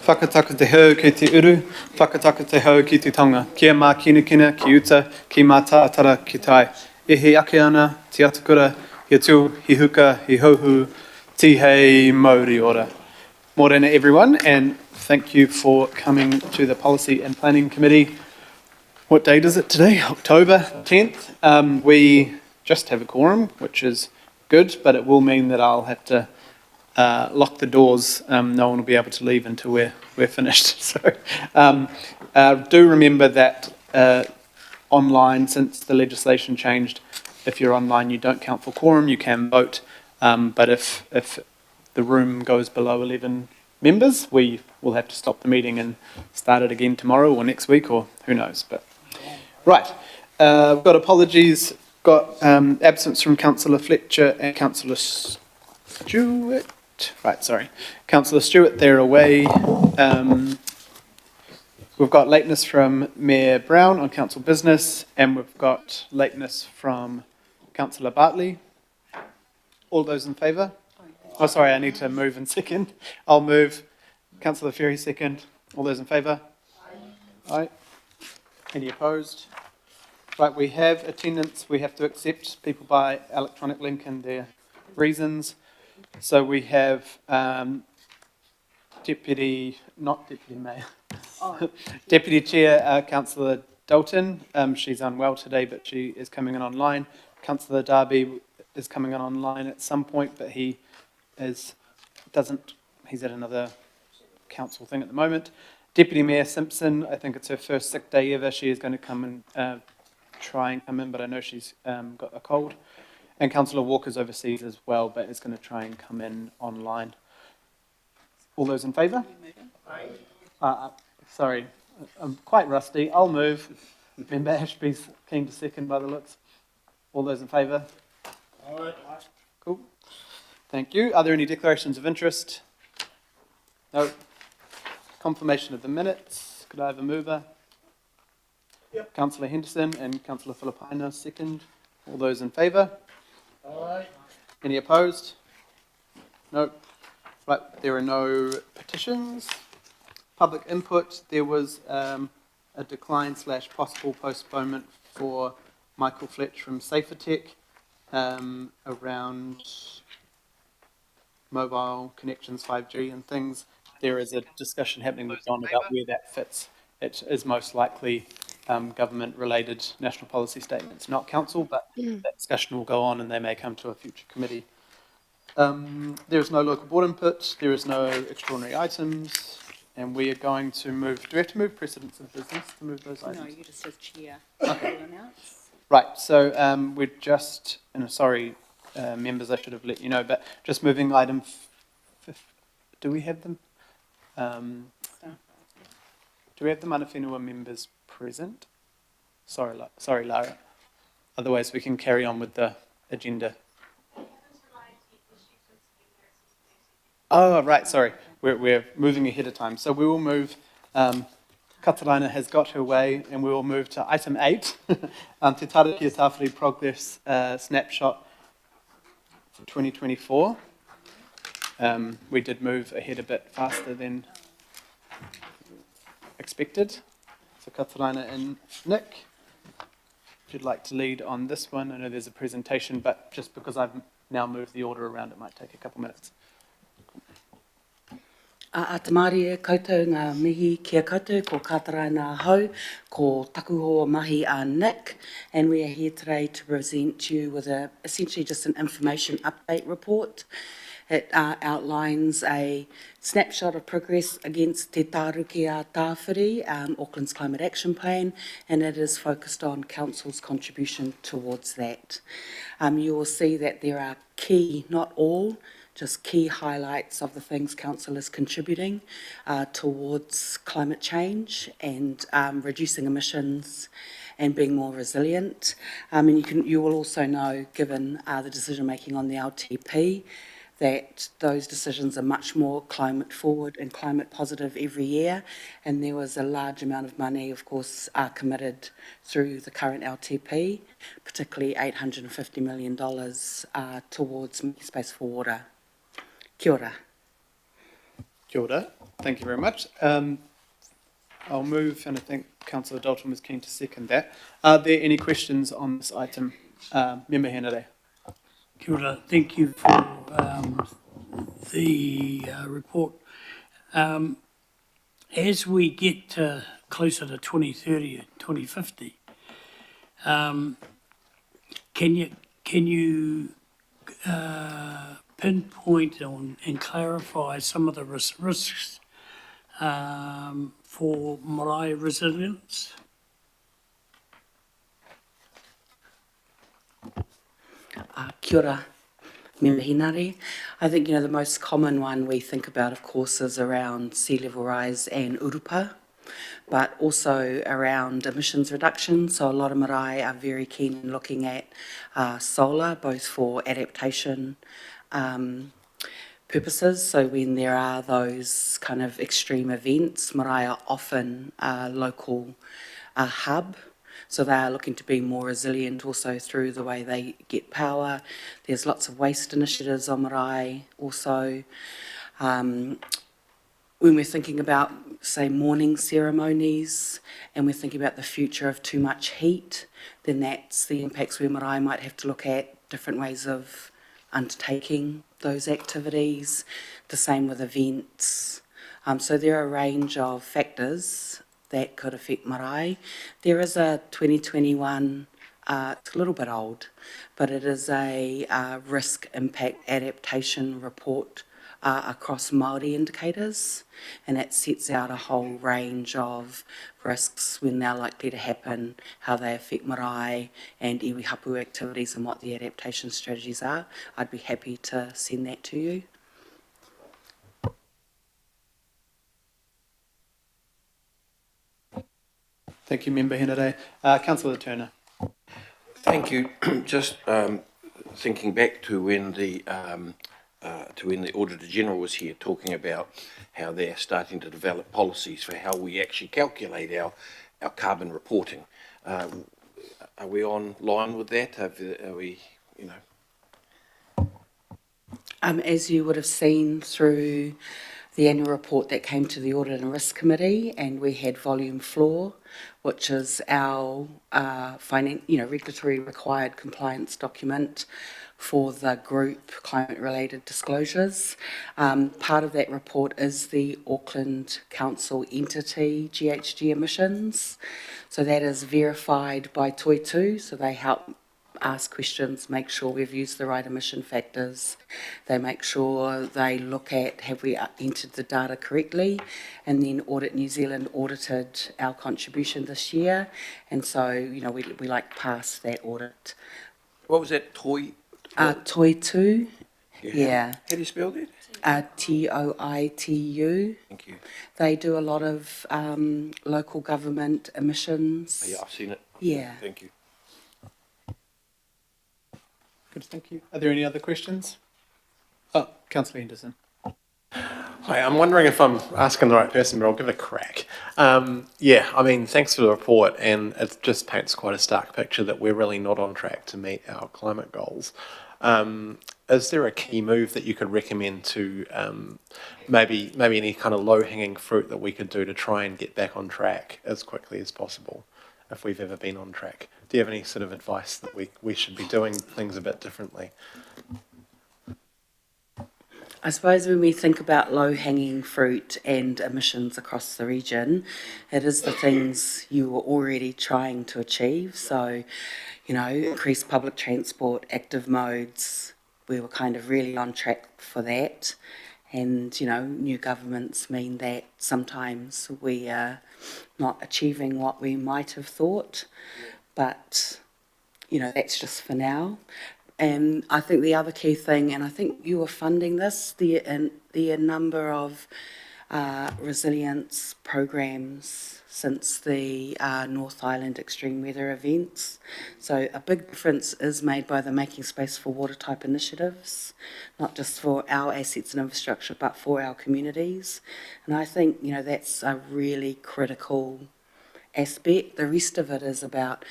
Whakataka te hau ki te uru, whakataka te hau ki te tonga. Kia mā kina ki uta, ki mā tātara ki tai. E he ake ana, te atakura, he tū, he huka, he hohu, ti hei mauri ora. Morena everyone, and thank you for coming to the Policy and Planning Committee. What date is it today? October 10th. We just have a quorum, which is good, but it will mean that I'll have to lock the doors. No one will be able to leave until we're finished. So do remember that online, since the legislation changed, if you're online you don't count for quorum, you can vote, but if the room goes below 11 members, we will have to stop the meeting and start it again tomorrow or next week, or who knows. But right, we've got apologies, got absence from Councillor Fletcher and Councillor Stewart. Right, sorry. Councillor Stewart, they're away. We've got lateness from Mayor Brown on council business, and we've got lateness from Councillor Bartley. All those in favour? Oh, sorry, I need to move in second. I'll move. Councillor Ferry second. All those in favour? Aye. Any opposed? Right, we have attendance. We have to accept people by electronic link and their reasons. So we have Deputy Mayor, Deputy Chair, Councillor Dalton. She's unwell today, but she is coming in online. Councillor Darby is coming in online at some point, but he's at another council thing at the moment. Deputy Mayor Simpson, I think it's her first sick day ever. She is going to come and try and come in, but I know she's got a cold. And Councillor Walker's overseas as well, but is going to try and come in online. All those in favour? Sorry, I'm quite rusty. I'll move. Member Ashby's keen to second by the looks. All those in favour? Aye. Cool. Thank you. Are there any declarations of interest? No. Confirmation of the minutes. Could I have a mover? Yep. Councillor Henderson and Councillor Filipino second. All those in favour? Aye. Any opposed? No. Right, there are no petitions. Public input, there was a decline / possible postponement for Michael Fletch from Safertech around mobile connections, 5G and things. There is a discussion happening with John about where that fits. It is most likely government-related national policy statements, not council, but that discussion will go on and they may come to a future committee. There is no local board input, there is no extraordinary items, and we are going to move. Do we have to move precedence of business to move those items? No, you just as chair. Okay. Right, so we're just, and sorry, members, I should have let you know, but just moving item. Do we have them? Do we have the mana whenua members present? Sorry, Lara. Otherwise, we can carry on with the agenda. Oh, right, sorry. We're moving ahead of time. So we will move, Katarina has got her way, and we will move to item 8, Te Tara Kia Tāwhiri Progress Snapshot for 2024. We did move ahead a bit faster than expected. So Katarina and Nick, if you'd like to lead on this one. I know there's a presentation, but just because I've now moved the order around, it might take a couple minutes. A te maari e koutou ngā mihi kia koutou, ko Katarina hau, ko takuho mahi a Nick, and we are here today to present you with essentially just an information update report. It outlines a snapshot of progress against Te Tara Kia Tāwhiri, Auckland's Climate Action Plan, and it is focused on Council's contribution towards that. You will see that there are key, not all, just key highlights of the things Council is contributing towards climate change and reducing emissions and being more resilient. And you will also know, given the decision making on the LTP, that those decisions are much more climate forward and climate positive every year, and there was a large amount of money, of course, committed through the current LTP, particularly $850 million towards space for water. Kia ora. Kia ora. Thank you very much. I'll move, and I think Councillor Dalton was keen to second that. Are there any questions on this item? Member Henare. Kia ora. Thank you for the report. As we get closer to 2030 or 2050, can you pinpoint and clarify some of the risks for marae resilience? Kia ora, Member Hinari. I think, the most common one we think about, of course, is around sea level rise and urupa, but also around emissions reduction. So a lot of marae are very keen in looking at solar, both for adaptation purposes. So when there are those kind of extreme events, marae are often a local hub. So they are looking to be more resilient also through the way they get power. There's lots of waste initiatives on marae also. When we're thinking about, say, mourning ceremonies, and we're thinking about the future of too much heat, then that's the impacts where marae might have to look at different ways of undertaking those activities. The same with events. So there are a range of factors that could affect marae. There is a 2021, it's a little bit old, but it is a risk impact adaptation report across Māori indicators, and it sets out a whole range of risks, when they're likely to happen, how they affect marae and iwi hapu activities, and what the adaptation strategies are. I'd be happy to send that to you. Thank you, Member Henare. Councillor Turner. Thank you. Just thinking back to when the Auditor General was here talking about how they're starting to develop policies for how we actually calculate our carbon reporting. Are we on line with that? Are we, As you would have seen through the annual report that came to the Audit and Risk Committee, and we had volume floor, which is our regulatory required compliance document for the group climate-related disclosures. Part of that report is the Auckland Council entity GHG emissions. So that is verified by Toitu, so they help ask questions, make sure we've used the right emission factors. They make sure they look at, have we entered the data correctly? And then Audit New Zealand audited our contribution this year. And so, we like pass that audit. what was that, Toitu. Yeah. How do you spell that? Toitu. Thank you. They do a lot of local government emissions. Oh, yeah, I've seen it. Yeah. Thank you. Good, thank you. Are there any other questions? Oh, Councillor Henderson. Hi, I'm wondering if I'm asking the right person, but I'll give it a crack. Thanks for the report, and it just paints quite a stark picture that we're really not on track to meet our climate goals. Is there a key move that you could recommend to maybe any kind of low-hanging fruit that we could do to try and get back on track as quickly as possible, if we've ever been on track? Do you have any sort of advice that we should be doing things a bit differently? I suppose when we think about low-hanging fruit and emissions across the region, it is the things you were already trying to achieve. So, increased public transport, active modes, we were kind of really on track for that. And, new governments mean that sometimes we are not achieving what we might have thought. But, that's just for now. And I think the other key thing, and I think you were funding this, the number of resilience programs since the North Island extreme weather events. So a big difference is made by the Making Space for Water type initiatives, not just for our assets and infrastructure, but for our communities. And I think, that's a really critical aspect. The rest of it is about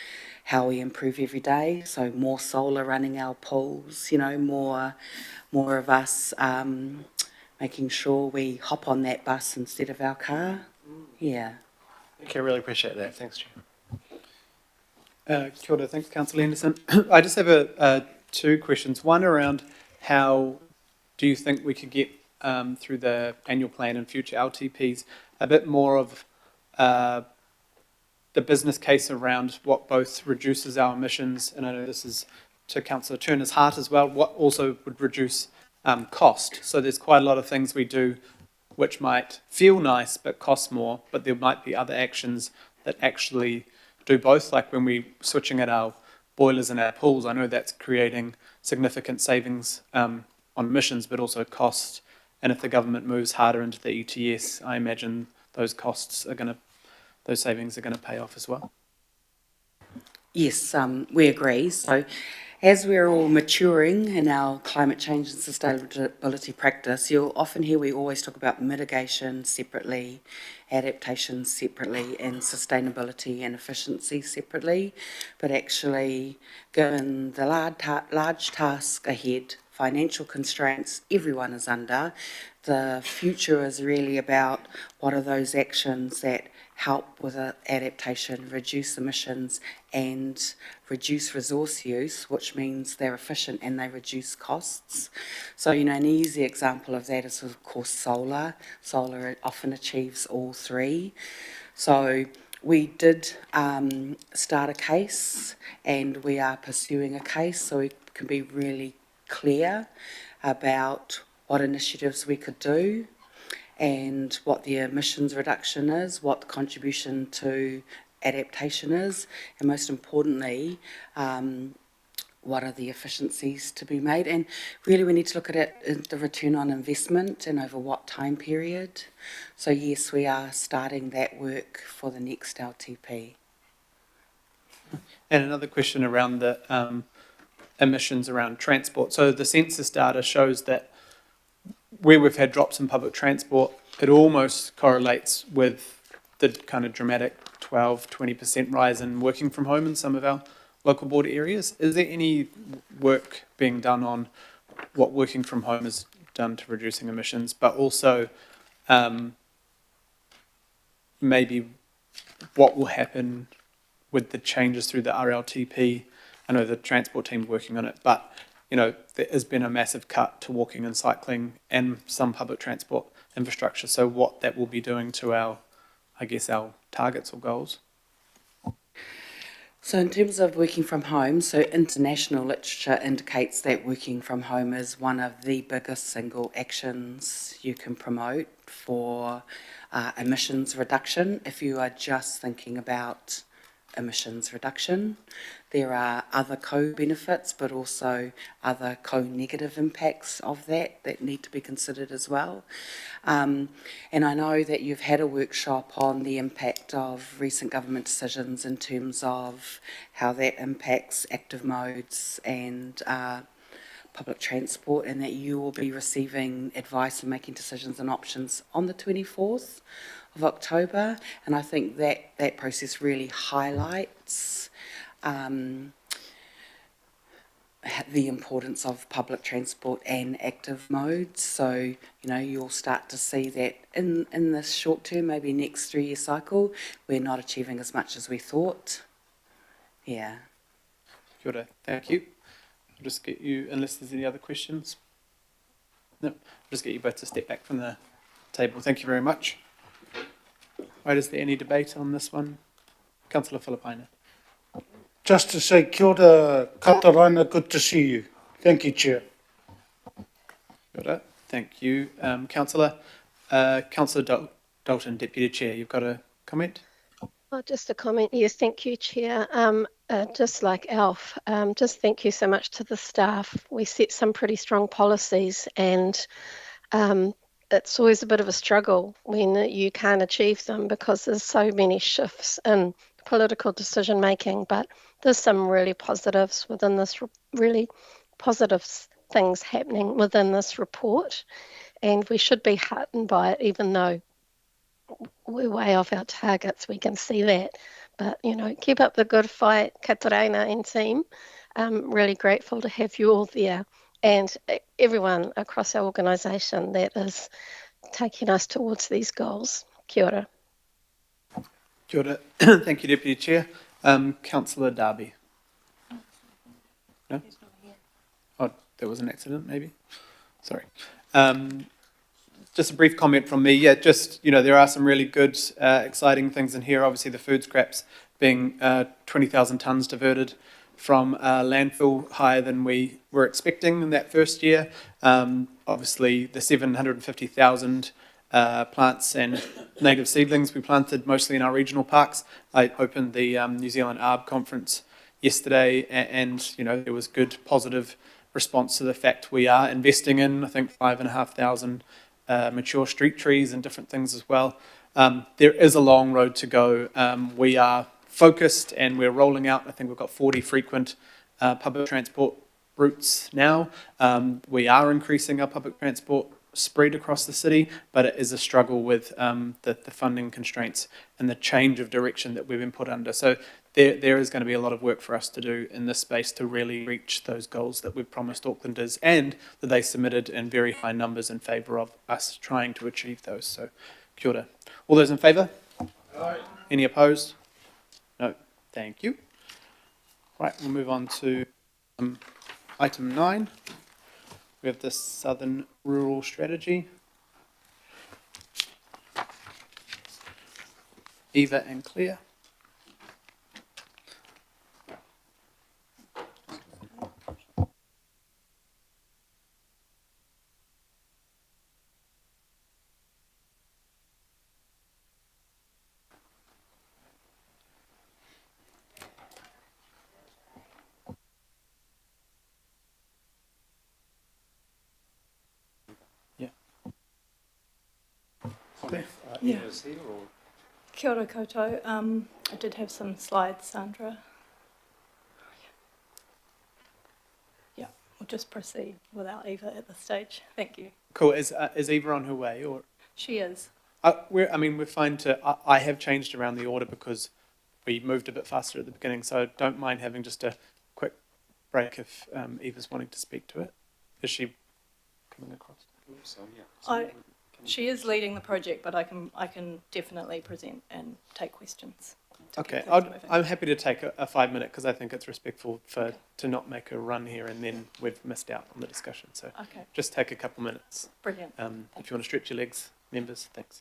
how we improve every day. So more solar running our pools, more of us making sure we hop on that bus instead of our car. Yeah. Okay, I really appreciate that. Thanks, Chair. Kia ora, thanks, Councillor Henderson. I just have two questions. One around how do you think we could get through the annual plan and future LTPs a bit more of the business case around what both reduces our emissions, and I know this is to Councillor Turner's heart as well, what also would reduce cost. So there's quite a lot of things we do which might feel nice but cost more, but there might be other actions that actually do both, like when we're switching at our boilers and our pools. I know that's creating significant savings on emissions, but also cost. And if the government moves harder into the ETS, I imagine those savings are going to pay off as well. Yes, we agree. So as we're all maturing in our climate change and sustainability practice, you'll often hear we always talk about mitigation separately, adaptation separately, and sustainability and efficiency separately. But actually, given the large task ahead, financial constraints everyone is under, the future is really about what are those actions that help with adaptation, reduce emissions and reduce resource use, which means they're efficient and they reduce costs. So, an easy example of that is, of course, solar. Solar often achieves all three. So we did start a case and we are pursuing a case so we can be really clear about what initiatives we could do and what the emissions reduction is, what the contribution to adaptation is, and most importantly, what are the efficiencies to be made. And really we need to look at it in the return on investment and over what time period. So yes, we are starting that work for the next LTP. And another question around the emissions around transport. So the census data shows that where we've had drops in public transport, it almost correlates with the kind of dramatic 12-20% rise in working from home in some of our local border areas. Is there any work being done on what working from home has done to reducing emissions, but also maybe what will happen with the changes through the RLTP? I know the transport team's working on it, but there has been a massive cut to walking and cycling and some public transport infrastructure. So what that will be doing to our targets or goals? So in terms of working from home, so international literature indicates that working from home is one of the biggest single actions you can promote for emissions reduction if you are just thinking about emissions reduction. There are other co-benefits, but also other co-negative impacts of that need to be considered as well. And I know that you've had a workshop on the impact of recent government decisions in terms of how that impacts active modes and public transport, and that you will be receiving advice and making decisions and options on the 24th of October. And I think that process really highlights the importance of public transport and active modes. So, you'll start to see that in this short term, maybe next 3-year cycle, we're not achieving as much as we thought. Yeah. Kia ora, thank you. I'll just get you, unless there's any other questions. No, I'll just get you both to step back from the table. Thank you very much. Right, is there any debate on this one? Councillor Filipaina. Just to say, kia ora, Kataraina, good to see you. Thank you, Chair. Kia ora, thank you, Councillor. Councillor Dalton, Deputy Chair, you've got a comment? Oh, just a comment. Yes, thank you, Chair. Just like Alf, just thank you so much to the staff. We set some pretty strong policies, and it's always a bit of a struggle when you can't achieve them because there's so many shifts in political decision making. But there's some really positives within this, really positive things happening within this report, and we should be heartened by it, even though we're way off our targets. We can see that, but keep up the good fight, Kataraina and team. I'm really grateful to have you all there, and everyone across our organisation that is taking us towards these goals. Kia ora. Kia ora. Thank you, Deputy Chair. Councillor Darby. No? Oh, there was an accident, maybe? Sorry. Just a brief comment from me. Yeah, just, there are some really good, exciting things in here. Obviously, the food scraps being 20,000 tonnes diverted from landfill, higher than we were expecting in that first year. Obviously, the 750,000 plants and native seedlings we planted mostly in our regional parks. I opened the New Zealand ARB conference yesterday, and there was good positive response to the fact we are investing in, I think, 5,500 mature street trees and different things as well. There is a long road to go. We are focused and we're rolling out, I think we've got 40 frequent public transport routes now. We are increasing our public transport spread across the city, but it is a struggle with the funding constraints and the change of direction that we've been put under. So there is going to be a lot of work for us to do in this space to really reach those goals that we've promised Aucklanders and that they submitted in very high numbers in favour of us trying to achieve those. So kia ora. All those in favour? Aye. Any opposed? No. Thank you. Right, we'll move on to item 9. We have the Southern Rural Strategy. Eva and Claire. Yeah. Kia ora koutou. I did have some slides, Sandra. Yeah, we'll just proceed without Eva at this stage. Thank you. Cool. Is Eva on her way, or? She is. We're fine to. I have changed around the order because we moved a bit faster at the beginning, so I don't mind having just a quick break if Eva's wanting to speak to it. Is she coming across? She is leading the project, but I can definitely present and take questions. Okay, I'm happy to take a 5-minute because I think it's respectful to not make her run here and then we've missed out on the discussion. So Okay. just take a couple minutes. Brilliant. If you want to stretch your legs, members, thanks.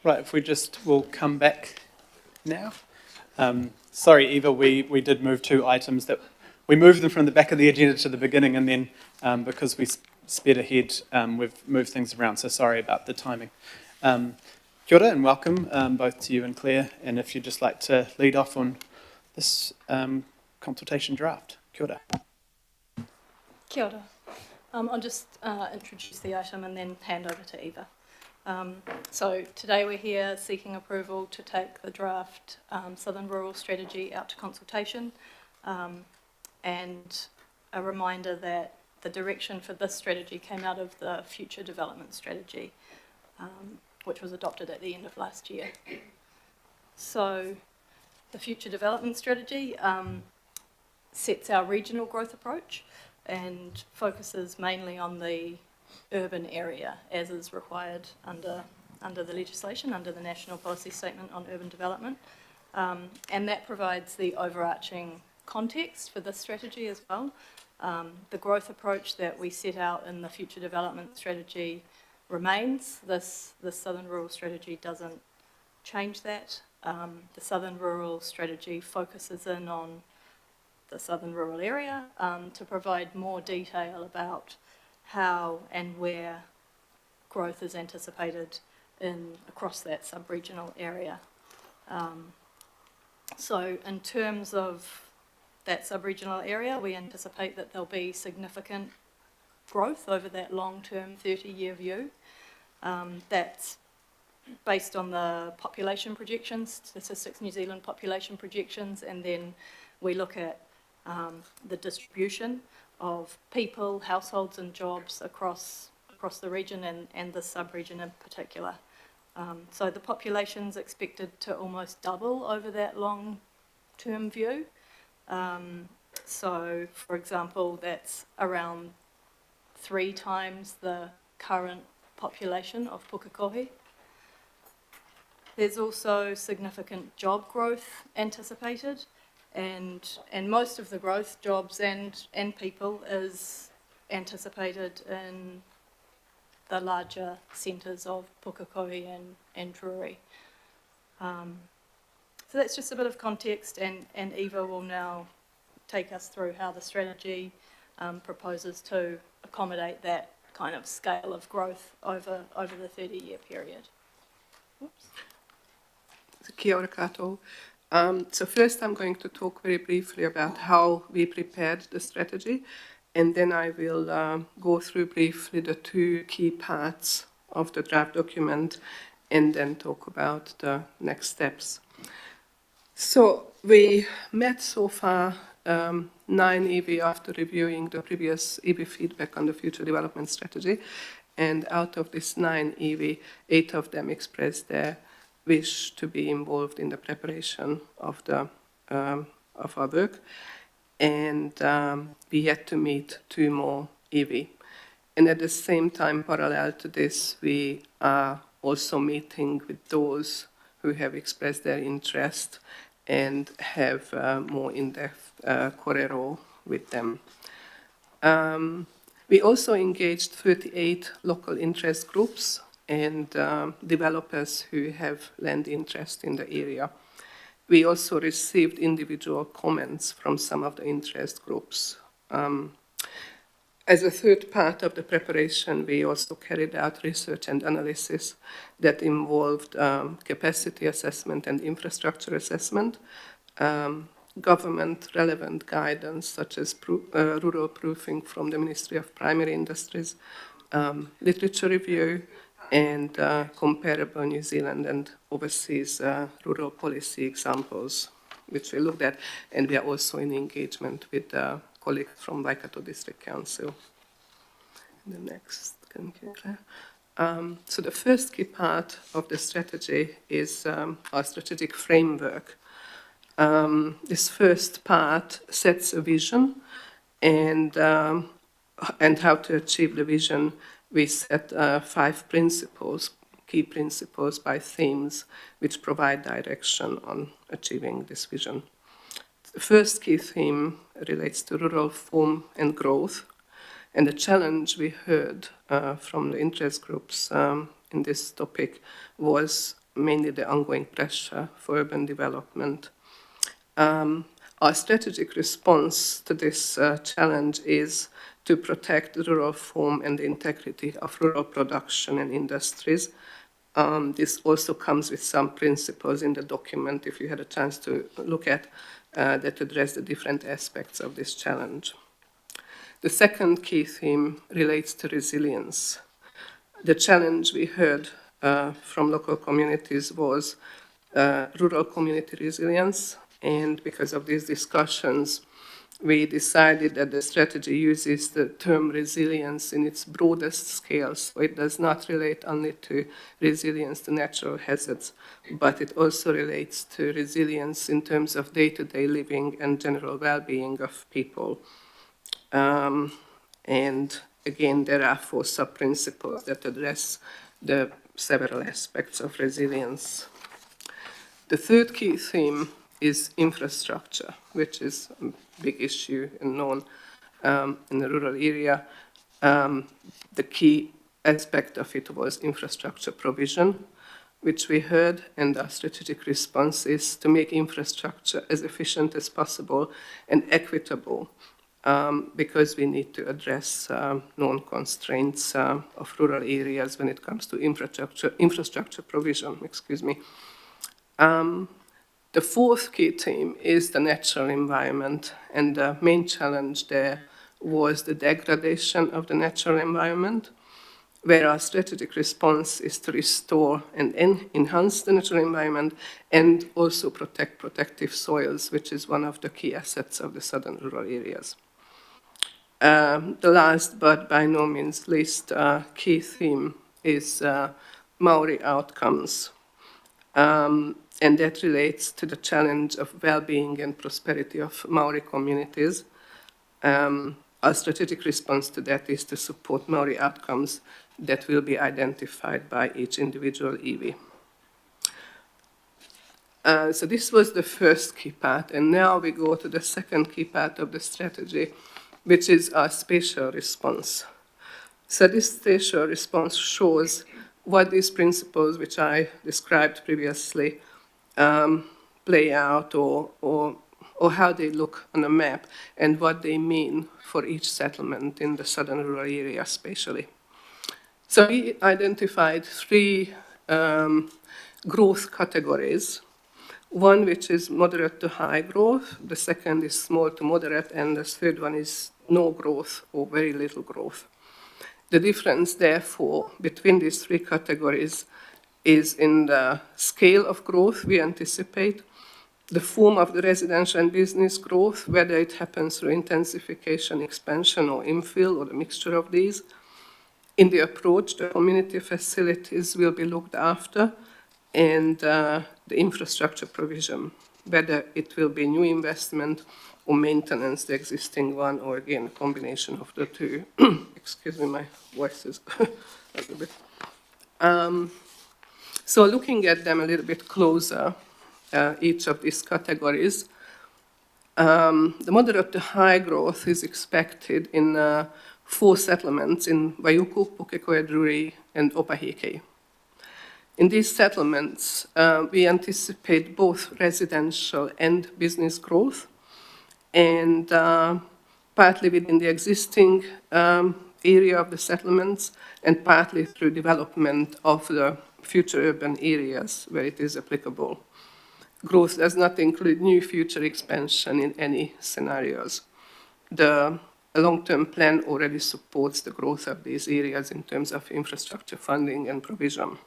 Right, if we just will come back now. Sorry, Eva, we did move 2 items that we moved them from the back of the agenda to the beginning, and then because we sped ahead, we've moved things around. So sorry about the timing. Kia ora and welcome both to you and Claire. And if you'd just like to lead off on this consultation draft, kia ora. Kia ora. I'll just introduce the item and then hand over to Eva. So today we're here seeking approval to take the draft Southern Rural Strategy out to consultation, and a reminder that the direction for this strategy came out of the Future Development Strategy, which was adopted at the end of last year. So the Future Development Strategy sets our regional growth approach and focuses mainly on the urban area, as is required under the legislation, under the National Policy Statement on Urban Development. And that provides the overarching context for this strategy as well. The growth approach that we set out in the Future Development Strategy remains. This Southern Rural Strategy doesn't change that. The Southern Rural Strategy focuses in on the southern rural area to provide more detail about how and where growth is anticipated across that sub-regional area. So in terms of that sub-regional area, we anticipate that there'll be significant growth over that long-term 30-year view. That's based on the population projections, Statistics New Zealand population projections, and then we look at the distribution of people, households and jobs across the region and the sub-region in particular. So the population's expected to almost double over that long-term view. So, for example, that's around 3 times the current population of Pukekohe. There's also significant job growth anticipated, and most of the growth, jobs and people, is anticipated in the larger centres of Pukekohe and Drury. So that's just a bit of context, and Eva will now take us through how the strategy proposes to accommodate that kind of scale of growth over the 30-year period. Oops. Kia ora koutou. So first I'm going to talk very briefly about how we prepared the strategy, and then I will go through briefly the 2 key parts of the draft document and then talk about the next steps. So we met so far 9 EV after reviewing the previous EV feedback on the future development strategy, and out of this 9 EV, 8 of them expressed their wish to be involved in the preparation of our work, and we had to meet 2 more EV. And at the same time, parallel to this, we are also meeting with those who have expressed their interest and have more in-depth korero with them. We also engaged 38 local interest groups and developers who have land interest in the area. We also received individual comments from some of the interest groups. As a third part of the preparation, we also carried out research and analysis that involved capacity assessment and infrastructure assessment, government relevant guidance such as rural proofing from the Ministry of Primary Industries, literature review, and comparable New Zealand and overseas rural policy examples, which we looked at, and we are also in engagement with colleagues from Waikato District Council. The next, so the first key part of the strategy is our strategic framework. This first part sets a vision, and how to achieve the vision. We set 5 principles, key principles by themes, which provide direction on achieving this vision. The first key theme relates to rural form and growth, and the challenge we heard from the interest groups in this topic was mainly the ongoing pressure for urban development. Our strategic response to this challenge is to protect the rural form and the integrity of rural production and industries. This also comes with some principles in the document, if you had a chance to look at, that address the different aspects of this challenge. The second key theme relates to resilience. The challenge we heard from local communities was rural community resilience, and because of these discussions, we decided that the strategy uses the term resilience in its broadest scale, so it does not relate only to resilience to natural hazards, but it also relates to resilience in terms of day-to-day living and general well-being of people. And again, there are 4 sub-principles that address the several aspects of resilience. The third key theme is infrastructure, which is a big issue and known in the rural area. The key aspect of it was infrastructure provision, which we heard, and our strategic response is to make infrastructure as efficient as possible and equitable, because we need to address known constraints of rural areas when it comes to infrastructure provision. The fourth key theme is the natural environment, and the main challenge there was the degradation of the natural environment, where our strategic response is to restore and enhance the natural environment and also protect protective soils, which is one of the key assets of the southern rural areas. The last, but by no means least, key theme is Maori outcomes. And that relates to the challenge of well-being and prosperity of Maori communities. Our strategic response to that is to support Maori outcomes that will be identified by each individual iwi. So this was the first key part, and now we go to the second key part of the strategy, which is our spatial response. So this spatial response shows what these principles, which I described previously, play out or how they look on a map and what they mean for each settlement in the southern rural area spatially. So we identified 3 growth categories. One which is moderate to high growth, the second is small to moderate, and the third one is no growth or very little growth. The difference, therefore, between these 3 categories is in the scale of growth we anticipate, the form of the residential and business growth, whether it happens through intensification, expansion, or infill, or the mixture of these. In the approach, the community facilities will be looked after, and the infrastructure provision, whether it will be new investment or maintenance, the existing one, or again, a combination of the 2. Excuse me, my voice is a little bit. So looking at them a little bit closer, each of these categories, the moderate to high growth is expected in 4 settlements in Waiuku, Pukekohe, and Opahike. In these settlements, we anticipate both residential and business growth, and partly within the existing area of the settlements and partly through development of the future urban areas where it is applicable. Growth does not include new future expansion in any scenarios. The long-term plan already supports the growth of these areas in terms of infrastructure funding and provision.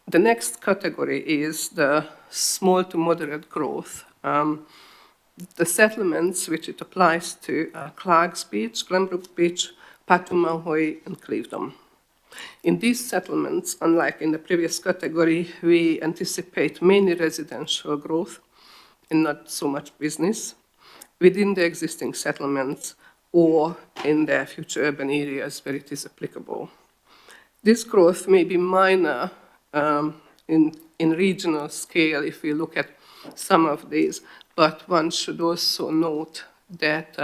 The next category is the small to moderate growth. The settlements which it applies to are Clark's Beach, Glenbrook Beach, Patumahoi, and Clevedon. In these settlements, unlike in the previous category, we anticipate mainly residential growth and not so much business within the existing settlements or in the future urban areas where it is applicable. This growth may be minor in regional scale if we look at some of these, but one should also note that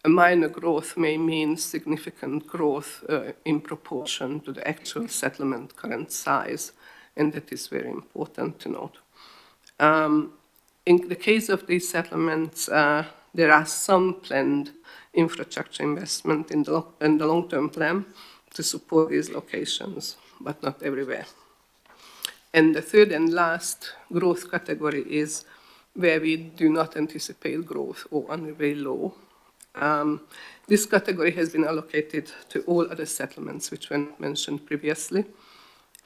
a minor growth may mean significant growth in proportion to the actual settlement current size. and that is very important to note. In the case of these settlements, there are some planned infrastructure investment in the long-term plan to support these locations, but not everywhere. And the third and last growth category is where we do not anticipate growth or only very low. This category has been allocated to all other settlements which were mentioned previously.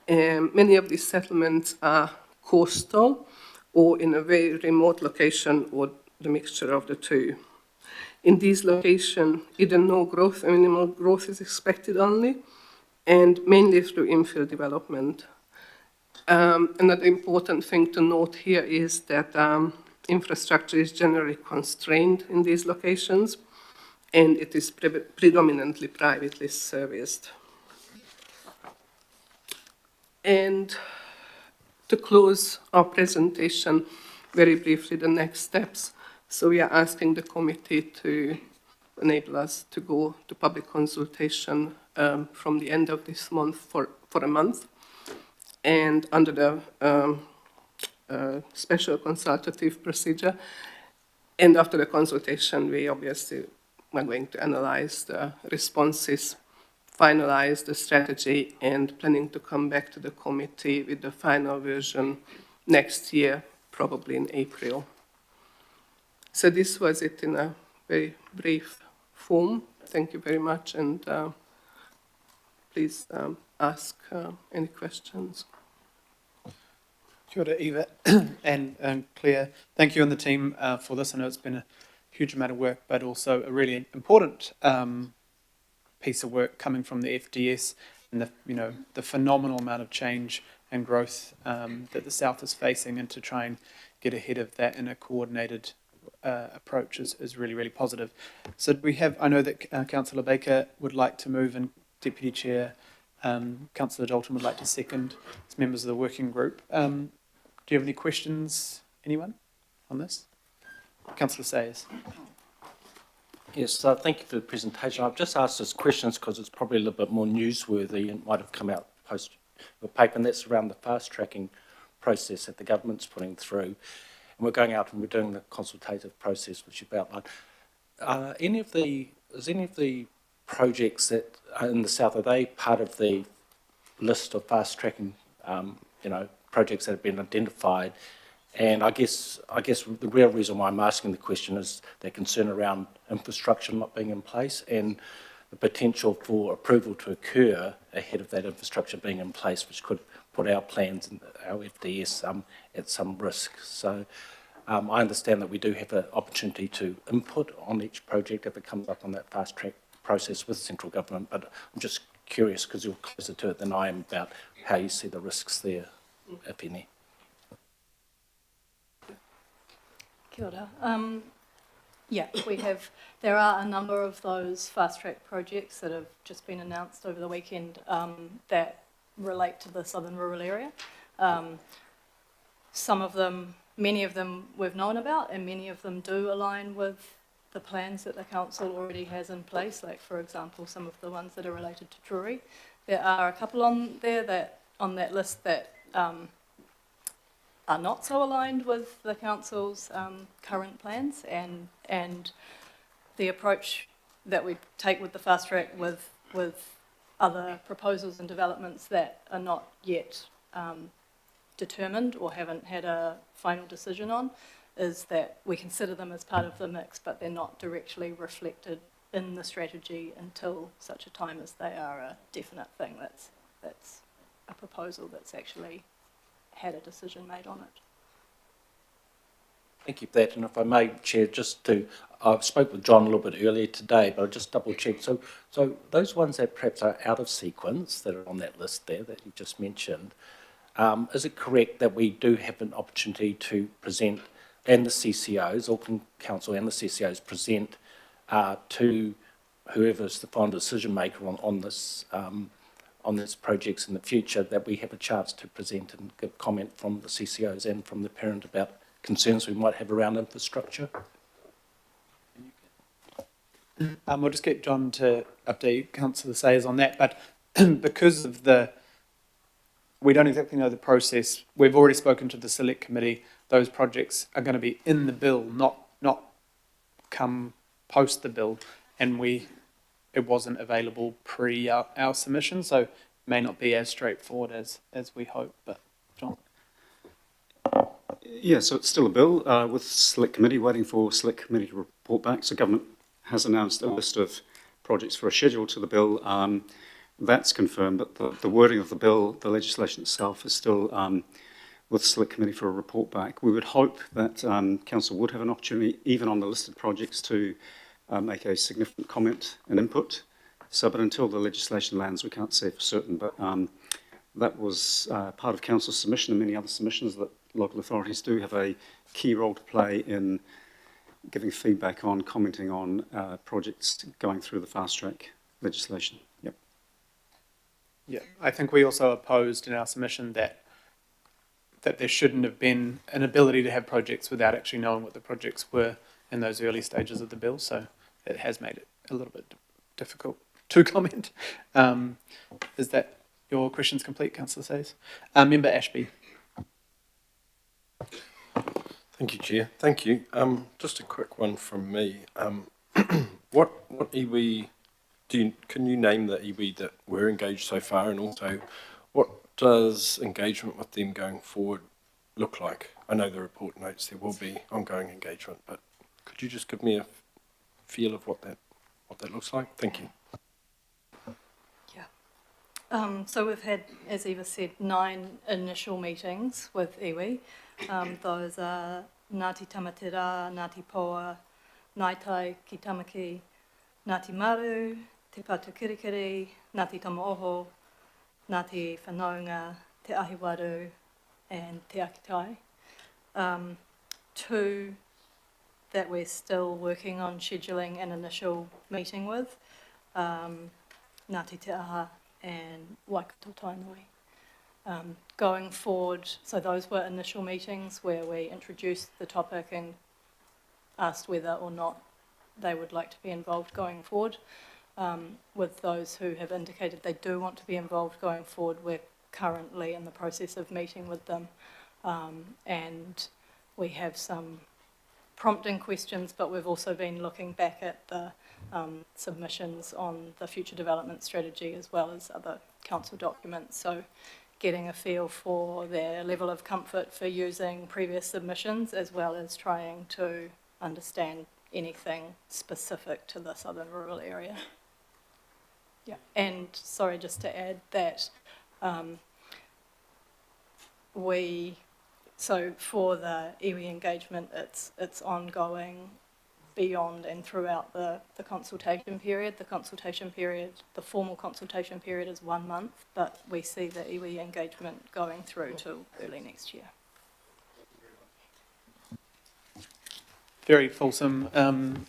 Many of these settlements are coastal or in a very remote location or the mixture of the two. In these locations, either no growth or minimal growth is expected only, and mainly through infill development. Another important thing to note here is that infrastructure is generally constrained in these locations, and it is predominantly privately serviced. And to close our presentation, very briefly, the next steps. So we are asking the committee to enable us to go to public consultation from the end of this month for a month. And under the special consultative procedure. And after the consultation, we obviously are going to analyze the responses, finalize the strategy, and planning to come back to the committee with the final version next year, probably in April. So this was it in a very brief form. Thank you very much, and please ask any questions. Kia ora, Eva and Claire. Thank you and the team for this. I know it's been a huge amount of work, but also a really important piece of work coming from the FDS and the phenomenal amount of change and growth that the South is facing, and to try and get ahead of that in a coordinated approach is really, really positive. So I know that Councillor Baker would like to move, and Deputy Chair Councillor Dalton would like to second as members of the working group. Do you have any questions, anyone, on this? Councillor Sayers. Yes, thank you for the presentation. I've just asked those questions because it's probably a little bit more newsworthy and might have come out post the paper, and that's around the fast tracking process that the government's putting through. And we're going out and we're doing the consultative process which you've outlined. Is any of the projects that are in the South, are they part of the list of fast tracking projects that have been identified? And I guess the real reason why I'm asking the question is the concern around infrastructure not being in place and the potential for approval to occur ahead of that infrastructure being in place, which could put our plans and our FDS at some risk. So I understand that we do have an opportunity to input on each project if it comes up on that fast track process with central government, but I'm just curious, because you're closer to it than I am, about how you see the risks there, if any. Kia ora. There are a number of those fast track projects that have just been announced over the weekend that relate to the southern rural area. Many of them we've known about, and many of them do align with the plans that the council already has in place, like for example some of the ones that are related to Drury. There are a couple on that list that are not so aligned with the council's current plans, and the approach that we take with the fast track with other proposals and developments that are not yet determined or haven't had a final decision on is that we consider them as part of the mix, but they're not directly reflected in the strategy until such a time as they are a definite thing that's a proposal that's actually had a decision made on it. Thank you for that. And if I may, Chair, I spoke with John a little bit earlier today, but I'll just double check. So those ones that perhaps are out of sequence that are on that list there that you just mentioned, is it correct that we do have an opportunity to present, and the CCOs, Auckland Council and the CCOs present to whoever's the final decision maker on this projects in the future, that we have a chance to present and give comment from the CCOs and from the parent about concerns we might have around infrastructure? We'll just get John to update Councillor Sayers on that, but because of we don't exactly know the process. We've already spoken to the select committee. Those projects are going to be in the bill, not come post the bill, and it wasn't available pre our submission, so it may not be as straightforward as we hope. But John. Yeah, so it's still a bill with select committee, waiting for select committee to report back. So government has announced a list of projects for a schedule to the bill. That's confirmed, but the wording of the bill, the legislation itself, is still with select committee for a report back. We would hope that council would have an opportunity, even on the listed projects, to make a significant comment and input. So, but until the legislation lands, we can't say for certain. But that was part of council's submission and many other submissions, that local authorities do have a key role to play in giving feedback on, commenting on projects going through the fast track legislation. Yep. Yeah, I think we also opposed in our submission that there shouldn't have been an ability to have projects without actually knowing what the projects were in those early stages of the bill. So it has made it a little bit difficult to comment. Is that your questions complete, Councillor Sayes? Member Ashby. Thank you, Chair. Thank you. Just a quick one from me. What iwi can you name the iwi that were engaged so far, and also what does engagement with them going forward look like? I know the report notes there will be ongoing engagement, but could you just give me a feel of what that looks like? Thank you. Yeah. So we've had, as Eva said, 9 initial meetings with iwi. Those are Ngāti Tamatera, Ngāti Poa, Ngaitai ki Tamaki, Ngāti Maru, Te Patu Kirikiri, Ngāti Tamaoho, Ngāti Whanaunga, Te Ahiwaru, and Te Akitai. 2 that we're still working on scheduling an initial meeting with, Ngāti Te Aha and Waikato Tainui. Going forward, so those were initial meetings where we introduced the topic and asked whether or not they would like to be involved going forward. With those who have indicated they do want to be involved going forward, we're currently in the process of meeting with them, and we have some prompting questions, but we've also been looking back at the submissions on the future development strategy as well as other council documents, so getting a feel for their level of comfort for using previous submissions, as well as trying to understand anything specific to the southern rural area. Yeah, and sorry, just to add that so for the iwi engagement, it's ongoing beyond and throughout the consultation period. The formal consultation period is 1 month, but we see the iwi engagement going through till early next year. Very fulsome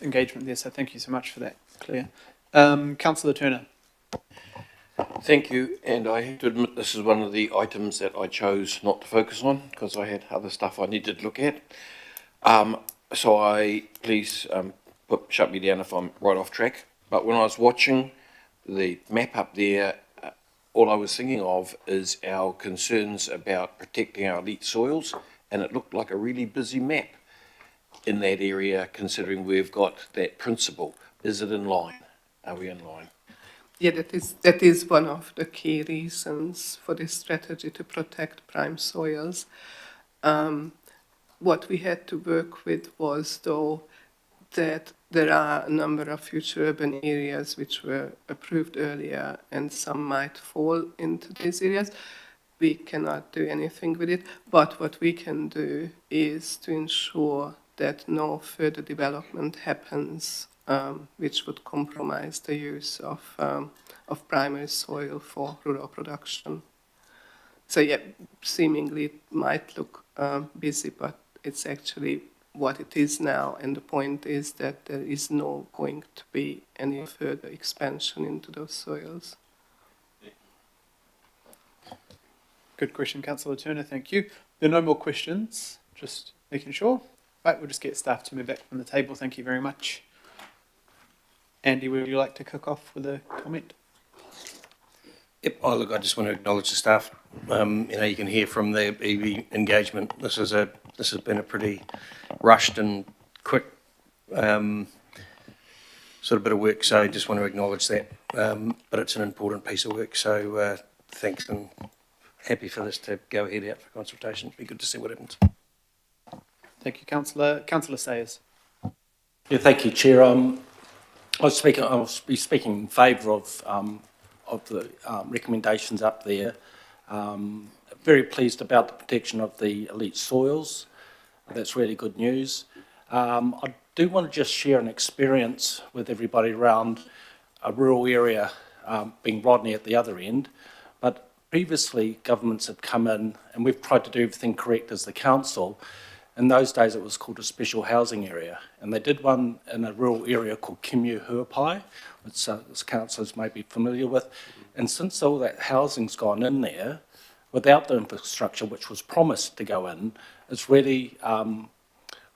engagement there, so thank you so much for that, Claire. Councillor Turner. Thank you, and I have to admit this is one of the items that I chose not to focus on because I had other stuff I needed to look at. So please shut me down if I'm right off track. But when I was watching the map up there, all I was thinking of is our concerns about protecting our elite soils, and it looked like a really busy map in that area, considering we've got that principle. Is it in line? Are we in line? Yeah, that is one of the key reasons for this strategy to protect prime soils. What we had to work with was, though, that there are a number of future urban areas which were approved earlier, and some might fall into these areas. We cannot do anything with it, but what we can do is to ensure that no further development happens which would compromise the use of primary soil for rural production. So yeah, seemingly it might look busy, but it's actually what it is now, and the point is that there is no going to be any further expansion into those soils. Good question, Councillor Turner, thank you. There are no more questions, just making sure. Right, we'll just get staff to move back from the table, thank you very much. Andy, would you like to kick off with a comment? Yep, look, I just want to acknowledge the staff You can hear from the EV engagement, this has been a pretty rushed and quick sort of bit of work, so I just want to acknowledge that. But it's an important piece of work, so thanks, and happy for this to go ahead out for consultation. It'd be good to see what happens. Thank you, Councillor. Councillor Sayers. Yeah, thank you, Chair. I'll be speaking in favour of the recommendations up there. Very pleased about the protection of the elite soils. That's really good news. I do want to just share an experience with everybody around a rural area, being Rodney at the other end. But previously, governments have come in and we've tried to do everything correct as the council. In those days, it was called a special housing area. And they did one in a rural area called Kimu Huapai, which councillors may be familiar with. And since all that housing's gone in there, without the infrastructure which was promised to go in, it's really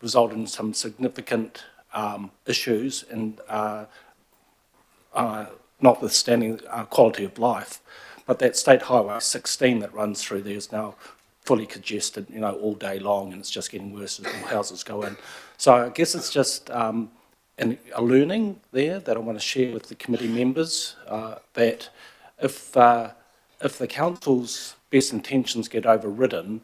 resulted in some significant issues and notwithstanding quality of life. But that State Highway 16 that runs through there is now fully congested, all day long, and it's just getting worse as more houses go in. So I guess it's just a learning there that I want to share with the committee members, that if the council's best intentions get overridden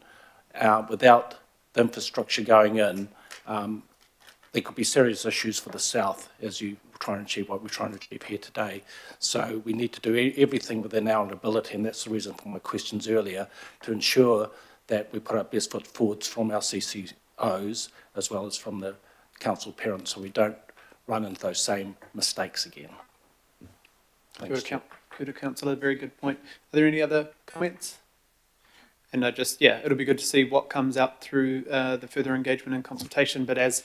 without the infrastructure going in, there could be serious issues for the south as you try and achieve what we're trying to achieve here today. So we need to do everything within our ability, and that's the reason for my questions earlier, to ensure that we put our best foot forwards from our CCOs as well as from the council parents, so we don't run into those same mistakes again. Thanks, Good, Councillor, very good point. Are there any other comments? And it'll be good to see what comes out through the further engagement and consultation, but as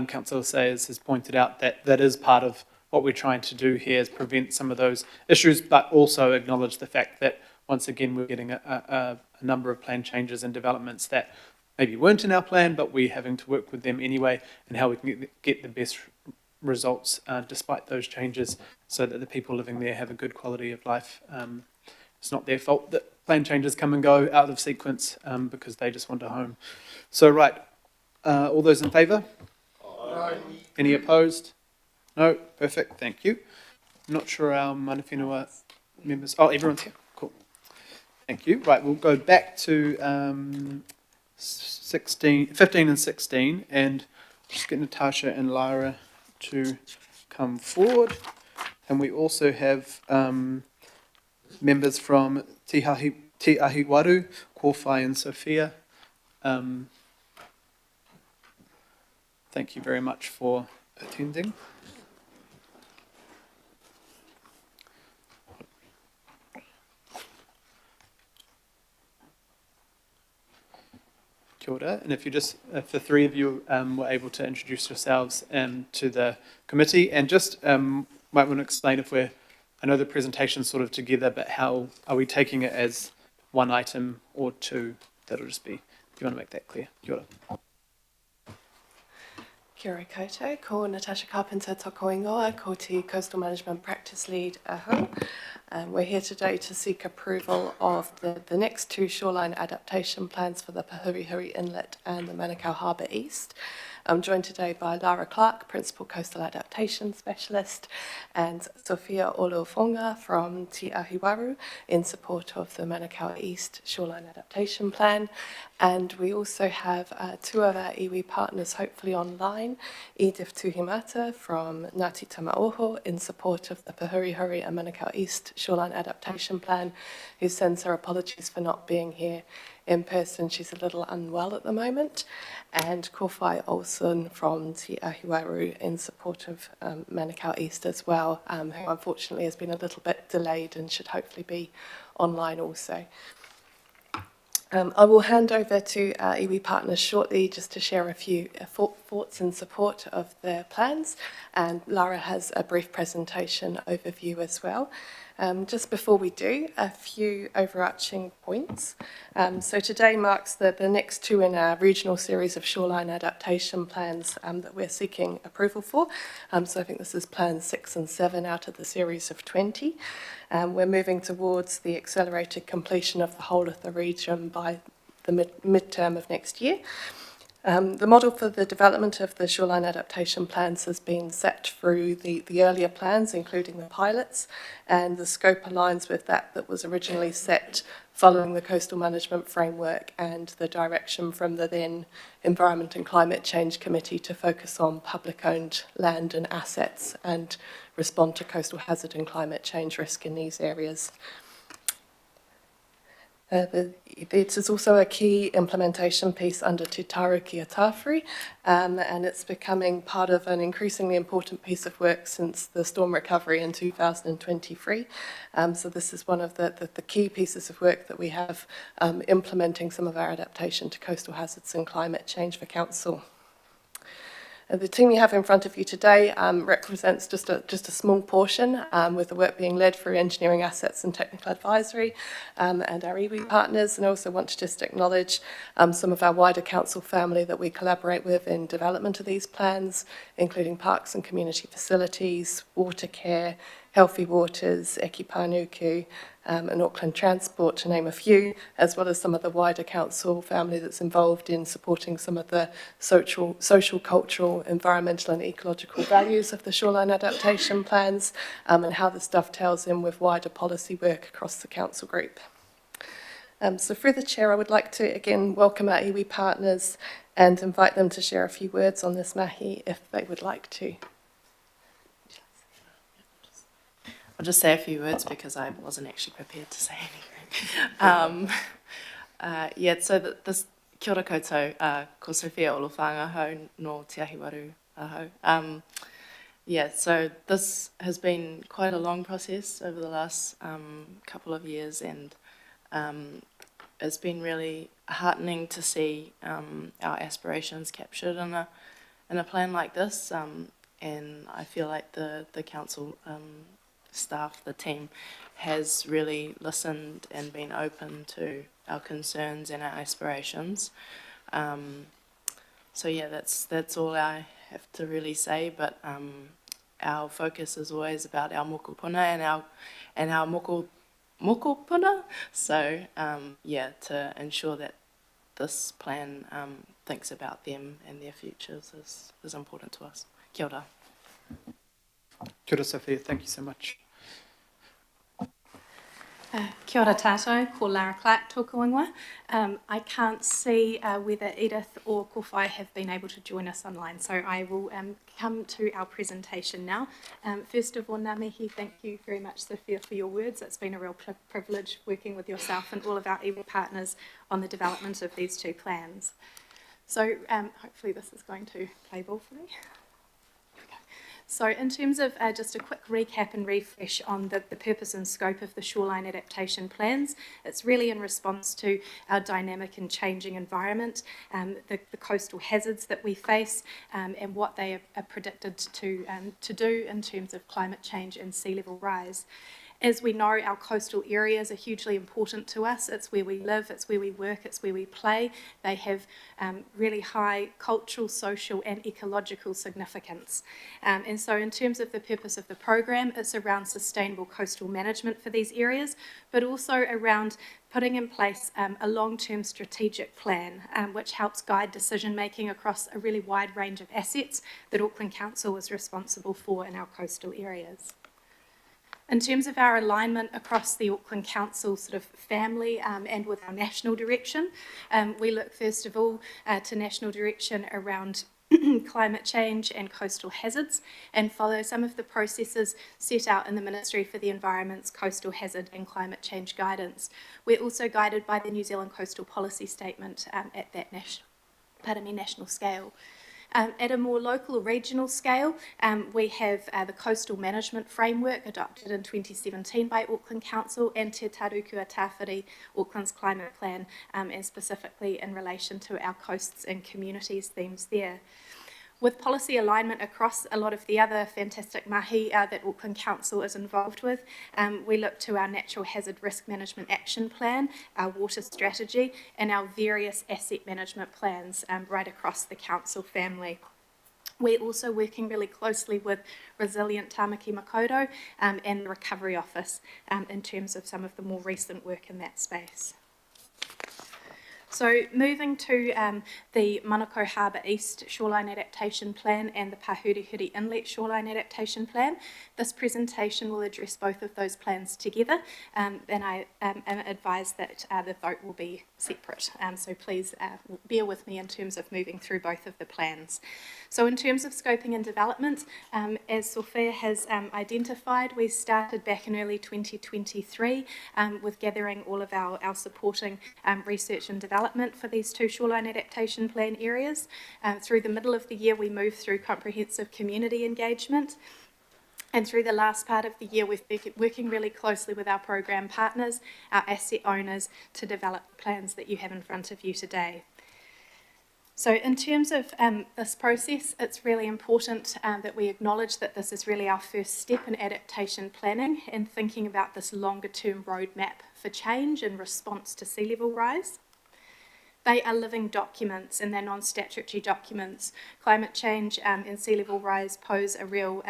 Councillor Sayers has pointed out, that is part of what we're trying to do here, is prevent some of those issues, but also acknowledge the fact that, once again, we're getting a number of plan changes and developments that maybe weren't in our plan, but we're having to work with them anyway, and how we can get the best results despite those changes, so that the people living there have a good quality of life. It's not their fault that plan changes come and go out of sequence because they just want a home. So, right, all those in favour? Aye. Any opposed? No? Perfect, thank you. I'm not sure our mana whenua members... Oh, everyone's here. Cool. Thank you. Right, we'll go back to 15 and 16, and just get Natasha and Lyra to come forward. And we also have members from Te Ahiwaru, Kōwhai and Sophia. Thank you very much for attending. Kia ora. And if the three of you were able to introduce yourselves to the committee, and just might want to explain I know the presentation's sort of together, but how are we taking it as one item or two? That'll just be, if you want to make that clear. Kia ora. Kia ora koutou, ko Natasha Carpenter toko ingoa, ko te Coastal Management Practice Lead aho. We're here today to seek approval of the next two shoreline adaptation plans for the Pahurihuri Inlet and the Manukau Harbour East. I'm joined today by Lara Clark, Principal Coastal Adaptation Specialist, and Sophia Olofonga from Te Ahiwaru in support of the Manukau East Shoreline Adaptation Plan. And we also have two of our iwi partners hopefully online, Edith Tuhimata from Ngāti Tamaoho in support of the Pahurihuri and Manukau East Shoreline Adaptation Plan, who sends her apologies for not being here in person. She's a little unwell at the moment. And Kōwhai Olsen from Te Ahiwaru in support of Manukau East as well, who unfortunately has been a little bit delayed and should hopefully be online also. I will hand over to our iwi partners shortly just to share a few thoughts in support of their plans, and Lara has a brief presentation overview as well. Just before we do, a few overarching points. So today marks the next two in our regional series of shoreline adaptation plans that we're seeking approval for. So I think this is plans 6 and 7 out of the series of 20. We're moving towards the accelerated completion of the whole of the region by the midterm of next year. The model for the development of the shoreline adaptation plans has been set through the earlier plans, including the pilots, and the scope aligns with that was originally set following the coastal management framework and the direction from the then Environment and Climate Change Committee to focus on public-owned land and assets and respond to coastal hazard and climate change risk in these areas. It is also a key implementation piece under Te Taru Ki a Tāwhiri, and it's becoming part of an increasingly important piece of work since the storm recovery in 2023. So this is one of the key pieces of work that we have implementing some of our adaptation to coastal hazards and climate change for Council. The team you have in front of you today represents just a small portion, with the work being led through engineering assets and technical advisory and our iwi partners. And I also want to just acknowledge some of our wider council family that we collaborate with in development of these plans, including parks and community facilities, water care, Healthy Waters, Eki Panuku, and Auckland Transport, to name a few, as well as some of the wider council family that's involved in supporting some of the social, cultural, environmental and ecological values of the shoreline adaptation plans, and how this dovetails in with wider policy work across the council group. So through the chair, I would like to again welcome our iwi partners and invite them to share a few words on this mahi if they would like to. I'll just say a few words because I wasn't actually prepared to say anything. So this kia ora koutou, ko Sophia Olofanga hau no Te Ahiwaru ahau. So this has been quite a long process over the last couple of years, and it's been really heartening to see our aspirations captured in a plan like this, and I feel like the council staff, the team, has really listened and been open to our concerns and our aspirations. That's all I have to really say. But our focus is always about our mokopuna and our mokopuna. So to ensure that this plan thinks about them and their futures is important to us. Kia ora. Kia ora, Sophia. Thank you so much. Kia ora tātou, ko Lara Clark tōku ingoa. I can't see whether Edith or Kowhai have been able to join us online, so I will come to our presentation now. First of all, ngā mihi, thank you very much, Sophia, for your words. It's been a real privilege working with yourself and all of our iwi partners on the development of these two plans. So hopefully this is going to play ball for me. So in terms of just a quick recap and refresh on the purpose and scope of the shoreline adaptation plans, it's really in response to our dynamic and changing environment, the coastal hazards that we face, and what they are predicted to do in terms of climate change and sea level rise. As we know, our coastal areas are hugely important to us. It's where we live, it's where we work, it's where we play. They have really high cultural, social and ecological significance. And so in terms of the purpose of the program, it's around sustainable coastal management for these areas, but also around putting in place a long-term strategic plan which helps guide decision-making across a really wide range of assets that Auckland Council is responsible for in our coastal areas. In terms of our alignment across the Auckland Council sort of family and with our national direction, we look first of all to national direction around climate change and coastal hazards and follow some of the processes set out in the Ministry for the Environment's Coastal Hazard and Climate Change Guidance. We're also guided by the New Zealand Coastal Policy Statement at that national scale. At a more local or regional scale, we have the Coastal Management Framework adopted in 2017 by Auckland Council and Te Taru Ki a Tāwhiri, Auckland's climate plan, and specifically in relation to our coasts and communities themes there. With policy alignment across a lot of the other fantastic mahi that Auckland Council is involved with, we look to our Natural Hazard Risk Management Action Plan, our water strategy, and our various asset management plans right across the council family. We're also working really closely with Resilient Tāmaki Makaurau and the Recovery Office in terms of some of the more recent work in that space. So moving to the Manukau Harbour East Shoreline Adaptation Plan and the Pahurihuri Inlet Shoreline Adaptation Plan. This presentation will address both of those plans together, and I am advised that the vote will be separate. So please bear with me in terms of moving through both of the plans. So in terms of scoping and development, as Sophia has identified, we started back in early 2023 with gathering all of our supporting research and development for these two shoreline adaptation plan areas. Through the middle of the year, we moved through comprehensive community engagement. And through the last part of the year, we've been working really closely with our program partners, our asset owners, to develop the plans that you have in front of you today. So in terms of this process, it's really important that we acknowledge that this is really our first step in adaptation planning and thinking about this longer term roadmap for change in response to sea level rise. They are living documents and they're non-statutory documents. Climate change and sea level rise pose a real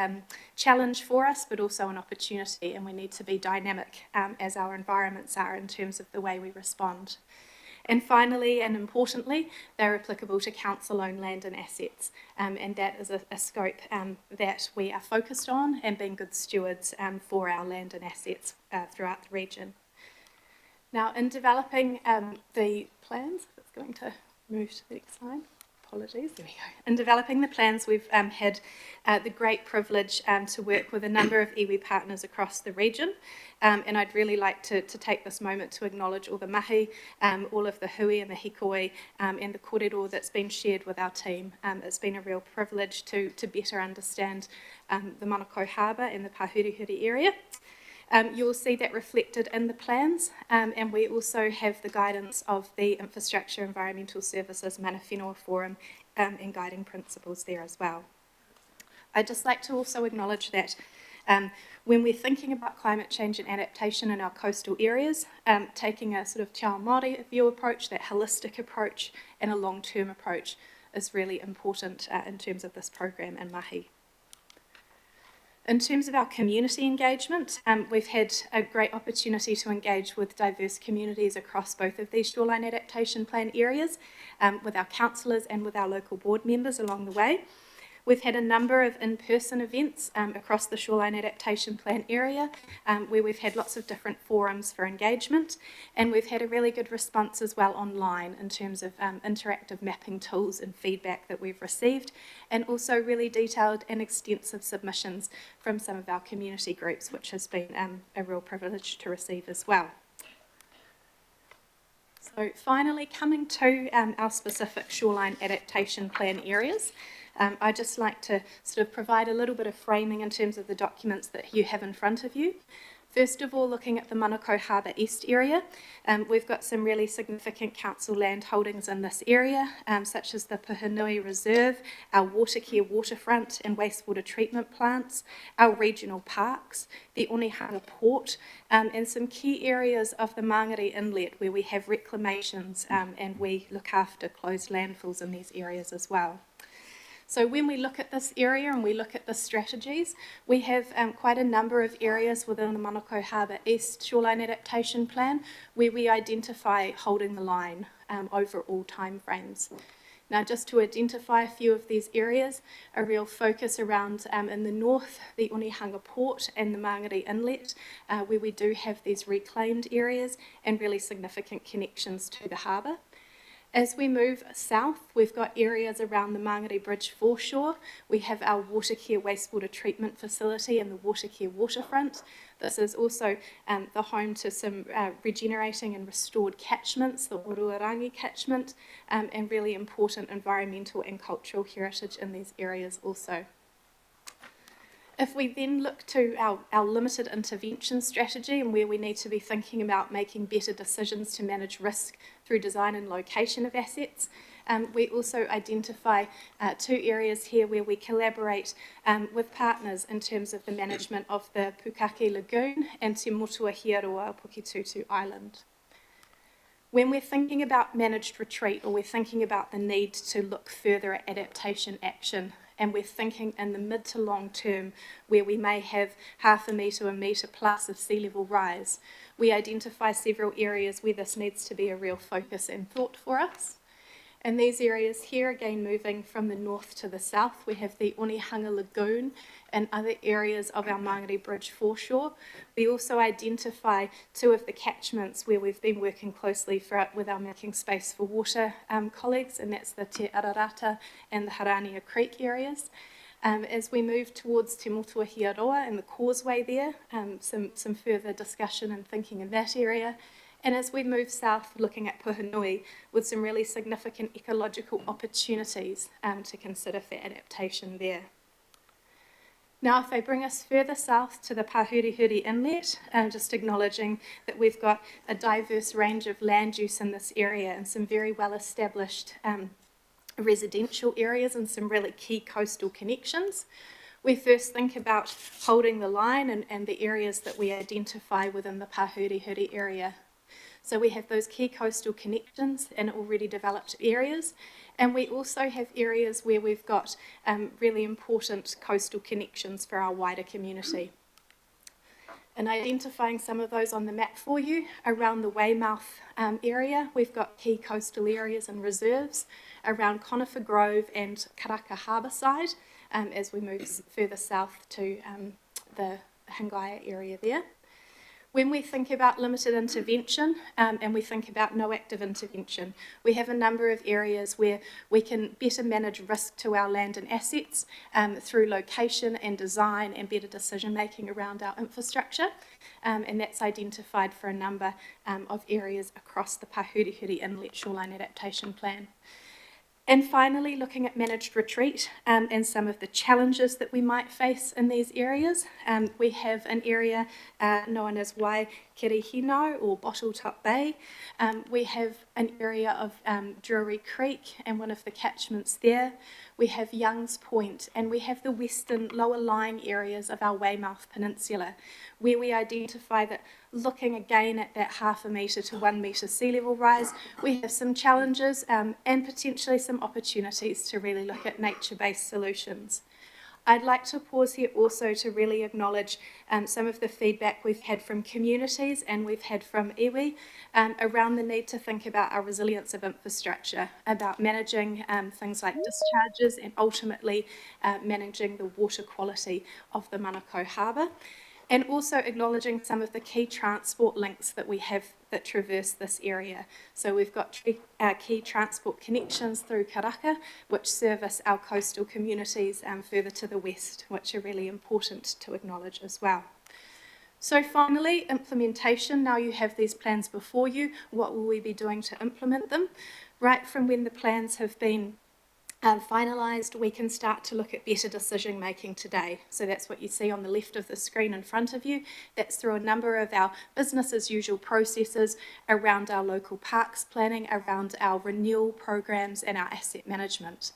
challenge for us, but also an opportunity, and we need to be dynamic as our environments are in terms of the way we respond. And finally, and importantly, they're applicable to council-owned land and assets, and that is a scope that we are focused on and being good stewards for our land and assets throughout the region. Now, in developing the plans, it's going to move to the next slide. Apologies, there we go. In developing the plans, we've had the great privilege to work with a number of iwi partners across the region, and I'd really like to take this moment to acknowledge all the mahi, all of the hui and the hikoi, and the kōrero that's been shared with our team. It's been a real privilege to better understand the Manukau Harbour and the Pahurihuri area. You'll see that reflected in the plans, and we also have the guidance of the Infrastructure Environmental Services Mana Whenua Forum and guiding principles there as well. I'd just like to also acknowledge that when we're thinking about climate change and adaptation in our coastal areas, taking a sort of te ao Māori view approach, that holistic approach and a long-term approach is really important in terms of this program and mahi. In terms of our community engagement, we've had a great opportunity to engage with diverse communities across both of these shoreline adaptation plan areas, with our councillors and with our local board members along the way. We've had a number of in-person events across the shoreline adaptation plan area where we've had lots of different forums for engagement, and we've had a really good response as well online in terms of interactive mapping tools and feedback that we've received, and also really detailed and extensive submissions from some of our community groups, which has been a real privilege to receive as well. So finally, coming to our specific shoreline adaptation plan areas, I'd just like to sort of provide a little bit of framing in terms of the documents that you have in front of you. First of all, looking at the Manukau Harbour East area, we've got some really significant council land holdings in this area, such as the Puhinui Reserve, our Watercare waterfront and wastewater treatment plants, our regional parks, the Onehunga Port, and some key areas of the Mangere Inlet where we have reclamations and we look after closed landfills in these areas as well. So when we look at this area and we look at the strategies, we have quite a number of areas within the Manukau Harbour East Shoreline Adaptation Plan where we identify holding the line over all timeframes. Now, just to identify a few of these areas, a real focus around in the north, the Onehunga Port and the Mangere Inlet, where we do have these reclaimed areas and really significant connections to the harbour. As we move south, we've got areas around the Mangere Bridge foreshore. We have our Watercare wastewater treatment facility and the Watercare waterfront. This is also the home to some regenerating and restored catchments, the Oruarangi catchment, and really important environmental and cultural heritage in these areas also. If we then look to our limited intervention strategy and where we need to be thinking about making better decisions to manage risk through design and location of assets, we also identify 2 areas here where we collaborate with partners in terms of the management of the Pukaki Lagoon and Te Motua Hiaroa Pukitutu Island. When we're thinking about managed retreat, or we're thinking about the need to look further at adaptation action, and we're thinking in the mid to long term where we may have 0.5 metre, 1 metre plus of sea level rise, we identify several areas where this needs to be a real focus and thought for us. And these areas here, again moving from the north to the south, we have the Onehunga Lagoon and other areas of our Mangere Bridge foreshore. We also identify 2 of the catchments where we've been working closely with our Making Space for Water colleagues, and that's the Te Ararata and the Harania Creek areas. As we move towards Te Motua Hiaroa and the causeway there, some further discussion and thinking in that area. And as we move south, looking at Puhinui, with some really significant ecological opportunities to consider for adaptation there. Now, if they bring us further south to the Pahurihuri Inlet, just acknowledging that we've got a diverse range of land use in this area and some very well-established residential areas and some really key coastal connections. We first think about holding the line and the areas that we identify within the Pahurihuri area. So we have those key coastal connections and already developed areas, and we also have areas where we've got really important coastal connections for our wider community. And identifying some of those on the map for you, around the Weymouth area, we've got key coastal areas and reserves around Conifer Grove and Karaka Harbourside as we move further south to the Hangaia area there. When we think about limited intervention and we think about no active intervention, we have a number of areas where we can better manage risk to our land and assets through location and design and better decision making around our infrastructure. And that's identified for a number of areas across the Pahurihuri Inlet Shoreline Adaptation Plan. And finally, looking at managed retreat and some of the challenges that we might face in these areas. We have an area known as Waikirihino or Bottle Top Bay. We have an area of Drury Creek and one of the catchments there. We have Young's Point, and we have the western lower lying areas of our Weymouth Peninsula, where we identify that looking again at that 0.5 metre to 1 metre sea level rise, we have some challenges and potentially some opportunities to really look at nature-based solutions. I'd like to pause here also to really acknowledge some of the feedback we've had from communities and we've had from iwi around the need to think about our resilience of infrastructure, about managing things like discharges and ultimately managing the water quality of the Manukau Harbour. And also acknowledging some of the key transport links that we have that traverse this area. So we've got key transport connections through Karaka, which service our coastal communities further to the west, which are really important to acknowledge as well. So finally, implementation. Now you have these plans before you. What will we be doing to implement them? Right from when the plans have been finalised, we can start to look at better decision making today. So that's what you see on the left of the screen in front of you. That's through a number of our business as usual processes around our local parks planning, around our renewal programs and our asset management.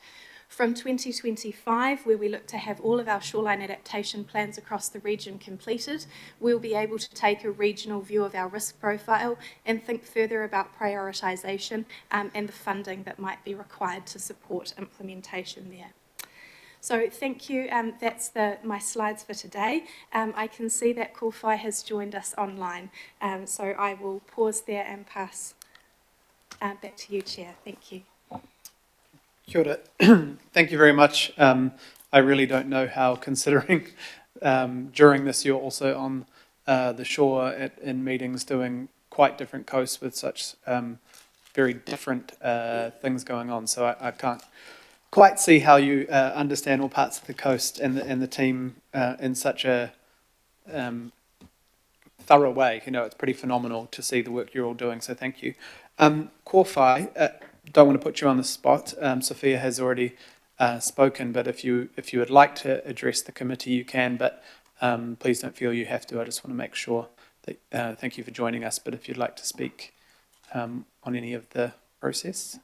From 2025, where we look to have all of our shoreline adaptation plans across the region completed, we'll be able to take a regional view of our risk profile and think further about prioritisation and the funding that might be required to support implementation there. So thank you. That's my slides for today. I can see that Kōwhai has joined us online. So I will pause there and pass back to you, Chair. Thank you. Kia ora. Thank you very much. I really don't know how, considering during this you're also on the shore in meetings doing quite different coasts with such very different things going on. So I can't quite see how you understand all parts of the coast and the team in such a thorough way. You know, it's pretty phenomenal to see the work you're all doing. So thank you. Kōwhai, don't want to put you on the spot. Sophia has already spoken, but if you would like to address the committee, you can, but please don't feel you have to. I just want to make sure that, thank you for joining us, but if you'd like to speak on any of the process.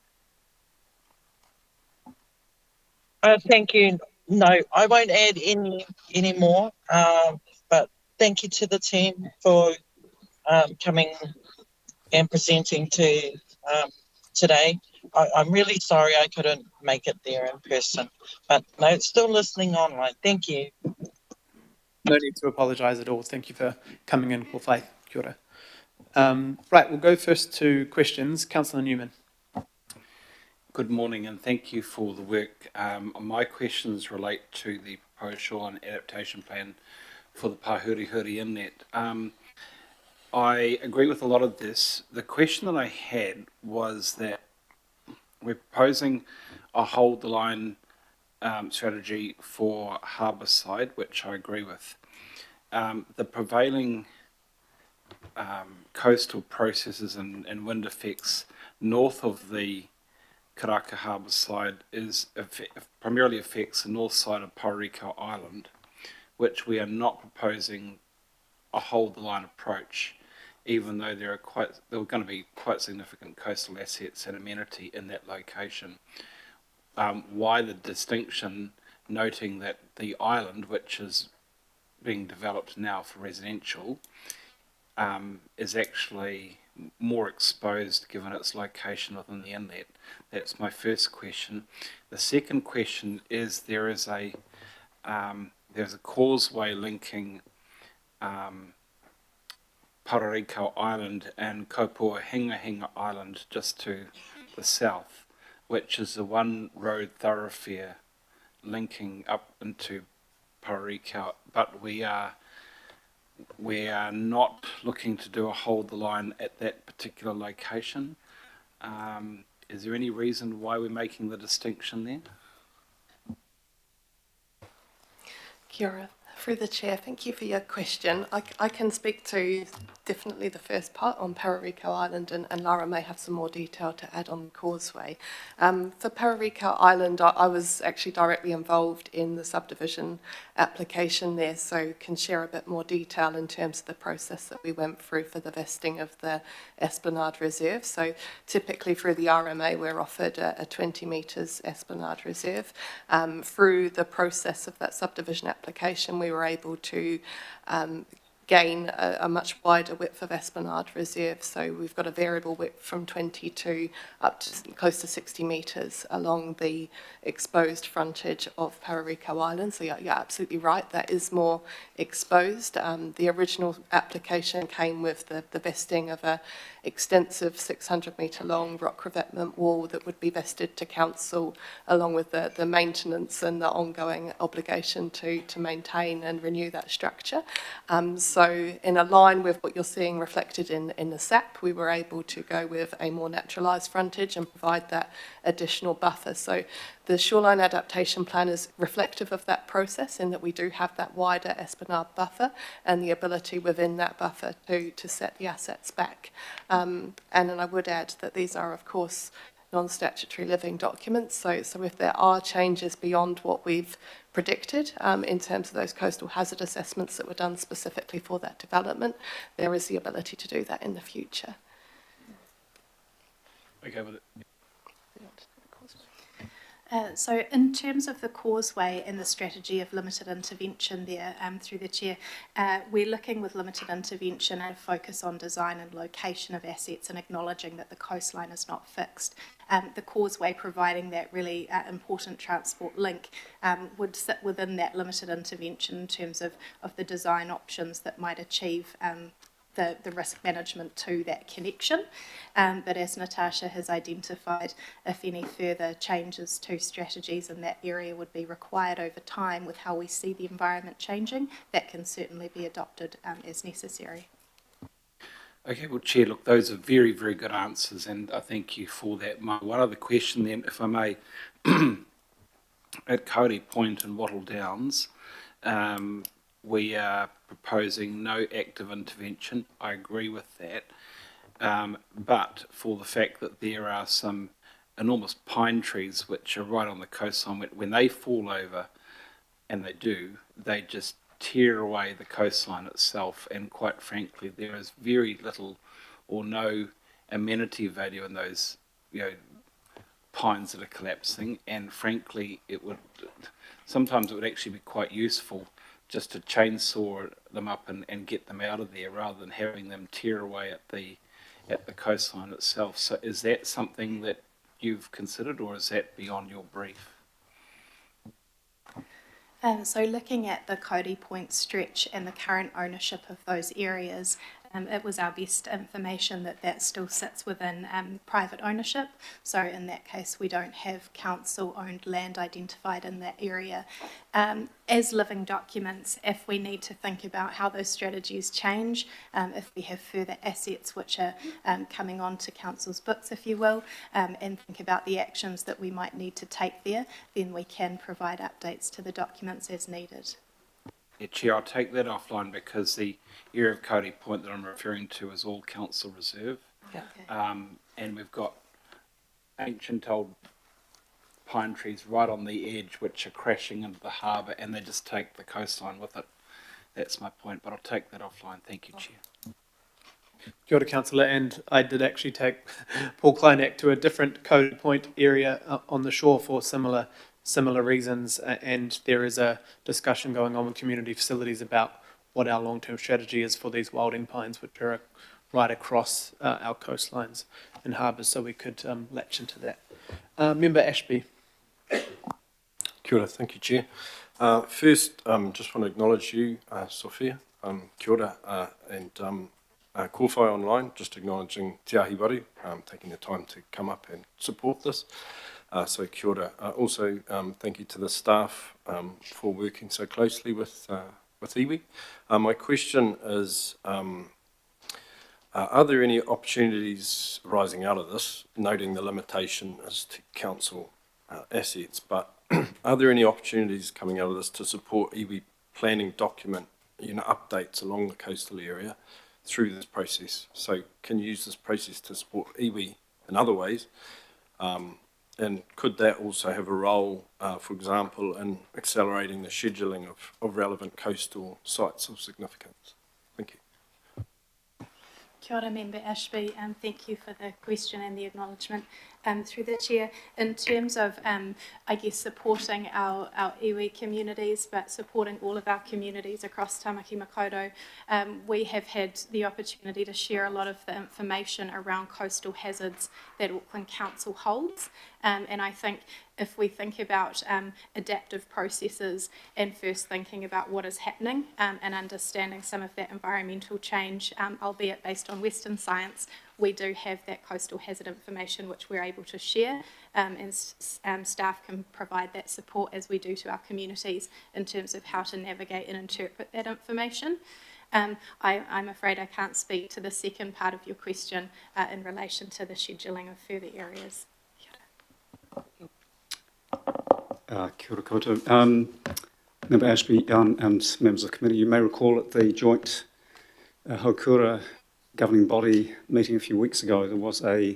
Thank you. No, I won't add any more. But thank you to the team for coming and presenting to today. I'm really sorry I couldn't make it there in person, but no, still listening online. Thank you. No need to apologise at all. Thank you for coming in, Kōwhai. Kia ora. Right, we'll go first to questions. Councillor Newman. Good morning, and thank you for the work. My questions relate to the proposed shoreline adaptation plan for the Pāhurihuri Inlet. I agree with a lot of this. The question that I had was that we're proposing a hold the line strategy for harbour side, which I agree with. The prevailing coastal processes and wind effects north of the Karaka Harbour side primarily affects the north side of Pauriko Island, which we are not proposing a hold the line approach, even though there are going to be quite significant coastal assets and amenity in that location. Why the distinction, noting that the island, which is being developed now for residential, is actually more exposed given its location within the inlet? That's my first question. The second question is there's a causeway linking Parariko Island and Kopua Hinga Island just to the south, which is the one road thoroughfare linking up into Parariko, but we are not looking to do a hold the line at that particular location. Is there any reason why we're making the distinction there? Kia ora. Through the chair, thank you for your question. I can speak to definitely the first part on Parariko Island, and Lara may have some more detail to add on the causeway. For Parariko Island, I was actually directly involved in the subdivision application there, so can share a bit more detail in terms of the process that we went through for the vesting of the Esplanade Reserve. So typically through the RMA, we're offered a 20 metres Esplanade Reserve. Through the process of that subdivision application, we were able to gain a much wider width of Esplanade Reserve. So we've got a variable width from 20 to up to close to 60 metres along the exposed frontage of Parariko Island. So you're absolutely right, that is more exposed. The original application came with the vesting of a extensive 600 metre long rock revetment wall that would be vested to council, along with the maintenance and the ongoing obligation to maintain and renew that structure. So in line with what you're seeing reflected in the SAP, we were able to go with a more naturalised frontage and provide that additional buffer. So the shoreline adaptation plan is reflective of that process in that we do have that wider Esplanade buffer and the ability within that buffer to set the assets back. And then I would add that these are, of course, non-statutory living documents. So if there are changes beyond what we've predicted in terms of those coastal hazard assessments that were done specifically for that development, there is the ability to do that in the future. Okay with it. So in terms of the causeway and the strategy of limited intervention there, through the chair, we're looking with limited intervention and a focus on design and location of assets and acknowledging that the coastline is not fixed. The causeway providing that really important transport link would sit within that limited intervention in terms of the design options that might achieve the risk management to that connection. But as Natasha has identified, if any further changes to strategies in that area would be required over time with how we see the environment changing, that can certainly be adopted as necessary. Okay, well, Chair, look, those are very, very good answers, and I thank you for that. My one other question then, if I may, at Cody Point and Wattle Downs, we are proposing no active intervention. I agree with that. But for the fact that there are some enormous pine trees which are right on the coastline, when they fall over, and they do, they just tear away the coastline itself, and quite frankly, there is very little or no amenity value in those, pines that are collapsing, and frankly, sometimes it would actually be quite useful just to chainsaw them up and get them out of there rather than having them tear away at the coastline itself. So is that something that you've considered, or is that beyond your brief? So looking at the Cody Point stretch and the current ownership of those areas, it was our best information that that still sits within private ownership. So in that case, we don't have council-owned land identified in that area. As living documents, if we need to think about how those strategies change, if we have further assets which are coming onto council's books, if you will, and think about the actions that we might need to take there, then we can provide updates to the documents as needed. Yeah, Chair, I'll take that offline because the area of Cody Point that I'm referring to is all council reserve. Okay. And we've got ancient old pine trees right on the edge which are crashing into the harbour, and they just take the coastline with it. That's my point, but I'll take that offline. Thank you, Chair. Kia ora, Councillor, and I did actually take Paul Kleinak to a different Cody Point area on the shore for similar reasons, and there is a discussion going on with community facilities about what our long-term strategy is for these wilding pines, which are right across our coastlines and harbours, so we could latch into that. Member Ashby. Kia ora, thank you, Chair. First, just want to acknowledge you, Sophia. Kia ora, and Kōwhai Online, just acknowledging Te Ahi Waru, taking the time to come up and support this. So kia ora. Also, thank you to the staff for working so closely with iwi. My question is, are there any opportunities arising out of this, noting the limitation as to council assets, but are there any opportunities coming out of this to support iwi planning document, updates along the coastal area through this process? So can you use this process to support iwi in other ways? And could that also have a role, for example, in accelerating the scheduling of relevant coastal sites of significance? Thank you. Kia ora, Member Ashby, and thank you for the question and the acknowledgement through the Chair. In terms of, I guess, supporting our iwi communities, but supporting all of our communities across Tamaki Makaurau, we have had the opportunity to share a lot of the information around coastal hazards that Auckland Council holds. And I think if we think about adaptive processes and first thinking about what is happening and understanding some of that environmental change, albeit based on Western science, we do have that coastal hazard information which we're able to share, and staff can provide that support as we do to our communities in terms of how to navigate and interpret that information. I'm afraid I can't speak to the second part of your question in relation to the scheduling of further areas. Kia ora koutou. Member Ashby and members of the committee, you may recall at the joint Haukura governing body meeting a few weeks ago, there was a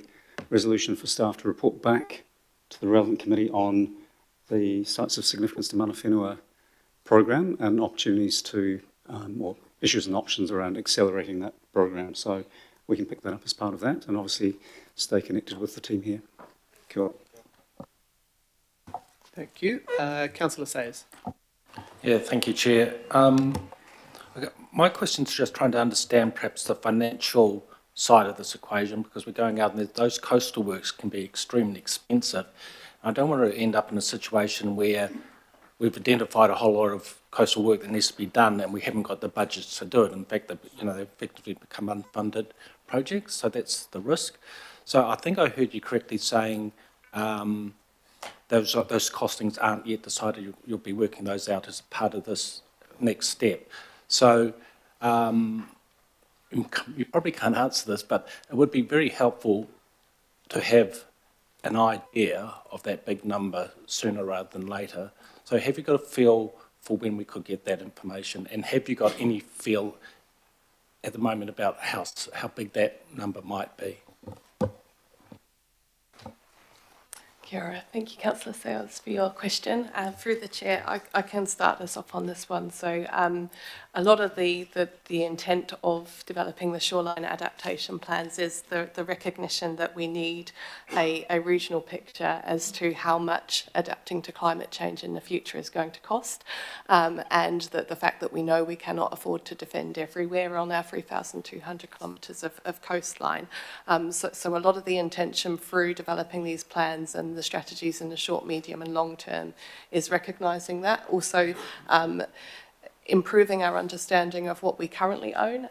resolution for staff to report back to the relevant committee on the Sites of Significance to Mana Whenua program and opportunities to, or issues and options around accelerating that program. So we can pick that up as part of that and obviously stay connected with the team here. Kia ora. Thank you. Councillor Sayers. Yeah, thank you, Chair. My question is just trying to understand perhaps the financial side of this equation, because we're going out and those coastal works can be extremely expensive. I don't want to end up in a situation where we've identified a whole lot of coastal work that needs to be done and we haven't got the budgets to do it. In fact, they effectively become unfunded projects, so that's the risk. So I think I heard you correctly saying those costings aren't yet decided. You'll be working those out as a part of this next step. So you probably can't answer this, but it would be very helpful to have an idea of that big number sooner rather than later. So have you got a feel for when we could get that information? And have you got any feel at the moment about how big that number might be? Kia ora. Thank you, Councillor Sayles, for your question. Through the chair, I can start us off on this one. So a lot of the intent of developing the shoreline adaptation plans is the recognition that we need a regional picture as to how much adapting to climate change in the future is going to cost, and that the fact that we know we cannot afford to defend everywhere on our 3,200 kilometres of coastline. So a lot of the intention through developing these plans and the strategies in the short, medium and long term is recognising that. Also, improving our understanding of what we currently own,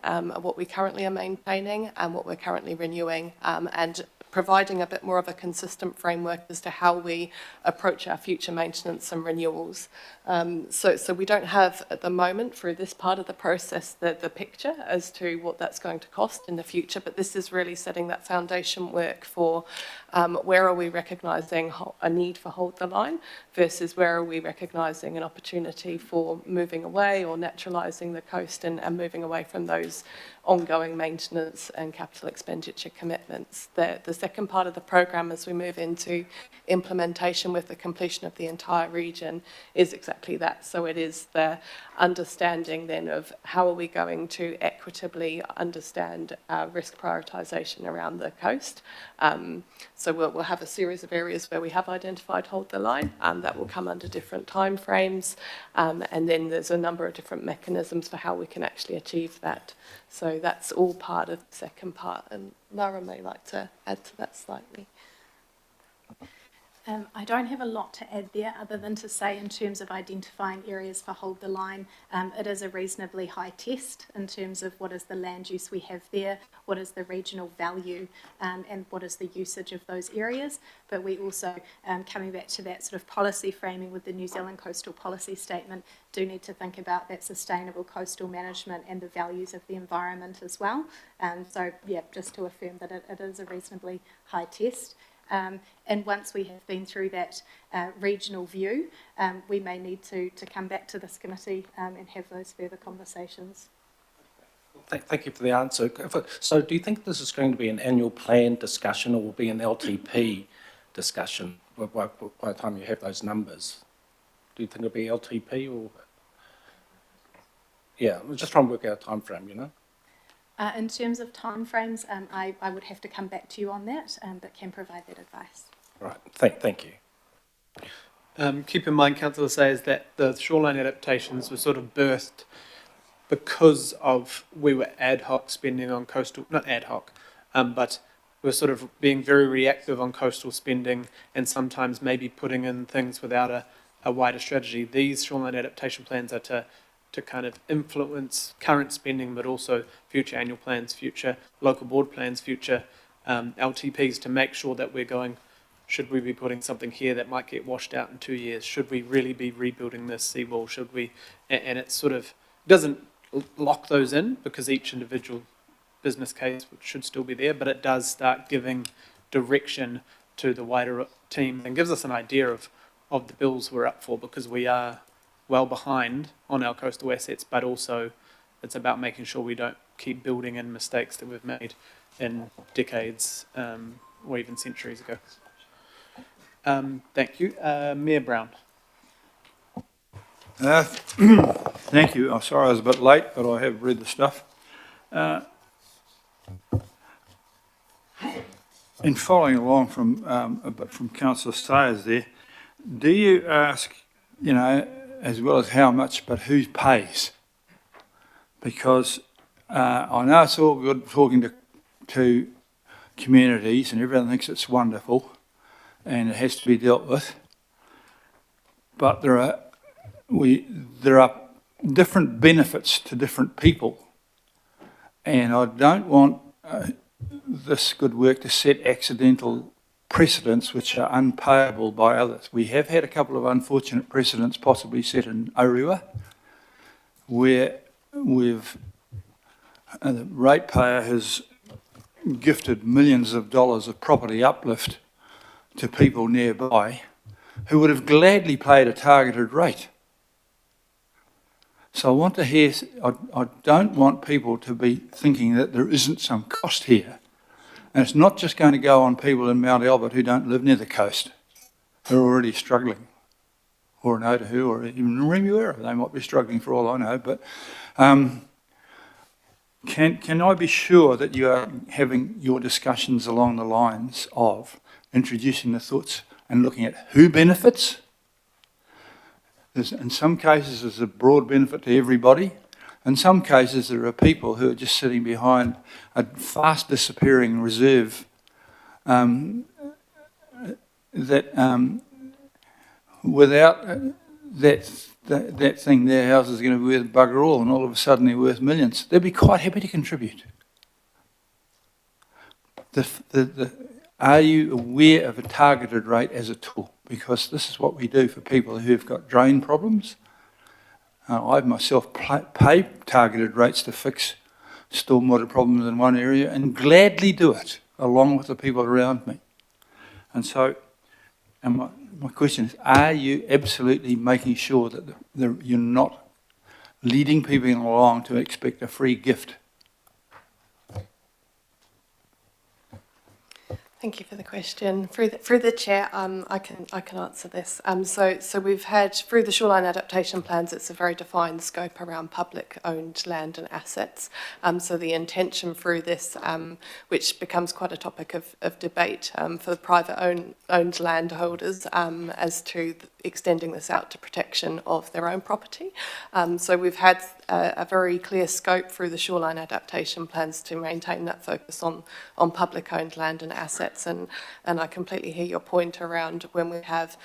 what we currently are maintaining and what we're currently renewing, and providing a bit more of a consistent framework as to how we approach our future maintenance and renewals. So we don't have at the moment through this part of the process the picture as to what that's going to cost in the future, but this is really setting that foundation work for where are we recognising a need for hold the line versus where are we recognising an opportunity for moving away or naturalising the coast and moving away from those ongoing maintenance and capital expenditure commitments. The second part of the programme as we move into implementation with the completion of the entire region is exactly that. So it is the understanding then of how are we going to equitably understand risk prioritisation around the coast. So we'll have a series of areas where we have identified hold the line that will come under different time frames, and then there's a number of different mechanisms for how we can actually achieve that. So that's all part of the second part, and Lara may like to add to that slightly. I don't have a lot to add there other than to say in terms of identifying areas for hold the line, it is a reasonably high test in terms of what is the land use we have there, what is the regional value, and what is the usage of those areas. But we also, coming back to that sort of policy framing with the New Zealand Coastal Policy Statement, do need to think about that sustainable coastal management and the values of the environment as well. So yeah, just to affirm that it is a reasonably high test. And once we have been through that regional view, we may need to come back to this committee and have those further conversations. Thank you for the answer. So do you think this is going to be an annual plan discussion or will be an LTP discussion by the time you have those numbers? Do you think it'll be LTP or? Yeah, we're just trying to work out a time frame, you know? In terms of timeframes, I would have to come back to you on that, but can provide that advice. Right, thank you. Keep in mind, Councillor says that the shoreline adaptations were sort of birthed because of we were ad hoc spending on coastal, not ad hoc, but we're sort of being very reactive on coastal spending and sometimes maybe putting in things without a wider strategy. These shoreline adaptation plans are to kind of influence current spending, but also future annual plans, future local board plans, future LTPs to make sure that we're going, should we be putting something here that might get washed out in 2 years? Should we really be rebuilding this seawall? Should we? And it sort of doesn't lock those in because each individual business case should still be there, but it does start giving direction to the wider team and gives us an idea of the bills we're up for, because we are well behind on our coastal assets, but also it's about making sure we don't keep building in mistakes that we've made in decades or even centuries ago. Thank you. Mayor Brown. Thank you. I'm sorry I was a bit late, but I have read the stuff. In following along from Councillor Sayers there, do you ask, you know, as well as how much, but who pays? Because I know it's all good talking to communities and everyone thinks it's wonderful and it has to be dealt with, but there are different benefits to different people, and I don't want this good work to set accidental precedents which are unpayable by others. We have had a couple of unfortunate precedents possibly set in Orewa, where the ratepayer has gifted millions of dollars of property uplift to people nearby who would have gladly paid a targeted rate. So I want to hear, I don't want people to be thinking that there isn't some cost here. And it's not just going to go on people in Mount Albert who don't live near the coast. are already struggling, or in Otahu, or even Remuera, they might be struggling for all I know, but can I be sure that you are having your discussions along the lines of introducing the thoughts and looking at who benefits? In some cases, there's a broad benefit to everybody. In some cases, there are people who are just sitting behind a fast disappearing reserve that without that thing, their house is going to be worth bugger all, and all of a sudden they're worth millions. They'd be quite happy to contribute. Are you aware of a targeted rate as a tool? Because this is what we do for people who've got drain problems. I myself pay targeted rates to fix stormwater problems in one area and gladly do it along with the people around me. And so, my question is, are you absolutely making sure that you're not leading people along to expect a free gift? Thank you for the question. Through the chair, I can answer this. So we've had, through the shoreline adaptation plans, it's a very defined scope around public-owned land and assets. So the intention through this, which becomes quite a topic of debate for the private-owned landholders, as to extending this out to protection of their own property. So we've had a very clear scope through the shoreline adaptation plans to maintain that focus on public-owned land and assets. And I completely hear your point around when we have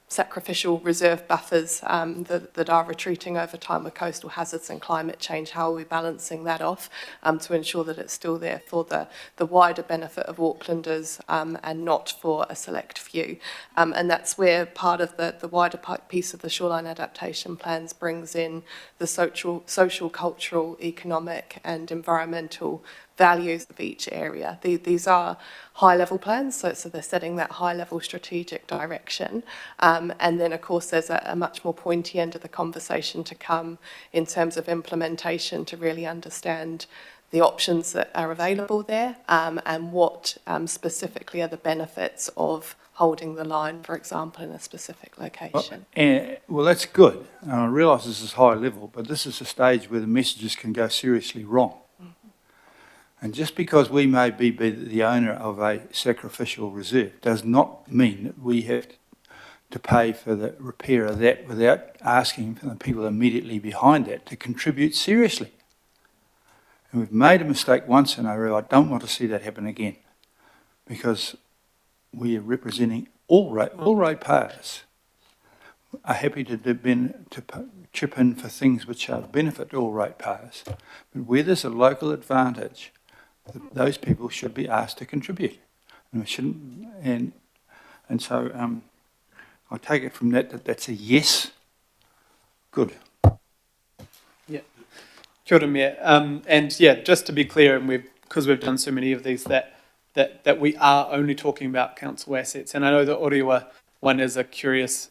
sacrificial reserve buffers that are retreating over time with coastal hazards and climate change. How are we balancing that off to ensure that it's still there for the wider benefit of Aucklanders and not for a select few? And that's where part of the wider piece of the shoreline adaptation plans brings in the social, cultural, economic and environmental values of each area. These are high-level plans, so they're setting that high-level strategic direction. And then, of course, there's a much more pointy end of the conversation to come in terms of implementation to really understand the options that are available there and what specifically are the benefits of holding the line, for example, in a specific location. Well, that's good. I realise this is high level, but this is a stage where the messages can go seriously wrong. And just because we may be the owner of a sacrificial reserve does not mean that we have to pay for the repair of that without asking for the people immediately behind that to contribute seriously. And we've made a mistake once, and I don't want to see that happen again, because we are representing all ratepayers are happy to chip in for things which are benefit to all ratepayers. But where there's a local advantage, those people should be asked to contribute, and we shouldn't. And so I take it from that that's a yes. Good. Yeah. Kia ora, Mayor. And yeah, just to be clear, and because we've done so many of these, that we are only talking about council assets. And I know the Orewa one is a curious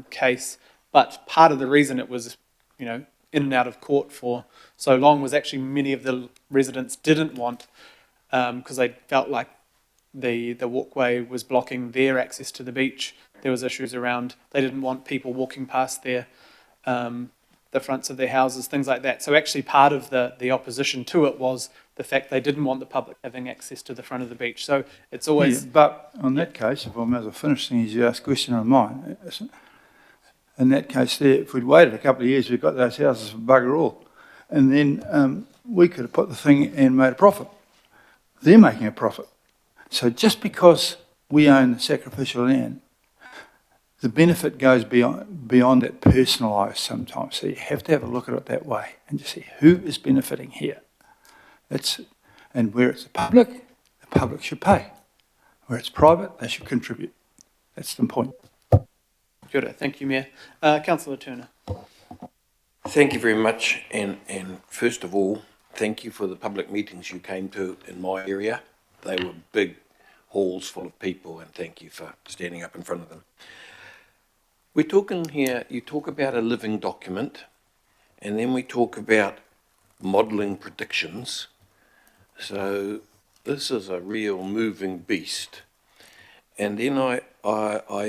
case, but part of the reason it was, in and out of court for so long was actually many of the residents didn't want, because they felt like the walkway was blocking their access to the beach. There was issues around, they didn't want people walking past the fronts of their houses, things like that. So actually part of the opposition to it was the fact they didn't want the public having access to the front of the beach. So it's always... Yeah, but on that case, if I may as well finish things, you asked a question on mine. In that case there, if we'd waited a couple of years, we've got those houses for bugger all. And then we could have put the thing and made a profit. They're making a profit. So just because we own the sacrificial land, the benefit goes beyond that personalised sometimes. So you have to have a look at it that way and just see who is benefiting here. And where it's the public should pay. Where it's private, they should contribute. That's the point. Kia ora. Thank you, Mayor. Councillor Turner. Thank you very much. And first of all, thank you for the public meetings you came to in my area. They were big halls full of people, and thank you for standing up in front of them. We're talking here, you talk about a living document, and then we talk about modelling predictions. So this is a real moving beast. And then I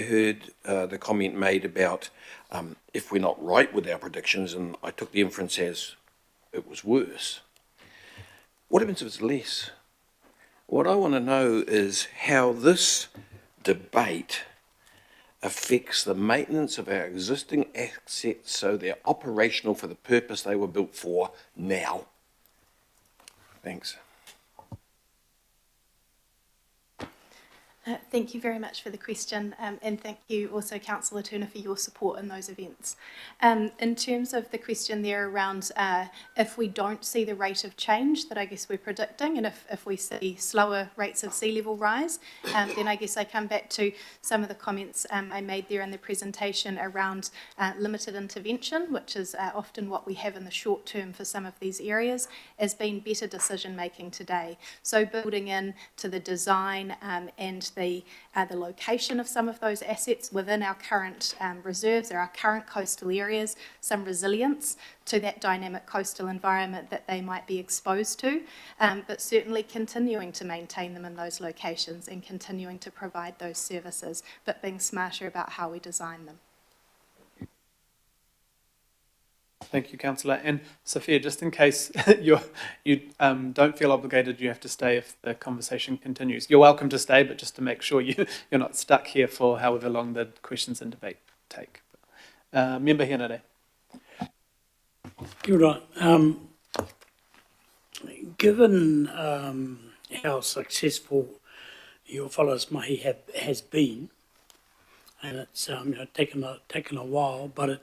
heard the comment made about if we're not right with our predictions, and I took the inference as it was worse. What happens if it's less? What I want to know is how this debate affects the maintenance of our existing assets so they're operational for the purpose they were built for now. Thanks. Thank you very much for the question, and thank you also, Councillor Turner, for your support in those events. In terms of the question there around if we don't see the rate of change that I guess we're predicting, and if we see slower rates of sea level rise, then I guess I come back to some of the comments I made there in the presentation around limited intervention, which is often what we have in the short term for some of these areas, as being better decision making today. So building in to the design and the location of some of those assets within our current reserves or our current coastal areas, some resilience to that dynamic coastal environment that they might be exposed to, but certainly continuing to maintain them in those locations and continuing to provide those services, but being smarter about how we design them. Thank you, Councillor. And Sophia, just in case you don't feel obligated, you have to stay if the conversation continues. You're welcome to stay, but just to make sure you're not stuck here for however long the questions and debate take. Member Henare. You're right. Given how successful your fellows mahi has been, and it's taken a while, but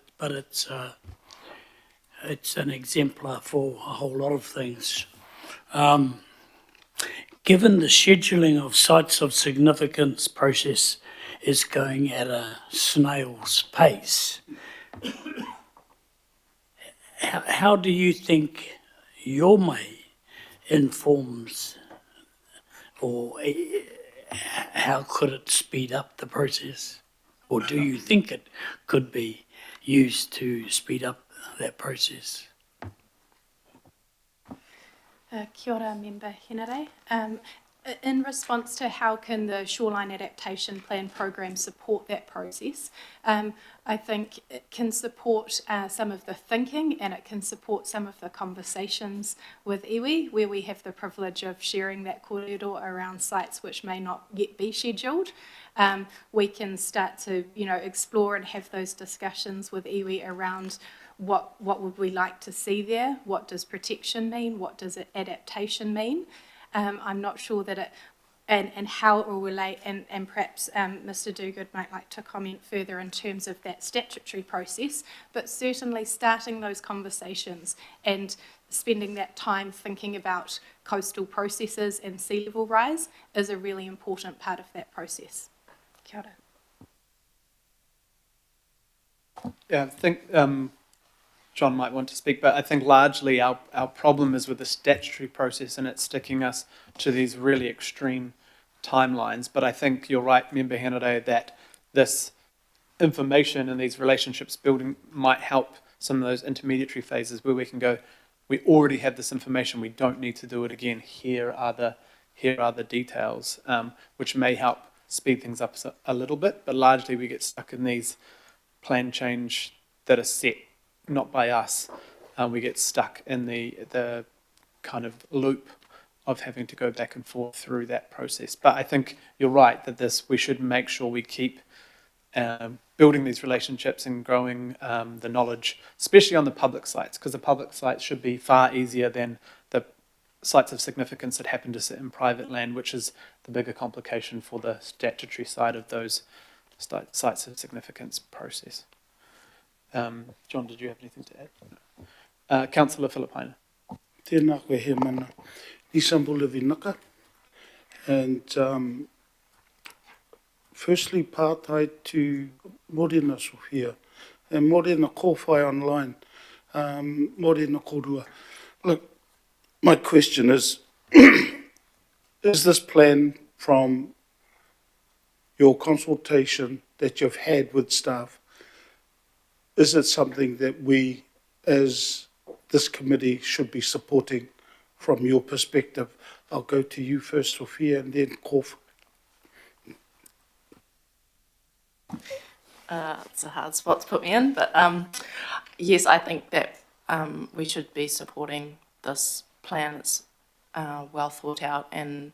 it's an exemplar for a whole lot of things. Given the scheduling of sites of significance process is going at a snail's pace, how do you think your mahi informs, or how could it speed up the process? Or do you think it could be used to speed up that process? Kia ora, Member Henare. In response to how can the Shoreline Adaptation Plan program support that process, I think it can support some of the thinking, and it can support some of the conversations with iwi, where we have the privilege of sharing that kōrero around sites which may not yet be scheduled. We can start to explore and have those discussions with iwi around what would we like to see there, what does protection mean, what does adaptation mean. I'm not sure that it, and how it will relate, and perhaps Mr. Duguid might like to comment further in terms of that statutory process, but certainly starting those conversations and spending that time thinking about coastal processes and sea level rise is a really important part of that process. Kia ora. Yeah, I think John might want to speak, but I think largely our problem is with the statutory process, and it's sticking us to these really extreme timelines. But I think you're right, Member Henare, that this information and these relationships building might help some of those intermediary phases where we can go, we already have this information, we don't need to do it again. Here are the details, which may help speed things up a little bit, but largely we get stuck in these plan change that are set not by us. We get stuck in the kind of loop of having to go back and forth through that process. But I think you're right that we should make sure we keep building these relationships and growing the knowledge, especially on the public sites, because the public sites should be far easier than the sites of significance that happen to sit in private land, which is the bigger complication for the statutory side of those sites of significance process. John, did you have anything to add? Councillor Philippina. Tēnā koe he mana. Nisambula vinaka. And firstly, pātai to Morena Sophia and Morena Kōwhai online. Morena Korua. Look, my question is this plan from your consultation that you've had with staff, is it something that we, as this committee, should be supporting from your perspective? I'll go to you first, Sophia, and then Kōwhai. It's a hard spot to put me in, but yes, I think that we should be supporting this plan. It's well thought out and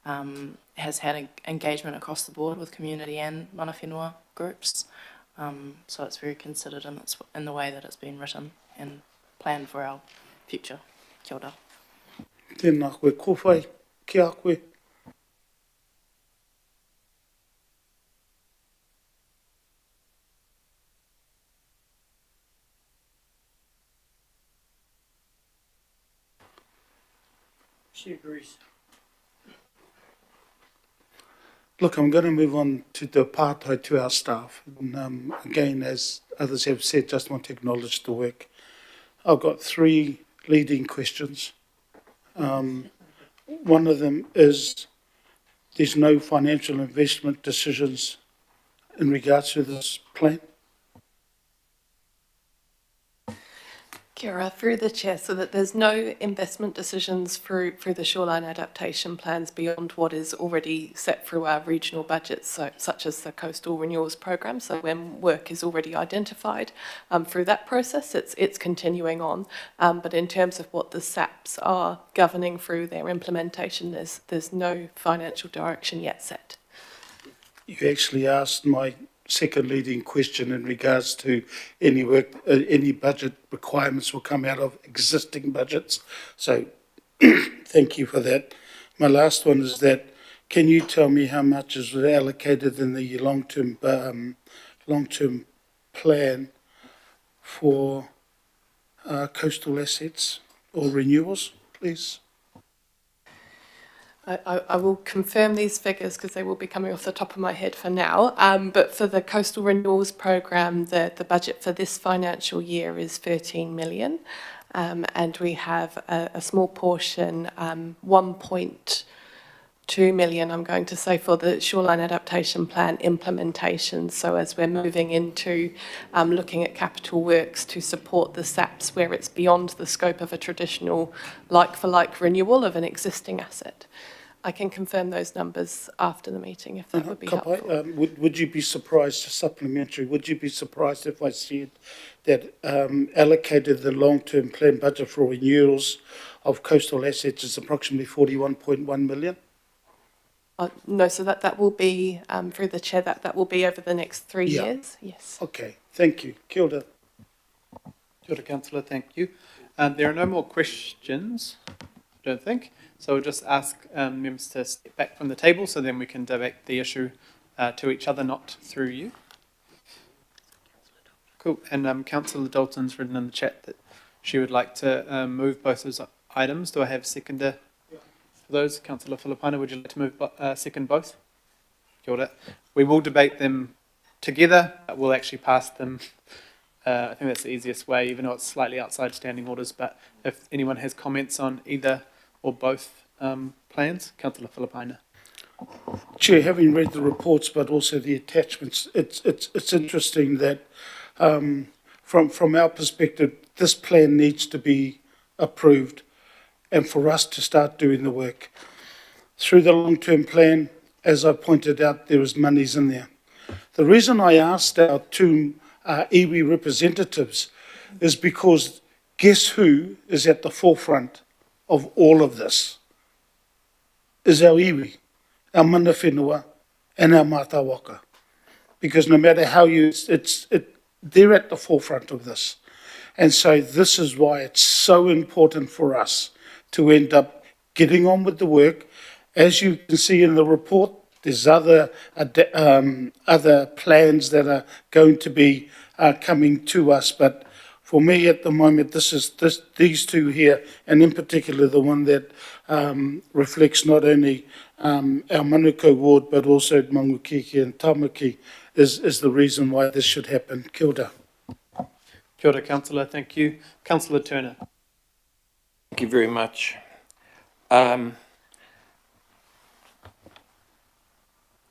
has had engagement across the board with community and mana whenua groups. So it's very considered in the way that it's been written and planned for our future. Kia ora. Tēnā koe, ko whai, ki a koe. She agrees. Look, I'm going to move on to the apartheid to our staff. And, again, as others have said, just want to acknowledge the work. I've got 3 leading questions. One of them is there's no financial investment decisions in regards to this plan. Kia ora, through the chair, so that there's no investment decisions through the shoreline adaptation plans beyond what is already set through our regional budgets, so, such as the coastal renewals program. So when work is already identified through that process, it's continuing on. But in terms of what the SAPs are governing through their implementation, there's no financial direction yet set. You actually asked my second leading question in regards to any work, any budget requirements will come out of existing budgets. So thank you for that. My last one is that, can you tell me how much is allocated in the long-term plan for coastal assets or renewals, please? I will confirm these figures because they will be coming off the top of my head for now. But for the Coastal Renewals Programme, the budget for this financial year is 13 million. And we have a small portion, 1.2 million, I'm going to say, for the Shoreline Adaptation Plan implementation. So as we're moving into looking at capital works to support the SAPs where it's beyond the scope of a traditional like-for-like renewal of an existing asset. I can confirm those numbers after the meeting if that would be helpful. Would you be surprised, supplementary, would you be surprised if I said that allocated the long-term plan budget for renewals of coastal assets is approximately 41.1 million? No, so that will be, through the chair, that will be over the next 3 years, yes. Okay, thank you. Kia ora. Kia ora, Councillor, thank you. There are no more questions, I don't think. So we'll just ask members to step back from the table so then we can debate the issue to each other, not through you. Cool. And Councillor Dalton's written in the chat that she would like to move both those items. Do I have a seconder for those? Councillor Filipina, would you like to move second both? Kia ora. We will debate them together. We'll actually pass them. I think that's the easiest way, even though it's slightly outside standing orders. But if anyone has comments on either or both plans, Councillor Filipina. Chair, having read the reports but also the attachments, it's interesting that from our perspective, this plan needs to be approved and for us to start doing the work. Through the long-term plan, as I pointed out, there is monies in there. The reason I asked our 2 iwi representatives is because guess who is at the forefront of all of this? Is our iwi, our mana whenua, and our mātāwaka. Because no matter how they're at the forefront of this. And so this is why it's so important for us to end up getting on with the work. As you can see in the report, there's other plans that are going to be coming to us, but for me at the moment, these 2 here, and in particular the one that reflects not only our Manukau ward, but also Mangukiki and Tamaki, is the reason why this should happen. Kia ora. Kia ora, Councillor. Thank you. Councillor Turner. Thank you very much.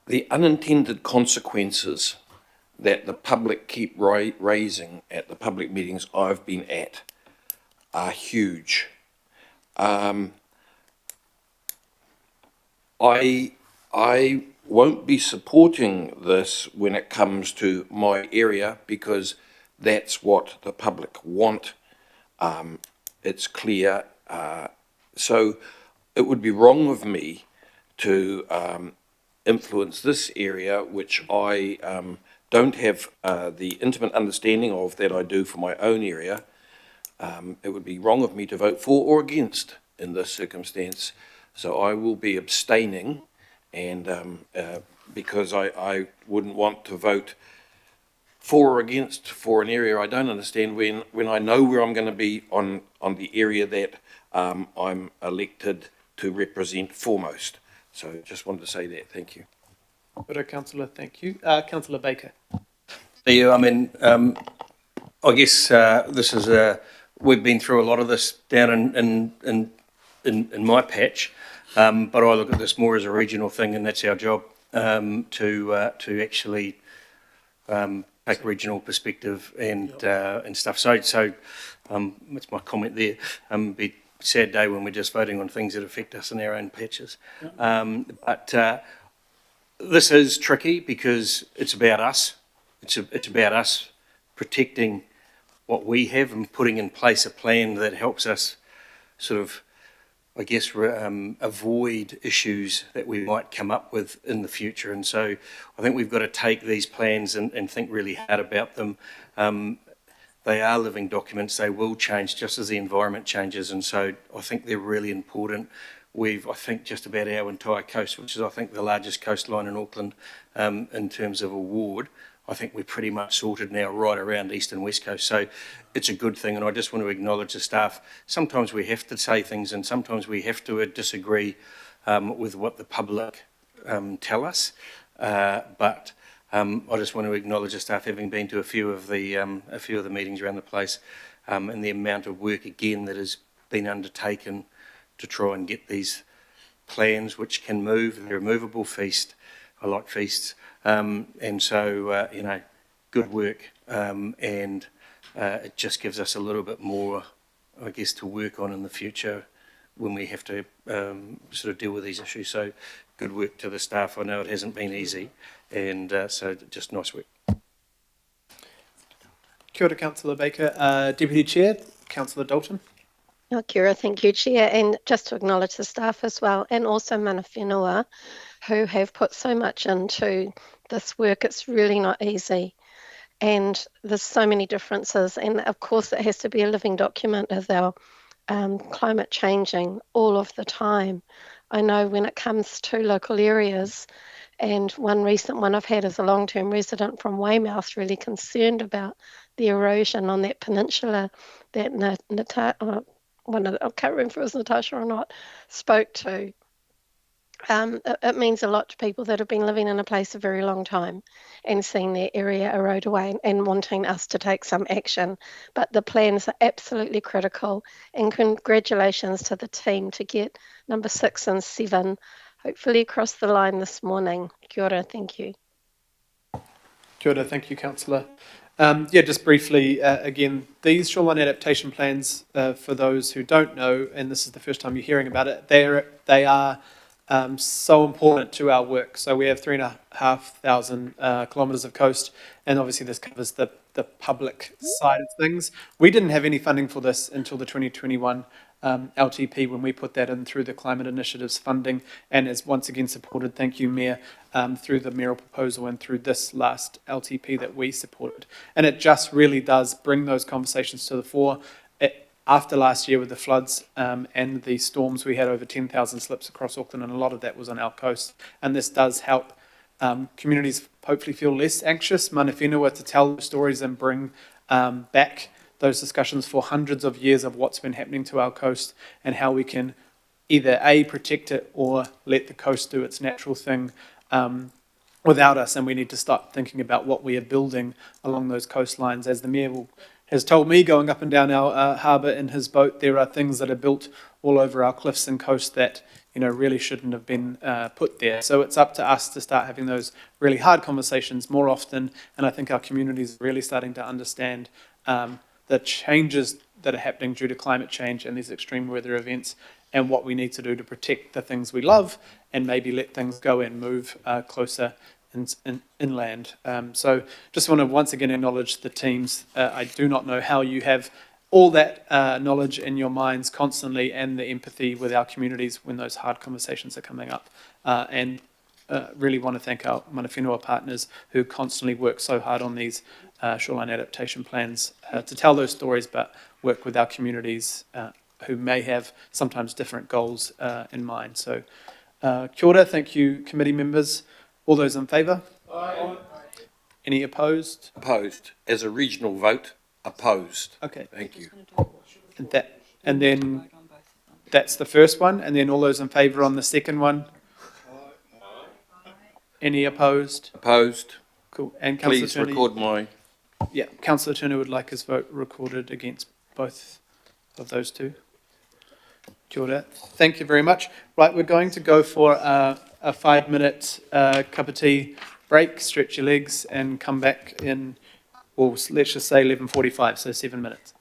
The unintended consequences that the public keep raising at the public meetings I've been at are huge. I won't be supporting this when it comes to my area because that's what the public want. It's clear. So it would be wrong of me to influence this area, which I don't have the intimate understanding of that I do for my own area. It would be wrong of me to vote for or against in this circumstance. So I will be abstaining, and because I wouldn't want to vote for or against for an area I don't understand when I know where I'm going to be on the area that I'm elected to represent foremost. So just wanted to say that. Thank you. Good, Councillor, thank you. Councillor Baker. Yeah, I mean, I guess this is we've been through a lot of this down in my patch, but I look at this more as a regional thing, and that's our job to actually take a regional perspective and stuff. So that's my comment there. Be a sad day when we're just voting on things that affect us in our own patches. But this is tricky because it's about us. It's about us protecting what we have and putting in place a plan that helps us sort of, I guess, avoid issues that we might come up with in the future. And so I think we've got to take these plans and think really hard about them. They are living documents. They will change just as the environment changes. And so I think they're really important. I think just about our entire coast, which is, I think, the largest coastline in Auckland in terms of award, I think we're pretty much sorted now right around East and West Coast. So it's a good thing, and I just want to acknowledge the staff. Sometimes we have to say things and sometimes we have to disagree with what the public tell us. But I just want to acknowledge the staff, having been to a few of the meetings around the place, and the amount of work, again, that has been undertaken to try and get these plans which can move. They're a movable feast. I like feasts. And so, you know, good work, and it just gives us a little bit more, I guess, to work on in the future when we have to sort of deal with these issues. So good work to the staff. I know it hasn't been easy, and so just nice work. Kia ora, Councillor Baker. Deputy Chair, Councillor Dalton. No, kia ora, thank you, Chair, and just to acknowledge the staff as well, and also mana whenua, who have put so much into this work. It's really not easy, and there's so many differences, and of course it has to be a living document as our climate changing all of the time. I know when it comes to local areas, and one recent one I've had is a long-term resident from Weymouth really concerned about the erosion on that peninsula that I can't remember if it was Natasha or not, spoke to. It means a lot to people that have been living in a place a very long time and seeing their area erode away and wanting us to take some action. But the plans are absolutely critical, and congratulations to the team to get number 6 and 7 hopefully across the line this morning. Kia ora, thank you. Kia ora, thank you, Councillor. Yeah, just briefly, again, these shoreline adaptation plans, for those who don't know, and this is the first time you're hearing about it, they are so important to our work. So we have 3,500 kilometres of coast, and obviously this covers the public side of things. We didn't have any funding for this until the 2021 LTP when we put that in through the Climate Initiatives funding, and is once again supported, thank you Mayor, through the mayoral proposal and through this last LTP that we supported. And it just really does bring those conversations to the fore. After last year with the floods and the storms, we had over 10,000 slips across Auckland, and a lot of that was on our coast. And this does help communities hopefully feel less anxious, mana whenua, to tell the stories and bring back those discussions for hundreds of years of what's been happening to our coast and how we can either A, protect it, or let the coast do its natural thing without us. And we need to start thinking about what we are building along those coastlines. As the Mayor has told me, going up and down our harbour in his boat, there are things that are built all over our cliffs and coast that, you know, really shouldn't have been put there. So it's up to us to start having those really hard conversations more often, and I think our communities are really starting to understand the changes that are happening due to climate change and these extreme weather events, and what we need to do to protect the things we love and maybe let things go and move closer inland. So just want to once again acknowledge the teams. I do not know how you have all that knowledge in your minds constantly and the empathy with our communities when those hard conversations are coming up. And really want to thank our mana whenua partners who constantly work so hard on these shoreline adaptation plans to tell those stories, but work with our communities who may have sometimes different goals in mind. So kia ora, thank you committee members. All those in favour? Aye. Any opposed? Opposed. As a regional vote, opposed. Okay. Thank you. And then that's the first one, and then all those in favour on the second one? Any opposed? Opposed. Cool. And Councillor Please Turner, record my... Yeah, Councillor Turner would like his vote recorded against both of those two. Kia ora. Thank you very much. Right, we're going to go for a 5-minute cup of tea break, stretch your legs, and come back in, well, let's just say 11:45, so 7 minutes.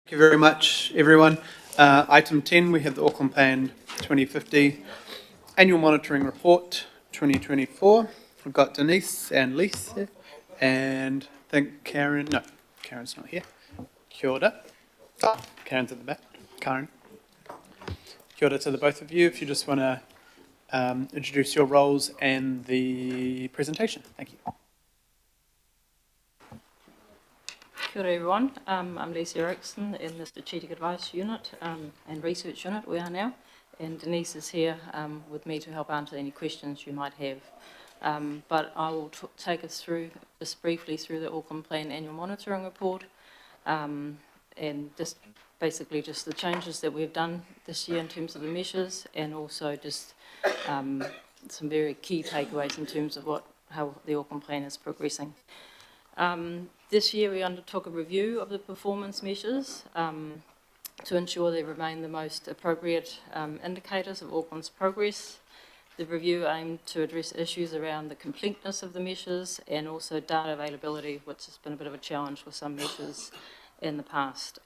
Thank you very much, everyone. Item 10, we have the Auckland Plan 2050 Annual Monitoring Report 2024. We've got Denise and Lisa, and I think Karen, no, Karen's not here. Kia ora. Oh, Karen's at the back. Karen. Kia ora to the both of you. If you just want to introduce your roles and the presentation. Thank you. Kia ora everyone, I'm Lisa Erickson in the Strategic Advice Unit and Research Unit we are now, and Denise is here with me to help answer any questions you might have. But I will take us through, just briefly through the Auckland Plan Annual Monitoring Report and just basically just the changes that we've done this year in terms of the measures, and also just some very key takeaways in terms of how the Auckland Plan is progressing. This year we undertook a review of the performance measures to ensure they remain the most appropriate indicators of Auckland's progress. The review aimed to address issues around the completeness of the measures and also data availability, which has been a bit of a challenge with some measures in the past.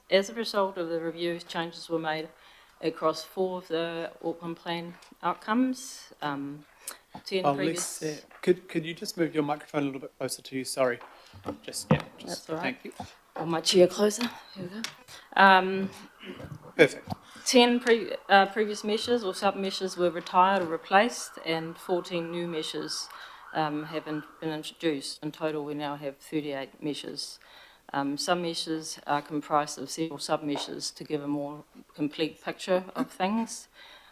As a result of the review, changes were made across 4 of the Auckland Plan outcomes. 10 previous... Lisa, could you just move your microphone a little bit closer to you? Sorry. Just That's all right. Thank you. Hold my chair closer. Here we go. Perfect. 10 previous measures or sub-measures were retired or replaced, and 14 new measures have been introduced. In total, we now have 38 measures. Some measures are comprised of several sub-measures to give a more complete picture of things.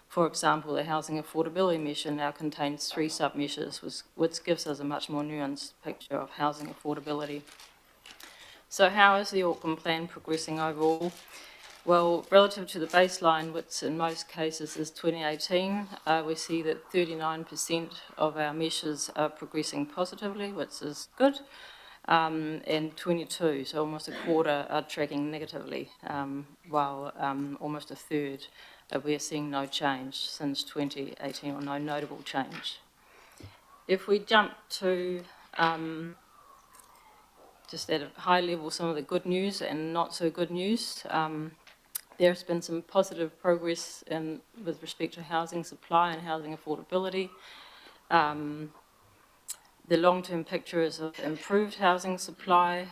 For example, the housing affordability measure now contains 3 sub-measures, which gives us a much more nuanced picture of housing affordability. So how is the Auckland Plan progressing overall? Well, relative to the baseline, which in most cases is 2018, we see that 39% of our measures are progressing positively, which is good, and 22, so almost a quarter, are tracking negatively, while almost a third we are seeing no change since 2018, or no notable change. If we jump to just at a high level some of the good news and not so good news, there's been some positive progress with respect to housing supply and housing affordability. The long-term picture is of improved housing supply,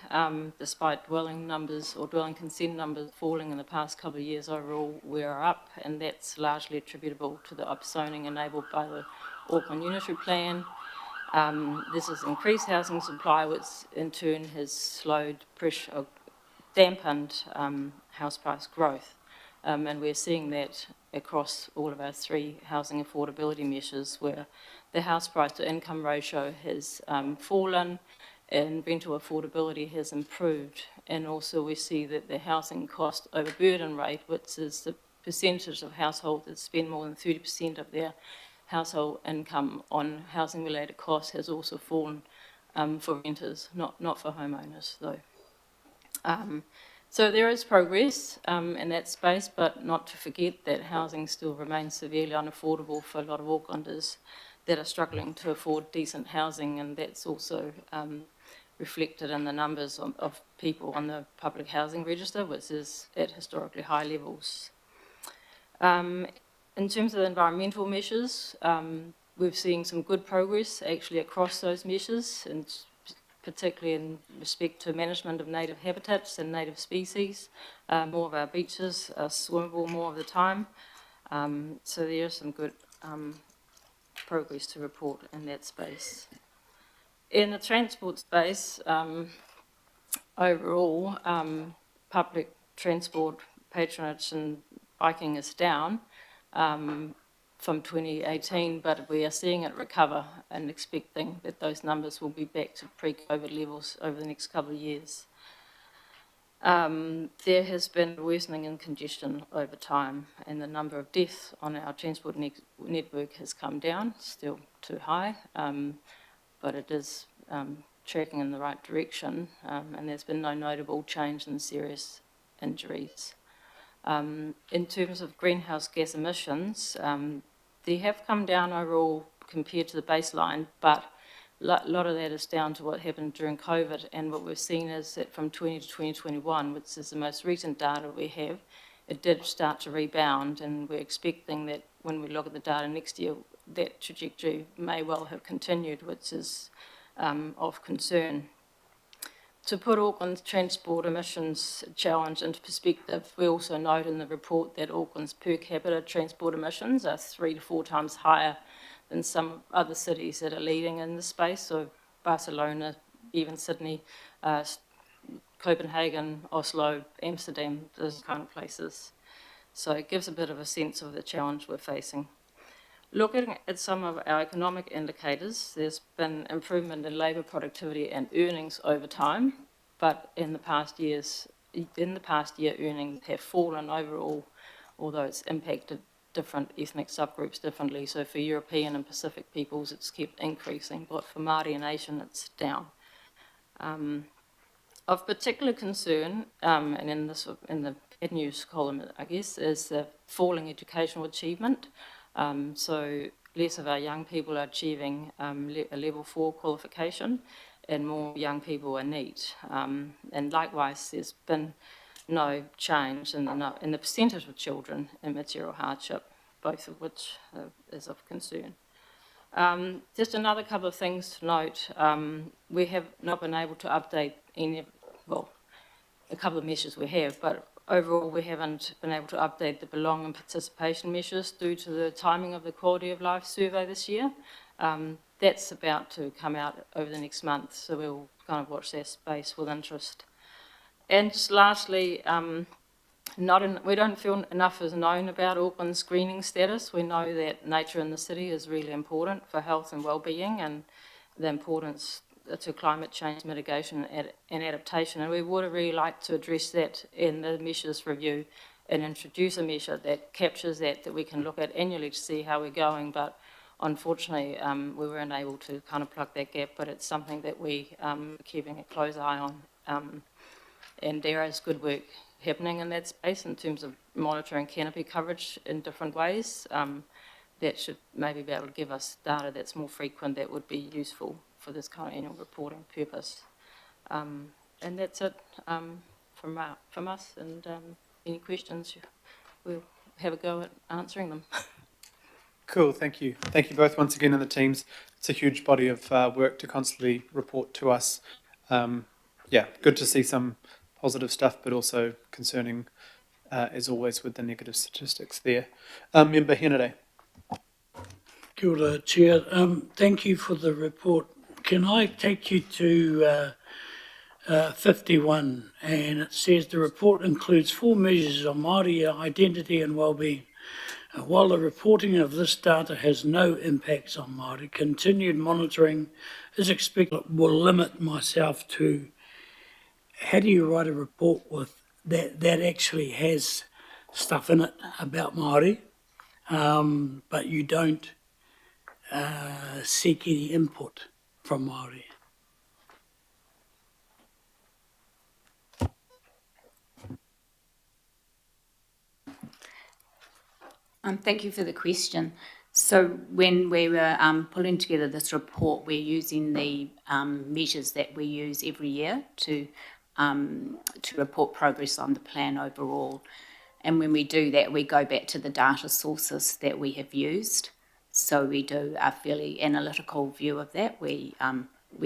despite dwelling numbers or dwelling consent numbers falling in the past couple of years. Overall, we are up, and that's largely attributable to the upzoning enabled by the Auckland Unitary Plan. This has increased housing supply, which in turn has dampened house price growth. And we're seeing that across all of our 3 housing affordability measures, where the house price to income ratio has fallen and rental affordability has improved. And also we see that the housing cost over burden rate, which is the percentage of households that spend more than 30% of their household income on housing related costs, has also fallen for renters, not for homeowners though. So there is progress in that space, but not to forget that housing still remains severely unaffordable for a lot of Aucklanders that are struggling to afford decent housing, and that's also reflected in the numbers of people on the public housing register, which is at historically high levels. In terms of the environmental measures, we've seen some good progress actually across those measures, and particularly in respect to management of native habitats and native species. More of our beaches are swimmable more of the time. So there is some good progress to report in that space. In the transport space, overall, public transport patronage and biking is down from 2018, but we are seeing it recover and expecting that those numbers will be back to pre-COVID levels over the next couple of years. There has been worsening in congestion over time, and the number of deaths on our transport network has come down, still too high, but it is tracking in the right direction, and there's been no notable change in serious injuries. In terms of greenhouse gas emissions, they have come down overall compared to the baseline, but lot of that is down to what happened during COVID, and what we've seen is that from 20 to 2021, which is the most recent data we have, it did start to rebound, and we're expecting that when we look at the data next year, that trajectory may well have continued, which is of concern. To put Auckland's transport emissions challenge into perspective, we also note in the report that Auckland's per capita transport emissions are 3 to 4 times higher than some other cities that are leading in this space, so Barcelona, even Sydney, Copenhagen, Oslo, Amsterdam, those kind of places. So it gives a bit of a sense of the challenge we're facing. Looking at some of our economic indicators, there's been improvement in labour productivity and earnings over time, but in the past year, earnings have fallen overall, although it's impacted different ethnic subgroups differently. So for European and Pacific peoples, it's kept increasing, but for Māori and Asian, it's down. Of particular concern, and in the bad news column, I guess, is the falling educational achievement. So less of our young people are achieving a level 4 qualification, and more young people are NEET. And likewise, there's been no change in the percentage of children in material hardship, both of which is of concern. Just another couple of things to note. We have not been able to update a couple of measures we have, but overall we haven't been able to update the belong and participation measures due to the timing of the quality of life survey this year. That's about to come out over the next month, so we'll kind of watch that space with interest. And just lastly, we don't feel enough is known about Auckland's screening status. We know that nature in the city is really important for health and well-being, and the importance to climate change mitigation and adaptation. And we would really like to address that in the measures review and introduce a measure that captures that we can look at annually to see how we're going. But unfortunately, we were unable to kind of plug that gap, but it's something that we are keeping a close eye on. And there is good work happening in that space in terms of monitoring canopy coverage in different ways. That should maybe be able to give us data that's more frequent that would be useful for this kind of annual reporting purpose. And that's it from us, and any questions, we'll have a go at answering them. Cool, thank you. Thank you both once again and the teams. It's a huge body of work to constantly report to us. Yeah, good to see some positive stuff, but also concerning, as always, with the negative statistics there. Member Henare. Kia ora, Chair. Thank you for the report. Can I take you to 51? And it says the report includes 4 measures of Māori identity and wellbeing. While the reporting of this data has no impacts on Māori, continued monitoring is expected. Will limit myself to how do you write a report with that actually has stuff in it about Māori, but you don't seek any input from Māori? Thank you for the question. So when we were pulling together this report, we're using the measures that we use every year to report progress on the plan overall. And when we do that, we go back to the data sources that we have used. So we do a fairly analytical view of that. We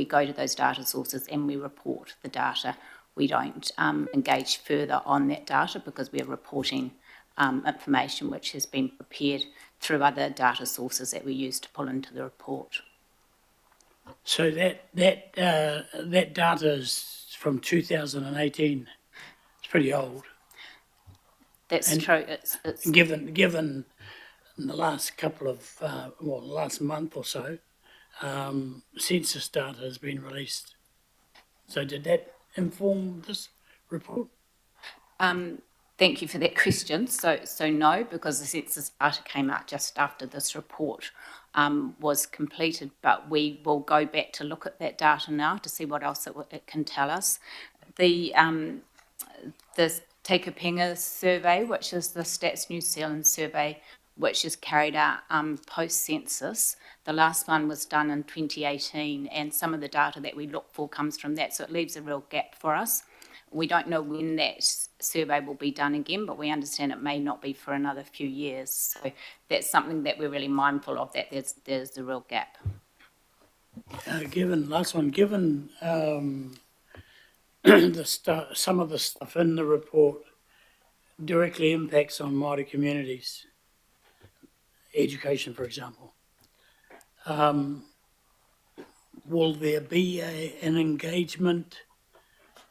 go to those data sources and we report the data. We don't engage further on that data because we're reporting information which has been prepared through other data sources that we use to pull into the report. So that data is from 2018. It's pretty old. That's and true. It's given in the last couple of last month or so, census data has been released. So did that inform this report? Thank you for that question. So no, because the census data came out just after this report was completed, but we will go back to look at that data now to see what else it can tell us. The Te Kapinga survey, which is the Stats New Zealand survey, which is carried out post-census. The last one was done in 2018, and some of the data that we look for comes from that, so it leaves a real gap for us. We don't know when that survey will be done again, but we understand it may not be for another few years. So that's something that we're really mindful of, that there's a real gap. Given some of the stuff in the report directly impacts on Māori communities, education, for example, will there be an engagement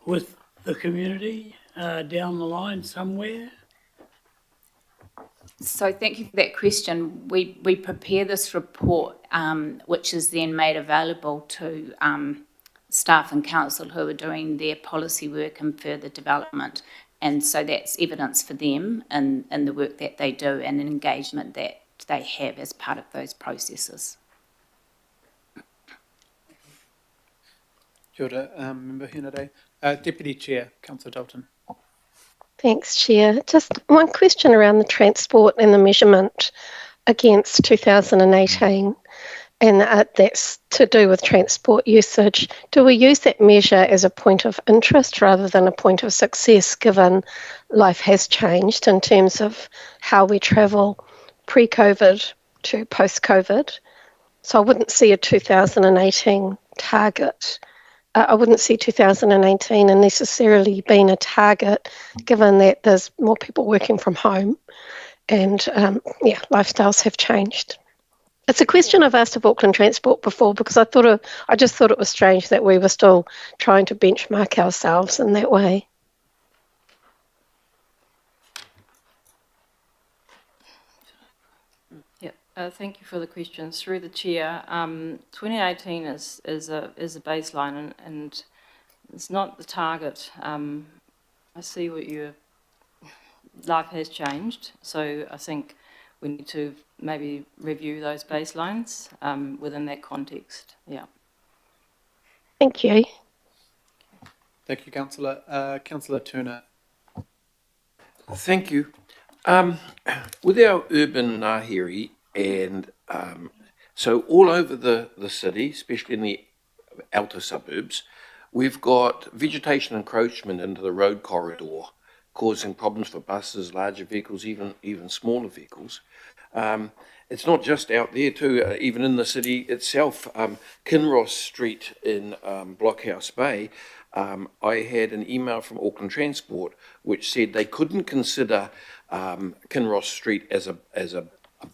with the community down the line somewhere? So thank you for that question. We prepare this report, which is then made available to staff and council who are doing their policy work and further development. And so that's evidence for them and the work that they do and an engagement that they have as part of those processes. Kia ora, Member Henare. Deputy Chair, Councillor Dalton. Thanks, Chair. Just one question around the transport and the measurement against 2018, and that's to do with transport usage. Do we use that measure as a point of interest rather than a point of success, given life has changed in terms of how we travel pre-COVID to post-COVID? So I wouldn't see a 2018 target. I wouldn't see 2018 and necessarily being a target, given that there's more people working from home and, lifestyles have changed. It's a question I've asked of Auckland Transport before, because I just thought it was strange that we were still trying to benchmark ourselves in that way. Thank you for the questions. Through the chair, 2018 is a baseline, and it's not the target. I see what life has changed, so I think we need to maybe review those baselines within that context. Yeah. Thank you. Thank you, Councillor. Councillor Turner. Thank you. With our urban ngāhere, and so all over the city, especially in the outer suburbs, we've got vegetation encroachment into the road corridor, causing problems for buses, larger vehicles, even smaller vehicles. It's not just out there too, even in the city itself. Kinross Street in Blockhouse Bay, I had an email from Auckland Transport which said they couldn't consider Kinross Street as a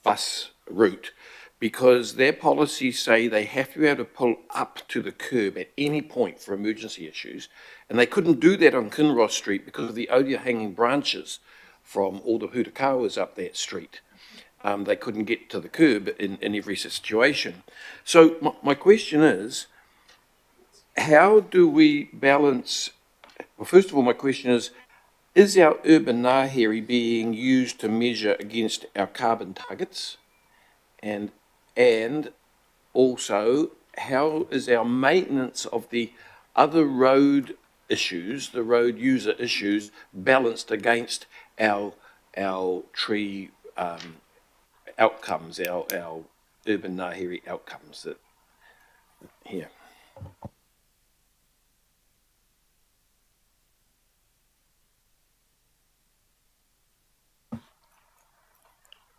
bus route because their policies say they have to be able to pull up to the curb at any point for emergency issues, and they couldn't do that on Kinross Street because of the overhanging branches from all the putakawas up that street. They couldn't get to the curb in every situation. So my question is, how do we balance, well, first of all, my question is our urban ngāhere being used to measure against our carbon targets? And also, how is our maintenance of the other road issues, the road user issues, balanced against our tree outcomes, our urban ngāhere outcomes that here?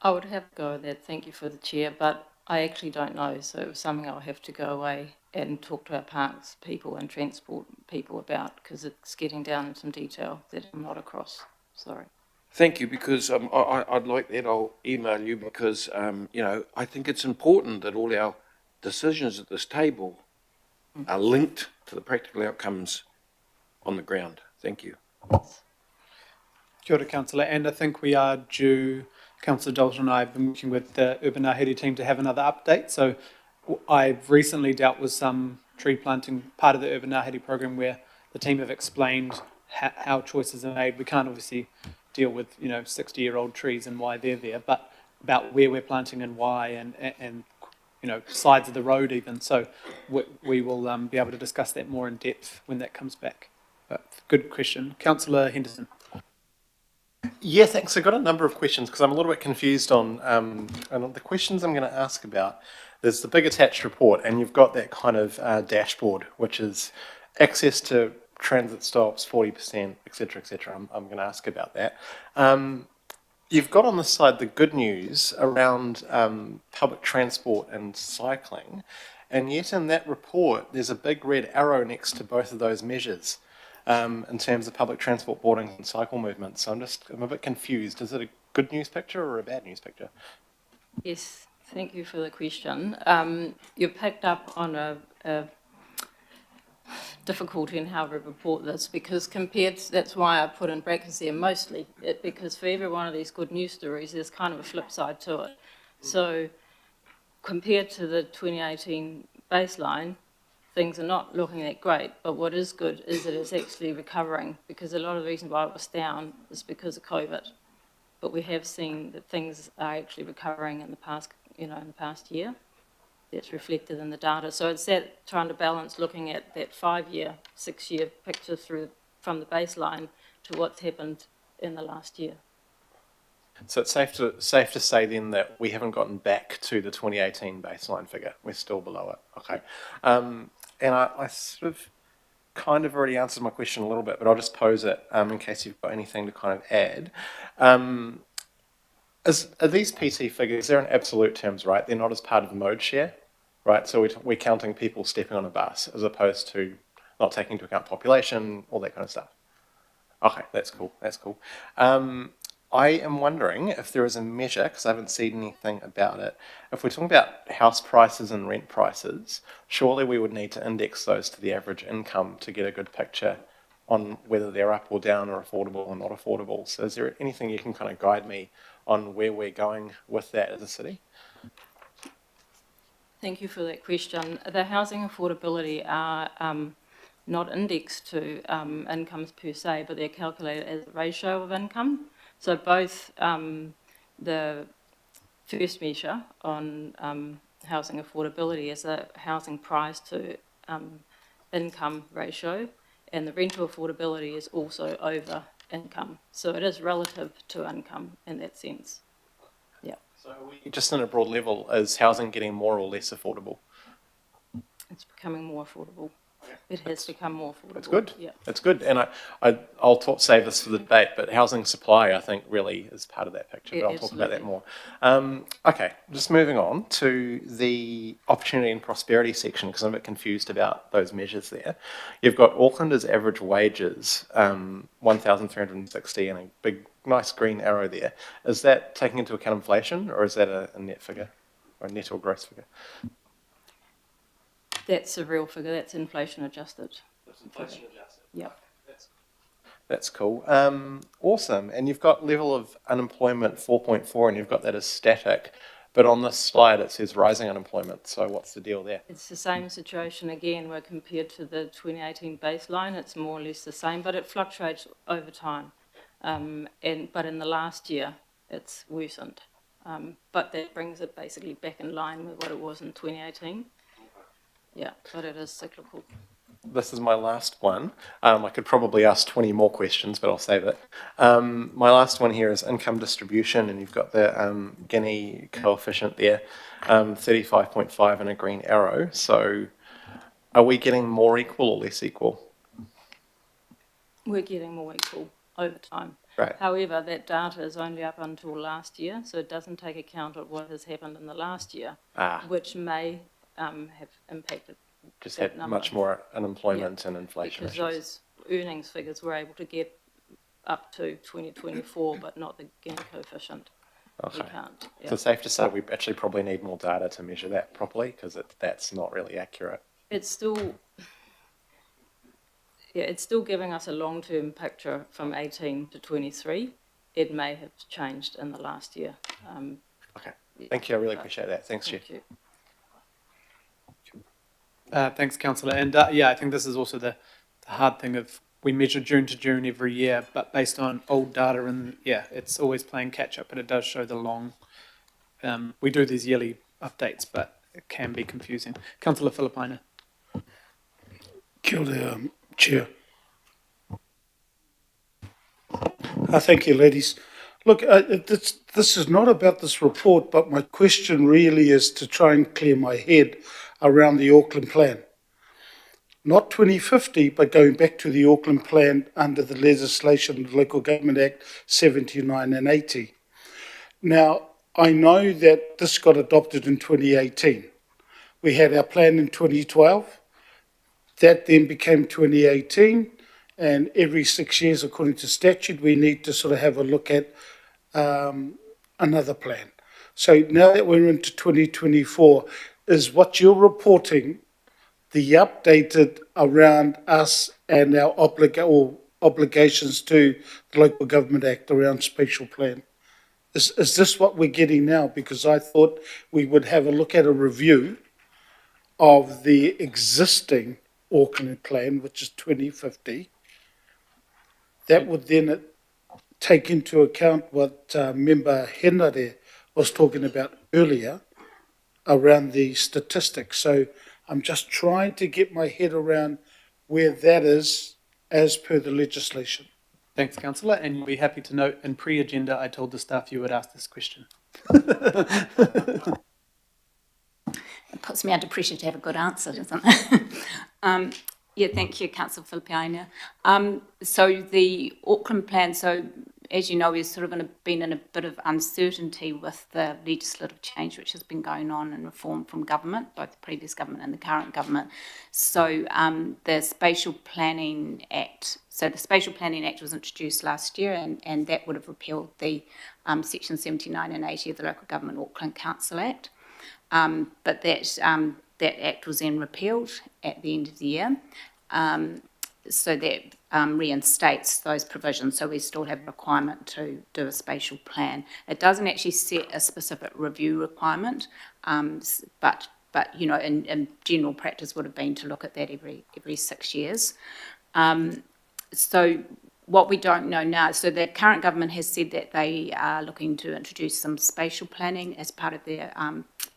I would have to go at that. Thank you for the chair, but I actually don't know, so it was something I'll have to go away and talk to our parks people and transport people about, because it's getting down in some detail that I'm not across. Sorry. Thank you, because I'd like that. I'll email you because, I think it's important that all our decisions at this table are linked to the practical outcomes on the ground. Thank you. Kia ora, Councillor, and I think we are due, Councillor Dalton and I have been working with the Urban Ngāhere team to have another update. So I've recently dealt with some tree planting, part of the Urban Ngāhere program, where the team have explained how choices are made. We can't obviously deal with 60-year-old trees and why they're there, but about where we're planting and why, and sides of the road even. So we will be able to discuss that more in depth when that comes back. But good question. Councillor Henderson. Yeah, thanks. I've got a number of questions because I'm a little bit confused on and the questions I'm going to ask about. There's the big attached report, and you've got that kind of dashboard, which is access to transit stops, 40%, etc., etc. I'm going to ask about that. You've got on the side the good news around public transport and cycling, and yet in that report there's a big red arrow next to both of those measures in terms of public transport boardings and cycle movements. So I'm a bit confused. Is it a good news picture or a bad news picture? Yes, thank you for the question. You picked up on a difficulty in how we report this, because that's why I put in brackets there mostly, because for every one of these good news stories, there's kind of a flip side to it. So compared to the 2018 baseline, things are not looking that great, but what is good is that it's actually recovering, because a lot of the reason why it was down is because of COVID. But we have seen that things are actually recovering in the past, in the past year. That's reflected in the data. So it's that trying to balance looking at that 5-year, 6-year picture from the baseline to what's happened in the last year. So it's safe to say then that we haven't gotten back to the 2018 baseline figure. We're still below it. Okay. And I sort of kind of already answered my question a little bit, but I'll just pose it in case you've got anything to kind of add. Are these PT figures, they're in absolute terms, right? They're not as part of the mode share, right? So we're counting people stepping on a bus as opposed to not taking into account population, all that kind of stuff. Okay, that's cool. That's cool. I am wondering if there is a measure, because I haven't seen anything about it. If we're talking about house prices and rent prices, surely we would need to index those to the average income to get a good picture on whether they're up or down or affordable or not affordable. So is there anything you can kind of guide me on where we're going with that as a city? Thank you for that question. The housing affordability are not indexed to incomes per se, but they're calculated as a ratio of income. So both the first measure on housing affordability is a housing price to income ratio, and the rental affordability is also over income. So it is relative to income in that sense. Yeah. So just on a broad level, is housing getting more or less affordable? It's becoming more affordable. It has become more affordable. That's good. Yeah. That's good. And I'll save this for the debate, but housing supply, I think, really is part of that picture. But I'll talk about that more. Okay, just moving on to the opportunity and prosperity section, because I'm a bit confused about those measures there. You've got Aucklanders' average wages, 1,360, and a big, nice green arrow there. Is that taking into account inflation, or is that a net figure, or a net or gross figure? That's a real figure. That's inflation adjusted. That's inflation adjusted. Yeah. That's cool. Awesome. And you've got level of unemployment 4.4, and you've got that as static. But on this slide, it says rising unemployment. So what's the deal there? It's the same situation again, where compared to the 2018 baseline, it's more or less the same, but it fluctuates over time. But in the last year, it's worsened. But that brings it basically back in line with what it was in 2018. Yeah, but it is cyclical. This is my last one. I could probably ask 20 more questions, but I'll save it. My last one here is income distribution, and you've got the Gini coefficient there, 35.5 and a green arrow. So are we getting more equal or less equal? We're getting more equal over time. Right. However, that data is only up until last year, so it doesn't take account of what has happened in the last year, which may have impacted. Just had much more unemployment and inflation because issues. Those earnings figures were able to get up to 2024, but not the Gini coefficient. Okay. You can't. Yeah. So safe to say we actually probably need more data to measure that properly, because that's not really accurate. It's still, it's still giving us a long-term picture from 18 to 23. It may have changed in the last year. Okay. Thank you. I really appreciate that. Thanks, Jeff. Thank you. Thanks, Councillor. And yeah, I think this is also the hard thing of we measure June to June every year, but based on old data, and yeah, it's always playing catch up, but it does show the long. We do these yearly updates, but it can be confusing. Councillor Filipina. Kia ora, Chair. Thank you, ladies. Look, this is not about this report, but my question really is to try and clear my head around the Auckland plan. Not 2050, but going back to the Auckland plan under the legislation, the Local Government Act 79 and 80. Now, I know that this got adopted in 2018. We had our plan in 2012. That then became 2018. And every 6 years, according to statute, we need to sort of have a look at another plan. So now that we're into 2024, is what you're reporting the updated around us and our obligations to the Local Government Act around spatial plan? Is this what we're getting now? Because I thought we would have a look at a review of the existing Auckland plan, which is 2050. That would then take into account what member Henare was talking about earlier around the statistics. So I'm just trying to get my head around where that is as per the legislation. Thanks, Councillor, and you'll be happy to note in pre-agenda I told the staff you would ask this question. It puts me under pressure to have a good answer, doesn't it? Yeah, thank you, Councillor Filipiana. So the Auckland plan, so as you know, we've sort of been in a bit of uncertainty with the legislative change which has been going on and reform from government, both the previous government and the current government. So the Spatial Planning Act, was introduced last year, and that would have repealed the Section 79 and 80 of the Local Government Auckland Council Act. But that act was then repealed at the end of the year. So that reinstates those provisions, so we still have a requirement to do a spatial plan. It doesn't actually set a specific review requirement, but you know, in general practice would have been to look at that every 6 years. So what we don't know now, so the current government has said that they are looking to introduce some spatial planning as part of their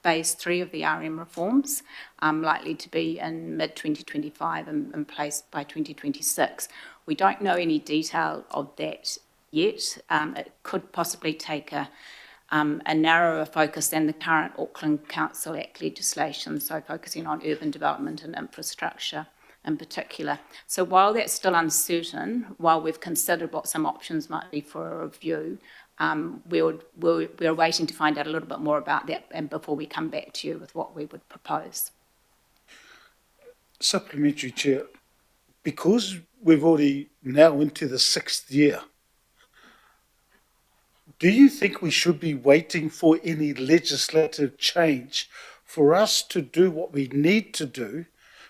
phase 3 of the RM reforms, likely to be in mid-2025 and in place by 2026. We don't know any detail of that yet. It could possibly take a narrower focus than the current Auckland Council Act legislation, so focusing on urban development and infrastructure in particular. So while that's still uncertain, while we've considered what some options might be for a review, we're waiting to find out a little bit more about that and before we come back to you with what we would propose. Supplementary Chair, because we've already now into the 6th year, do you think we should be waiting for any legislative change for us to do what we need to do,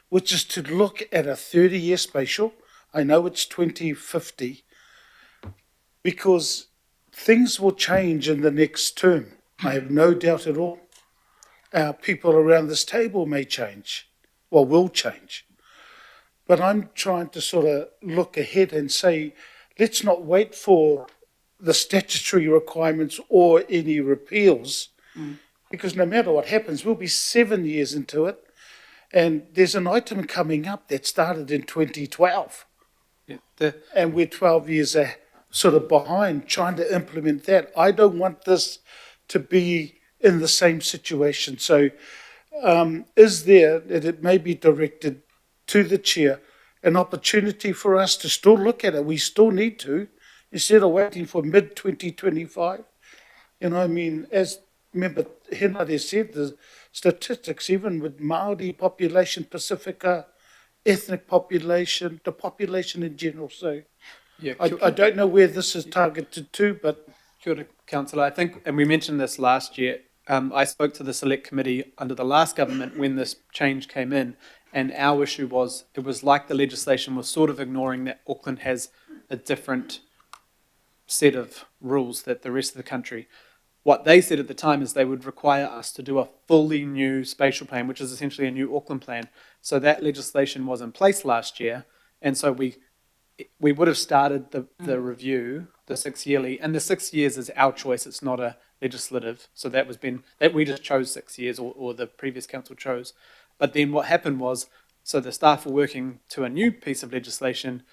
which is to look at a 30-year spatial? I know it's 2050, because things will change in the next term. I have no doubt at all. Our people around this table may change, or will change. But I'm trying to sort of look ahead and say, let's not wait for the statutory requirements or any repeals, because no matter what happens, we'll be 7 years into it. And there's an item coming up that started in 2012. Yeah, and we're 12 years sort of behind trying to implement that. I don't want this to be in the same situation. So is there, that it may be directed to the chair, an opportunity for us to still look at it? We still need to, instead of waiting for mid-2025. You know, I mean, as Member Henare said, the statistics, even with Māori population, Pacifica, ethnic population, the population in general. So yeah, I don't know where this is targeted to, but... Kia ora, Councillor. I think, and we mentioned this last year, I spoke to the Select Committee under the last government when this change came in, and our issue was, it was like the legislation was sort of ignoring that Auckland has a different set of rules that the rest of the country. What they said at the time is they would require us to do a fully new spatial plan, which is essentially a new Auckland plan. So that legislation was in place last year, and so we would have started the review, the 6 yearly, and the 6 years is our choice. It's not a legislative. So that we just chose 6 years, or the previous council chose. But then what happened was, so the staff were working to a new piece of legislation.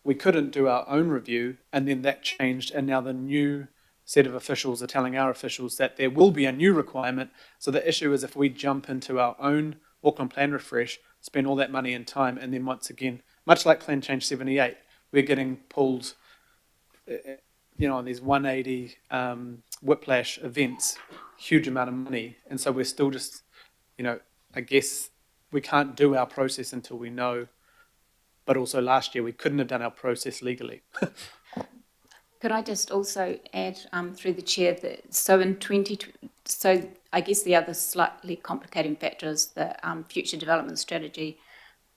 we couldn't do our own review, and then that changed, and now the new set of officials are telling our officials that there will be a new requirement. So the issue is if we jump into our own Auckland Plan Refresh, spend all that money and time, and then once again, much like Plan Change 78, we're getting pulled, on these 180 whiplash events, huge amount of money. And so we're still just, I guess we can't do our process until we know. But also last year, we couldn't have done our process legally. Could I just also add through the chair that so I guess the other slightly complicating factor is the future development strategy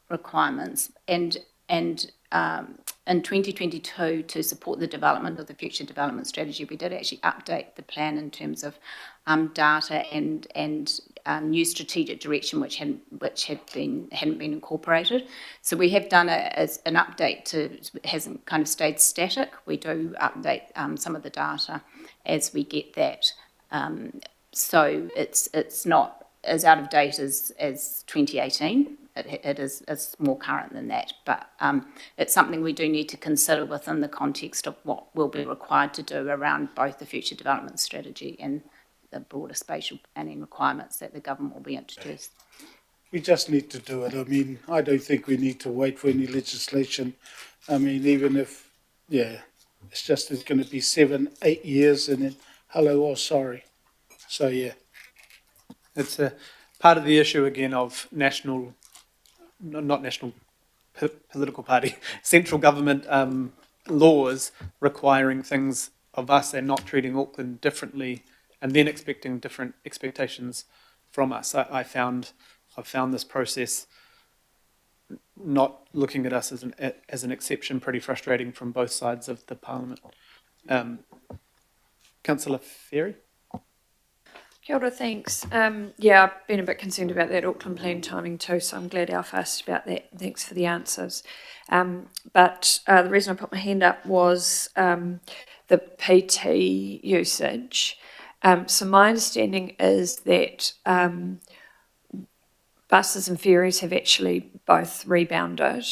requirements and in 2022 to support the development of the future development strategy, we did actually update the plan in terms of data and new strategic direction which hadn't been incorporated. So we have done an update it hasn't kind of stayed static. We do update some of the data as we get that. So it's not as out of date as 2018. It is more current than that, but it's something we do need to consider within the context of what will be required to do around both the future development strategy and the broader spatial planning requirements that the government will be introduced. We just need to do it. I mean, I don't think we need to wait for any legislation. I mean, even if, it's going to be 7-8 years and then hello or sorry. So, yeah. It's a part of the issue again of national, not national political party, central government laws requiring things of us and not treating Auckland differently and then expecting different expectations from us. I've found this process not looking at us as an exception pretty frustrating from both sides of the parliament. Councillor Ferry? Kia ora, thanks. Yeah, I've been a bit concerned about that Auckland plan timing too, so I'm glad Alf asked about that. Thanks for the answers. But the reason I put my hand up was the PT usage. So my understanding is that buses and ferries have actually both rebounded,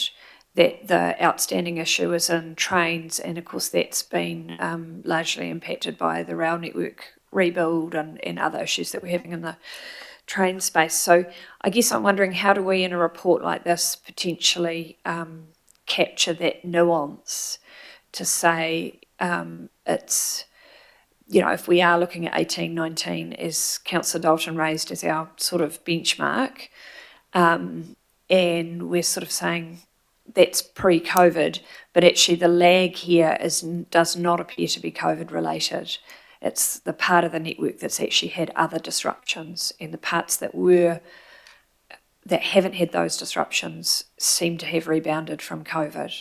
that the outstanding issue is in trains, and of course that's been largely impacted by the rail network rebuild and other issues that we're having in the train space. So I guess I'm wondering, how do we in a report like this potentially capture that nuance to say it's, if we are looking at 18-19 as Councillor Dalton raised as our sort of benchmark, and we're sort of saying that's pre-COVID, but actually the lag here does not appear to be COVID related. It's the part of the network that's actually had other disruptions, and the parts that haven't had those disruptions seem to have rebounded from COVID.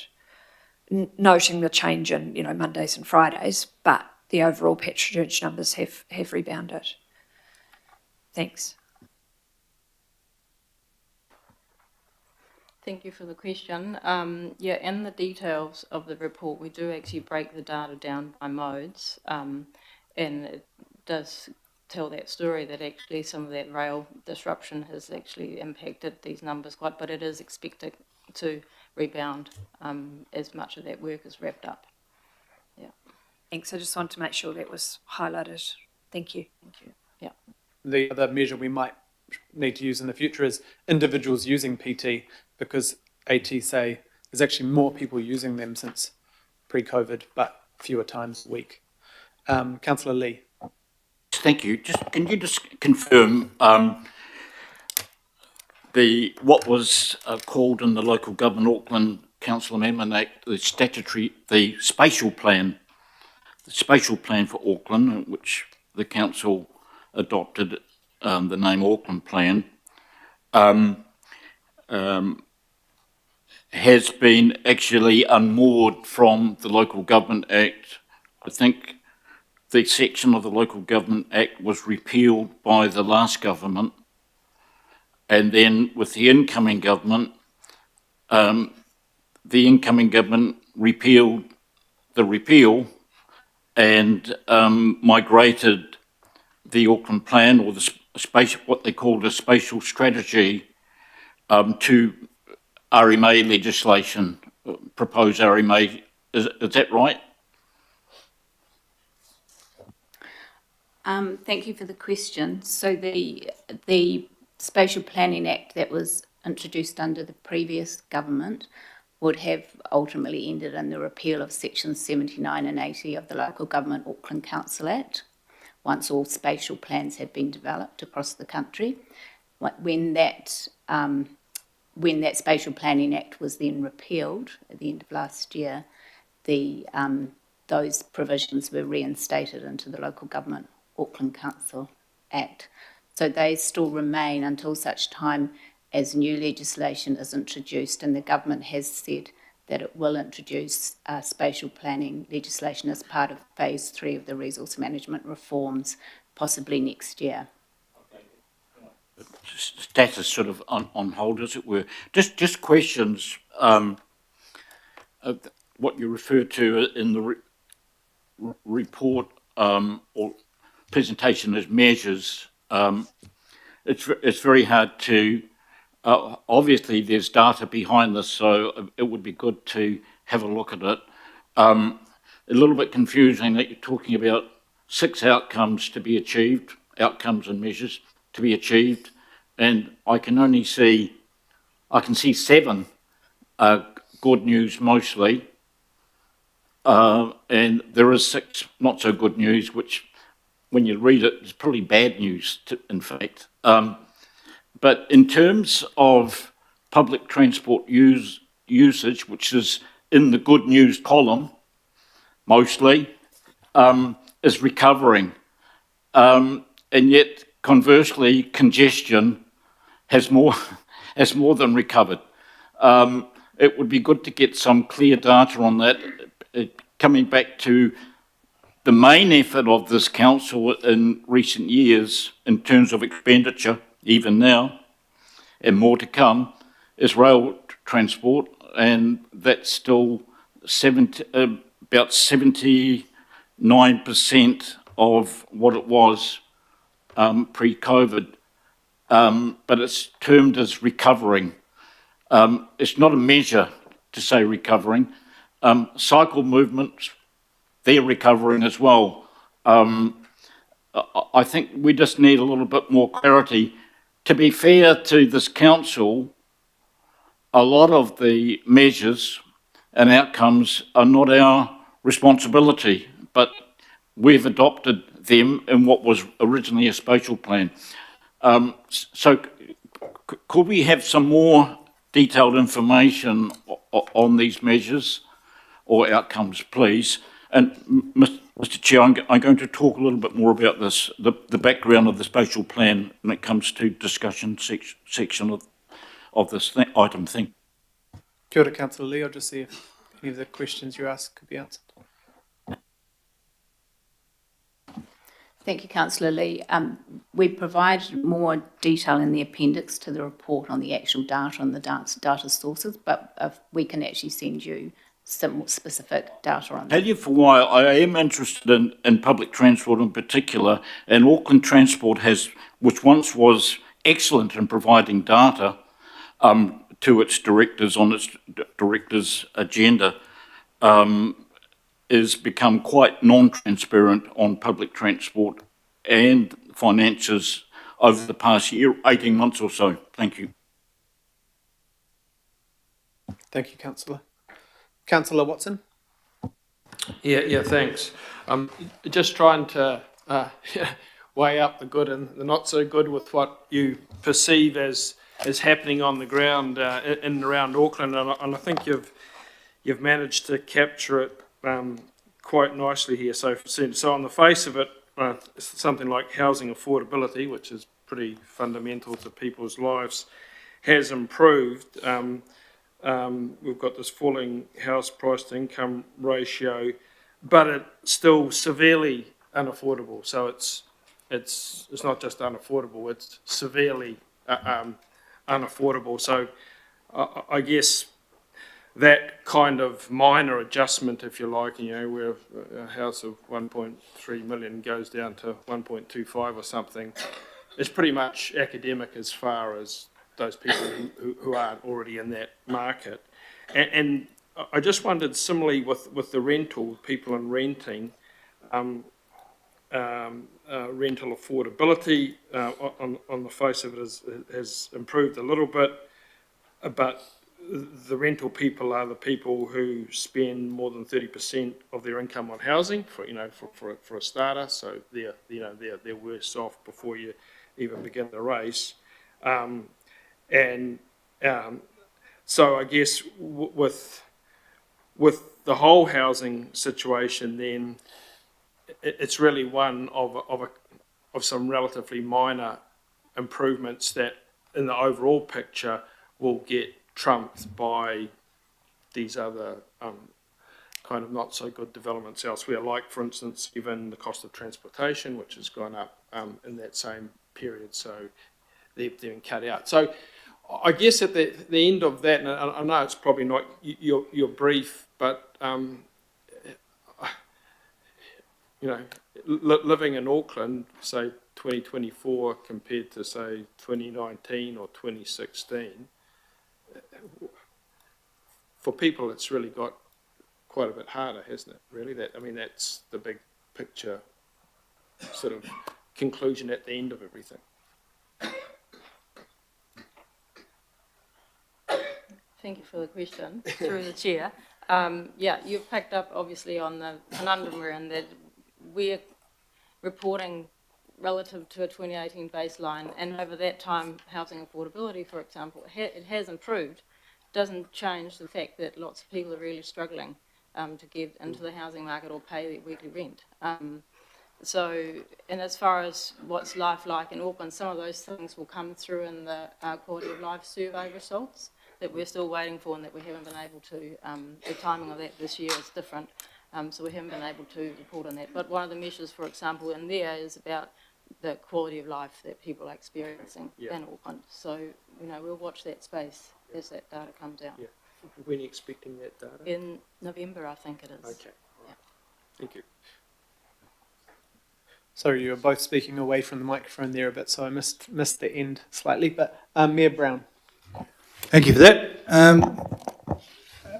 Noting the change in, Mondays and Fridays, but the overall patronage numbers have rebounded. Thanks. Thank you for the question. In the details of the report, we do actually break the data down by modes. And it does tell that story that actually some of that rail disruption has actually impacted these numbers quite, but it is expected to rebound as much of that work is wrapped up. Yeah. Thanks. I just wanted to make sure that was highlighted. Thank you. Thank you. Yeah. The other measure we might need to use in the future is individuals using PT, because AT say there's actually more people using them since pre-COVID, but fewer times a week. Councillor Lee. Thank you. Can you just confirm what was called in the Local Government Auckland Council Amendment Act the spatial plan for Auckland, which the council adopted the name Auckland Plan, has been actually unmoored from the Local Government Act. I think the section of the Local Government Act was repealed by the last government, and then with the incoming government repealed the repeal and migrated the Auckland Plan, or what they called a spatial strategy, to RMA legislation proposed RMA. Is that right? Thank you for the question. So the Spatial Planning Act that was introduced under the previous government would have ultimately ended in the repeal of sections 79 and 80 of the Local Government Auckland Council Act, once all spatial plans had been developed across the country. When that Spatial Planning Act was then repealed at the end of last year, those provisions were reinstated into the Local Government Auckland Council Act. So they still remain until such time as new legislation is introduced, and the government has said that it will introduce spatial planning legislation as part of phase 3 of the resource management reforms, possibly next year. Status sort of on hold, as it were. Just questions. What you refer to in the report or presentation as measures. It's very hard to. Obviously, there's data behind this, so it would be good to have a look at it. A little bit confusing that you're talking about 6 outcomes to be achieved, outcomes and measures to be achieved, and I can see 7 good news mostly, and there is 6 not so good news, which when you read it, it's probably bad news, in fact. But in terms of public transport usage, which is in the good news column, mostly, is recovering. And yet, conversely, congestion has more than recovered. It would be good to get some clear data on that. Coming back to the main effort of this council in recent years, in terms of expenditure, even now, and more to come, is rail transport, and that's still about 79% of what it was pre-COVID, but it's termed as recovering. It's not a measure to say recovering. Cycle movements, they're recovering as well. I think we just need a little bit more clarity. To be fair to this council, a lot of the measures and outcomes are not our responsibility, but we've adopted them in what was originally a spatial plan. So could we have some more detailed information on these measures or outcomes, please? And Mr. Chair, I'm going to talk a little bit more about this, the background of the spatial plan when it comes to discussion section of this item thing. Kia ora, Councillor Lee. I'll just see if any of the questions you asked could be answered. Thank you, Councillor Lee. We provide more detail in the appendix to the report on the actual data and the data sources, but we can actually send you some more specific data on that. Tell you for why I am interested in public transport in particular, and Auckland Transport which once was excellent in providing data to its directors on its directors' agenda, has become quite non-transparent on public transport and finances over the past year, 18 months or so. Thank you. Thank you, Councillor. Councillor Watson. Yeah, thanks. Just trying to weigh up the good and the not so good with what you perceive as happening on the ground in and around Auckland, and I think you've managed to capture it quite nicely here. So on the face of it, something like housing affordability, which is pretty fundamental to people's lives, has improved. We've got this falling house price to income ratio, but it's still severely unaffordable. So it's not just unaffordable; it's severely unaffordable. So I guess that kind of minor adjustment, if you like, where a house of 1.3 million goes down to 1.25 or something, is pretty much academic as far as those people who aren't already in that market. And I just wondered, similarly with the rental, people and renting, rental affordability on the face of it has improved a little bit, but the rental people are the people who spend more than 30% of their income on housing for a starter. So they're worse off before you even begin the race, so I guess with the whole housing situation, then it's really one of some relatively minor improvements that, in the overall picture, will get trumped by these other kind of not so good developments elsewhere, like, for instance, even the cost of transportation, which has gone up in that same period. So they've been cut out. So I guess at the end of that, and I know it's probably not your brief, but living in Auckland, say 2024 compared to say 2019 or 2016, for people it's really got quite a bit harder, hasn't it? Really, that's the big picture sort of conclusion at the end of everything. Thank you for the question, through the chair. You've picked up obviously on the conundrum we're in, that we're reporting relative to a 2018 baseline, and over that time, housing affordability, for example, it has improved. Doesn't change the fact that lots of people are really struggling to get into the housing market or pay their weekly rent. And as far as what's life like in Auckland, some of those things will come through in the quality of life survey results that we're still waiting for, and that we haven't been able to, the timing of that this year is different, so we haven't been able to report on that. But one of the measures, for example, in there is about the quality of life that people are experiencing in Auckland. So, we'll watch that space as that data comes out. Yeah. When are you expecting that data? In November, I think it is. Okay. Right. Thank you. Sorry, you were both speaking away from the microphone there a bit, so I missed the end slightly. But Mayor Brown. Thank you for that.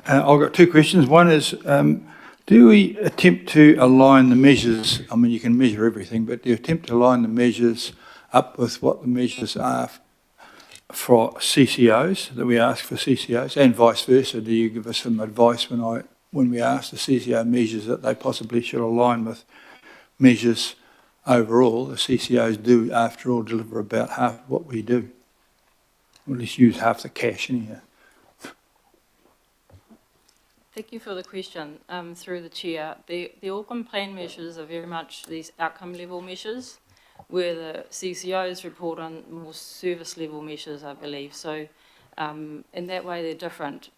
I've got two questions. One is, do we attempt to align the measures? I mean, you can measure everything, but do you attempt to align the measures up with what the measures are for CCOs, that we ask for CCOs, and vice versa? Do you give us some advice when we ask the CCO measures that they possibly should align with measures overall? The CCOs do, after all, deliver about half of what we do. Or at least use half the cash anyhow. Thank you for the question, through the chair. The Auckland plan measures are very much these outcome level measures, where the CCOs report on more service level measures, I believe. So in that way they're different.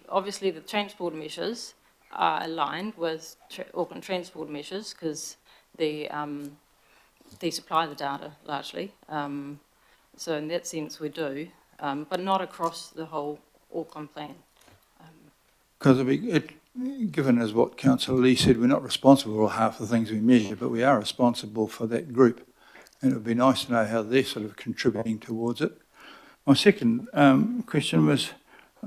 Obviously the transport measures are aligned with Auckland transport measures, because they supply the data largely. So in that sense we do, but not across the whole Auckland plan. Because given as what Councillor Lee said, we're not responsible for half the things we measure, but we are responsible for that group. And it would be nice to know how they're sort of contributing towards it. My second question was,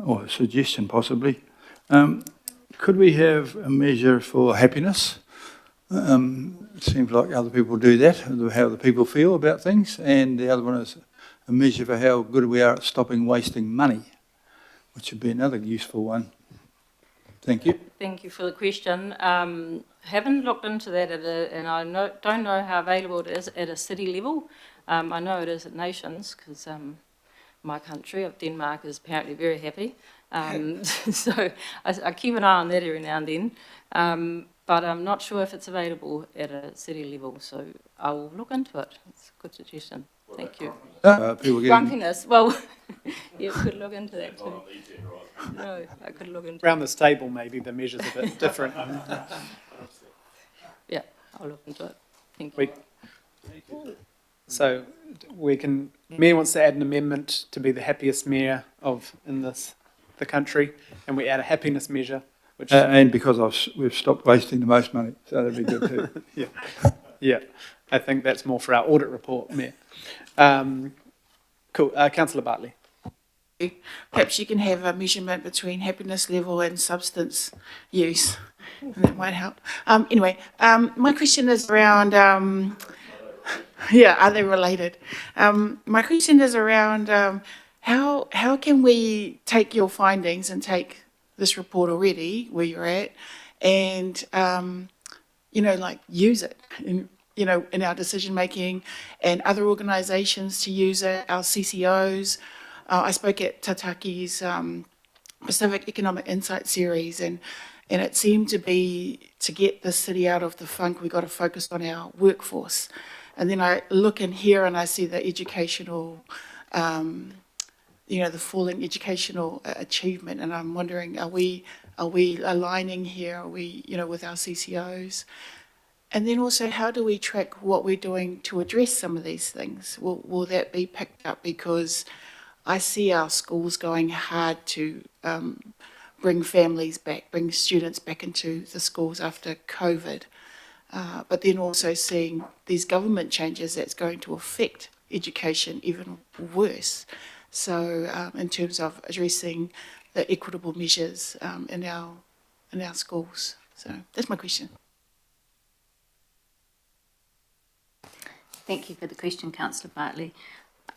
or suggestion possibly, could we have a measure for happiness? It seems like other people do that, how the people feel about things. And the other one is a measure for how good we are at stopping wasting money, which would be another useful one. Thank you. Thank you for the question. Haven't looked into that and I don't know how available it is at a city level. I know it is at nations, because my country of Denmark is apparently very happy. So I keep an eye on that every now and then. But I'm not sure if it's available at a city level, so I will look into it. It's a good suggestion. Thank you. Grumpiness. Well, you could look into that too. No, I could look into around this table. Maybe the measure's a bit different. Yeah, I'll look into it. Thank you. So Mayor wants to add an amendment to be the happiest mayor in the country, and we add a happiness measure. Which and because we've stopped wasting the most money, so that'd be good too. Yeah. I think that's more for our audit report, Mayor. Cool. Councillor Bartley. perhaps you can have a measurement between happiness level and substance use, and that might help. Anyway, my question is around, yeah, are they related? My question is around how can we take your findings and take this report already, where you're at, and, you know, like use it in, you know, in our decision making, and other organisations to use it, our CCOs. I spoke at Tataki's Pacific Economic Insight series, and it seemed to be, to get the city out of the funk, we got to focus on our workforce. And then I look in here and I see the educational, you know, the falling educational achievement, and I'm wondering, are we aligning here? Are we, you know, with our CCOs? And then also, how do we track what we're doing to address some of these things? Will that be picked up? Because I see our schools going hard to bring families back, bring students back into the schools after COVID, but then also seeing these government changes that's going to affect education even worse. So in terms of addressing the equitable measures in our schools. So that's my question. Thank you for the question, Councillor Bartley.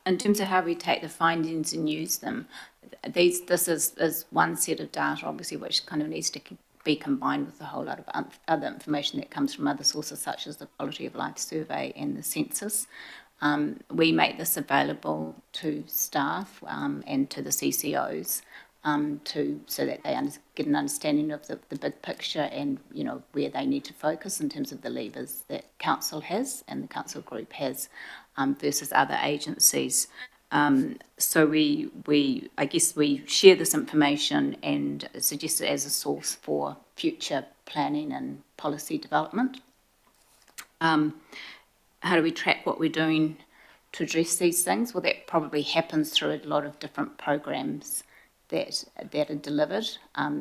In terms of how we take the findings and use them, this is one set of data, obviously, which kind of needs to be combined with a whole lot of other information that comes from other sources, such as the Quality of Life Survey and the census. We make this available to staff and to the CCOs so that they get an understanding of the big picture, and, you know, where they need to focus in terms of the levers that council has and the council group has versus other agencies. So I guess we share this information and suggest it as a source for future planning and policy development. How do we track what we're doing to address these things? Well, that probably happens through a lot of different programs that are delivered.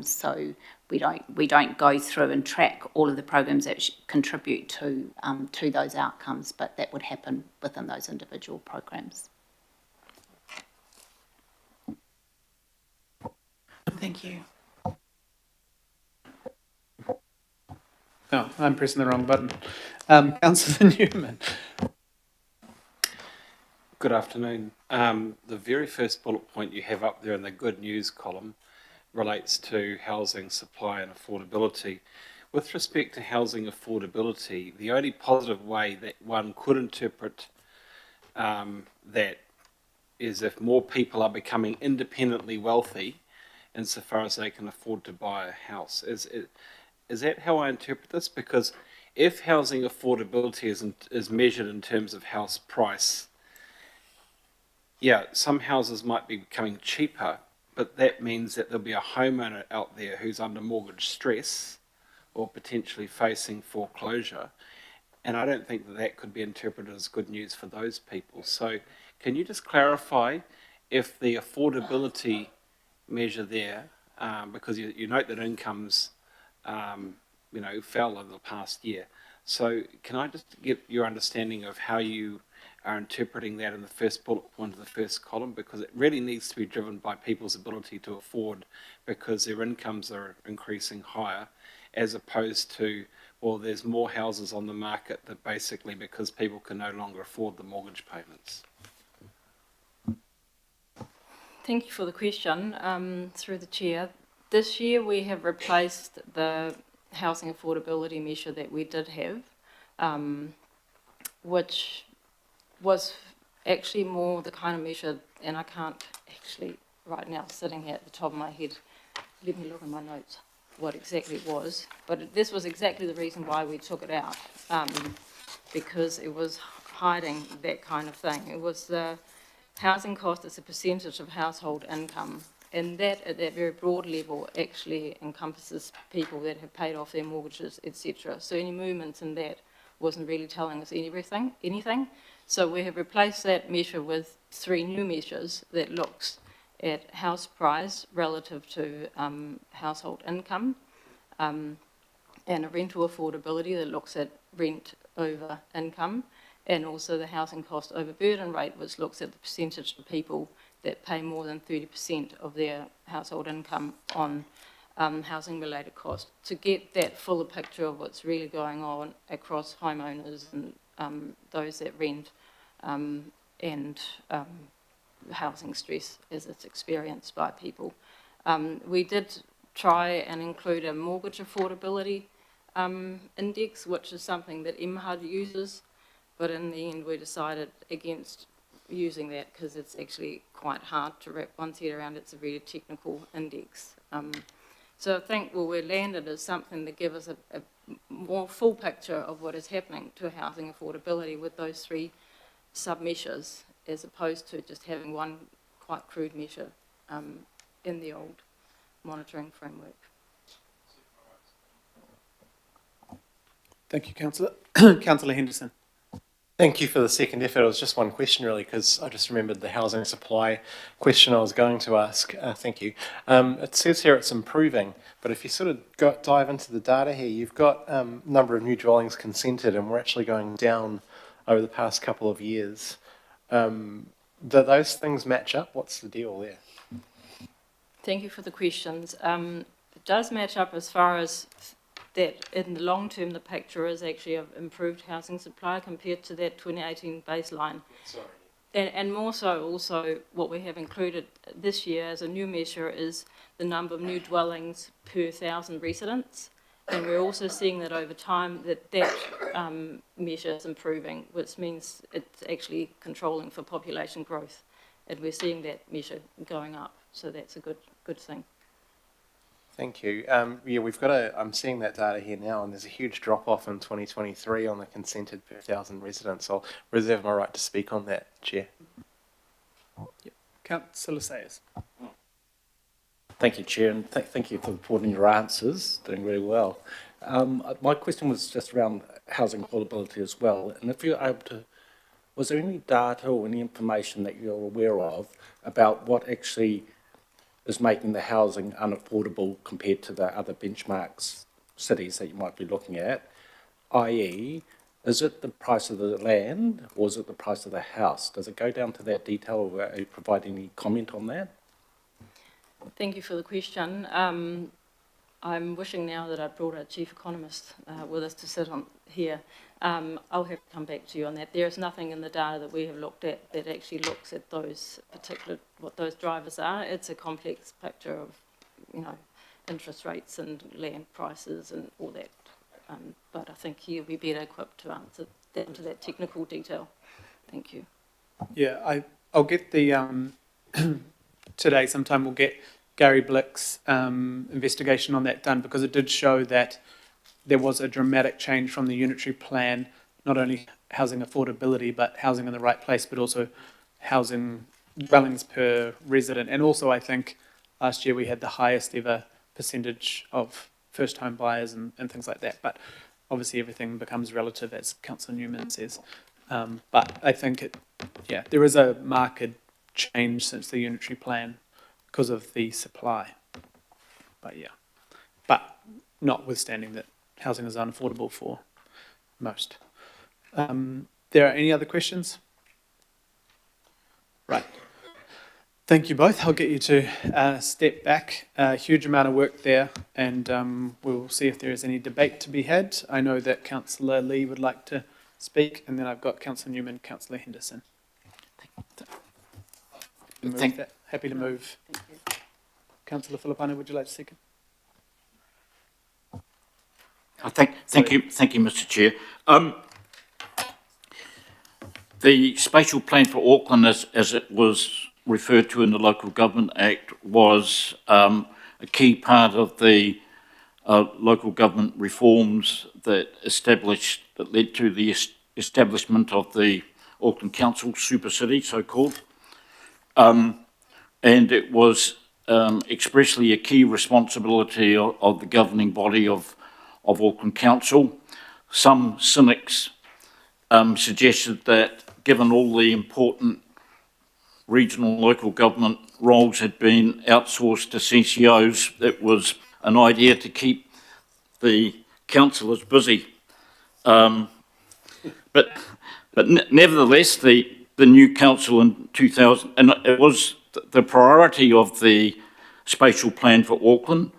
So we don't go through and track all of the programs that contribute to those outcomes, but that would happen within those individual programs. Thank you. Oh, I'm pressing the wrong button. Councillor Newman. Good afternoon. The very first bullet point you have up there in the good news column relates to housing supply and affordability. With respect to housing affordability, the only positive way that one could interpret that is if more people are becoming independently wealthy insofar as they can afford to buy a house. Is that how I interpret this? Because if housing affordability is measured in terms of house price, yeah, some houses might be becoming cheaper, but that means that there'll be a homeowner out there who's under mortgage stress or potentially facing foreclosure. And I don't think that could be interpreted as good news for those people. So can you just clarify if the affordability measure there, because you note that incomes, you know, fell over the past year. So can I just get your understanding of how you are interpreting that in the first bullet point of the first column, because it really needs to be driven by people's ability to afford, because their incomes are increasing higher, as opposed to, well, there's more houses on the market that basically because people can no longer afford the mortgage payments. Thank you for the question. Through the chair, this year we have replaced the housing affordability measure that we did have, which was actually more the kind of measure, and I can't actually right now sitting here at the top of my head, let me look at my notes what exactly it was, but this was exactly the reason why we took it out, because it was hiding that kind of thing. It was the housing cost as a percentage of household income, and that at that very broad level actually encompasses people that have paid off their mortgages, etc. So any movements in that wasn't really telling us anything. So we have replaced that measure with 3 new measures that looks at house price relative to household income, and a rental affordability that looks at rent over income, and also the housing cost over burden rate, which looks at the percentage of people that pay more than 30% of their household income on housing-related costs, to get that fuller picture of what's really going on across homeowners and those that rent and housing stress as it's experienced by people. We did try and include a mortgage affordability index, which is something that MHUD uses, but in the end we decided against using that because it's actually quite hard to wrap one's head around. It's a very technical index. So I think where we landed is something that gives us a more full picture of what is happening to housing affordability with those three sub-measures, as opposed to just having one quite crude measure in the old monitoring framework. Thank you, Councillor. Councillor Henderson. Thank you for the second effort. It was just one question really, because I just remembered the housing supply question I was going to ask. Thank you. It says here it's improving, but if you sort of dive into the data here, you've got number of new dwellings consented, and we're actually going down over the past couple of years. Do those things match up? What's the deal there? Thank you for the questions. It does match up as far as that in the long term the picture is actually of improved housing supply compared to that 2018 baseline. Sorry. And more so also what we have included this year as a new measure is the number of new dwellings per 1,000 residents. And we're also seeing that over time that measure is improving, which means it's actually controlling for population growth. And we're seeing that measure going up. So that's a good thing. Thank you. Yeah, we've got I'm seeing that data here now, and there's a huge drop-off in 2023 on the consented per 1,000 residents. I'll reserve my right to speak on that, Chair. Yep. Councillor Sayers. Thank you, Chair, and thank you for reporting your answers. Doing really well. My question was just around housing affordability as well, and if you're able to, was there any data or any information that you're aware of about what actually is making the housing unaffordable compared to the other benchmarks cities that you might be looking at, i.e., is it the price of the land or is it the price of the house? Does it go down to that detail, or are you providing any comment on that? Thank you for the question. I'm wishing now that I'd brought a chief economist with us to sit on here. I'll have to come back to you on that. There is nothing in the data that we have looked at that actually looks at those particular, what those drivers are. It's a complex picture of, interest rates and land prices and all that. But I think he'll be better equipped to answer down to that technical detail. Thank you. Yeah, I'll get the, today sometime we'll get Gary Blick's investigation on that done, because it did show that there was a dramatic change from the unitary plan, not only housing affordability, but housing in the right place, but also housing dwellings per resident. And also I think last year we had the highest ever percentage of first home buyers and things like that. But obviously everything becomes relative, as Councillor Newman says. But I think there is a marked change since the unitary plan because of the supply. But notwithstanding that housing is unaffordable for most. There are any other questions? Right. Thank you both. I'll get you to step back. A huge amount of work there, and we'll see if there is any debate to be had. I know that Councillor Lee would like to speak, and then I've got Councillor Newman, Councillor Henderson. Happy to move. Councillor Filipano, would you like to second? Thank you, Mr. Chair. The spatial plan for Auckland, as it was referred to in the Local Government Act, was a key part of the local government reforms that led to the establishment of the Auckland Council super city, so-called, and it was expressly a key responsibility of the governing body of Auckland Council. Some cynics suggested that given all the important regional and local government roles had been outsourced to CCOs, it was an idea to keep the councillors busy. But nevertheless, the new council in 2000, and it was the priority of the spatial plan for Auckland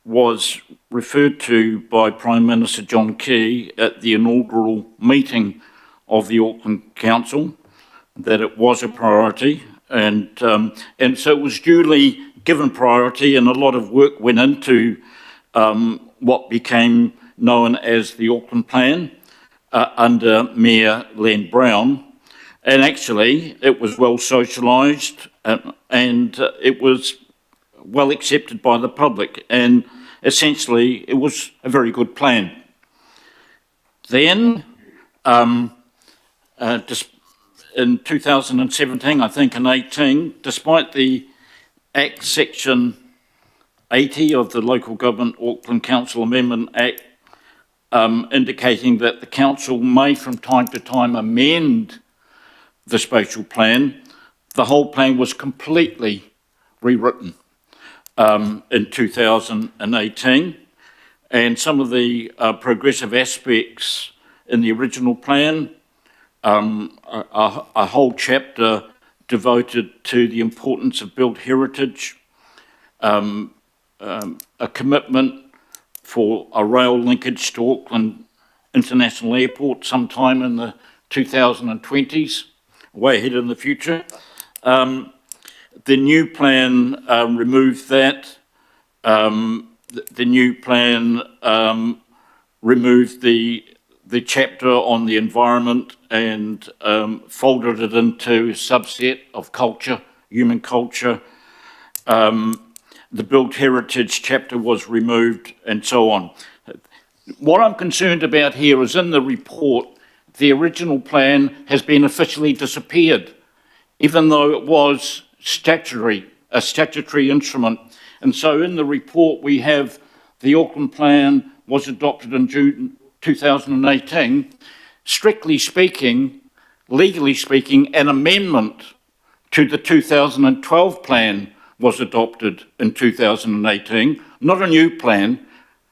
was referred to by Prime Minister John Key at the inaugural meeting of the Auckland Council, that it was a priority, and so it was duly given priority, and a lot of work went into what became known as the Auckland Plan under Mayor Len Brown. And actually, it was well socialised and it was well accepted by the public. And essentially, it was a very good plan. Then, just in 2017, I think, and 18, despite the Act Section 80 of the Local Government Auckland Council Amendment Act, indicating that the council may from time to time amend the spatial plan, the whole plan was completely rewritten in 2018, and some of the progressive aspects in the original plan, a whole chapter devoted to the importance of built heritage, a commitment for a rail linkage to Auckland International Airport sometime in the 2020s, way ahead in the future. The new plan removed that. The new plan removed the chapter on the environment and folded it into a subset of culture, human culture. The built heritage chapter was removed, and so on. What I'm concerned about here is in the report, the original plan has been officially disappeared, even though it was a statutory instrument. And so in the report we have the Auckland Plan was adopted in June 2018. Strictly speaking, legally speaking, an amendment to the 2012 plan was adopted in 2018, not a new plan.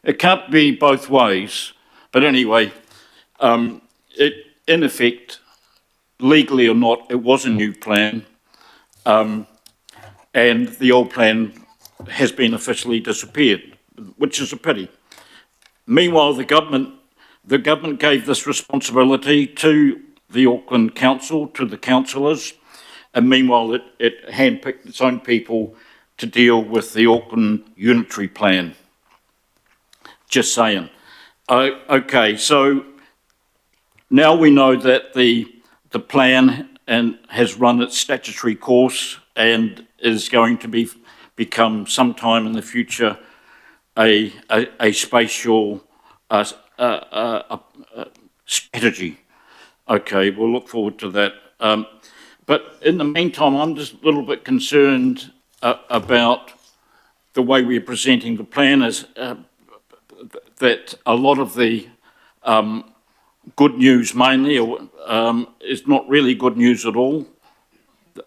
It can't be both ways. But anyway, in effect, legally or not, it was a new plan, and the old plan has been officially disappeared, which is a pity. Meanwhile, the government gave this responsibility to the Auckland Council, to the councillors, and meanwhile it handpicked its own people to deal with the Auckland Unitary Plan. Just saying. Okay, so now we know that the plan has run its statutory course and is going to become sometime in the future a spatial strategy. Okay, we'll look forward to that. But in the meantime, I'm just a little bit concerned about the way we're presenting the plan, is that a lot of the good news mainly is not really good news at all.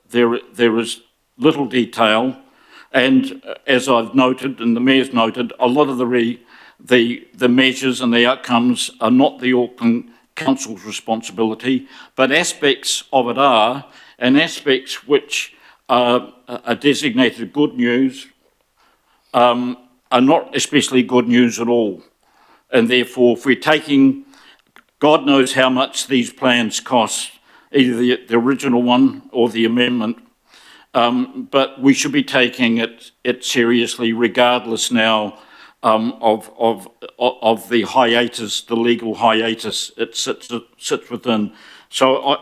There is little detail, and as I've noted and the Mayor's noted, a lot of the measures and the outcomes are not the Auckland Council's responsibility, but aspects of it are, and aspects which are designated good news are not especially good news at all. And therefore, if we're taking, God knows how much these plans cost, either the original one or the amendment, but we should be taking it seriously, regardless now of the hiatus, the legal hiatus it sits within. So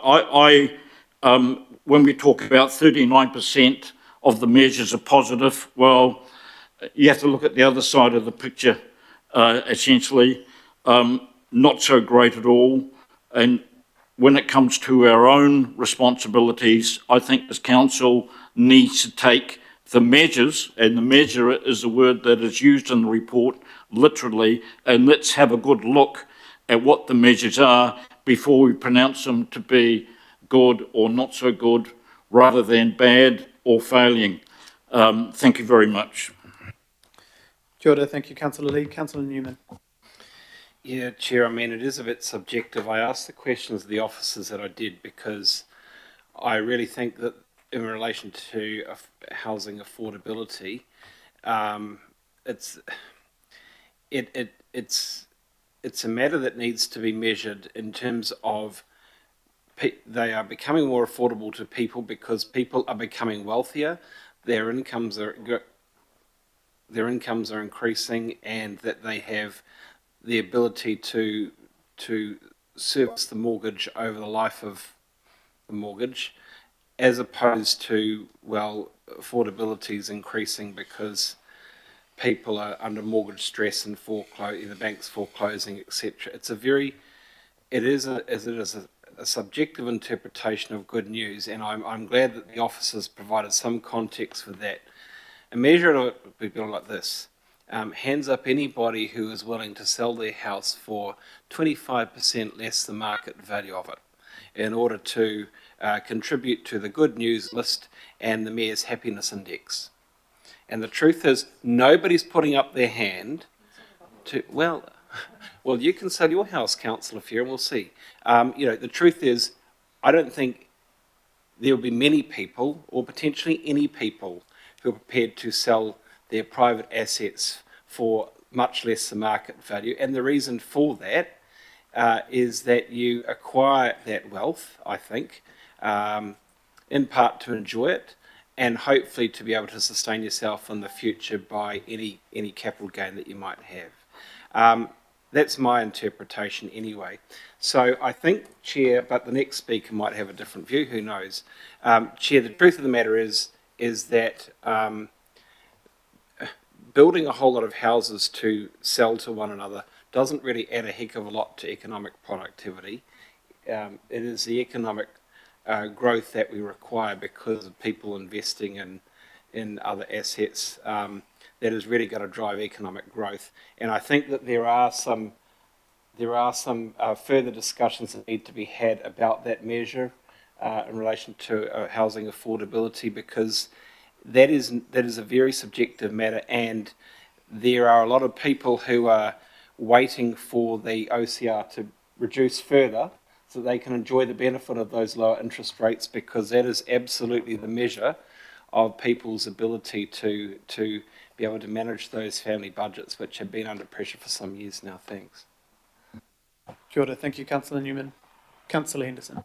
when we talk about 39% of the measures are positive, well, you have to look at the other side of the picture, essentially. Not so great at all. And when it comes to our own responsibilities, I think this council needs to take the measures, and the measure is the word that is used in the report, literally, and let's have a good look at what the measures are before we pronounce them to be good or not so good, rather than bad or failing. Thank you very much. Kia ora, thank you, Councillor Lee. Councillor Newman. Yeah, Chair, I mean, it is a bit subjective. I asked the questions of the officers that I did because I really think that in relation to housing affordability, it's a matter that needs to be measured in terms of they are becoming more affordable to people because people are becoming wealthier, their incomes are increasing, and that they have the ability to service the mortgage over the life of the mortgage, as opposed to, well, affordability is increasing because people are under mortgage stress and the banks foreclosing, etc. It is a subjective interpretation of good news, and I'm glad that the officers provided some context for that. A measure would be like this. Hands up anybody who is willing to sell their house for 25% less the market value of it in order to contribute to the good news list and the Mayor's happiness index. And the truth is, nobody's putting up their hand to, well, you can sell your house, Councillor Fair, and we'll see. The truth is, I don't think there will be many people, or potentially any people, who are prepared to sell their private assets for much less than market value. And the reason for that is that you acquire that wealth, I think, in part to enjoy it, and hopefully to be able to sustain yourself in the future by any capital gain that you might have. That's my interpretation anyway. So I think, Chair, but the next speaker might have a different view, who knows. Chair, the truth of the matter is that building a whole lot of houses to sell to one another doesn't really add a heck of a lot to economic productivity. It is the economic growth that we require because of people investing in other assets that is really going to drive economic growth. And I think that there are some further discussions that need to be had about that measure in relation to housing affordability, because that is a very subjective matter, and there are a lot of people who are waiting for the OCR to reduce further so they can enjoy the benefit of those lower interest rates, because that is absolutely the measure of people's ability to be able to manage those family budgets, which have been under pressure for some years now. Thanks. Kia ora. Thank you, Councillor Newman. Councillor Henderson.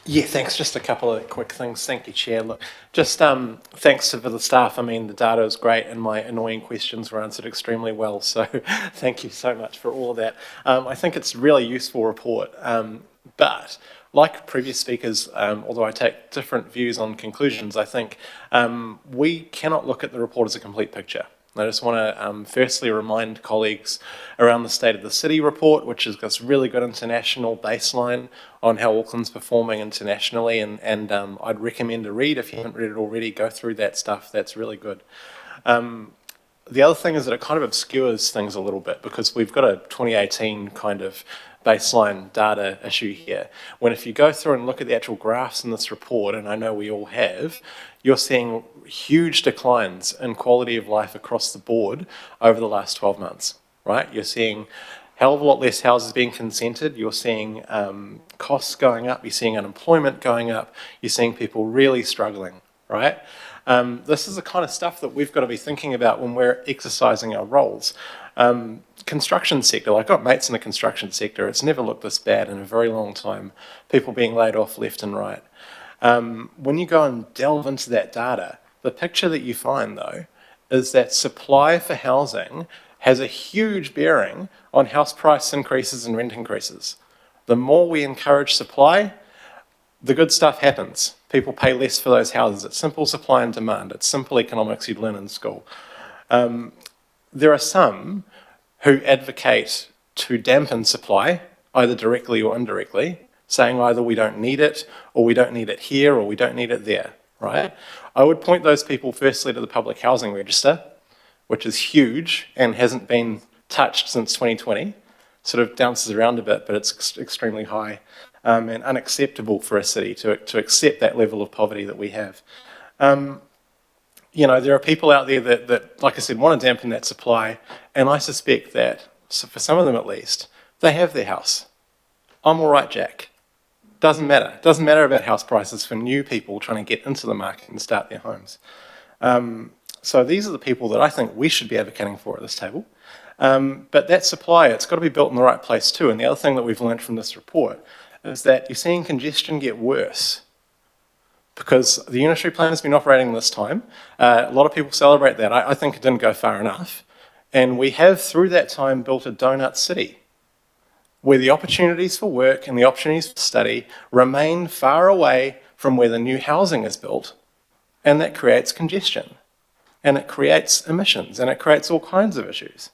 Yeah, thanks. Just a couple of quick things. Thank you, Chair. Look, just thanks to the staff. I mean, the data is great and my annoying questions were answered extremely well. So thank you so much for all of that. I think it's a really useful report. But like previous speakers, although I take different views on conclusions, I think we cannot look at the report as a complete picture. I just want to firstly remind colleagues around the State of the City report, which has got a really good international baseline on how Auckland's performing internationally, and I'd recommend a read. If you haven't read it already, go through that stuff. That's really good. The other thing is that it kind of obscures things a little bit, because we've got a 2018 kind of baseline data issue here, when if you go through and look at the actual graphs in this report, and I know we all have, you're seeing huge declines in quality of life across the board over the last 12 months, right? You're seeing a hell of a lot less houses being consented, you're seeing costs going up, you're seeing unemployment going up, you're seeing people really struggling, right? This is the kind of stuff that we've got to be thinking about when we're exercising our roles. Construction sector, I've got mates in the construction sector, it's never looked this bad in a very long time. People being laid off left and right. When you go and delve into that data, the picture that you find though, is that supply for housing has a huge bearing on house price increases and rent increases. The more we encourage supply, the good stuff happens. People pay less for those houses. It's simple supply and demand. It's simple economics you'd learn in school. There are some who advocate to dampen supply, either directly or indirectly, saying either we don't need it, or we don't need it here, or we don't need it there, right? I would point those people firstly to the Public Housing Register, which is huge and hasn't been touched since 2020. Sort of bounces around a bit, but it's extremely high and unacceptable for a city to accept that level of poverty that we have. You know, there are people out there that, like I said, want to dampen that supply, and I suspect that, so for some of them at least, they have their house. I'm all right, Jack. Doesn't matter. Doesn't matter about house prices for new people trying to get into the market and start their homes. So these are the people that I think we should be advocating for at this table. But that supply, it's got to be built in the right place too. And the other thing that we've learned from this report is that you're seeing congestion get worse because the unitary plan has been operating this time. A lot of people celebrate that. I think it didn't go far enough. And we have, through that time, built a donut city where the opportunities for work and the opportunities for study remain far away from where the new housing is built. And that creates congestion. And it creates emissions. And it creates all kinds of issues.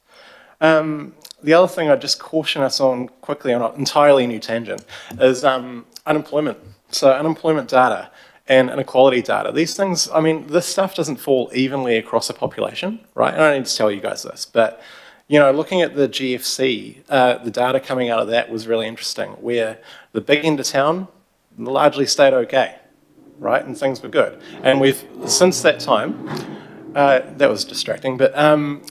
The other thing I'd just caution us on quickly, on an entirely new tangent, is unemployment. So unemployment data and inequality data. These things, I mean, this stuff doesn't fall evenly across a population, right? I don't need to tell you guys this, but you know, looking at the GFC, the data coming out of that was really interesting, where the big end of town largely stayed okay, right? And things were good. And we've, since that time, that was distracting, but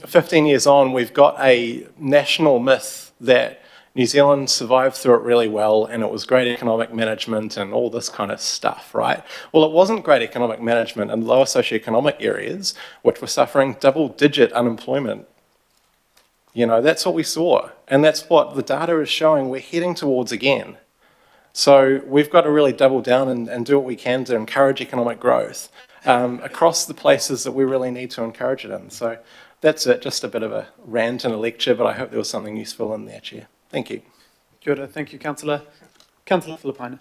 15 years on, we've got a national myth that New Zealand survived through it really well and it was great economic management and all this kind of stuff, right? Well, it wasn't great economic management in lower socioeconomic areas, which were suffering double-digit unemployment. You know, that's what we saw. And that's what the data is showing we're heading towards again. So we've got to really double down and do what we can to encourage economic growth across the places that we really need to encourage it in. So that's it, just a bit of a rant and a lecture, but I hope there was something useful in there, Chair. Thank you. Kia ora, thank you, Councillor. Councillor Filipaina.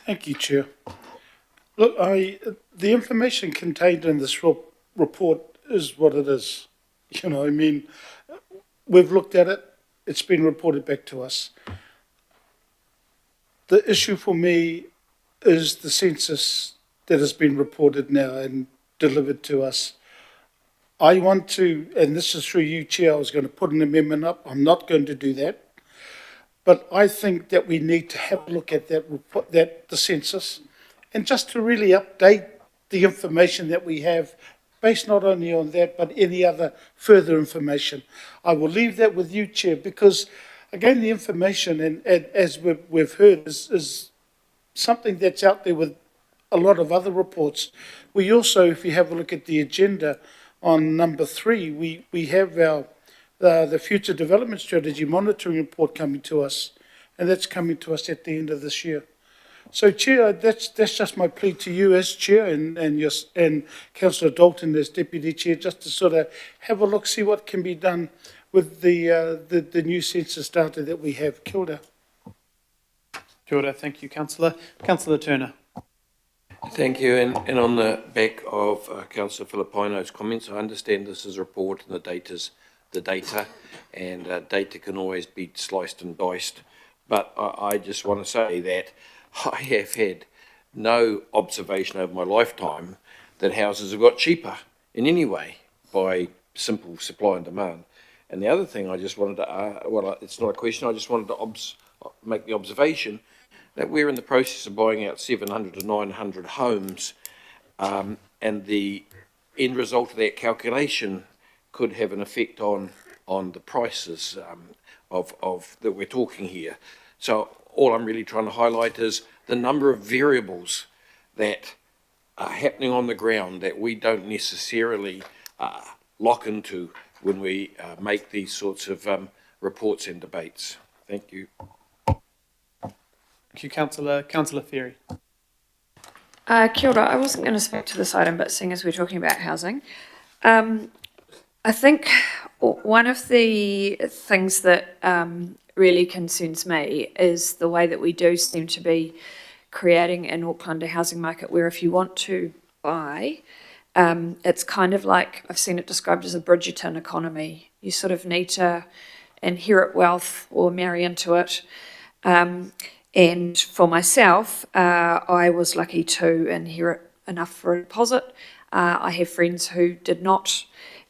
Thank you, Chair. Look, the information contained in this report is what it is. You know, I mean, we've looked at it, it's been reported back to us. The issue for me is the census that has been reported now and delivered to us. I want to, and this is through you, Chair, I was going to put an amendment up. I'm not going to do that. But I think that we need to have a look at that report, the census, and just to really update the information that we have, based not only on that, but any other further information. I will leave that with you, Chair, because, again, the information, and as we've heard, is something that's out there with a lot of other reports. We also, if you have a look at the agenda, on number 3, we have the Future Development Strategy Monitoring Report coming to us, and that's coming to us at the end of this year. So, Chair, that's just my plea to you as Chair and Councillor Dalton as Deputy Chair, just to sort of have a look, see what can be done with the new census data that we have. Kia ora. Kia ora, thank you, Councillor. Councillor Turner. Thank you. And on the back of Councillor Filipaino's comments, I understand this is a report and the data's the data, and data can always be sliced and diced. But I just want to say that I have had no observation over my lifetime that houses have got cheaper in any way by simple supply and demand. And the other thing I just wanted to, well, it's not a question, I just wanted to make the observation that we're in the process of buying out 700 to 900 homes, and the end result of that calculation could have an effect on the prices of that we're talking here. So all I'm really trying to highlight is the number of variables that are happening on the ground that we don't necessarily lock into when we make these sorts of reports and debates. Thank you. Thank you, Councillor. Councillor Ferry. Kia ora. I wasn't going to speak to this item, but seeing as we're talking about housing, I think one of the things that really concerns me is the way that we do seem to be creating in Auckland a housing market where if you want to buy, it's kind of like, I've seen it described as a Bridgerton economy. You sort of need to inherit wealth or marry into it. And for myself, I was lucky to inherit enough for a deposit. I have friends who did not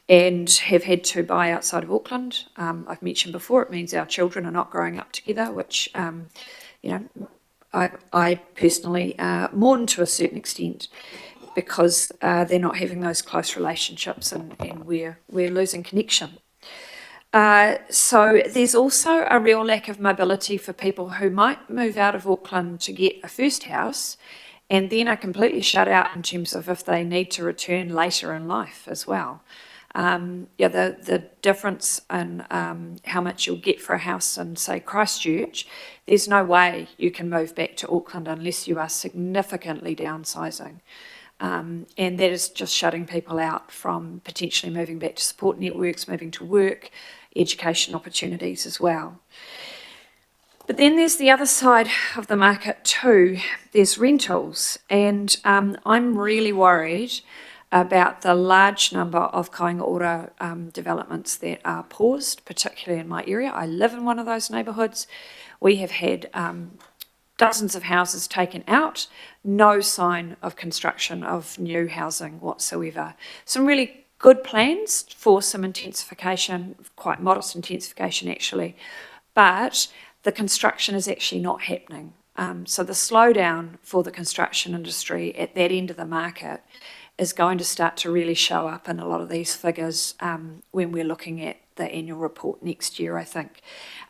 and have had to buy outside of Auckland. I've mentioned before, it means our children are not growing up together, which, you know, I personally mourn to a certain extent because they're not having those close relationships and we're losing connection. So there's also a real lack of mobility for people who might move out of Auckland to get a first house and then are completely shut out in terms of if they need to return later in life as well. The difference in how much you'll get for a house in, say, Christchurch, there's no way you can move back to Auckland unless you are significantly downsizing. And that is just shutting people out from potentially moving back to support networks, moving to work, education opportunities as well. But then there's the other side of the market too. There's rentals, and I'm really worried about the large number of kāinga ora developments that are paused, particularly in my area. I live in one of those neighbourhoods. We have had dozens of houses taken out, no sign of construction of new housing whatsoever. Some really good plans for some intensification, quite modest intensification actually, but the construction is actually not happening. So the slowdown for the construction industry at that end of the market is going to start to really show up in a lot of these figures when we're looking at the annual report next year, I think.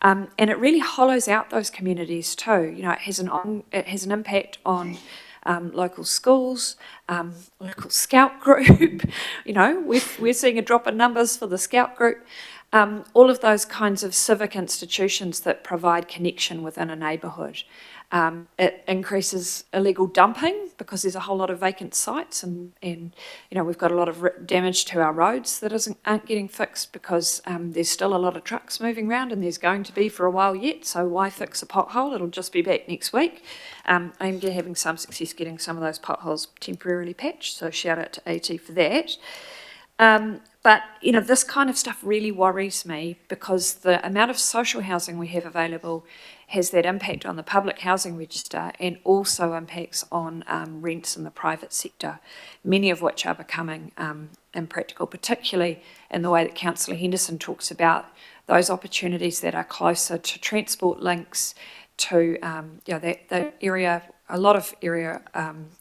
And it really hollows out those communities too. You know, it has an impact on local schools, local scout group. You know, we're seeing a drop in numbers for the scout group. All of those kinds of civic institutions that provide connection within a neighbourhood. It increases illegal dumping because there's a whole lot of vacant sites and you know, we've got a lot of damage to our roads that aren't getting fixed because there's still a lot of trucks moving around and there's going to be for a while yet, so why fix a pothole? It'll just be back next week. I'm having some success getting some of those potholes temporarily patched, so shout out to AT for that. But, you know, this kind of stuff really worries me because the amount of social housing we have available has that impact on the public housing register and also impacts on rents in the private sector, many of which are becoming impractical, particularly in the way that Councillor Henderson talks about those opportunities that are closer to transport links, to that area, a lot of area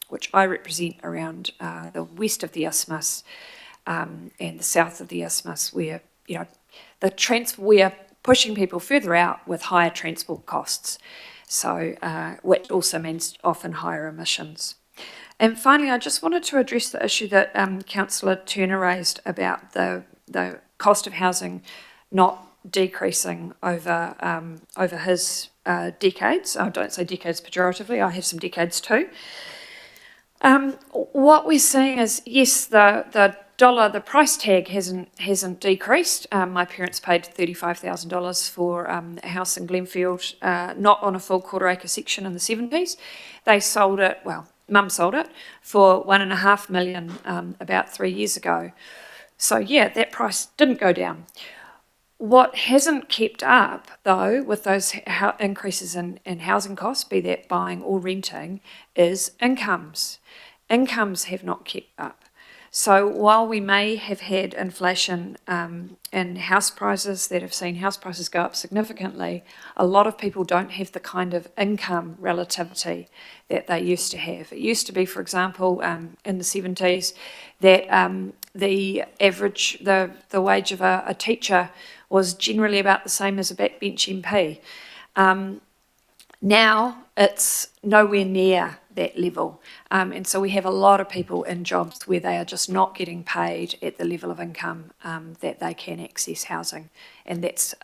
which I represent around the west of the isthmus, and the south of the isthmus, where we are pushing people further out with higher transport costs, so which also means often higher emissions. And finally, I just wanted to address the issue that Councillor Turner raised about the cost of housing not decreasing over his decades. I don't say decades pejoratively. I have some decades too. What we're seeing is, yes, the price tag hasn't decreased. My parents paid $35,000 for a house in Glenfield, not on a full quarter-acre section in the 70s. They sold it, well, Mum sold it for $1.5 million about 3 years ago. So yeah, that price didn't go down. What hasn't kept up, though, with those increases in housing costs, be that buying or renting, is incomes. Incomes have not kept up. So while we may have had inflation in house prices that have seen house prices go up significantly, a lot of people don't have the kind of income relativity that they used to have. It used to be, for example, in the 70s, that the average, the wage of a teacher was generally about the same as a backbench MP. Now it's nowhere near that level. And so we have a lot of people in jobs where they are just not getting paid at the level of income that they can access housing. And that's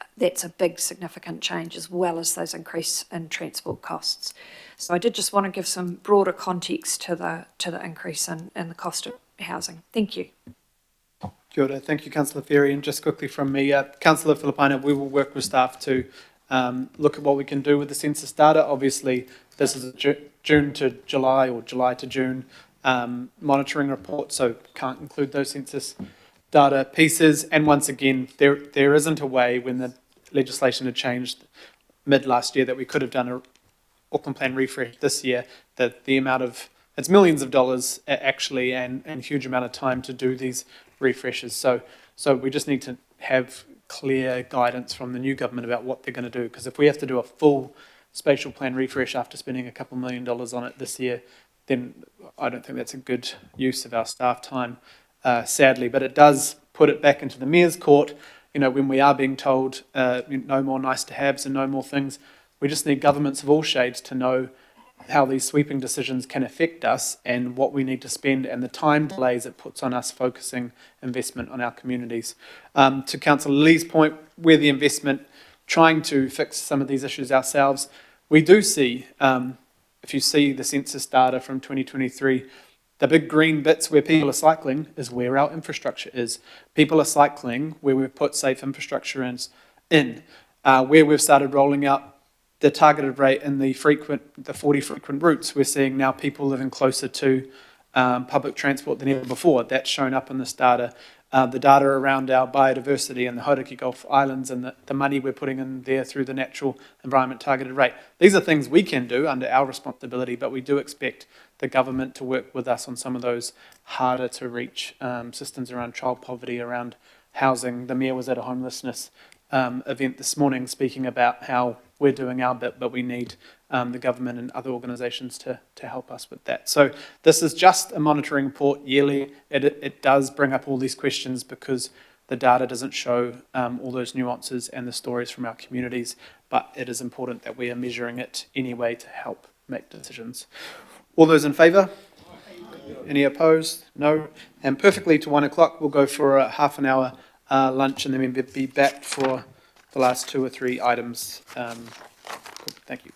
a big significant change, as well as those increase in transport costs. So I did just want to give some broader context to the increase in the cost of housing. Thank you. Kia ora. Thank you, Councillor Ferry. And just quickly from me, Councillor Filipaina, we will work with staff to look at what we can do with the census data. Obviously, this is a June to July or July to June monitoring report, so can't include those census data pieces. And once again, there isn't a way, when the legislation had changed mid last year, that we could have done a Auckland Plan refresh this year, that the amount of, it's millions of dollars actually, and huge amount of time to do these refreshes. So we just need to have clear guidance from the new government about what they're going to do, because if we have to do a full spatial plan refresh after spending a couple $1 million on it this year, then I don't think that's a good use of our staff time, sadly. But it does put it back into the Mayor's court you know, when we are being told no more nice to haves and no more things, we just need governments of all shades to know how these sweeping decisions can affect us and what we need to spend and the time delays it puts on us focusing investment on our communities. To Councillor Lee's point, where the investment, trying to fix some of these issues ourselves, we do see, if you see the census data from 2023, the big green bits where people are cycling is where our infrastructure is. People are cycling where we've put safe infrastructure in where we've started rolling out the targeted rate in the 40 frequent routes. We're seeing now people living closer to public transport than ever before. That's shown up in this data. The data around our biodiversity and the Hauraki Gulf Islands and the money we're putting in there through the natural environment targeted rate. These are things we can do under our responsibility, but we do expect the government to work with us on some of those harder to reach systems around child poverty, around housing. The Mayor was at a homelessness event this morning speaking about how we're doing our bit, but we need the government and other organisations to help us with that. So this is just a monitoring report yearly. It does bring up all these questions because the data doesn't show all those nuances and the stories from our communities, but it is important that we are measuring it anyway to help make decisions. All those in favour? Any opposed? No. And perfectly to 1 o'clock, we'll go for a half an hour lunch and then we'll be back for the last 2 or 3 items. Cool. Thank you.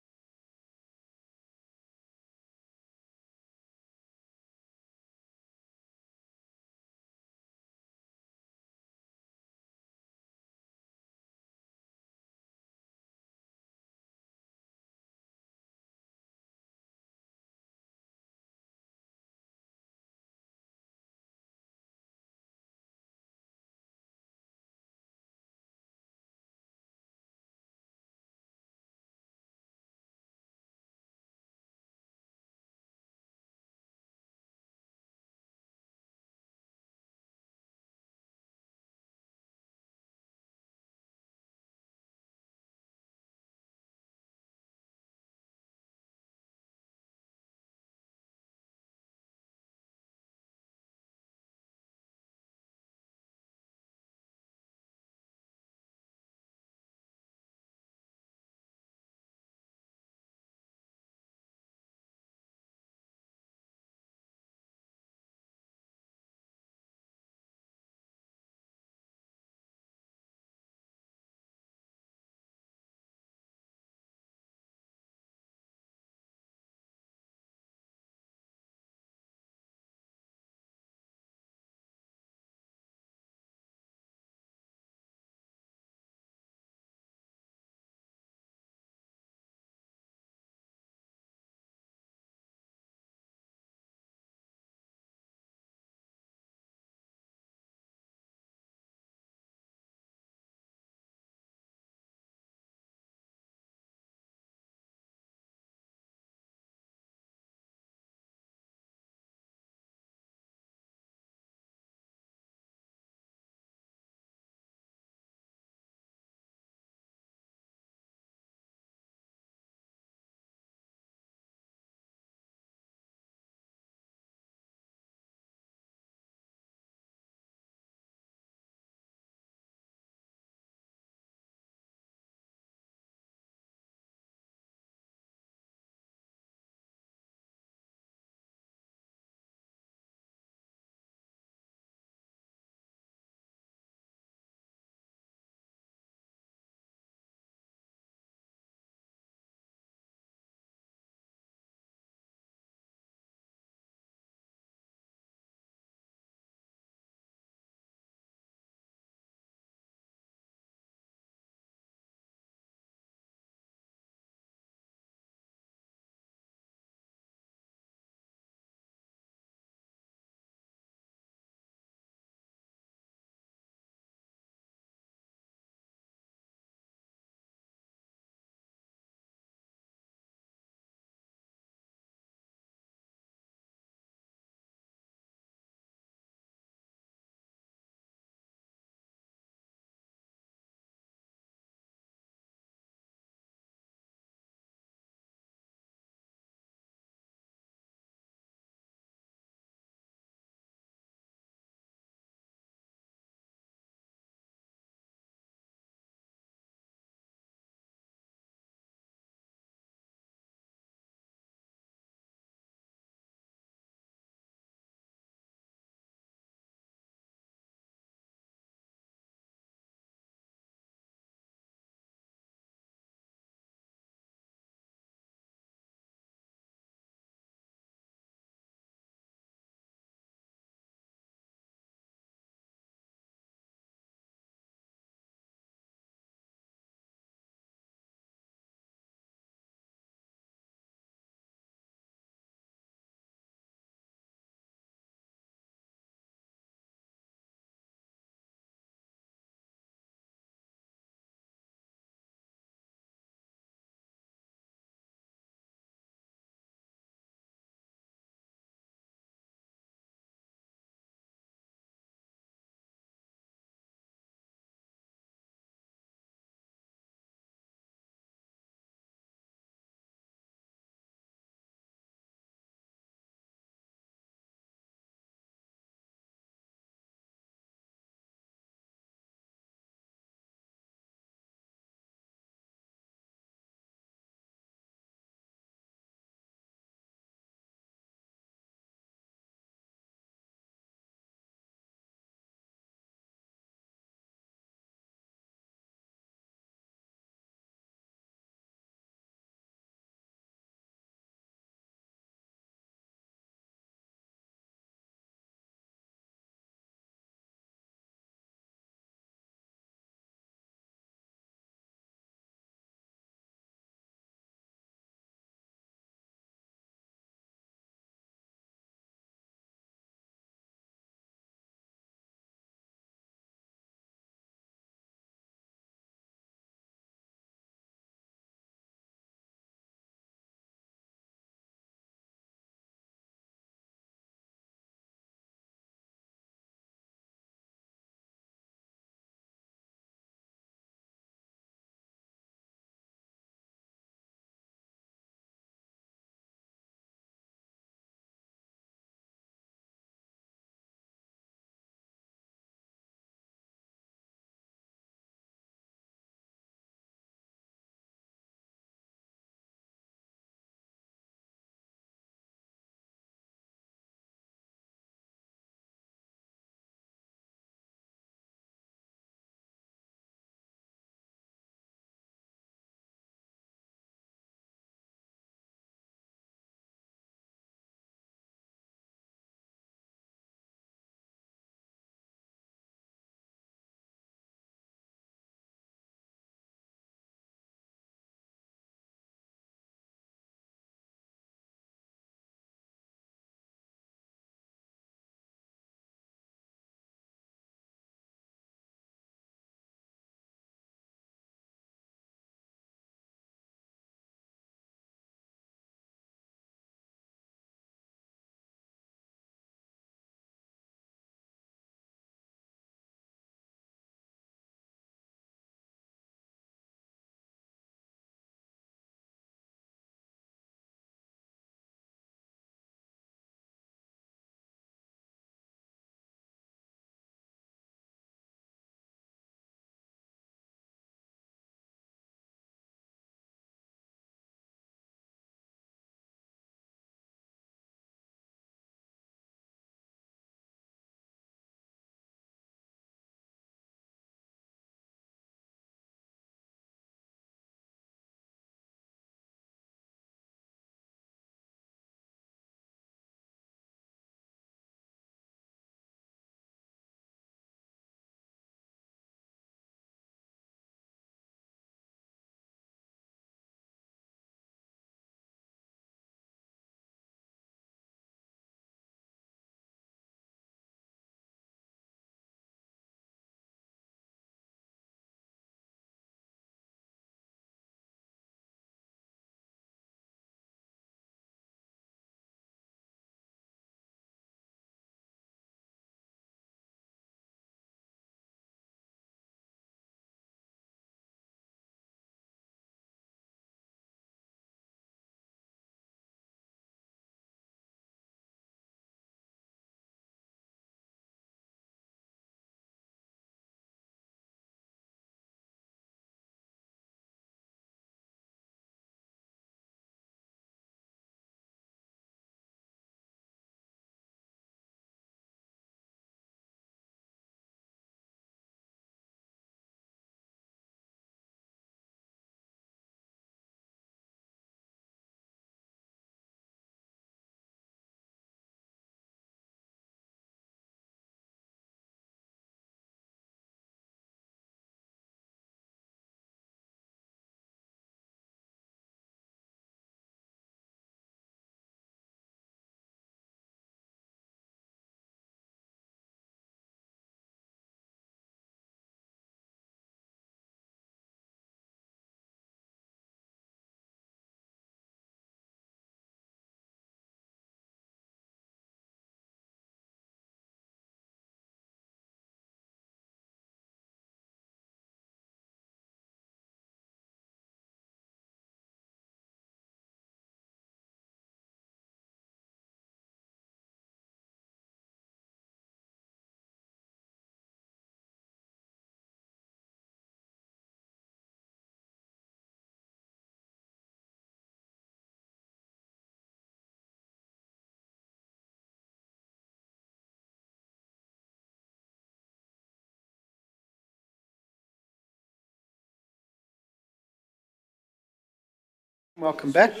Welcome back.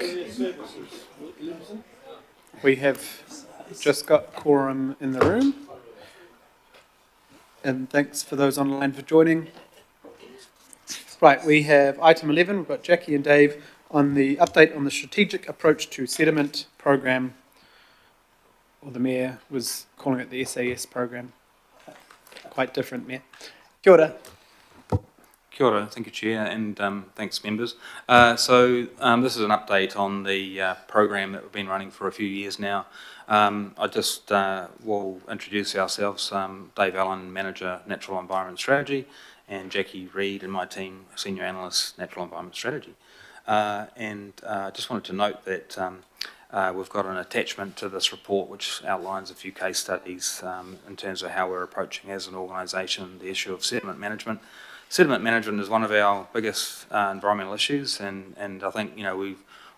We have just got quorum in the room. And thanks for those online for joining. Right, we have item 11. We've got Jackie and Dave on the update on the strategic approach to sediment program, or the Mayor was calling it the SAS program. Quite different, Mayor. Kia ora. Kia ora, thank you, Chair, and thanks, members. This is an update on the program that we've been running for a few years now. I just will introduce ourselves. Dave Allen, Manager, Natural Environment Strategy, and Jackie Reid and my team, Senior Analyst, Natural Environment Strategy. Just wanted to note that we've got an attachment to this report which outlines a few case studies in terms of how we're approaching as an organisation the issue of sediment management. Sediment management is one of our biggest environmental issues, and I think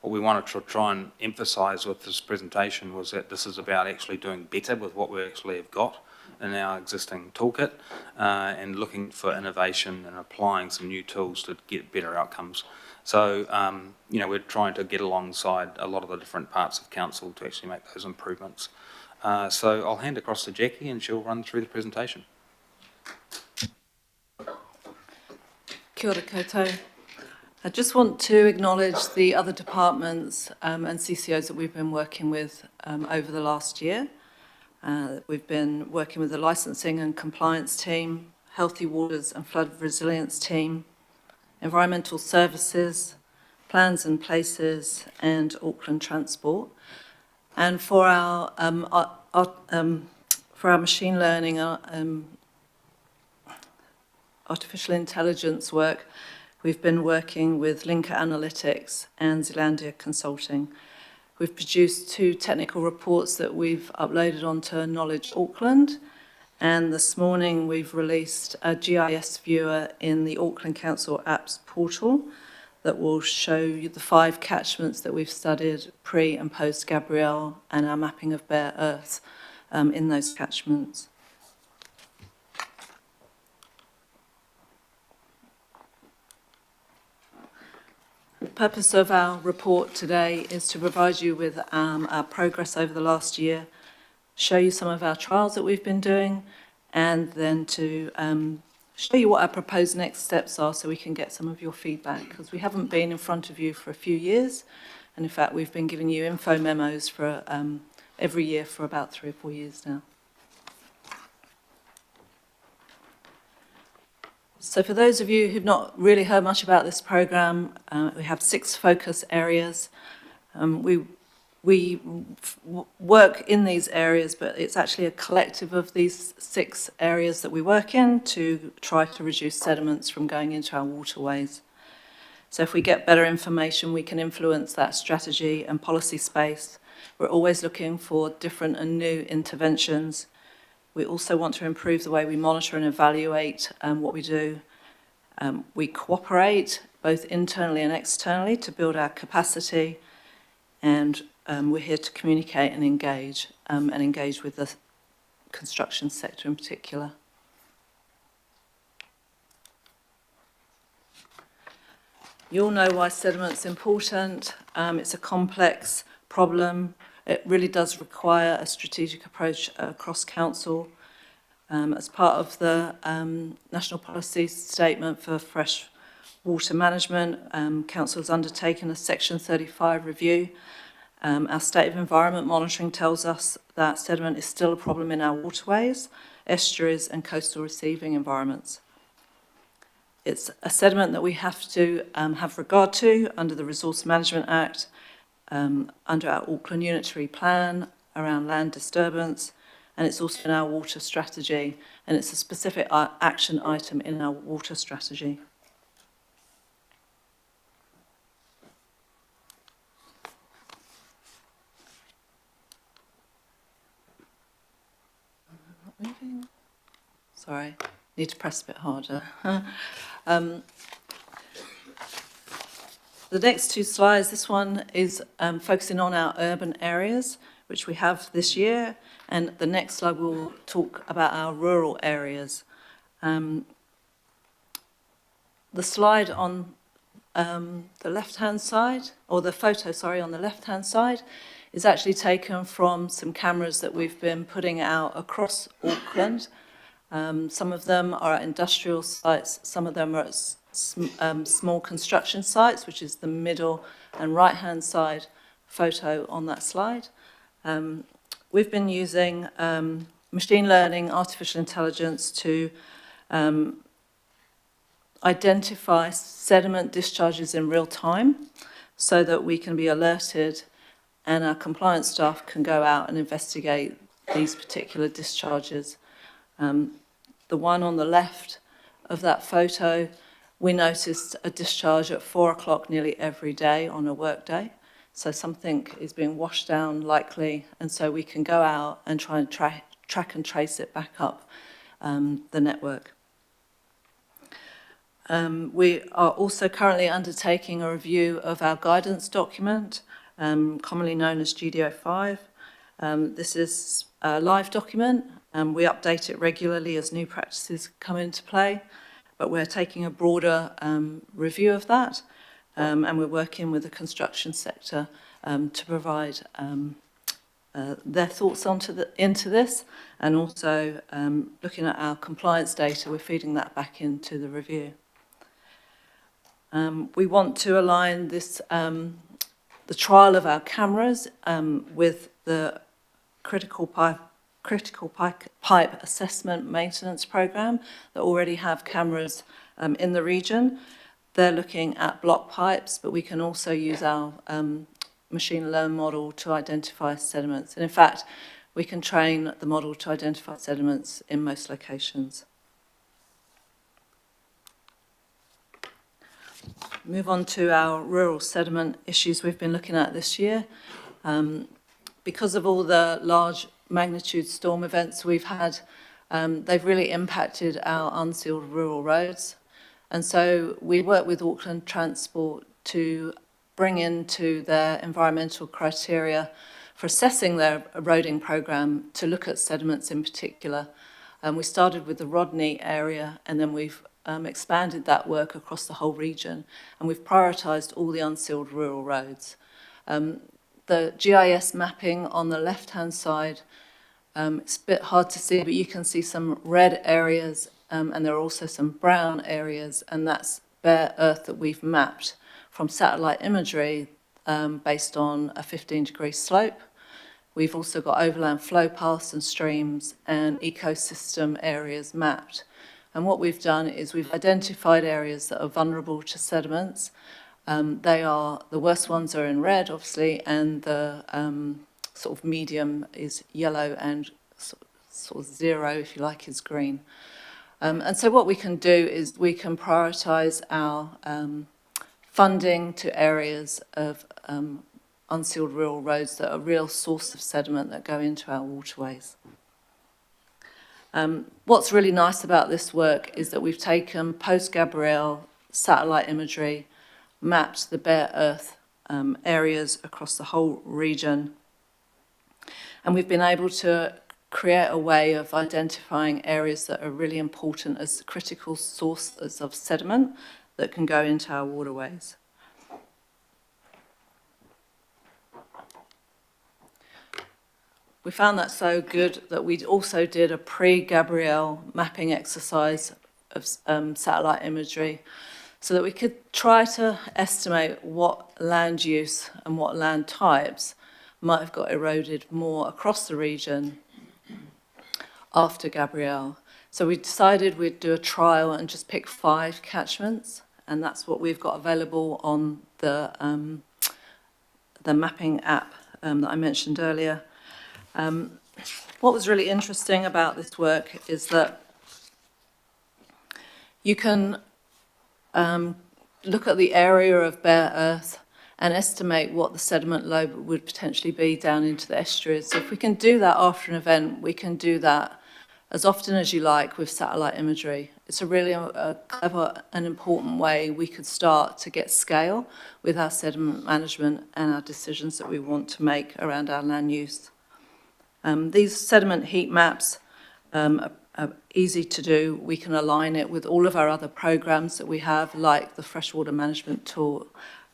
what we wanted to try and emphasise with this presentation was that this is about actually doing better with what we actually have got in our existing toolkit, and looking for innovation and applying some new tools to get better outcomes. So we're trying to get alongside a lot of the different parts of council to actually make those improvements. So I'll hand across to Jackie and she'll run through the presentation. Kia ora koutou. I just want to acknowledge the other departments and CCOs that we've been working with over the last year. We've been working with the licensing and compliance team, healthy waters and flood resilience team, environmental services, plans and places, and Auckland Transport. And for our machine learning, artificial intelligence work, we've been working with Linker Analytics and Zealandia Consulting. We've produced 2 technical reports that we've uploaded onto Knowledge Auckland, and this morning we've released a GIS viewer in the Auckland Council Apps portal that will show you the 5 catchments that we've studied pre and post Gabrielle and our mapping of bare earth in those catchments. The purpose of our report today is to provide you with our progress over the last year, show you some of our trials that we've been doing, and then to show you what our proposed next steps are so we can get some of your feedback, because we haven't been in front of you for a few years, and in fact we've been giving you info memos for every year for about 3 or 4 years now. So for those of you who've not really heard much about this programme, we have 6 focus areas. We work in these areas, but it's actually a collective of these 6 areas that we work in to try to reduce sediments from going into our waterways. So if we get better information, we can influence that strategy and policy space. We're always looking for different and new interventions. We also want to improve the way we monitor and evaluate what we do. We cooperate both internally and externally to build our capacity, and we're here to communicate and engage with the construction sector in particular. You all know why sediment's important. It's a complex problem. It really does require a strategic approach across council. As part of the National Policy Statement for Fresh Water Management, council has undertaken a Section 35 review. Our state of environment monitoring tells us that sediment is still a problem in our waterways, estuaries and coastal receiving environments. It's a sediment that we have to have regard to under the Resource Management Act, under our Auckland Unitary Plan around land disturbance, and it's also in our water strategy, and it's a specific action item in our water strategy. Sorry, need to press a bit harder. The next 2 slides, this one is focusing on our urban areas, which we have this year, and the next slide will talk about our rural areas. The slide on the left-hand side, or the photo, sorry, on the left-hand side, is actually taken from some cameras that we've been putting out across Auckland. Some of them are at industrial sites, some of them are at small construction sites, which is the middle and right-hand side photo on that slide. We've been using machine learning, artificial intelligence to identify sediment discharges in real time so that we can be alerted and our compliance staff can go out and investigate these particular discharges. The one on the left of that photo, we noticed a discharge at 4 o'clock nearly every day on a work day. So something is being washed down likely, and so we can go out and try and track and trace it back up the network. We are also currently undertaking a review of our guidance document, commonly known as GDO5. This is a live document, and we update it regularly as new practices come into play, but we're taking a broader review of that, and we're working with the construction sector to provide their thoughts into this, and also looking at our compliance data, we're feeding that back into the review. We want to align this, the trial of our cameras with the critical pipe assessment maintenance program that already have cameras in the region. They're looking at block pipes, but we can also use our machine learn model to identify sediments. And in fact, we can train the model to identify sediments in most locations. Move on to our rural sediment issues we've been looking at this year. Because of all the large magnitude storm events we've had, they've really impacted our unsealed rural roads. And so we work with Auckland Transport to bring into their environmental criteria for assessing their roading programme to look at sediments in particular. We started with the Rodney area, and then we've expanded that work across the whole region, and we've prioritised all the unsealed rural roads. The GIS mapping on the left-hand side, it's a bit hard to see, but you can see some red areas, and there are also some brown areas, and that's bare earth that we've mapped from satellite imagery based on a 15-degree slope. We've also got overland flow paths and streams and ecosystem areas mapped. And what we've done is we've identified areas that are vulnerable to sediments. The worst ones are in red, obviously, and the sort of medium is yellow, and sort of zero, if you like, is green. And so what we can do is we can prioritise our funding to areas of unsealed rural roads that are a real source of sediment that go into our waterways. What's really nice about this work is that we've taken post-Gabrielle satellite imagery, mapped the bare earth areas across the whole region, and we've been able to create a way of identifying areas that are really important as critical sources of sediment that can go into our waterways. We found that so good that we also did a pre-Gabrielle mapping exercise of satellite imagery so that we could try to estimate what land use and what land types might have got eroded more across the region after Gabrielle. So we decided we'd do a trial and just pick 5 catchments, and that's what we've got available on the mapping app that I mentioned earlier. What was really interesting about this work is that you can look at the area of bare earth and estimate what the sediment load would potentially be down into the estuaries. So if we can do that after an event, we can do that as often as you like with satellite imagery. It's a really clever and important way we could start to get scale with our sediment management and our decisions that we want to make around our land use. These sediment heat maps are easy to do. We can align it with all of our other programs that we have, like the freshwater management tool,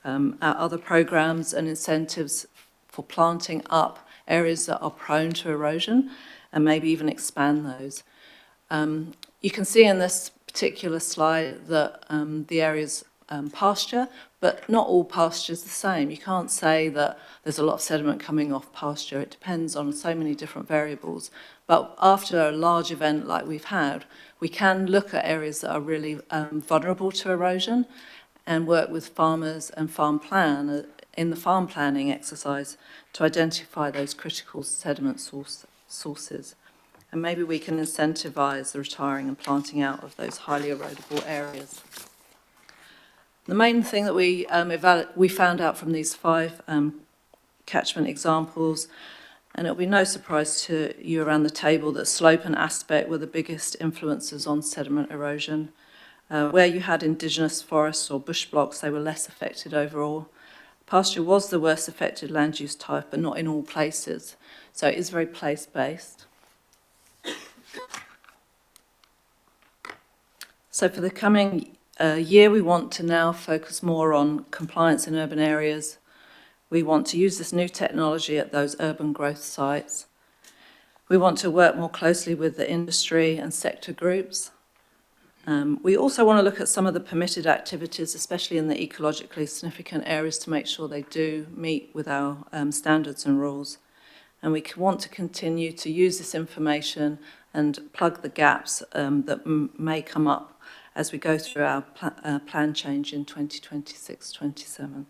our other programs and incentives for planting up areas that are prone to erosion, and maybe even expand those. You can see in this particular slide that the area's pasture, but not all pasture is the same. You can't say that there's a lot of sediment coming off pasture. It depends on so many different variables. But after a large event like we've had, we can look at areas that are really vulnerable to erosion and work with farmers and farm plan in the farm planning exercise to identify those critical sediment sources. And maybe we can incentivise the retiring and planting out of those highly erodible areas. The main thing that we found out from these 5 catchment examples, and it'll be no surprise to you around the table, that slope and aspect were the biggest influences on sediment erosion. Where you had indigenous forests or bush blocks, they were less affected overall. Pasture was the worst affected land use type, but not in all places. So it is very place-based. So for the coming year, we want to now focus more on compliance in urban areas. We want to use this new technology at those urban growth sites. We want to work more closely with the industry and sector groups. We also want to look at some of the permitted activities, especially in the ecologically significant areas, to make sure they do meet with our standards and rules. And we want to continue to use this information and plug the gaps that may come up as we go through our plan change in 2026-27.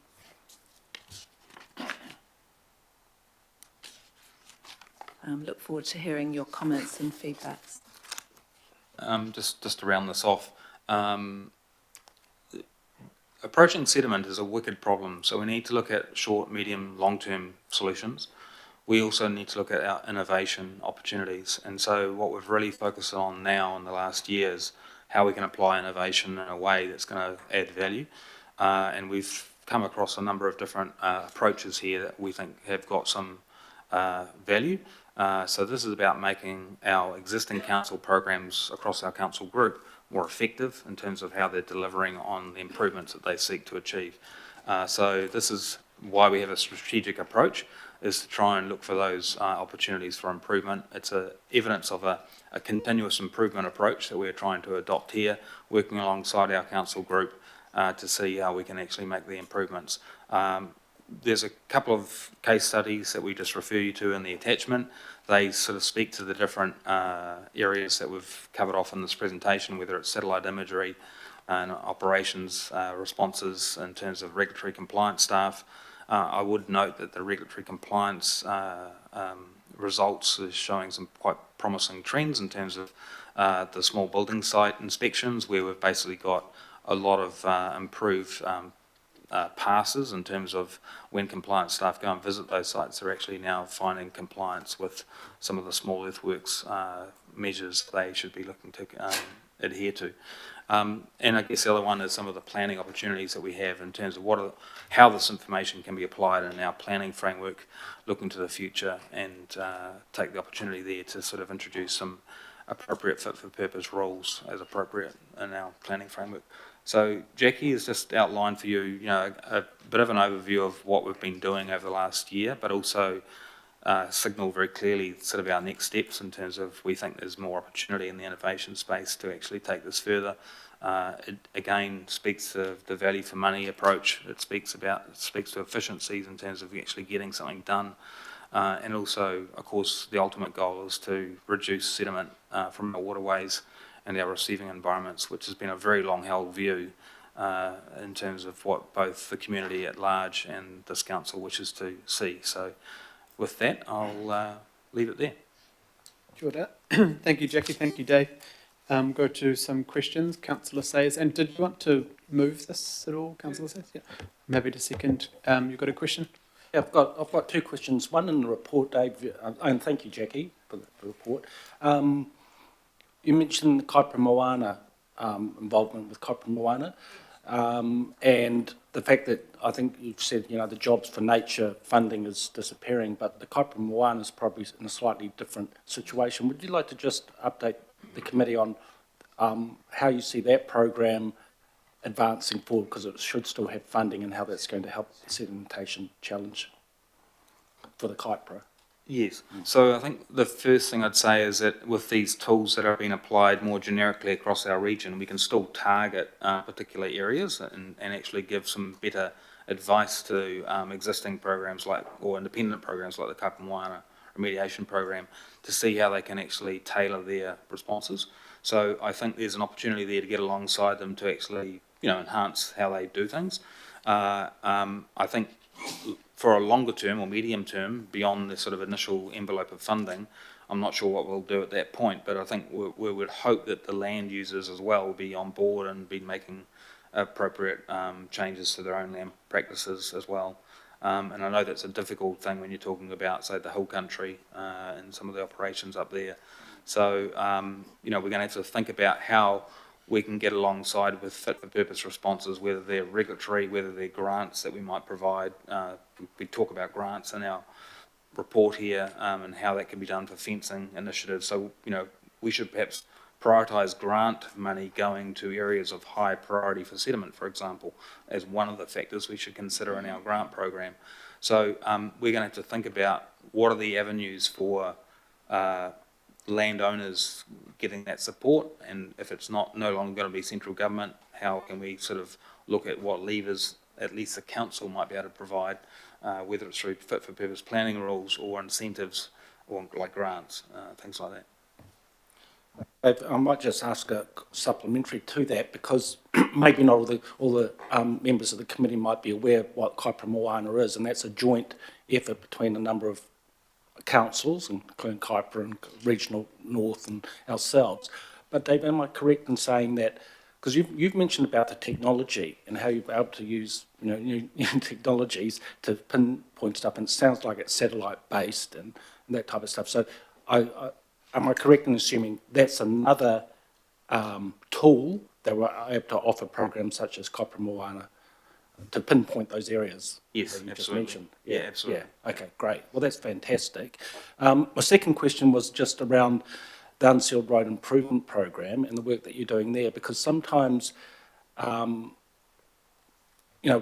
Look forward to hearing your comments and feedbacks. Just to round this off, approaching sediment is a wicked problem, so we need to look at short, medium, long-term solutions. We also need to look at our innovation opportunities, and so what we've really focused on now in the last year is how we can apply innovation in a way that's going to add value, and we've come across a number of different approaches here that we think have got some value. So this is about making our existing council programs across our council group more effective in terms of how they're delivering on the improvements that they seek to achieve. So this is why we have a strategic approach, is to try and look for those opportunities for improvement. It's evidence of a continuous improvement approach that we're trying to adopt here, working alongside our council group to see how we can actually make the improvements. There's a couple of case studies that we just refer you to in the attachment. They sort of speak to the different areas that we've covered off in this presentation, whether it's satellite imagery and operations responses in terms of regulatory compliance staff. I would note that the regulatory compliance results is showing some quite promising trends in terms of the small building site inspections, where we've basically got a lot of improved passes in terms of when compliance staff go and visit those sites. They're actually now finding compliance with some of the small earthworks measures they should be looking to adhere to. And I guess the other one is some of the planning opportunities that we have in terms of how this information can be applied in our planning framework, looking to the future and take the opportunity there to sort of introduce some appropriate fit-for-purpose rules as appropriate in our planning framework. So Jackie has just outlined for you, a bit of an overview of what we've been doing over the last year, but also signal very clearly sort of our next steps in terms of we think there's more opportunity in the innovation space to actually take this further. It again speaks to the value for money approach. It speaks to efficiencies in terms of actually getting something done. And also, of course, the ultimate goal is to reduce sediment from our waterways and our receiving environments, which has been a very long-held view in terms of what both the community at large and this council wishes to see. So with that, I'll leave it there. Kia ora. Thank you, Jackie. Thank you, Dave. Go to some questions. Councillor Sayers. And did you want to move this at all, Councillor Sayers? Yeah. I'm happy to second. You've got a question? Yeah, I've got 2 questions. One in the report, Dave, and thank you, Jackie, for the report. You mentioned Kaipara Moana, involvement with Kaipara Moana, and the fact that I think you've said, the jobs for nature funding is disappearing, but the Kaipara Moana is probably in a slightly different situation. Would you like to just update the committee on how you see that program advancing forward, because it should still have funding, and how that's going to help the sedimentation challenge for the Kaipara. Yes. So I think the first thing I'd say is that with these tools that are being applied more generically across our region, we can still target particular areas and actually give some better advice to existing programs or independent programs like the Kapamoana remediation program to see how they can actually tailor their responses. So I think there's an opportunity there to get alongside them to actually, enhance how they do things. I think for a longer term or medium term, beyond the sort of initial envelope of funding, I'm not sure what we'll do at that point, but I think we would hope that the land users as well will be on board and be making appropriate changes to their own land practices as well. And I know that's a difficult thing when you're talking about, say, the hill country and some of the operations up there. So, we're going to have to think about how we can get alongside with fit-for-purpose responses, whether they're regulatory, whether they're grants that we might provide. We talk about grants in our report here and how that can be done for fencing initiatives. So, we should perhaps prioritise grant money going to areas of high priority for sediment, for example, as one of the factors we should consider in our grant program. So we're going to have to think about what are the avenues for landowners getting that support, and if it's no longer going to be central government, how can we sort of look at what levers at least the council might be able to provide, whether it's through fit for purpose planning rules or incentives or like grants, things like that. I might just ask a supplementary to that, because maybe not all the members of the committee might be aware of what Kaipara Moana is, and that's a joint effort between a number of councils, including Kaipara and Regional North and ourselves. But Dave, am I correct in saying that, because you've mentioned about the technology and how you're able to use new technologies to pinpoint stuff, and it sounds like it's satellite based and that type of stuff. So am I correct in assuming that's another tool that we're able to offer programs such as Kaipara Moana to pinpoint those areas? Yes, that you absolutely. just mentioned? Yeah, absolutely. Yeah. Okay, great. Well, that's fantastic. My second question was just around the Unsealed Road Improvement Program and the work that you're doing there, because sometimes we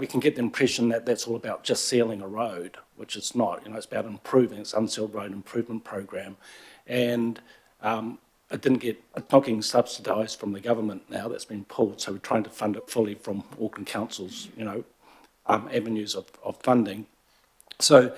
can get the impression that that's all about just sealing a road, which it's not. It's about improving. It's Unsealed Road Improvement Program. And it's not getting subsidised from the government now. That's been pulled, so we're trying to fund it fully from Auckland Council's, avenues of funding. So,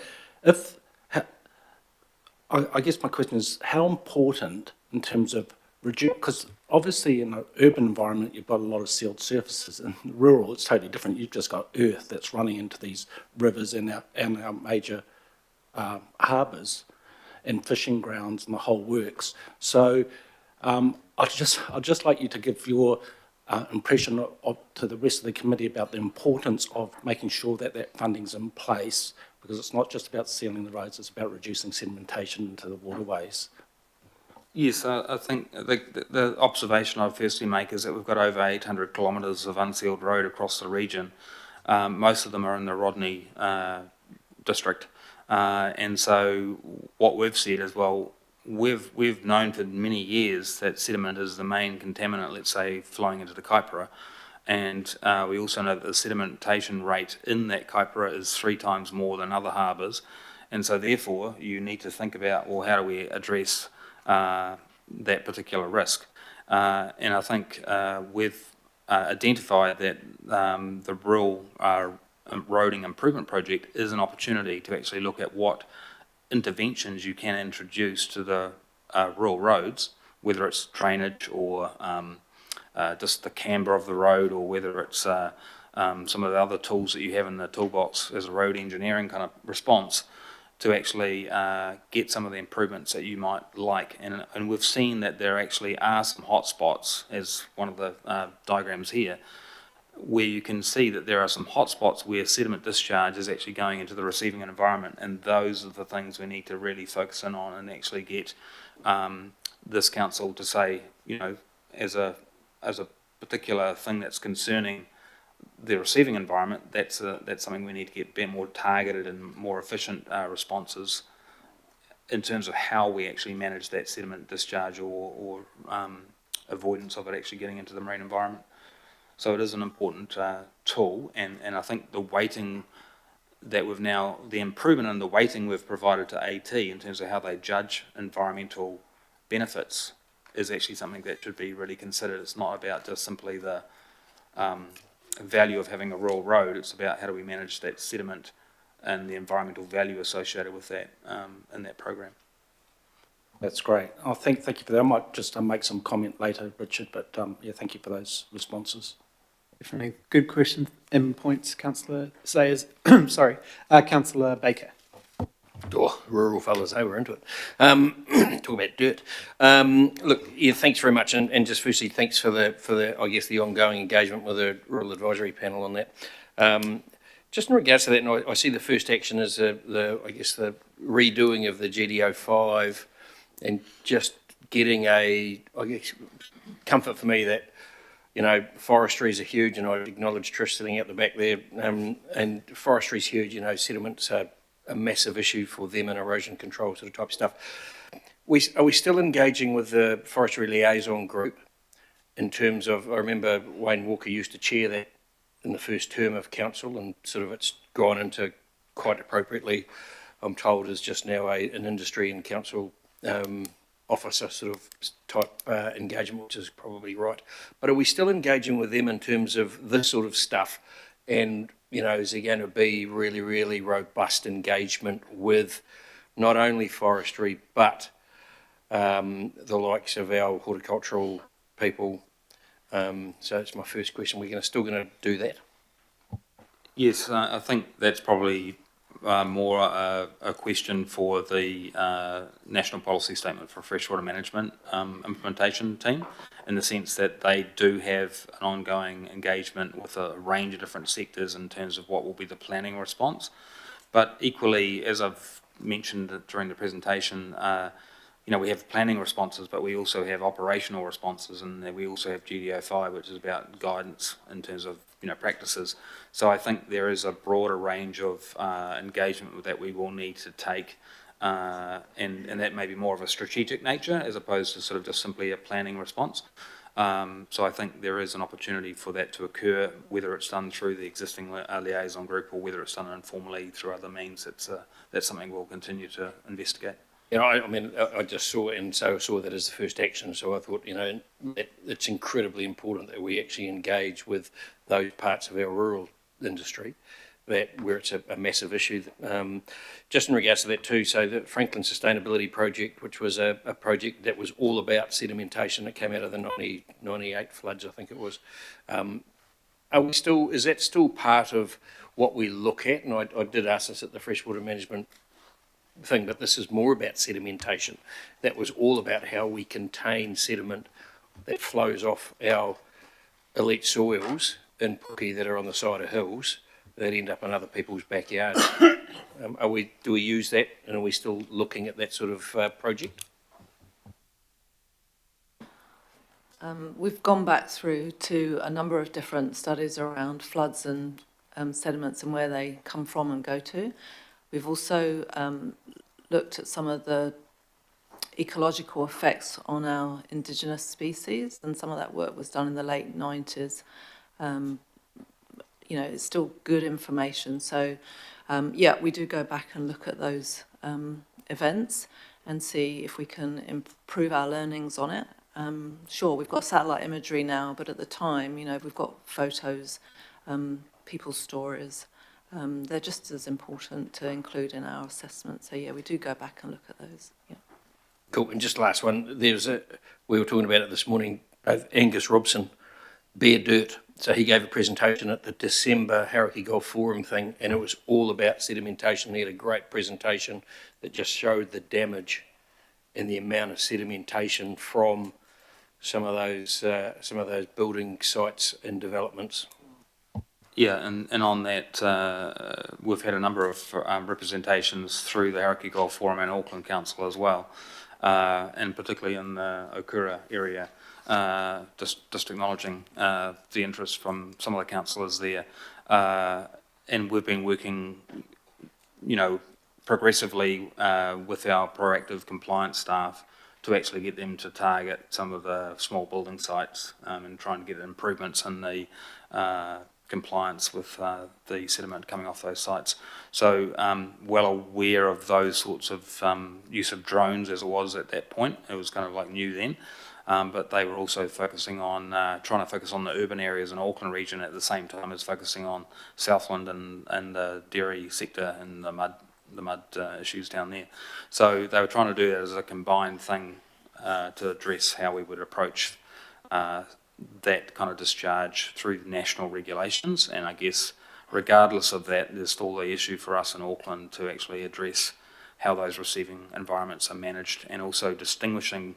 I guess my question is, how important in terms of because obviously in an urban environment you've got a lot of sealed surfaces, and rural it's totally different. You've just got earth that's running into these rivers and our major harbours and fishing grounds and the whole works. So I'd just like you to give your impression to the rest of the committee about the importance of making sure that that funding's in place, because it's not just about sealing the roads, it's about reducing sedimentation into the waterways. Yes, I think the observation I'd firstly make is that we've got over 800 kilometres of unsealed road across the region. Most of them are in the Rodney district. And so what we've said is, well, we've known for many years that sediment is the main contaminant, let's say, flowing into the Kaipara. And we also know that the sedimentation rate in that Kaipara is 3 times more than other harbours. And so therefore, you need to think about, well, how do we address that particular risk? And I think we've identified that the rural roading improvement project is an opportunity to actually look at what interventions you can introduce to the rural roads, whether it's drainage or just the camber of the road, or whether it's some of the other tools that you have in the toolbox as a road engineering kind of response, to actually get some of the improvements that you might like. And we've seen that there actually are some hotspots, as one of the diagrams here, where you can see that there are some hotspots where sediment discharge is actually going into the receiving environment, and those are the things we need to really focus in on and actually get this council to say, as a particular thing that's concerning the receiving environment, that's something we need to get more targeted and more efficient responses in terms of how we actually manage that sediment discharge or avoidance of it actually getting into the marine environment. So it is an important tool, and I think the weighting that the improvement in the weighting we've provided to AT in terms of how they judge environmental benefits is actually something that should be really considered. It's not about just simply the value of having a rural road, it's about how do we manage that sediment and the environmental value associated with that in that program. That's great. Thank you for that. I might just make some comment later, Richard, but yeah, thank you for those responses. Definitely good question and points, Councillor Sayers. Sorry, Councillor Baker. Oh, rural fellas, they were into it. Talk about dirt. Look, yeah, thanks very much, and just firstly, thanks for the I guess the ongoing engagement with the Rural Advisory Panel on that. Just in regards to that, and I see the first action as I guess the redoing of the GDO5, and just getting I guess comfort for me that, you know, forestries are huge, and I acknowledge Trish sitting out the back there, and forestry's huge, you know, sediments are a massive issue for them and erosion control sort of type stuff. Are we still engaging with the forestry liaison group in terms of, I remember Wayne Walker used to chair that in the first term of council, and sort of it's gone into quite appropriately, I'm told, is just now an industry and council officer sort of type engagement, which is probably right. But are we still engaging with them in terms of this sort of stuff? And, you know, is there going to be really, really robust engagement with not only forestry, but the likes of our horticultural people? So that's my first question. Still going to do that? Yes, I think that's probably more a question for the National Policy Statement for Freshwater Management implementation team, in the sense that they do have an ongoing engagement with a range of different sectors in terms of what will be the planning response. But equally, as I've mentioned during the presentation, you know, we have planning responses, but we also have operational responses, and we also have GDO5, which is about guidance in terms of, you know, practices. So I think there is a broader range of engagement that we will need to take, and that may be more of a strategic nature as opposed to sort of just simply a planning response. So I think there is an opportunity for that to occur, whether it's done through the existing liaison group or whether it's done informally through other means. That's something we'll continue to investigate. You know, I mean, I just saw it, and so I saw that as the first action. So I thought, you know, it's incredibly important that we actually engage with those parts of our rural industry where it's a massive issue. Just in regards to that too, so the Franklin Sustainability Project, which was a project that was all about sedimentation, that came out of the 98 floods, I think it was. Is that still part of what we look at? And I did ask this at the freshwater management thing, but this is more about sedimentation. That was all about how we contain sediment that flows off our elite soils in Puki that are on the side of hills that end up in other people's backyards. Do we use that, and are we still looking at that sort of project? We've gone back through to a number of different studies around floods and sediments and where they come from and go to. We've also looked at some of the ecological effects on our indigenous species, and some of that work was done in the late 90s. You know, it's still good information. So, yeah, we do go back and look at those events and see if we can improve our learnings on it. Sure, we've got satellite imagery now, but at the time, you know, we've got photos, people's stories. They're just as important to include in our assessment. So, yeah, we do go back and look at those. Yeah. Cool. And just last one, we were talking about it this morning, Angus Robson, Bare Dirt. So he gave a presentation at the December Hauraki Golf Forum thing, and it was all about sedimentation. He had a great presentation that just showed the damage and the amount of sedimentation from some of those building sites and developments. Yeah, and on that, we've had a number of representations through the Hauraki Golf Forum and Auckland Council as well, and particularly in the Okura area, just acknowledging the interest from some of the councillors there. And we've been working, you know, progressively with our proactive compliance staff to actually get them to target some of the small building sites and trying to get improvements in the compliance with the sediment coming off those sites. So well aware of those sorts of use of drones as it was at that point. It was kind of like new then. But they were also focusing on, trying to focus on the urban areas in Auckland region at the same time as focusing on Southland and the dairy sector and the mud issues down there. So they were trying to do that as a combined thing to address how we would approach that kind of discharge through national regulations. And I guess regardless of that, there's still the issue for us in Auckland to actually address how those receiving environments are managed, and also distinguishing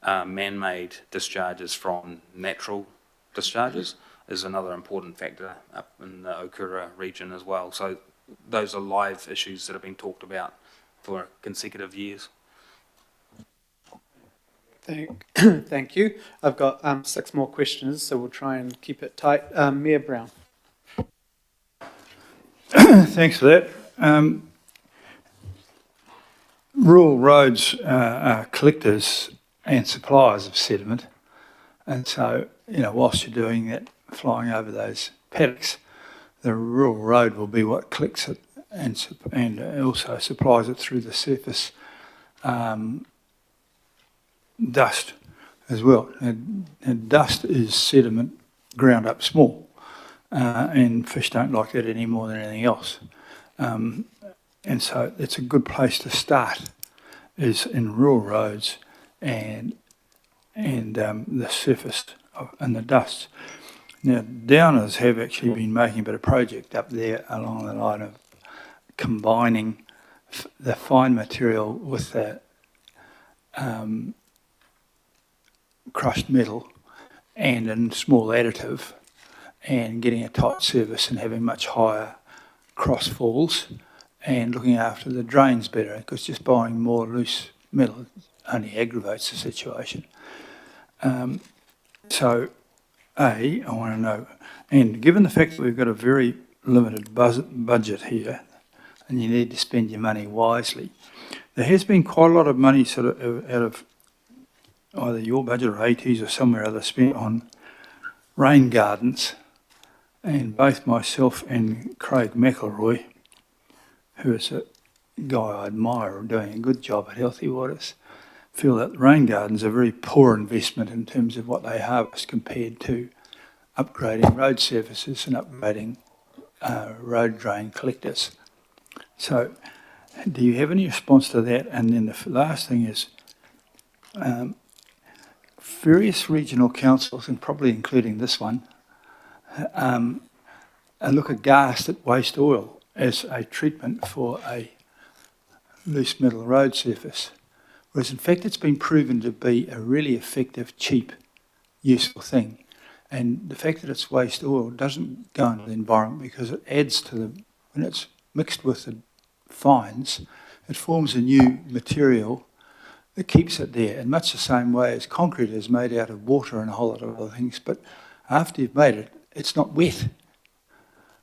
man-made discharges from natural discharges is another important factor up in the Okura region as well. So those are live issues that have been talked about for consecutive years. Thank you. I've got 6 more questions, so we'll try and keep it tight. Mayor Brown. Thanks for that. Rural roads are collectors and suppliers of sediment, and so, you know, whilst you're doing that, flying over those paddocks, the rural road will be what collects it and also supplies it through the surface dust as well. And dust is sediment ground up small, and fish don't like that any more than anything else. And so it's a good place to start, is in rural roads and the surface and the dust. Now, Downers have actually been making a bit of project up there along the line of combining the fine material with the crushed metal and in small additive, and getting a tight surface and having much higher cross falls and looking after the drains better, because just buying more loose metal only aggravates the situation. So, I want to know, and given the fact that we've got a very limited budget here, and you need to spend your money wisely, there has been quite a lot of money sort of out of either your budget or AT's or somewhere or other spent on rain gardens, and both myself and Craig McElroy, who is a guy I admire doing a good job at Healthy Waters, feel that rain gardens are a very poor investment in terms of what they harvest compared to upgrading road surfaces and upgrading road drain collectors. So do you have any response to that? And then the last thing is, various regional councils, and probably including this one, look aghast at waste oil as a treatment for a loose metal road surface, whereas in fact it's been proven to be a really effective, cheap, useful thing. And the fact that it's waste oil doesn't go into the environment because it adds to the, when it's mixed with the fines, it forms a new material that keeps it there, in much the same way as concrete is made out of water and a whole lot of other things. But after you've made it, it's not wet.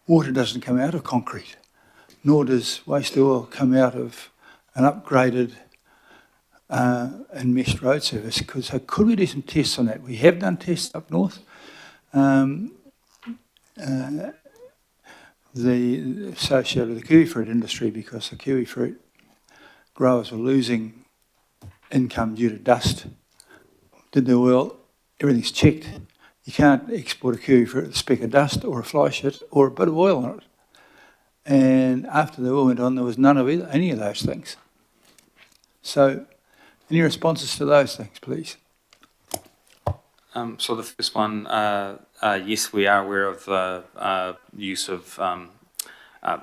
Water doesn't come out of concrete, nor does waste oil come out of an upgraded enmeshed road surface. So could we do some tests on that? We have done tests up north. Associated with the kiwi fruit industry, because the kiwi fruit growers were losing income due to dust. Did the oil, everything's checked. You can't export a kiwi fruit with a speck of dust or a fly shit or a bit of oil on it. And after the oil went on, there was none of any of those things. So, any responses to those things, please? So the first one, yes, we are aware of the use of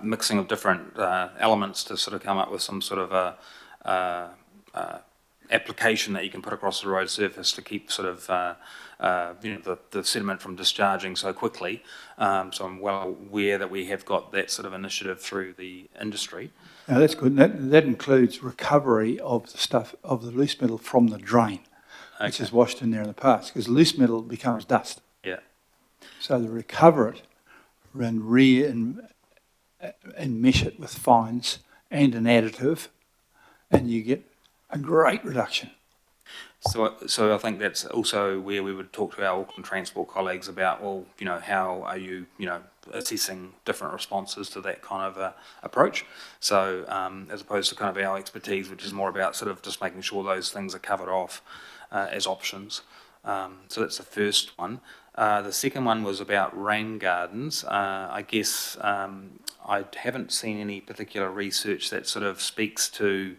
mixing of different elements to sort of come up with some sort of application that you can put across the road surface to keep sort of the sediment from discharging so quickly. So I'm well aware that we have got that sort of initiative through the industry. Now that's good. That includes recovery of the stuff, of the loose metal from the drain, which is washed in there in the past, because loose metal becomes dust. Yeah. So they recover it and enmesh it with fines and an additive, and you get a great reduction. So I think that's also where we would talk to our Auckland Transport colleagues about, well, you know, how are you, you know, assessing different responses to that kind of approach. So as opposed to kind of our expertise, which is more about sort of just making sure those things are covered off as options. So that's the first one. The second one was about rain gardens. I guess I haven't seen any particular research that sort of speaks to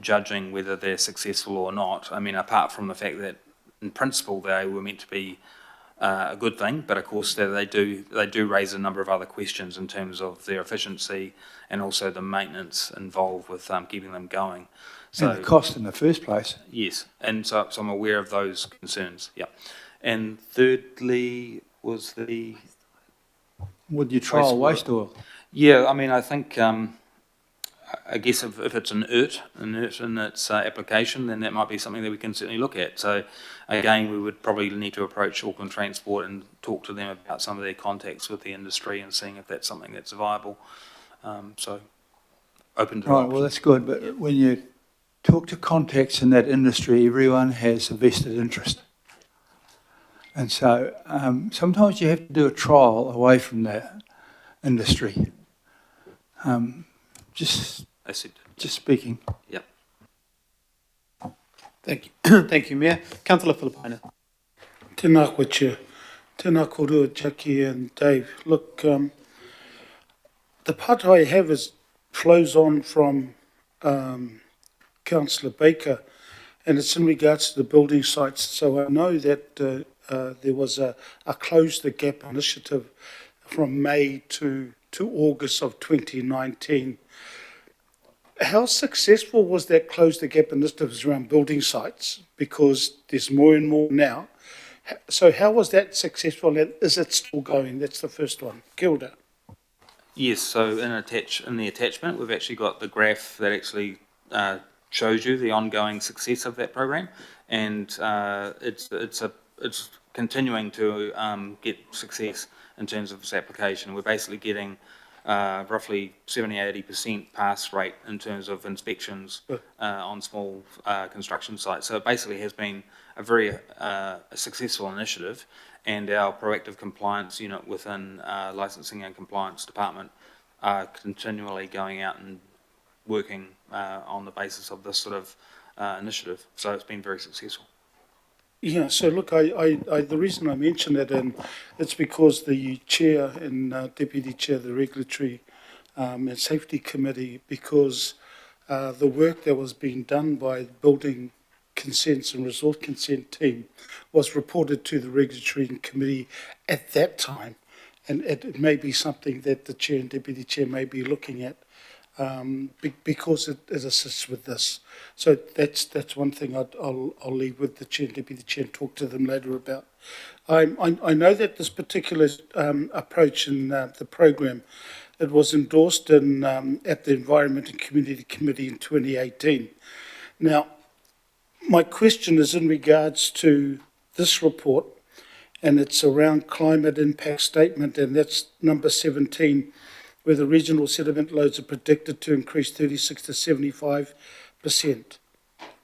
judging whether they're successful or not. I mean, apart from the fact that in principle they were meant to be a good thing, but of course they do raise a number of other questions in terms of their efficiency and also the maintenance involved with keeping them going. So, and the cost in the first place. Yes, and so I'm aware of those concerns. Yeah, and thirdly was the would you trial waste oil? Yeah, I mean, I think. I guess if it's inert in its application, then that might be something that we can certainly look at. So again, we would probably need to approach Auckland Transport and talk to them about some of their contacts with the industry and seeing if that's something that's viable. So open to right, well that's good, but when you talk to contacts in that industry, everyone has a vested interest. And so sometimes you have to do a trial away from that industry. Just speaking. Yep. Thank you. Thank you, Mayor. Councillor Filipaina. Tēnā koe, Chair. Tēnā korua, Jackie and Dave. Look, the part I have flows on from Councillor Baker, and it's in regards to the building sites. So I know that there was a Close the Gap initiative from May to August of 2019. How successful was that Close the Gap initiative around building sites? Because there's more and more now. So how was that successful, and is it still going? That's the first one. Kia ora. Yes, so in the attachment, we've actually got the graph that actually shows you the ongoing success of that program, and it's continuing to get success in terms of its application. We're basically getting roughly 70-80% pass rate in terms of inspections on small construction sites. So it basically has been a very successful initiative, and our proactive compliance unit within licensing and compliance department are continually going out and working on the basis of this sort of initiative. So it's been very successful. Yeah, so look, the reason I mention that, and it's because the chair and deputy chair of the Regulatory and Safety Committee, because the work that was being done by the Building Consents and Resource Consent team was reported to the Regulatory Committee at that time, and it may be something that the chair and deputy chair may be looking at. Because it assists with this. So that's one thing I'll leave with the chair and deputy chair and talk to them later about. I know that this particular approach in the program, it was endorsed at the Environment and Community Committee in 2018. Now, my question is in regards to this report, and it's around climate impact statement, and that's number 17, where the regional sediment loads are predicted to increase 36 to 75%,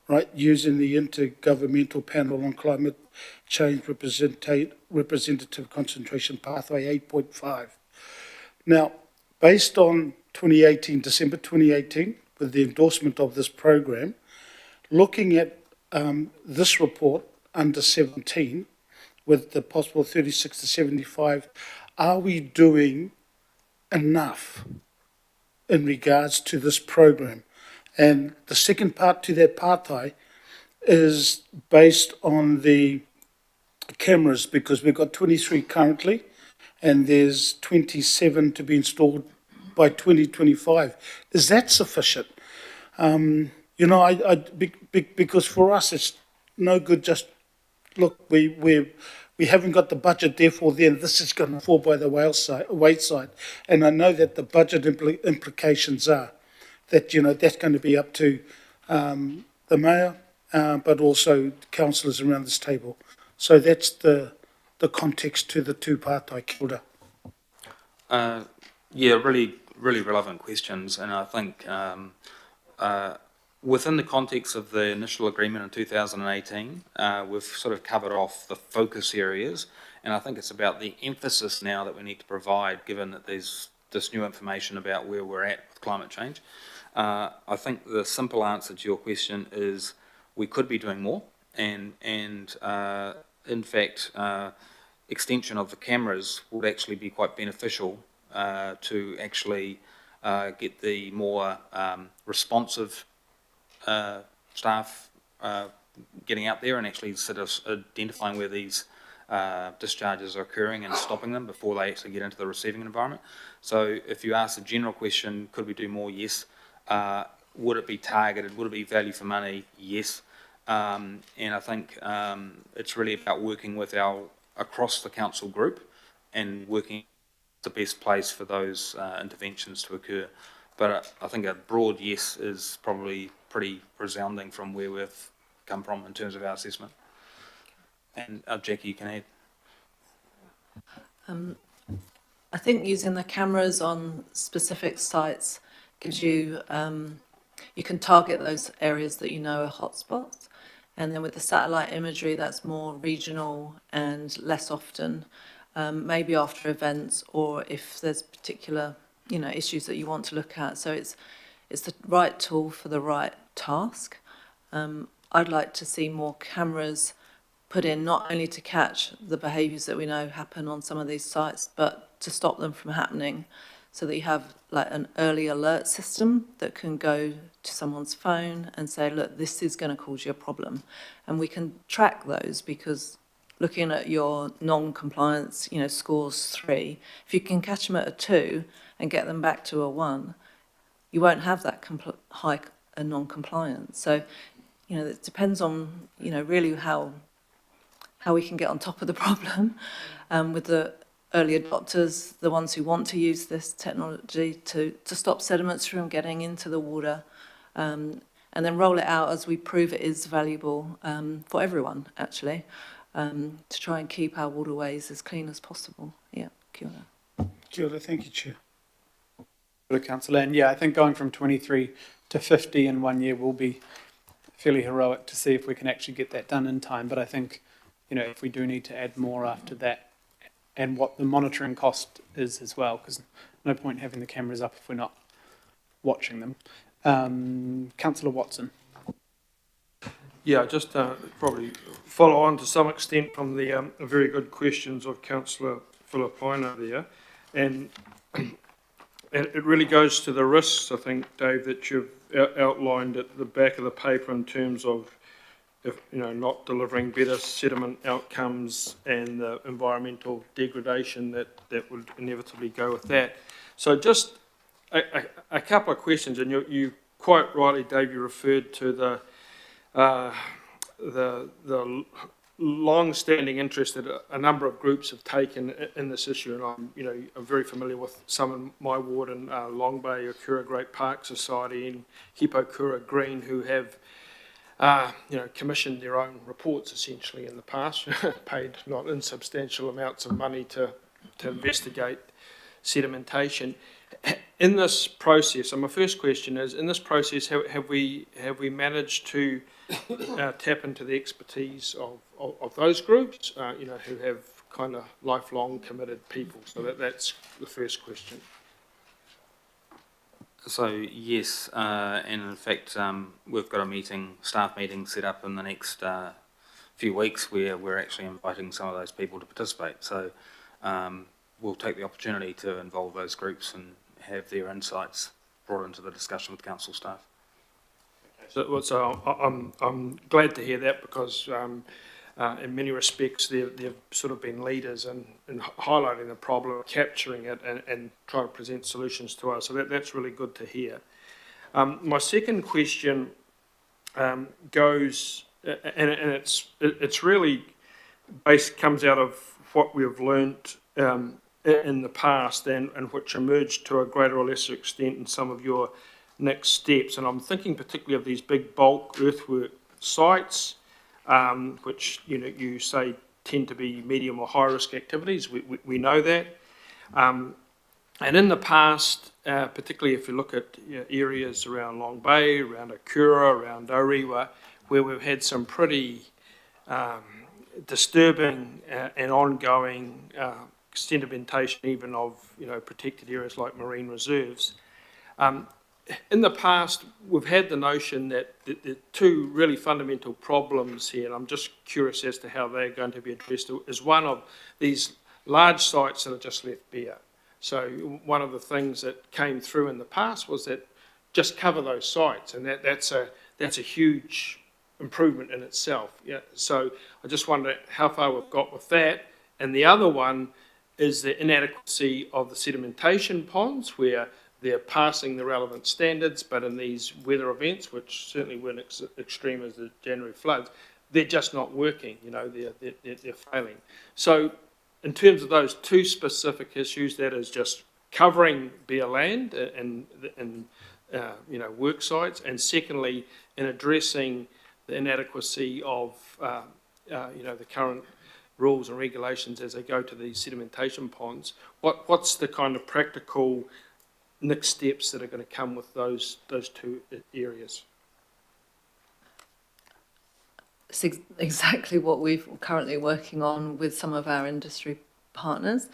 right, using the Intergovernmental Panel on Climate Change Representative Concentration Pathway 8.5. Now, based on December 2018, with the endorsement of this program, looking at this report under 17, with the possible 36 to 75, are we doing enough in regards to this program? And the second part to that partai is based on the cameras, because we've got 23 currently and there's 27 to be installed by 2025. Is that sufficient? Because for us it's no good just, look, we haven't got the budget, therefore then this is going to fall by the wayside. And I know that the budget implications are that, that's going to be up to the mayor, but also councillors around this table. So that's the context to the two partai. Kia ora. Yeah, really really relevant questions, and I think within the context of the initial agreement in 2018, we've sort of covered off the focus areas, and I think it's about the emphasis now that we need to provide, given that there's this new information about where we're at with climate change. I think the simple answer to your question is we could be doing more, and in fact, extension of the cameras would actually be quite beneficial to actually get the more responsive staff getting out there and actually sort of identifying where these discharges are occurring and stopping them before they actually get into the receiving environment. So if you ask the general question, could we do more? Yes. Would it be targeted? Would it be value for money? Yes. And I think it's really about working with across the council group and working the best place for those interventions to occur. But I think a broad yes is probably pretty resounding from where we've come from in terms of our assessment. And Jackie, you can add. I think using the cameras on specific sites gives you, you can target those areas that you know are hotspots. And then with the satellite imagery, that's more regional and less often, maybe after events or if there's particular, issues that you want to look at. So it's the right tool for the right task. I'd like to see more cameras put in, not only to catch the behaviours that we know happen on some of these sites, but to stop them from happening, so that you have like an early alert system that can go to someone's phone and say, look, this is going to cause you a problem. And we can track those, because looking at your non-compliance, scores 3, if you can catch them at a 2 and get them back to a 1, you won't have that high non-compliance. So, it depends on, really how we can get on top of the problem with the early adopters, the ones who want to use this technology to stop sediments from getting into the water, and then roll it out as we prove it is valuable for everyone, actually, to try and keep our waterways as clean as possible. Yeah, kia ora. Kia ora, thank you, Chair. Councillor, and yeah, I think going from 23 to 50 in 1 year will be fairly heroic to see if we can actually get that done in time. But I think, if we do need to add more after that, and what the monitoring cost is as well, because no point having the cameras up if we're not watching them. Councillor Watson. Yeah, just probably follow on to some extent from the very good questions of Councillor Filipaina there. And it really goes to the risks, I think, Dave, that you've outlined at the back of the paper in terms of, not delivering better sediment outcomes and the environmental degradation that would inevitably go with that. So just a couple of questions, and you quite rightly, Dave, you referred to the long-standing interest that a number of groups have taken in this issue, and I'm very familiar with some in my ward in Long Bay, Okura Great Park Society, and Hippokura Green, who have commissioned their own reports essentially in the past, paid not insubstantial amounts of money to investigate sedimentation. In this process, and my first question is, in this process, have we managed to tap into the expertise of those groups, who have kind of lifelong committed people? So that's the first question. So yes, and in fact, we've got a staff meeting set up in the next few weeks where we're actually inviting some of those people to participate. So we'll take the opportunity to involve those groups and have their insights brought into the discussion with council staff. So I'm glad to hear that, because in many respects they've sort of been leaders in highlighting the problem, capturing it, and trying to present solutions to us. So that's really good to hear. My second question goes, and it's really comes out of what we've learnt in the past, and which emerged to a greater or lesser extent in some of your next steps. And I'm thinking particularly of these big bulk earthwork sites, which you say tend to be medium or high risk activities. We know that. And in the past, particularly if you look at areas around Long Bay, around Akura, around Orewa, where we've had some pretty disturbing and ongoing sedimentation even of protected areas like marine reserves. In the past, we've had the notion that the two really fundamental problems here, and I'm just curious as to how they're going to be addressed, is one of these large sites that are just left bare. So one of the things that came through in the past was that just cover those sites, and that's a huge improvement in itself. Yeah. So I just wonder how far we've got with that. And the other one is the inadequacy of the sedimentation ponds, where they're passing the relevant standards, but in these weather events, which certainly weren't extreme as the January floods, they're just not working. They're failing. So in terms of those two specific issues, that is just covering bare land and work sites, and secondly, in addressing the inadequacy of the current rules and regulations as they go to these sedimentation ponds. What's the kind of practical next steps that are going to come with those two areas? It's exactly what we're currently working on with some of our industry partners.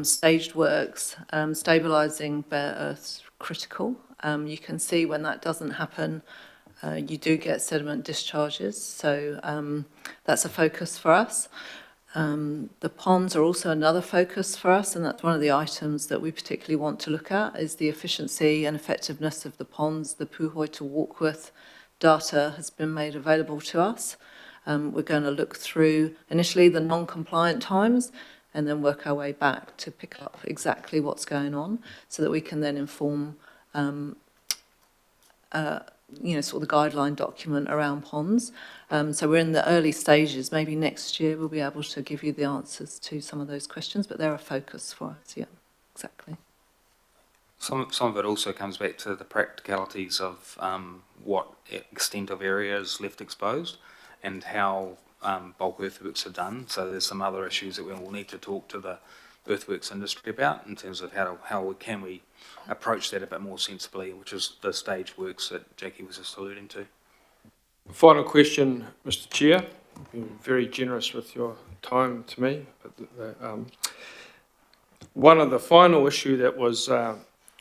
Staged works, stabilising bare earth's critical. You can see when that doesn't happen, you do get sediment discharges, so that's a focus for us. The ponds are also another focus for us, and that's one of the items that we particularly want to look at, is the efficiency and effectiveness of the ponds. The Puhoi to Warkworth data has been made available to us. We're going to look through initially the non-compliant times and then work our way back to pick up exactly what's going on, so that we can then inform sort of the guideline document around ponds. So we're in the early stages. Maybe next year we'll be able to give you the answers to some of those questions, but they're a focus for us. Yeah, exactly. Some of it also comes back to the practicalities of what extent of area is left exposed and how bulk earthworks are done. So there's some other issues that we will need to talk to the earthworks industry about in terms of how can we approach that a bit more sensibly, which is the stage works that Jackie was just alluding to. Final question, Mr. Chair. You've been very generous with your time to me. One of the final issue that was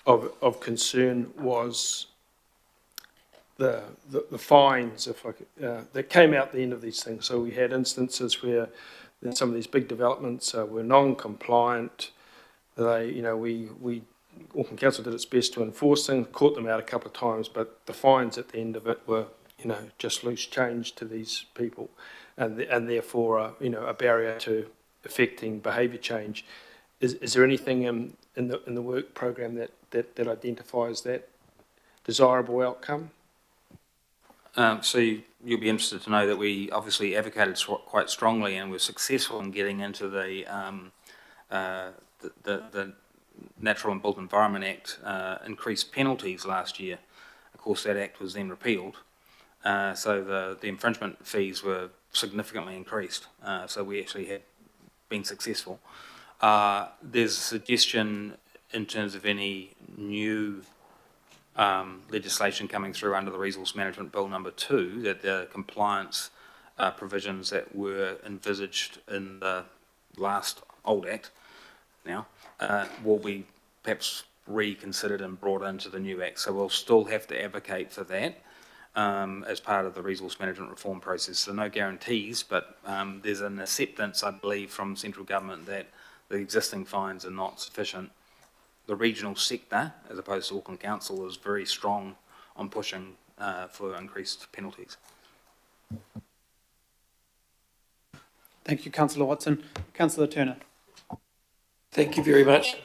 of concern was the fines, that came out the end of these things. So we had instances where some of these big developments were non-compliant. Auckland Council did its best to enforce things, caught them out a couple of times, but the fines at the end of it were, just loose change to these people, and therefore, a barrier to affecting behaviour change. Is there anything in the work program that identifies that desirable outcome? So you'll be interested to know that we obviously advocated quite strongly and were successful in getting into the Natural and Built Environment Act increased penalties last year. Of course, that act was then repealed, so the infringement fees were significantly increased. So we actually had been successful. There's a suggestion in terms of any new legislation coming through under the Resource Management Bill number 2, that the compliance provisions that were envisaged in the last old act now will be perhaps reconsidered and brought into the new act. So we'll still have to advocate for that as part of the resource management reform process. So no guarantees, but there's an acceptance, I believe, from central government that the existing fines are not sufficient. The regional sector, as opposed to Auckland Council, is very strong on pushing for increased penalties. Thank you, Councillor Watson. Councillor Turner. Thank you very much.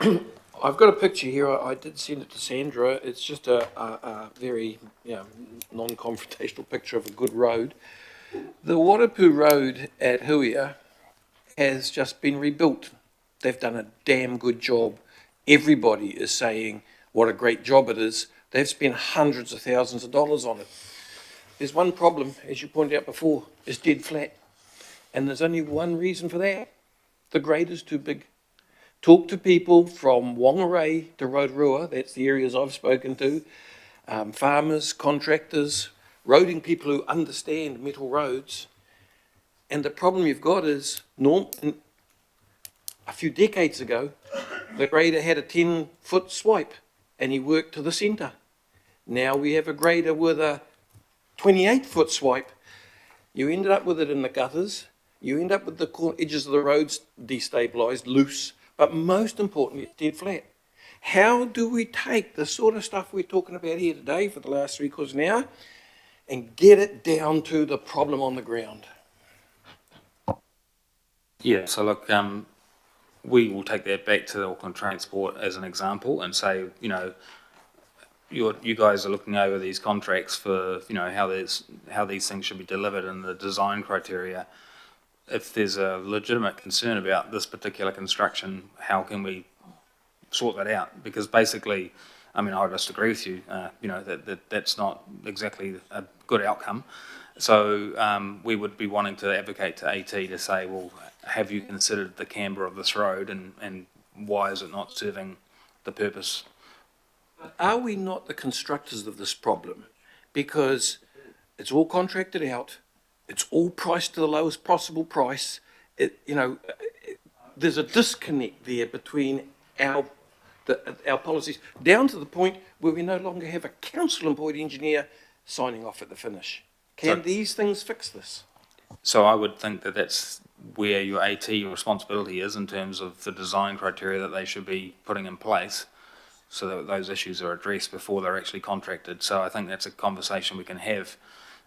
I've got a picture here. I did send it to Sandra. It's just a very non-confrontational picture of a good road. The Watapu Road at Huia has just been rebuilt. They've done a damn good job. Everybody is saying what a great job it is. They've spent hundreds of thousands of dollars on it. There's one problem, as you pointed out before, it's dead flat. And there's only one reason for that. The grade is too big. talk to people from Whangarei to Rotorua, that's the areas I've spoken to, farmers, contractors, roading people who understand metal roads. And the problem you've got is, a few decades ago, the grader had a 10-foot swipe and he worked to the centre. Now we have a grader with a 28-foot swipe. You ended up with it in the gutters. You end up with the edges of the roads destabilised, loose, but most importantly, it's dead flat. How do we take the sort of stuff we're talking about here today for the last 3/4 of an hour and get it down to the problem on the ground? Yeah, so look, we will take that back to the Auckland Transport as an example and say, you know, you guys are looking over these contracts for, you know, how these things should be delivered and the design criteria. If there's a legitimate concern about this particular construction, how can we sort that out? Because basically, I mean, I just agree with you, you know, that's not exactly a good outcome. So we would be wanting to advocate to AT to say, well, have you considered the camber of this road and why is it not serving the purpose? Are we not the constructors of this problem? Because it's all contracted out, it's all priced to the lowest possible price. There's a disconnect there between our policies, down to the point where we no longer have a council-employed engineer signing off at the finish. Can these things fix this? So I would think that that's where your AT responsibility is in terms of the design criteria that they should be putting in place so that those issues are addressed before they're actually contracted. So I think that's a conversation we can have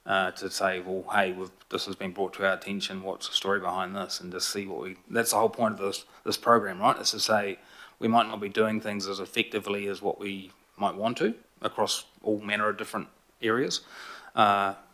to say, well, hey, this has been brought to our attention, what's the story behind this, and just see that's the whole point of this program, right, is to say we might not be doing things as effectively as what we might want to across all manner of different areas.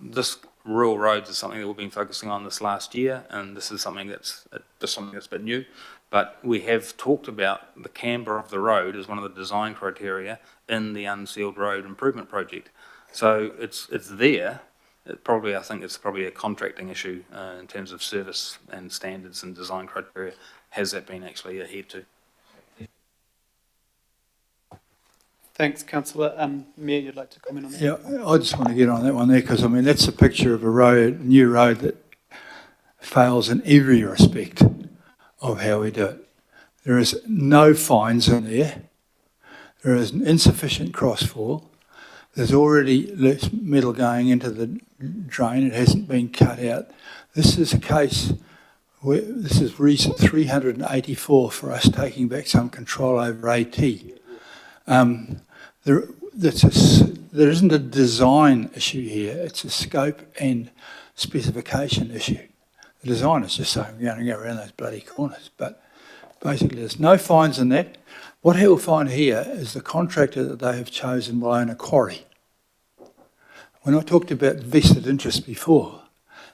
This rural roads is something that we've been focusing on this last year, and this is something that's just something that's a bit new. But we have talked about the camber of the road as one of the design criteria in the Unsealed Road Improvement Project. So it's there. I think it's probably a contracting issue in terms of service and standards and design criteria. Has that been actually adhered to? Thanks, Councillor. Mia, you'd like to comment on that? Yeah, I just want to get on that one there because, I mean, that's a picture of a new road that fails in every respect of how we do it. There is no fines in there. There is an insufficient crossfall. There's already loose metal going into the drain. It hasn't been cut out. This is a case where this is reason 384 for us taking back some control over AT. There isn't a design issue here. It's a scope and specification issue. The design is just saying we're going to go around those bloody corners. But basically, there's no fines in that. What he'll find here is the contractor that they have chosen will own a quarry. When I talked about vested interest before,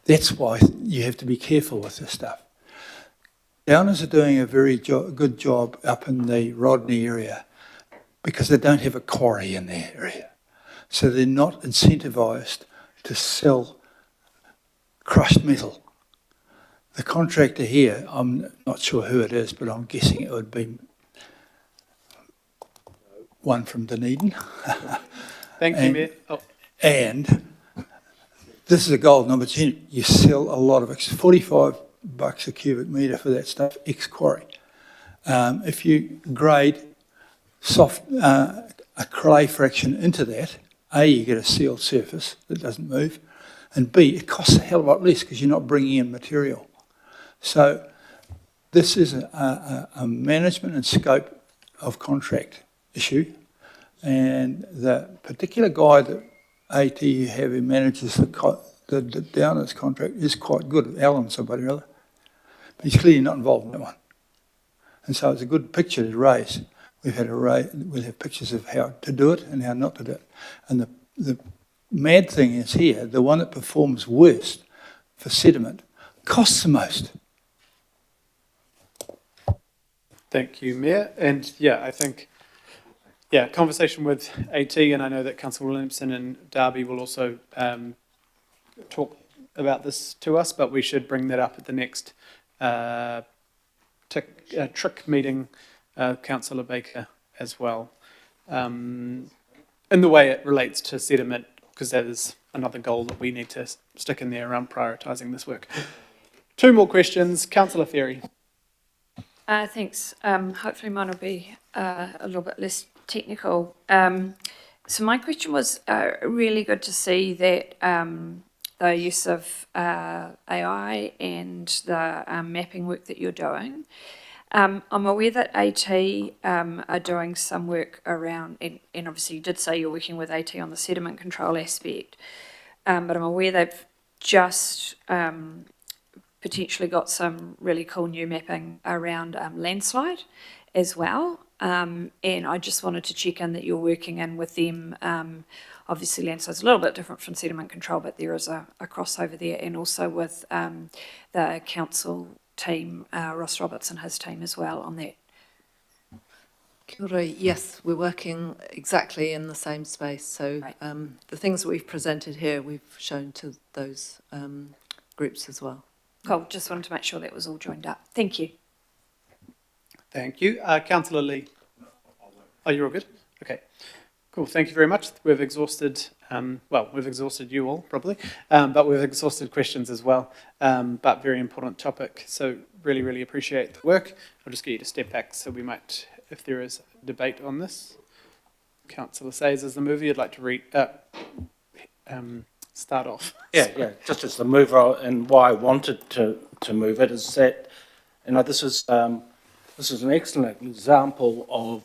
that's why you have to be careful with this stuff. Downers are doing a very good job up in the Rodney area because they don't have a quarry in their area. So they're not incentivised to sell crushed metal. The contractor here, I'm not sure who it is, but I'm guessing it would be one from Dunedin. Thank you, Mayor. And this is a golden opportunity. You sell a lot of it. It's $45 a cubic metre for that stuff, ex-quarry. If you grade a clay fraction into that, A, you get a sealed surface that doesn't move, and B, it costs a hell of a lot less because you're not bringing in material. So this is a management and scope of contract issue, and the particular guy that AT have who manages the Downers contract is quite good, Alan somebody or other, but he's clearly not involved in that one. And so it's a good picture to raise. We'll have pictures of how to do it and how not to do it. And the mad thing is here, the one that performs worst for sediment costs the most. Thank you, Mayor. And yeah, I think, conversation with AT, and I know that Councillor Williamson and Darby will also talk about this to us, but we should bring that up at the next TRIC meeting Councillor Baker as well, in the way it relates to sediment, because that is another goal that we need to stick in there around prioritising this work. 2 more questions. Councillor Ferry. Thanks. Hopefully mine will be a little bit less technical. So my question was really good to see that the use of AI and the mapping work that you're doing. I'm aware that AT are doing some work around, and obviously you did say you're working with AT on the sediment control aspect, but I'm aware they've just potentially got some really cool new mapping around landslide as well. And I just wanted to check in that you're working in with them. Obviously landslide's a little bit different from sediment control, but there is a crossover there, and also with the council team, Ross Roberts and his team as well on that. Kia ora. Yes, we're working exactly in the same space. So the things that we've presented here, we've shown to those groups as well. Cool, just wanted to make sure that was all joined up. Thank you. Thank you. Councillor Lee. Oh, you're all good? Okay. Cool, thank you very much. We've exhausted, we've exhausted you all probably, but we've exhausted questions as well, but very important topic. So really, really appreciate the work. I'll just get you to step back so we might, if there is debate on this. Councillor says, as the movie, I'd like to start off. Yeah, just as the mover, and why I wanted to move it is that, this is an excellent example of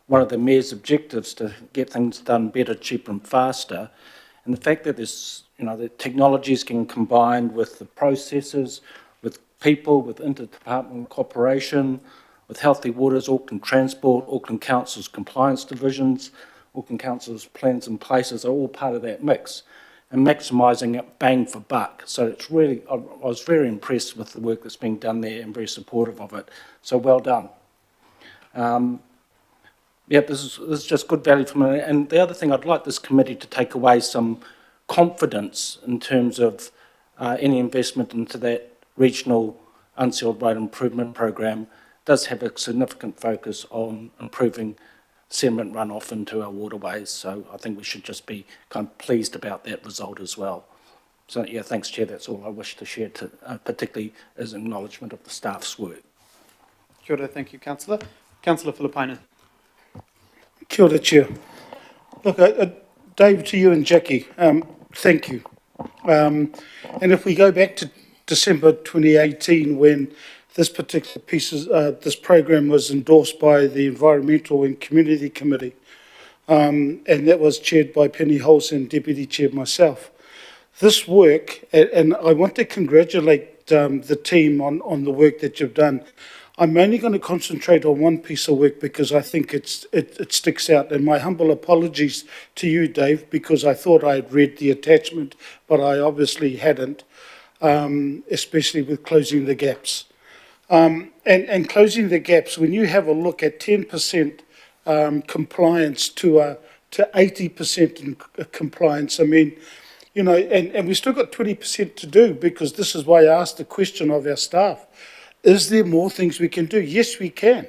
one of the Mayor's objectives to get things done better, cheaper and faster. And the fact that there's, the technologies can combine with the processes, with people, with interdepartmental cooperation, with Healthy Waters, Auckland Transport, Auckland Council's compliance divisions, Auckland Council's plans and places are all part of that mix, and maximising it bang for buck. So it's really, I was very impressed with the work that's being done there and very supportive of it. So well done. This is just good value from it. And the other thing, I'd like this committee to take away some confidence in terms of any investment into that regional unsealed road improvement program does have a significant focus on improving sediment runoff into our waterways. So I think we should just be kind of pleased about that result as well. So yeah, thanks Chair, that's all I wish to share, particularly as acknowledgement of the staff's work. Kia ora, thank you, Councillor. Councillor Filipainen. Kia ora, Chair. Look, Dave, to you and Jackie, thank you. And if we go back to December 2018, when this particular this program was endorsed by the Environmental and Community Committee, and that was chaired by Penny Holson, Deputy Chair myself. This work, and I want to congratulate the team on the work that you've done. I'm only going to concentrate on one piece of work because I think it sticks out. And my humble apologies to you, Dave, because I thought I had read the attachment, but I obviously hadn't, especially with closing the gaps. And closing the gaps, when you have a look at 10% compliance to 80% compliance, I mean, and we've still got 20% to do, because this is why I asked the question of our staff. Is there more things we can do? Yes, we can.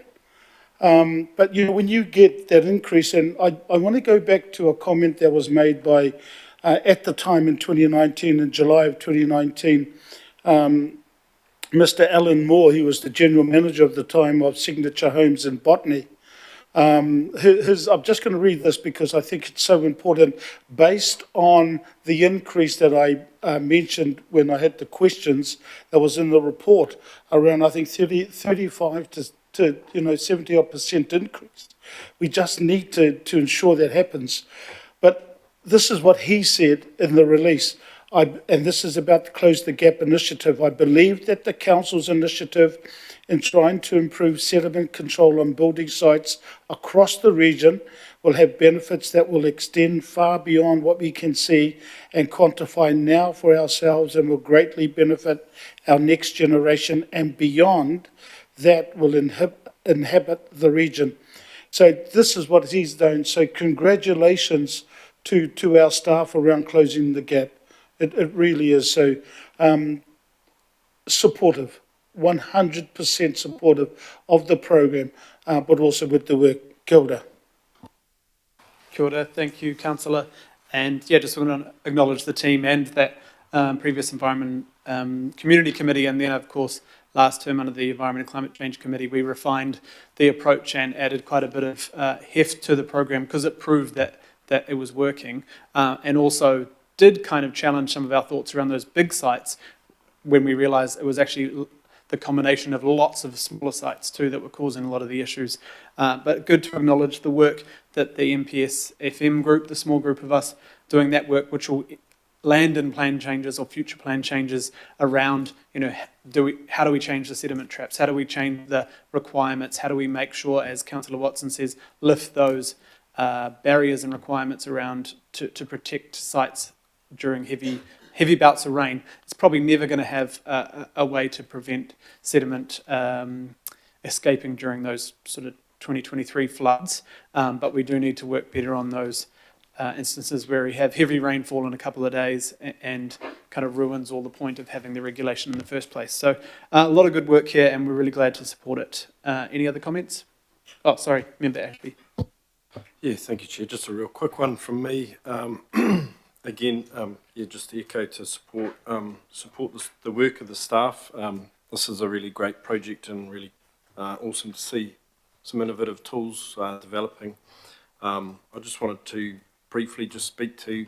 But, when you get that increase, and I want to go back to a comment that was made by, at the time in 2019, in July of 2019, Mr. Alan Moore, he was the general manager of the time of Signature Homes in Botany. I'm just going to read this because I think it's so important, based on the increase that I mentioned when I had the questions that was in the report, around I think 35 to 70% increase. We just need to ensure that happens. But this is what he said in the release. And this is about the Close the Gap initiative. I believe that the Council's initiative in trying to improve sediment control on building sites across the region will have benefits that will extend far beyond what we can see and quantify now for ourselves, and will greatly benefit our next generation and beyond that will inhabit the region. So this is what he's done. So congratulations to our staff around closing the gap. It really is. So supportive, 100% supportive of the program. but also with the work. Kia ora. Kia ora, thank you, Councillor. And yeah, just want to acknowledge the team and that previous Environment Community Committee, and then of course last term under the Environment and Climate Change Committee, we refined the approach and added quite a bit of heft to the program because it proved that it was working, and also did kind of challenge some of our thoughts around those big sites when we realised it was actually the combination of lots of smaller sites too that were causing a lot of the issues. But good to acknowledge the work that the MPS FM group, the small group of us doing that work, which will land in plan changes or future plan changes around, you know, how do we change the sediment traps? How do we change the requirements? How do we make sure, as Councillor Watson says, lift those barriers and requirements around to protect sites during heavy bouts of rain? It's probably never going to have a way to prevent sediment escaping during those sort of 2023 floods, but we do need to work better on those instances where we have heavy rainfall in a couple of days and kind of ruins all the point of having the regulation in the first place. So a lot of good work here, and we're really glad to support it. Any other comments? Oh, sorry, Member Ashby. Yeah, thank you, Chair. Just a real quick one from me. Again, yeah, just to echo to support the work of the staff. This is a really great project and really awesome to see some innovative tools developing. I just wanted to briefly just speak to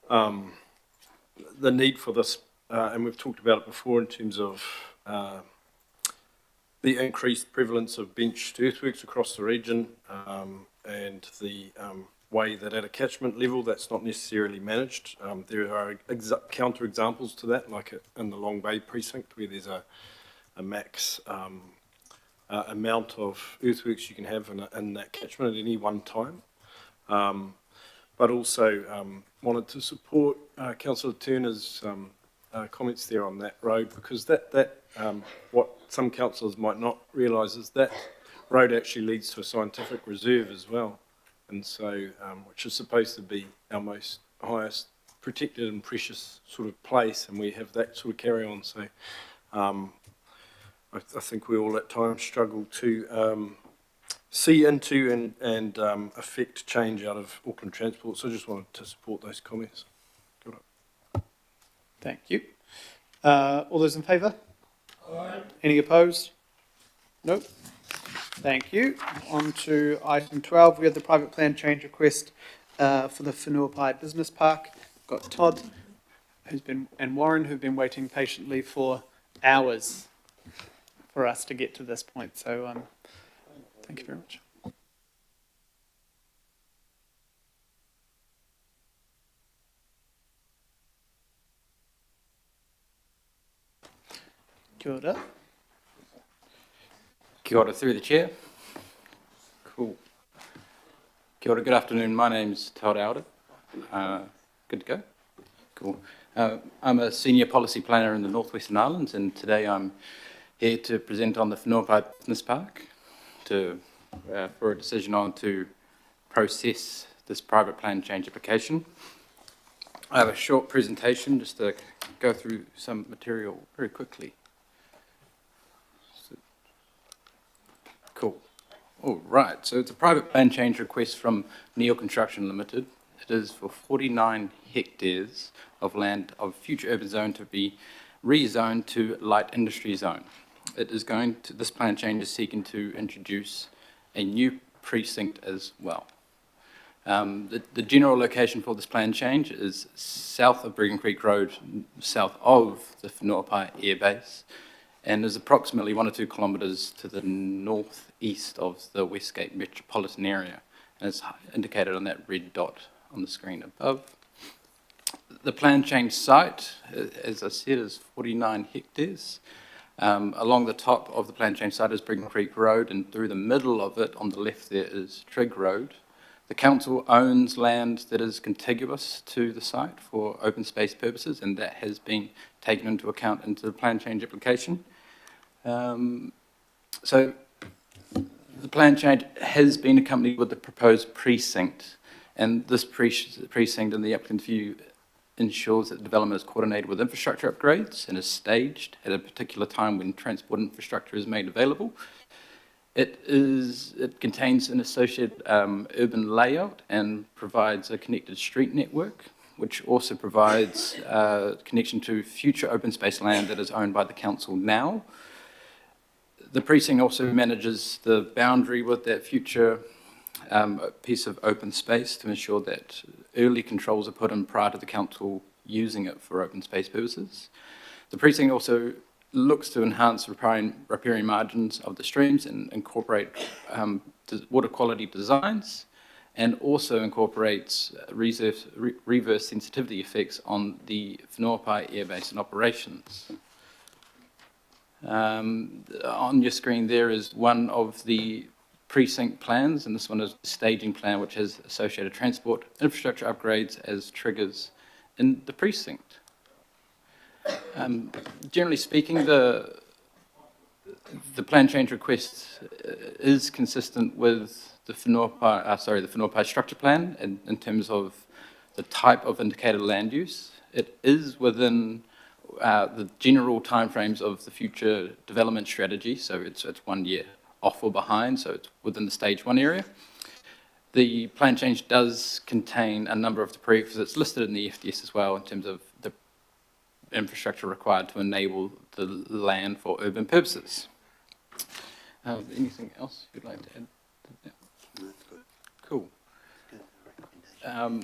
the need for this, and we've talked about it before in terms of the increased prevalence of benched earthworks across the region, and the way that at a catchment level that's not necessarily managed. There are counter examples to that, like in the Long Bay precinct, where there's a max amount of earthworks you can have in that catchment at any one time. But also wanted to support Councillor Turner's comments there on that road, because that what some councillors might not realise is that road actually leads to a scientific reserve as well, and so which is supposed to be our most highest protected and precious sort of place, and we have that sort of carry on. So I think we all at times struggle to see into and affect change out of Auckland Transport. So I just wanted to support those comments. Good on. Thank you. All those in favour? Aye. Any opposed? Nope. Thank you. On to item 12. We have the private plan change request for the Whenuapai Business Park. We've got Todd and Warren, who've been waiting patiently for hours for us to get to this point. So thank you very much. Kia ora. Kia ora through the chair. Cool. Kia ora, good afternoon. My name's Todd Alder. Good to go. Cool. I'm a senior policy planner in the Northwestern Islands, and today I'm here to present on the Whenuapai Business Park for a decision on to process this private plan change application. I have a short presentation just to go through some material very quickly. Cool. All right, so it's a private plan change request from Neo Construction Limited. It is for 49 hectares of land of future urban zone to be rezoned to light industry zone. It is going to, this plan change is seeking to introduce a new precinct as well. The general location for this plan change is south of Brigham Creek Road, south of the Whenuapai Air Base, and is approximately 1 or 2 kilometres to the northeast of the Westgate metropolitan area, and it's indicated on that red dot on the screen above. The plan change site, as I said, is 49 hectares. Along the top of the plan change site is Brigham Creek Road, and through the middle of it, on the left there, is Trigg Road. The council owns land that is contiguous to the site for open space purposes, and that has been taken into account into the plan change application. So the plan change has been accompanied with the proposed precinct, and this precinct, in the applicant's view, ensures that development is coordinated with infrastructure upgrades and is staged at a particular time when transport infrastructure is made available. It contains an associated urban layout and provides a connected street network, which also provides connection to future open space land that is owned by the council now. The precinct also manages the boundary with that future piece of open space to ensure that early controls are put in prior to the council using it for open space purposes. The precinct also looks to enhance riparian margins of the streams and incorporate water quality designs, and also incorporates reverse sensitivity effects on the Whenuapai air basin operations. On your screen there is one of the precinct plans, and this one is a staging plan which has associated transport infrastructure upgrades as triggers in the precinct. Generally speaking, the plan change request is consistent with the Whenuapai structure plan in terms of the type of indicated land use. It is within the general timeframes of the future development strategy, so it's 1 year off or behind, so it's within the stage 1 area. The plan change does contain a number of the prerequisites listed in the FDS as well in terms of the infrastructure required to enable the land for urban purposes. Anything else you'd like to add? Yeah. Cool.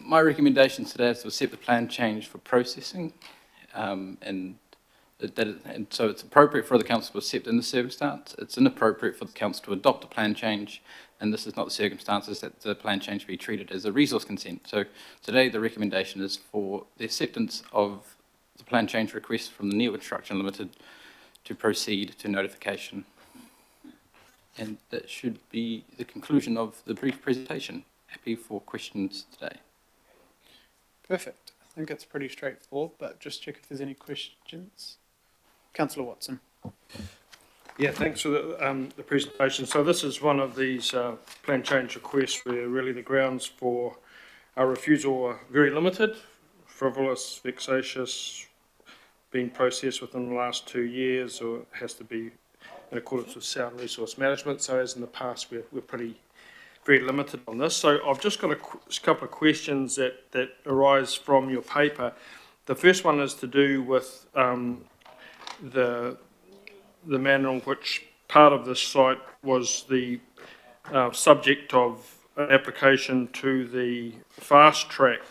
My recommendation today is to accept the plan change for processing, and so it's appropriate for the council to accept in this circumstance. It's inappropriate for the council to adopt a plan change, and this is not the circumstances that the plan change be treated as a resource consent. So today the recommendation is for the acceptance of the plan change request from the Neo Construction Limited to proceed to notification. And that should be the conclusion of the brief presentation. Happy for questions today. Perfect. I think it's pretty straightforward, but just check if there's any questions. Councillor Watson. Yeah, thanks for the presentation. So this is one of these plan change requests where really the grounds for our refusal are very limited, frivolous, vexatious, being processed within the last 2 years, or it has to be in accordance with sound resource management. So as in the past, we're pretty very limited on this. So I've just got a couple of questions that arise from your paper. The first one is to do with the manner in which part of this site was the subject of an application to the fast track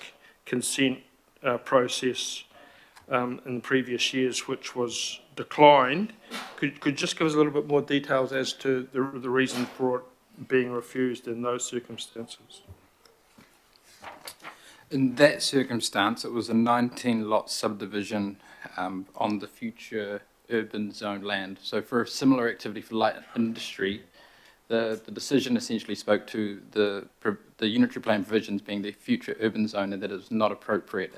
consent process in the previous years, which was declined. Could you just give us a little bit more details as to the reason for it being refused in those circumstances? In that circumstance, it was a 19-lot subdivision on the future urban zone land. So for a similar activity for light industry, the decision essentially spoke to the unitary plan provisions being the future urban zone, and that it was not appropriate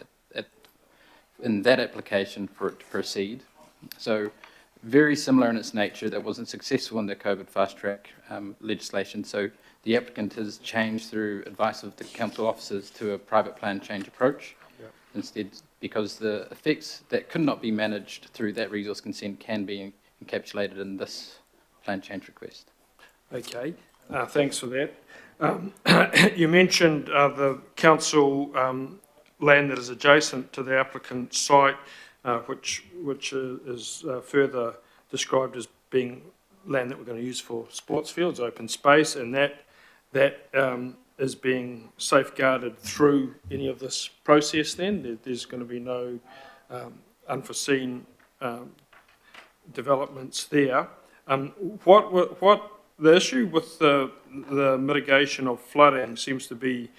in that application for it to proceed. So very similar in its nature, that wasn't successful in the COVID fast track legislation. So the applicant has changed through advice of the council officers to a private plan change approach. Yep. Instead, because the effects that could not be managed through that resource consent can be encapsulated in this plan change request. Okay, thanks for that. You mentioned the council land that is adjacent to the applicant's site, which is further described as being land that we're going to use for sports fields, open space, and that is being safeguarded through any of this process then? There's going to be no unforeseen developments there. What the issue with the mitigation of flooding seems to be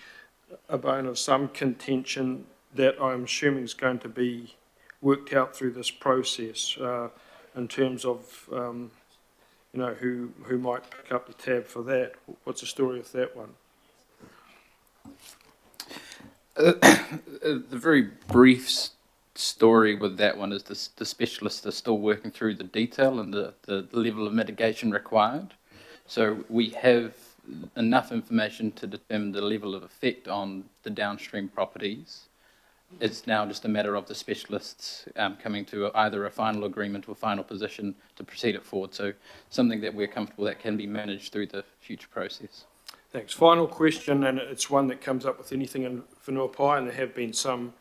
a bone of some contention that I'm assuming is going to be worked out through this process in terms of who might pick up the tab for that. What's the story with that one? The very brief story with that one is the specialists are still working through the detail and the level of mitigation required. So we have enough information to determine the level of effect on the downstream properties. it's now just a matter of the specialists coming to either a final agreement or final position to proceed it forward. So something that we're comfortable that can be managed through the future process. Thanks. Final question, and it's one that comes up with anything in Whenuapai, and there have been some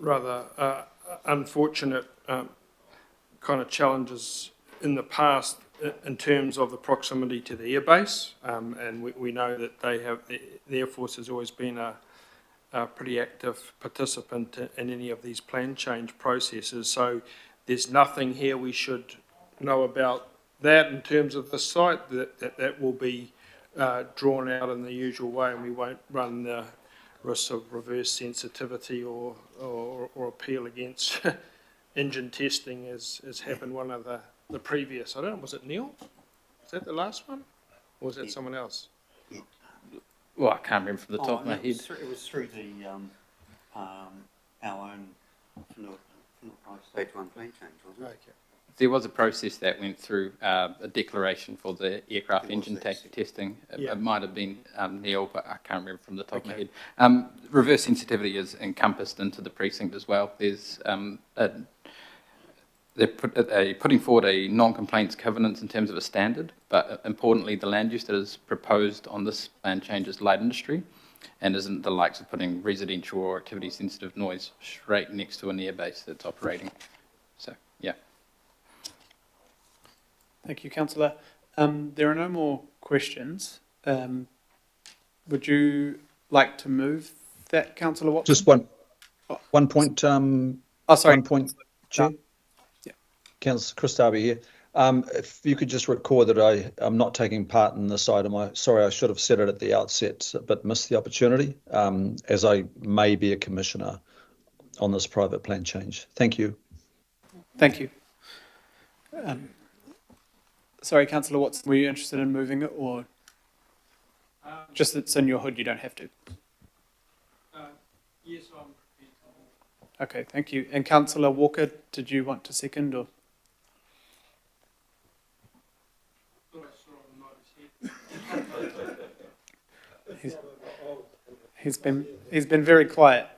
rather unfortunate kind of challenges in the past in terms of the proximity to the airbase, and we know that the Air Force has always been a pretty active participant in any of these plan change processes. So there's nothing here we should know about that in terms of the site, that will be drawn out in the usual way, and we won't run the risk of reverse sensitivity or appeal against engine testing as happened one of the previous, I don't know, was it Neil? Was that the last one? Or was that someone else? Well, I can't remember from the top of my head. It was through the our own stage 1 plan change, wasn't it? Okay. There was a process that went through a declaration for the aircraft engine testing. It might have been Neil, but I can't remember from the top of my head. Reverse sensitivity is encompassed into the precinct as well. There's they're putting forward a non-complaints covenant in terms of a standard, but importantly, the land use that is proposed on this plan change is light industry, and isn't the likes of putting residential or activity-sensitive noise straight next to an airbase that's operating. So, yeah. Thank you, Councillor. There are no more questions. Would you like to move that, Councillor Watson? Just one point. Sorry. One point, Chair. Yeah. Councillor Chris Darby here. If you could just record that I'm not taking part in this item. Sorry, I should have said it at the outset, but missed the opportunity, as I may be a commissioner on this private plan change. Thank you. Thank you. Sorry, Councillor Watson, were you interested in moving it, or just it's in your hood, you don't have to? Yes, I'm prepared to move. Okay, thank you. And Councillor Walker, did you want to second, or? He's been very quiet.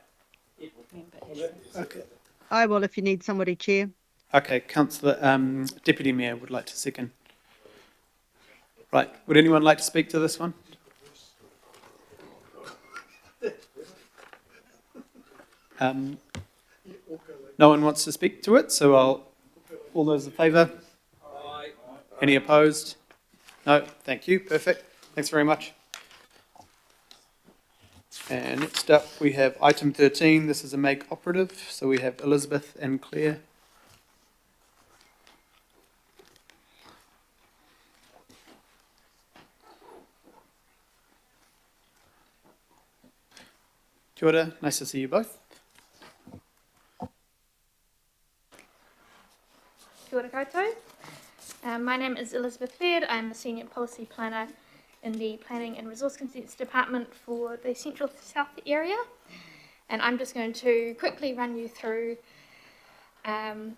Okay. I will if you need somebody, Chair. Okay, Councillor, Deputy Mayor would like to second. Right, would anyone like to speak to this one? No one wants to speak to it, so all those in favour? Aye. Any opposed? No, thank you, perfect. Thanks very much. And next up we have item 13, this is a make operative, so we have Elizabeth and Claire. Kia ora, nice to see you both. Kia ora koutou. My name is Elizabeth Baird. I'm a Senior Policy Planner in the Planning and Resource Consents Department for the Central South area. And I'm just going to quickly run you through Plan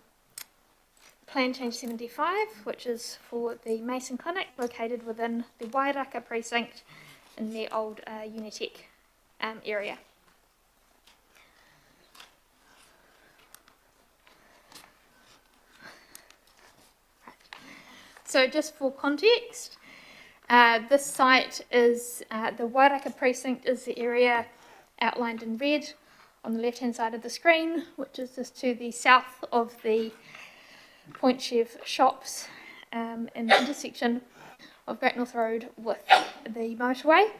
Change 75, which is for the Mason Clinic located within the Wairaka precinct in the old Unitec area. So just for context, this site is, the Wairaka precinct is the area outlined in red on the left hand side of the screen, which is just to the south of the Point Chev shops in the intersection of Great North Road with the motorway.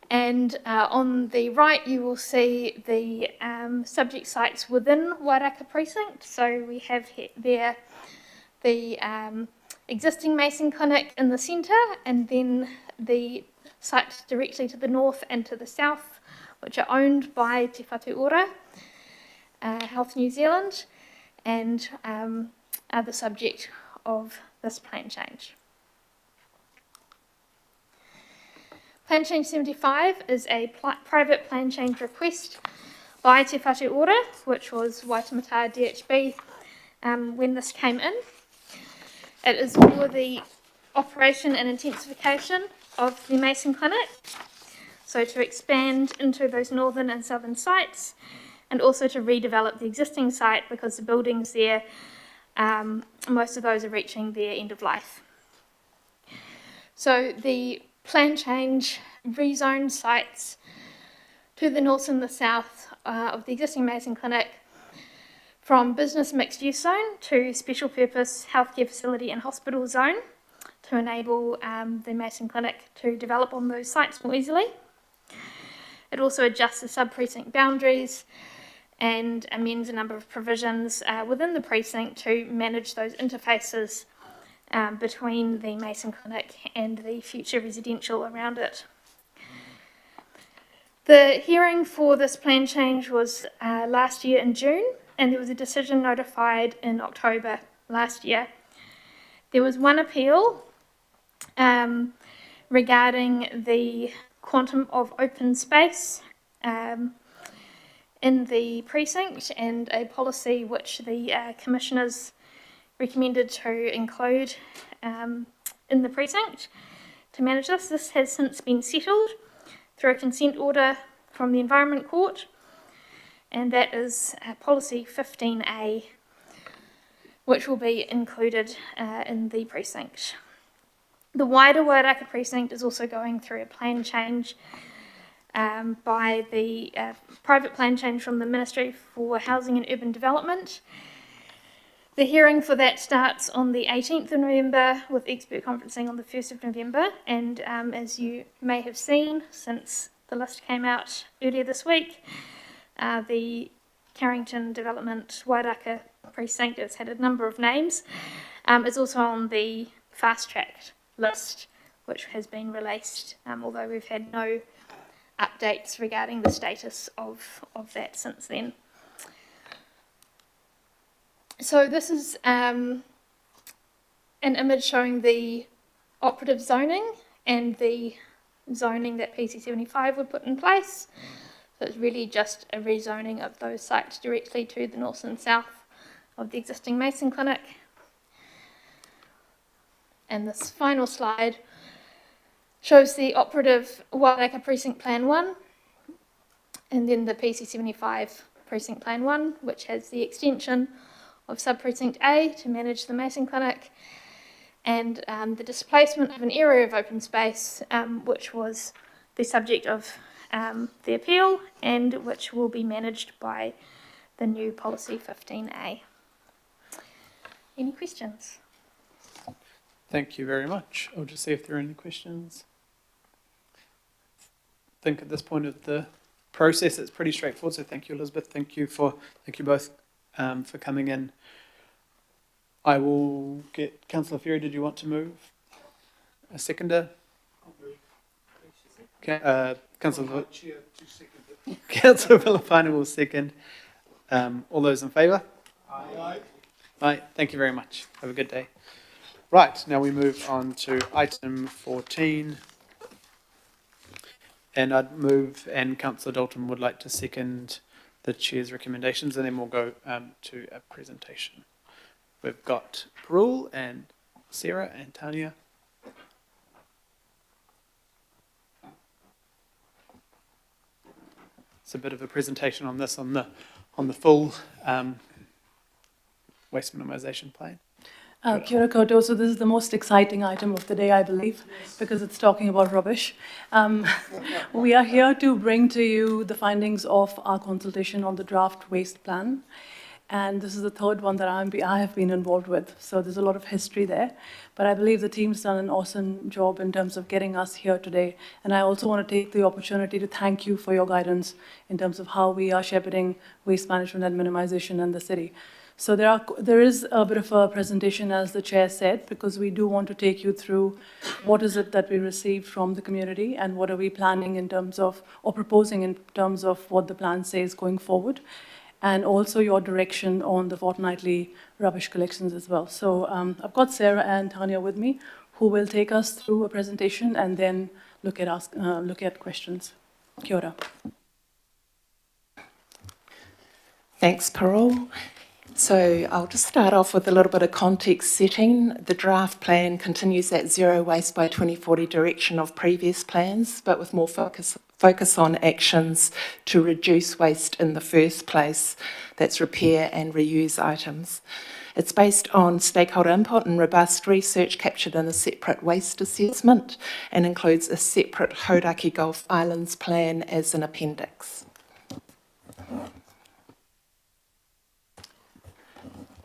And on the right you will see the subject sites within Wairaka precinct. So we have there the existing Mason Clinic in the centre, and then the sites directly to the north and to the south, which are owned by Te Whatu Ora, Health New Zealand, and are the subject of this plan change. Plan Change 75 is a private plan change request by Te Whatu Ora, which was Waitemata DHB when this came in. It is for the operation and intensification of the Mason Clinic. So to expand into those northern and southern sites, and also to redevelop the existing site because the buildings there, most of those are reaching their end of life. So the plan change rezoned sites to the north and the south of the existing Mason Clinic from business mixed use zone to special purpose healthcare facility and hospital zone to enable the Mason Clinic to develop on those sites more easily. It also adjusts the sub-precinct boundaries and amends a number of provisions within the precinct to manage those interfaces between the Mason Clinic and the future residential around it. The hearing for this plan change was last year in June, and there was a decision notified in October last year. There was one appeal regarding the quantum of open space in the precinct and a policy which the commissioners recommended to include in the precinct to manage this. This has since been settled through a consent order from the Environment Court, and that is policy 15A, which will be included in the precinct. The wider Wairaka precinct is also going through a plan change by the private plan change from the Ministry for Housing and Urban Development. The hearing for that starts on the 18th of November with expert conferencing on the 1st of November, and as you may have seen since the list came out earlier this week, the Carrington Development Wairaka precinct has had a number of names. It's also on the fast-tracked list, which has been released, although we've had no updates regarding the status of that since then. So this is an image showing the operative zoning and the zoning that PC75 would put in place. So it's really just a rezoning of those sites directly to the north and south of the existing Mason Clinic. And this final slide shows the operative Wairaka Precinct Plan 1 and then the PC75 Precinct Plan 1, which has the extension of Sub-Precinct A to manage the Mason Clinic, and the displacement of an area of open space, which was the subject of the appeal and which will be managed by the new policy 15A. Any questions? Thank you very much. I'll just see if there are any questions. I think at this point of the process it's pretty straightforward, so thank you, Elizabeth. Thank you both for coming in. I will get Councillor Ferry, did you want to move? A seconder? Okay, Councillor Villafana will second. All those in favour? Aye. Aye. Thank you very much. Have a good day. Right, now we move on to item 14. And I'd move, and Councillor Dalton would like to second the Chair's recommendations, and then we'll go to a presentation. We've got Parul and Sarah and Tanya. It's a bit of a presentation on this, on the full waste minimisation plan. Kia ora koutou. So this is the most exciting item of the day, I believe, because it's talking about rubbish. We are here to bring to you the findings of our consultation on the draft waste plan. And this is the third one that I have been involved with. So there's a lot of history there. But I believe the team's done an awesome job in terms of getting us here today. And I also want to take the opportunity to thank you for your guidance in terms of how we are shepherding waste management and minimization in the city. So there is a bit of a presentation, as the chair said, because we do want to take you through what is it that we received from the community and what are we planning in terms of, or proposing in terms of what the plan says going forward, and also your direction on the fortnightly rubbish collections as well. So I've got Sarah and Tanya with me, who will take us through a presentation and then look at questions. Kia ora. Thanks, Parul. So I'll just start off with a little bit of context setting. The draft plan continues that zero waste by 2040 direction of previous plans, but with more focus focus on actions to reduce waste in the first place. That's repair and reuse items. It's based on stakeholder input and robust research captured in a separate waste assessment and includes a separate Hauraki Gulf Islands plan as an appendix.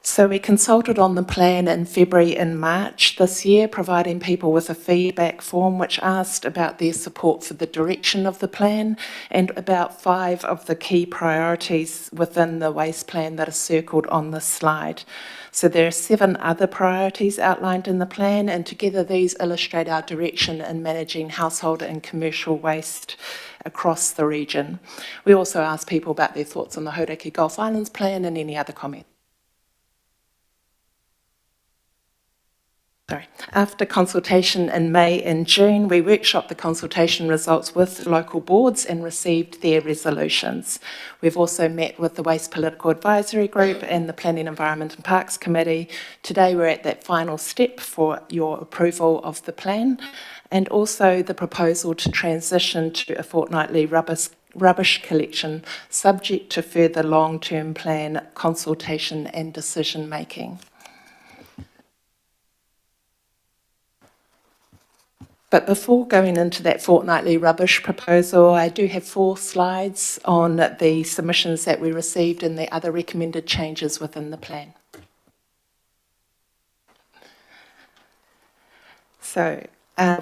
So we consulted on the plan in February and March this year, providing people with a feedback form which asked about their support for the direction of the plan and about 5 of the key priorities within the waste plan that are circled on this slide. So there are 7 other priorities outlined in the plan, and together these illustrate our direction in managing household and commercial waste across the region. We also asked people about their thoughts on the Hauraki Gulf Islands plan and any other comments. After consultation in May and June, we workshopped the consultation results with local boards and received their resolutions. We've also met with the Waste Political Advisory Group and the Planning, Environment and Parks Committee. Today we're at that final step for your approval of the plan and also the proposal to transition to a fortnightly rubbish collection subject to further long-term plan consultation and decision making. But before going into that fortnightly rubbish proposal, I do have 4 slides on the submissions that we received and the other recommended changes within the plan. So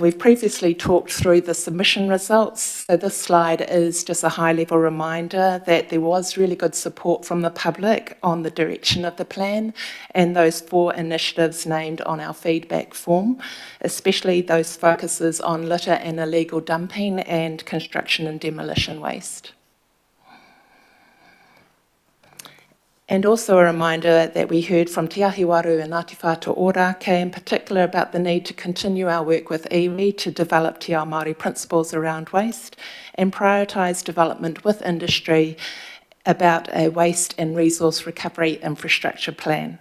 we've previously talked through the submission results. So this slide is just a high-level reminder that there was really good support from the public on the direction of the plan and those 4 initiatives named on our feedback form, especially those focuses on litter and illegal dumping and construction and demolition waste. And also a reminder that we heard from Te Ahiwaru and Ngāti Whātua Ōrākei in particular about the need to continue our work with iwi to develop Te Ao Māori principles around waste and prioritise development with industry about a waste and resource recovery infrastructure plan,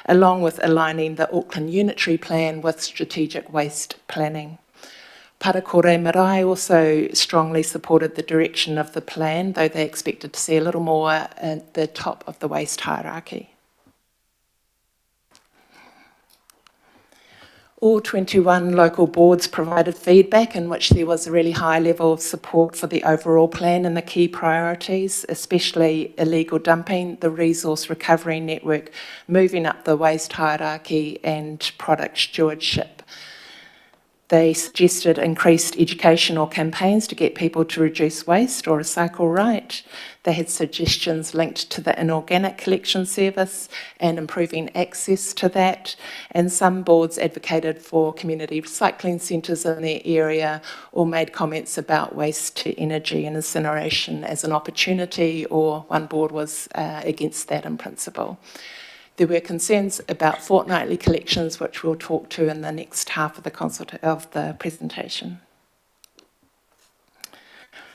along with aligning the Auckland Unitary Plan with strategic waste planning. Parakore Marae also strongly supported the direction of the plan, though they expected to see a little more at the top of the waste hierarchy. All 21 local boards provided feedback in which there was a really high level of support for the overall plan and the key priorities, especially illegal dumping, the resource recovery network, moving up the waste hierarchy and product stewardship. They suggested increased educational campaigns to get people to reduce waste or recycle right. They had suggestions linked to the inorganic collection service and improving access to that. And some boards advocated for community recycling centres in their area or made comments about waste to energy and incineration as an opportunity, or one board was against that in principle. There were concerns about fortnightly collections, which we'll talk to in the next half of the presentation.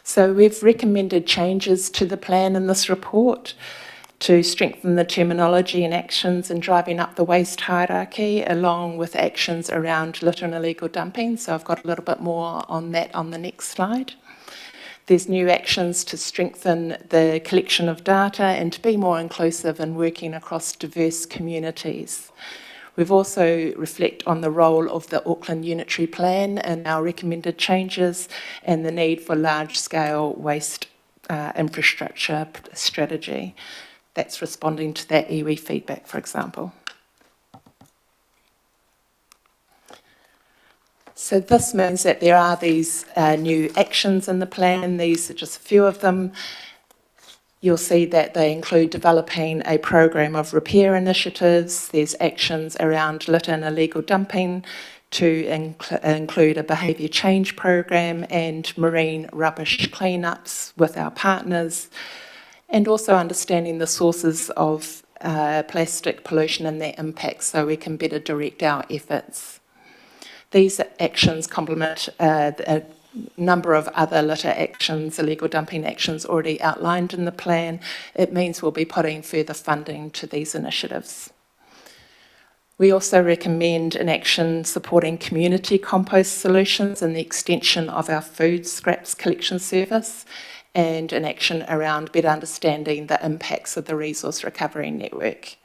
So we've recommended changes to the plan in this report to strengthen the terminology and actions in driving up the waste hierarchy, along with actions around litter and illegal dumping. So I've got a little bit more on that on the next slide. There's new actions to strengthen the collection of data and to be more inclusive in working across diverse communities. We've also reflect on the role of the Auckland Unitary Plan and our recommended changes and the need for large-scale waste infrastructure strategy. That's responding to that iwi feedback, for example. So this means that there are these new actions in the plan. These are just a few of them. You'll see that they include developing a program of repair initiatives. There's actions around litter and illegal dumping to include a behaviour change program and marine rubbish cleanups with our partners, and also understanding the sources of plastic pollution and their impacts so we can better direct our efforts. These actions complement a number of other litter actions, illegal dumping actions already outlined in the plan. It means we'll be putting further funding to these initiatives. We also recommend an action supporting community compost solutions and the extension of our food scraps collection service, and an action around better understanding the impacts of the resource recovery network.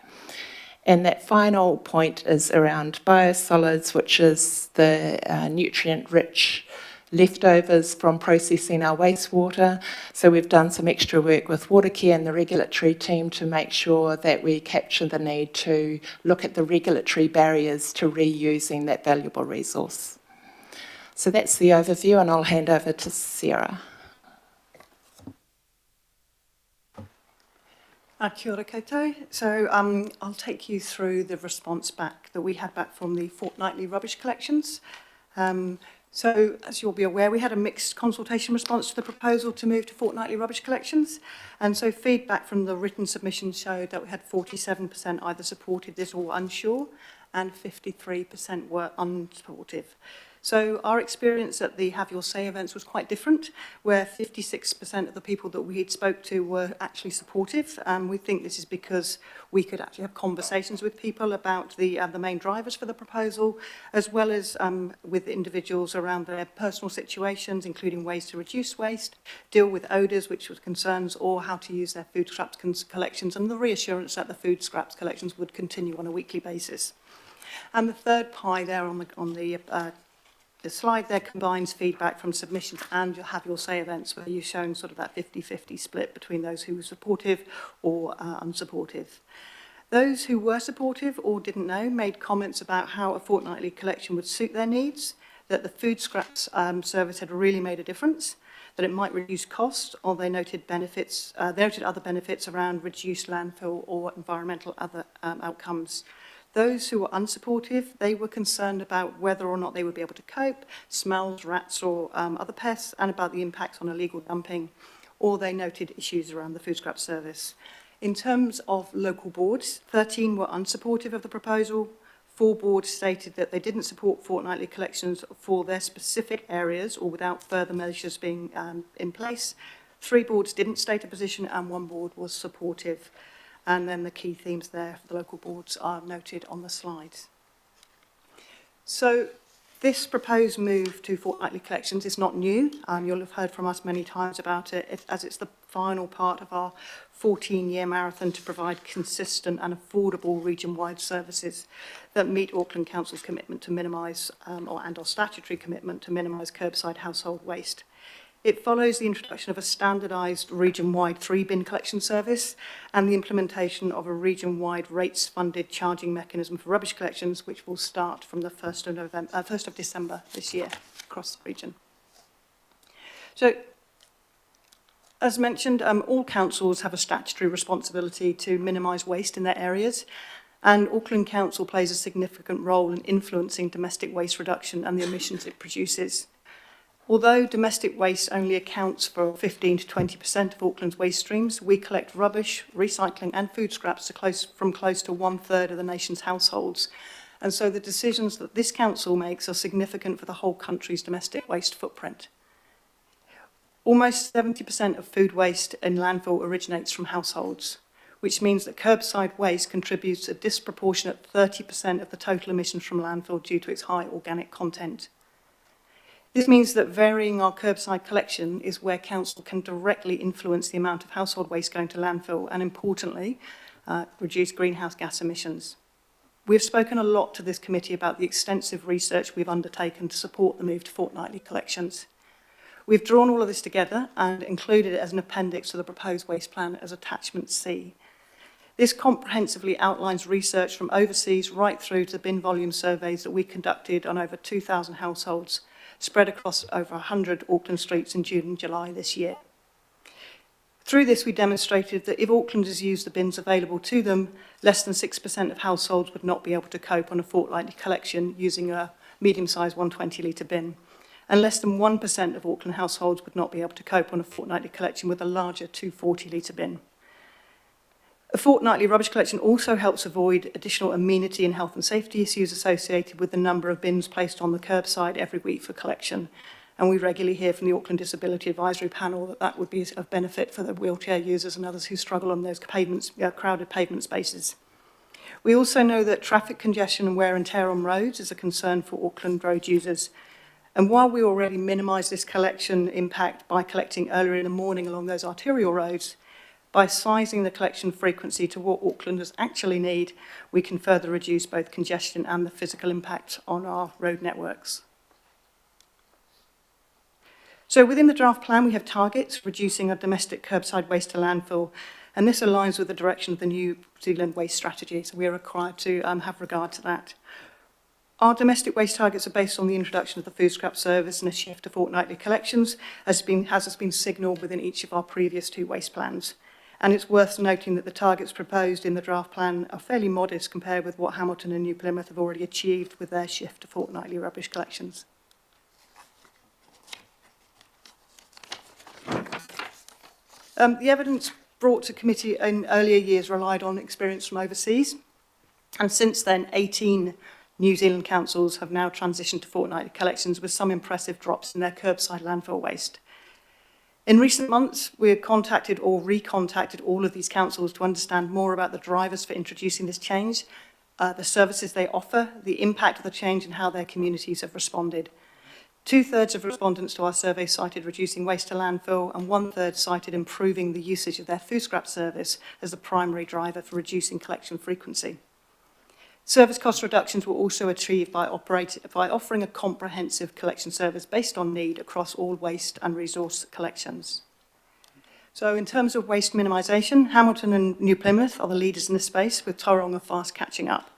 And that final point is around biosolids, which is the nutrient-rich leftovers from processing our wastewater. So we've done some extra work with Watercare and the regulatory team to make sure that we capture the need to look at the regulatory barriers to reusing that valuable resource. So that's the overview, and I'll hand over to Sarah. Kia ora koutou. So I'll take you through the response back that we had back from the fortnightly rubbish collections. So as you'll be aware, we had a mixed consultation response to the proposal to move to fortnightly rubbish collections. And so feedback from the written submissions showed that we had 47% either supported this or unsure, and 53% were unsupportive. So our experience at the Have Your Say events was quite different, where 56% of the people that we had spoke to were actually supportive. And we think this is because we could actually have conversations with people about the main drivers for the proposal, as well as with individuals around their personal situations, including ways to reduce waste, deal with odours, which was concerns, or how to use their food scraps collections, and the reassurance that the food scraps collections would continue on a weekly basis. And the third pie there on the slide there combines feedback from submissions and your Have Your Say events, where you've shown sort of that 50-50 split between those who were supportive or unsupportive. Those who were supportive or didn't know made comments about how a fortnightly collection would suit their needs, that the food scraps service had really made a difference, that it might reduce costs, or they noted benefits. They noted other benefits around reduced landfill or environmental other outcomes. Those who were unsupportive, they were concerned about whether or not they would be able to cope, smells, rats or other pests, and about the impacts on illegal dumping, or they noted issues around the food scrap service. In terms of local boards, 13 were unsupportive of the proposal. 4 boards stated that they didn't support fortnightly collections for their specific areas or without further measures being in place. 3 boards didn't state a position, and 1 board was supportive. And then the key themes there for the local boards are noted on the slides. So this proposed move to fortnightly collections is not new. You'll have heard from us many times about it, as it's the final part of our 14-year marathon to provide consistent and affordable region-wide services that meet Auckland Council's commitment to minimise, and our statutory commitment to minimise curbside household waste. It follows the introduction of a standardised region-wide 3-bin collection service and the implementation of a region-wide rates-funded charging mechanism for rubbish collections, which will start from the 1st of December this year across the region. So, as mentioned, all councils have a statutory responsibility to minimise waste in their areas, and Auckland Council plays a significant role in influencing domestic waste reduction and the emissions it produces. Although domestic waste only accounts for 15 to 20% of Auckland's waste streams, we collect rubbish, recycling and food scraps from close to 1/3 of the nation's households. And so the decisions that this council makes are significant for the whole country's domestic waste footprint. Almost 70% of food waste in landfill originates from households, which means that curbside waste contributes a disproportionate 30% of the total emissions from landfill due to its high organic content. This means that varying our curbside collection is where council can directly influence the amount of household waste going to landfill and, importantly, reduce greenhouse gas emissions. We've spoken a lot to this committee about the extensive research we've undertaken to support the move to fortnightly collections. We've drawn all of this together and included it as an appendix to the proposed waste plan as attachment C. This comprehensively outlines research from overseas right through to the bin volume surveys that we conducted on over 2,000 households, spread across over 100 Auckland streets in June and July this year. Through this, we demonstrated that if Aucklanders used the bins available to them, less than 6% of households would not be able to cope on a fortnightly collection using a medium-sized 120-litre bin, and less than 1% of Auckland households would not be able to cope on a fortnightly collection with a larger 240-litre bin. A fortnightly rubbish collection also helps avoid additional amenity and health and safety issues associated with the number of bins placed on the curbside every week for collection. And we regularly hear from the Auckland Disability Advisory Panel that that would be of benefit for the wheelchair users and others who struggle on those crowded pavement spaces. We also know that traffic congestion and wear and tear on roads is a concern for Auckland road users. And while we already minimise this collection impact by collecting earlier in the morning along those arterial roads, by sizing the collection frequency to what Aucklanders actually need, we can further reduce both congestion and the physical impact on our road networks. So within the draft plan, we have targets reducing our domestic curbside waste to landfill, and this aligns with the direction of the New Zealand waste strategy, so we are required to have regard to that. Our domestic waste targets are based on the introduction of the food scrap service and a shift to fortnightly collections, as has been signalled within each of our previous 2 waste plans. And it's worth noting that the targets proposed in the draft plan are fairly modest compared with what Hamilton and New Plymouth have already achieved with their shift to fortnightly rubbish collections. The evidence brought to committee in earlier years relied on experience from overseas, and since then 18 New Zealand councils have now transitioned to fortnightly collections with some impressive drops in their curbside landfill waste. In recent months, we have contacted or recontacted all of these councils to understand more about the drivers for introducing this change, the services they offer, the impact of the change and how their communities have responded. 2/3 of respondents to our survey cited reducing waste to landfill, and 1/3 cited improving the usage of their food scrap service as the primary driver for reducing collection frequency. Service cost reductions were also achieved by offering a comprehensive collection service based on need across all waste and resource collections. So in terms of waste minimisation, Hamilton and New Plymouth are the leaders in this space, with Tauranga fast catching up.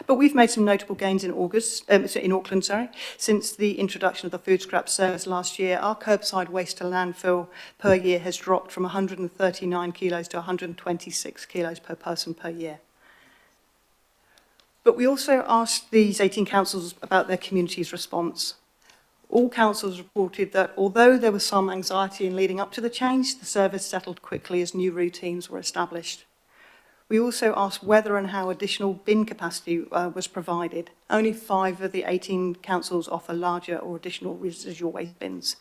But we've made some notable gains in Auckland, since the introduction of the food scrap service last year. Our curbside waste to landfill per year has dropped from 139 kilos to 126 kilos per person per year. But we also asked these 18 councils about their community's response. All councils reported that although there was some anxiety in leading up to the change, the service settled quickly as new routines were established. We also asked whether and how additional bin capacity was provided. Only 5 of the 18 councils offer larger or additional residual waste bins,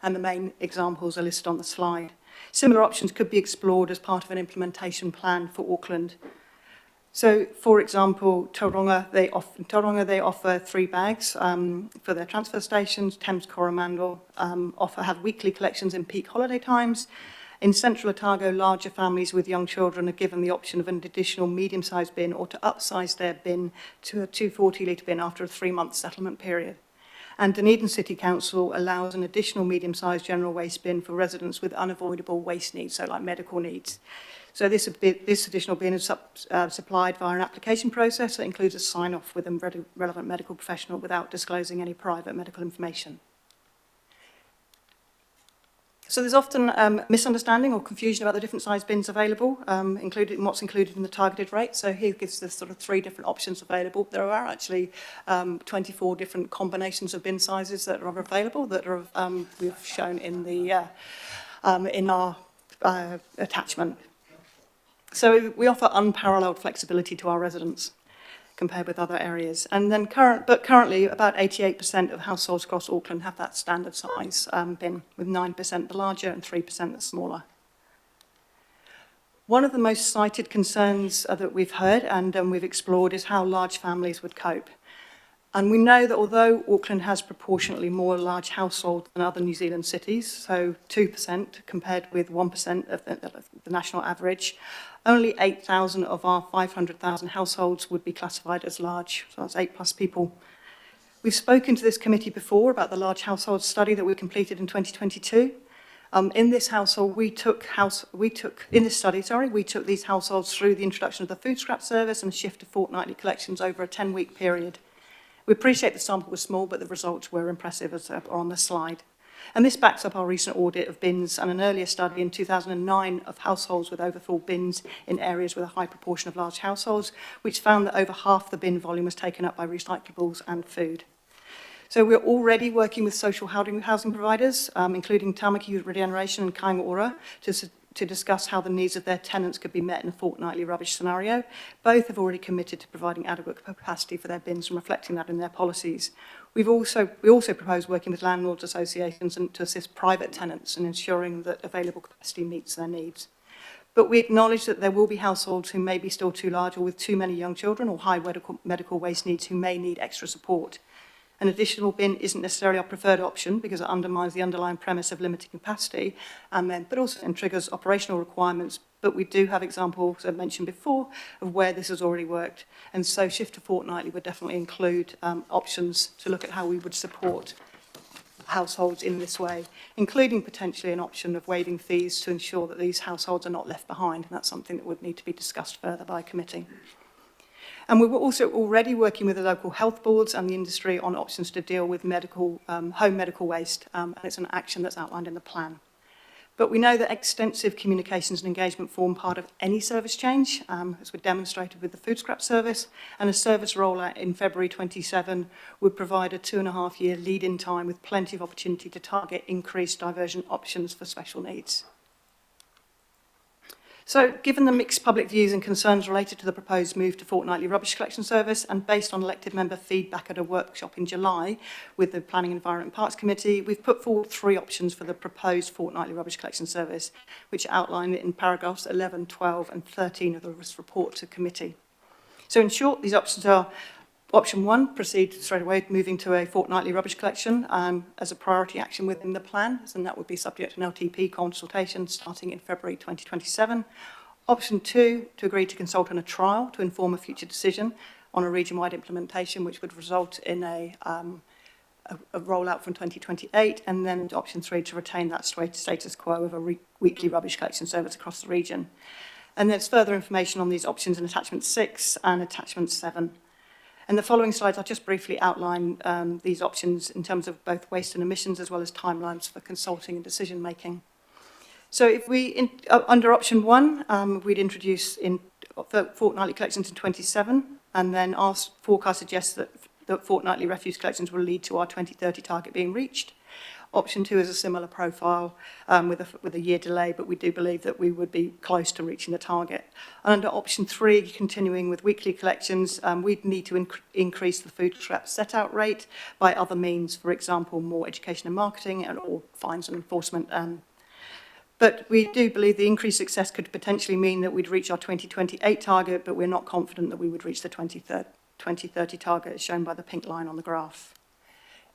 and the main examples are listed on the slide. Similar options could be explored as part of an implementation plan for Auckland. So, for example, Tauranga, they offer 3 bags for their transfer stations. Thames Coromandel have weekly collections in peak holiday times. In Central Otago, larger families with young children are given the option of an additional medium-sized bin or to upsize their bin to a 240-litre bin after a 3-month settlement period. And Dunedin City Council allows an additional medium-sized general waste bin for residents with unavoidable waste needs, so like medical needs. So this additional bin is supplied via an application process that includes a sign-off with a relevant medical professional without disclosing any private medical information. So there's often misunderstanding or confusion about the different size bins available, including what's included in the targeted rate. So here gives us sort of 3 different options available. There are actually 24 different combinations of bin sizes that are available that are we've shown in our attachment. So we offer unparalleled flexibility to our residents compared with other areas. And then currently, about 88% of households across Auckland have that standard size bin, with 9% the larger and 3% the smaller. One of the most cited concerns that we've heard and we've explored is how large families would cope. And we know that although Auckland has proportionately more large households than other New Zealand cities, so 2% compared with 1% of the national average, only 8,000 of our 500,000 households would be classified as large, so that's 8+ people. We've spoken to this committee before about the large household study that we completed in 2022. In this household, we took these households through the introduction of the food scrap service and a shift to fortnightly collections over a 10-week period. We appreciate the sample was small, but the results were impressive, as are on the slide. And this backs up our recent audit of bins and an earlier study in 2009 of households with overfull bins in areas with a high proportion of large households, which found that over half the bin volume was taken up by recyclables and food. So we're already working with social housing providers, including Tamaki Regeneration and Kāinga Ora, to discuss how the needs of their tenants could be met in a fortnightly rubbish scenario. Both have already committed to providing adequate capacity for their bins and reflecting that in their policies. We also propose working with landlords associations and to assist private tenants in ensuring that available capacity meets their needs. But we acknowledge that there will be households who may be still too large or with too many young children or high medical waste needs who may need extra support. An additional bin isn't necessarily our preferred option because it undermines the underlying premise of limited capacity, but also triggers operational requirements. But we do have examples, I mentioned before, of where this has already worked. And so shift to fortnightly would definitely include options to look at how we would support households in this way, including potentially an option of waiving fees to ensure that these households are not left behind. And that's something that would need to be discussed further by committee. And we were also already working with the local health boards and the industry on options to deal with home medical waste, and it's an action that's outlined in the plan. But we know that extensive communications and engagement form part of any service change, as we demonstrated with the food scrap service, and a service rollout in February 27 would provide a 2.5-year lead-in time with plenty of opportunity to target increased diversion options for special needs. So, given the mixed public views and concerns related to the proposed move to fortnightly rubbish collection service, and based on elected member feedback at a workshop in July with the Planning, Environment and Parks Committee, we've put forward 3 options for the proposed fortnightly rubbish collection service, which outline it in paragraphs 11, 12 and 13 of the report to committee. So in short, these options are: option 1, proceed straight away, moving to a fortnightly rubbish collection as a priority action within the plan, and that would be subject to an LTP consultation starting in February 2027. Option 2, to agree to consult on a trial to inform a future decision on a region-wide implementation, which would result in a rollout from 2028. And then option 3, to retain that status quo of a weekly rubbish collection service across the region. And there's further information on these options in attachment 6 and attachment 7. In the following slides, I'll just briefly outline these options in terms of both waste and emissions, as well as timelines for consulting and decision making. So if we, under option 1, we'd introduce fortnightly collections in 27, and then our forecast suggests that fortnightly refuse collections will lead to our 2030 target being reached. Option 2 is a similar profile with a year delay, but we do believe that we would be close to reaching the target. And under option 3, continuing with weekly collections, we'd need to increase the food scrap set-out rate by other means, for example, more education and marketing or fines and enforcement. But we do believe the increased success could potentially mean that we'd reach our 2028 target, but we're not confident that we would reach the 2030 target as shown by the pink line on the graph.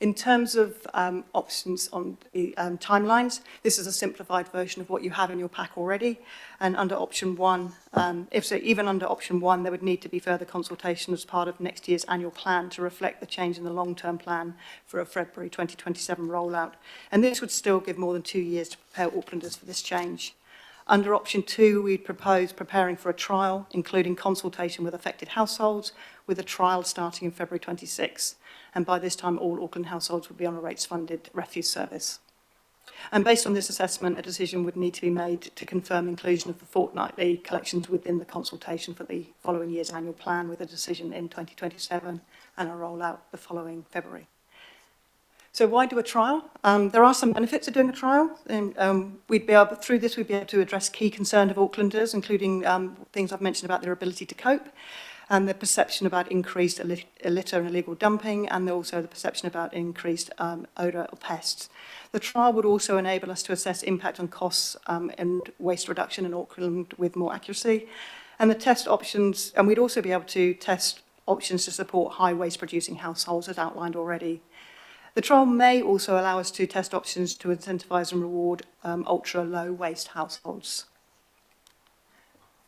In terms of options on the timelines, this is a simplified version of what you have in your pack already. And under option 1, even under option 1, there would need to be further consultation as part of next year's annual plan to reflect the change in the long-term plan for a February 2027 rollout. And this would still give more than 2 years to prepare Aucklanders for this change. Under option 2, we'd propose preparing for a trial, including consultation with affected households, with a trial starting in February 26. And by this time, all Auckland households would be on a rates-funded refuse service. And based on this assessment, a decision would need to be made to confirm inclusion of the fortnightly collections within the consultation for the following year's annual plan, with a decision in 2027 and a rollout the following February. So why do a trial? There are some benefits of doing a trial. And, through this, we'd be able to address key concerns of Aucklanders, including things I've mentioned about their ability to cope, and the perception about increased litter and illegal dumping, and also the perception about increased odour or pests. The trial would also enable us to assess impact on costs and waste reduction in Auckland with more accuracy. And the test options, and we'd also be able to test options to support high waste producing households, as outlined already. The trial may also allow us to test options to incentivise and reward ultra-low waste households.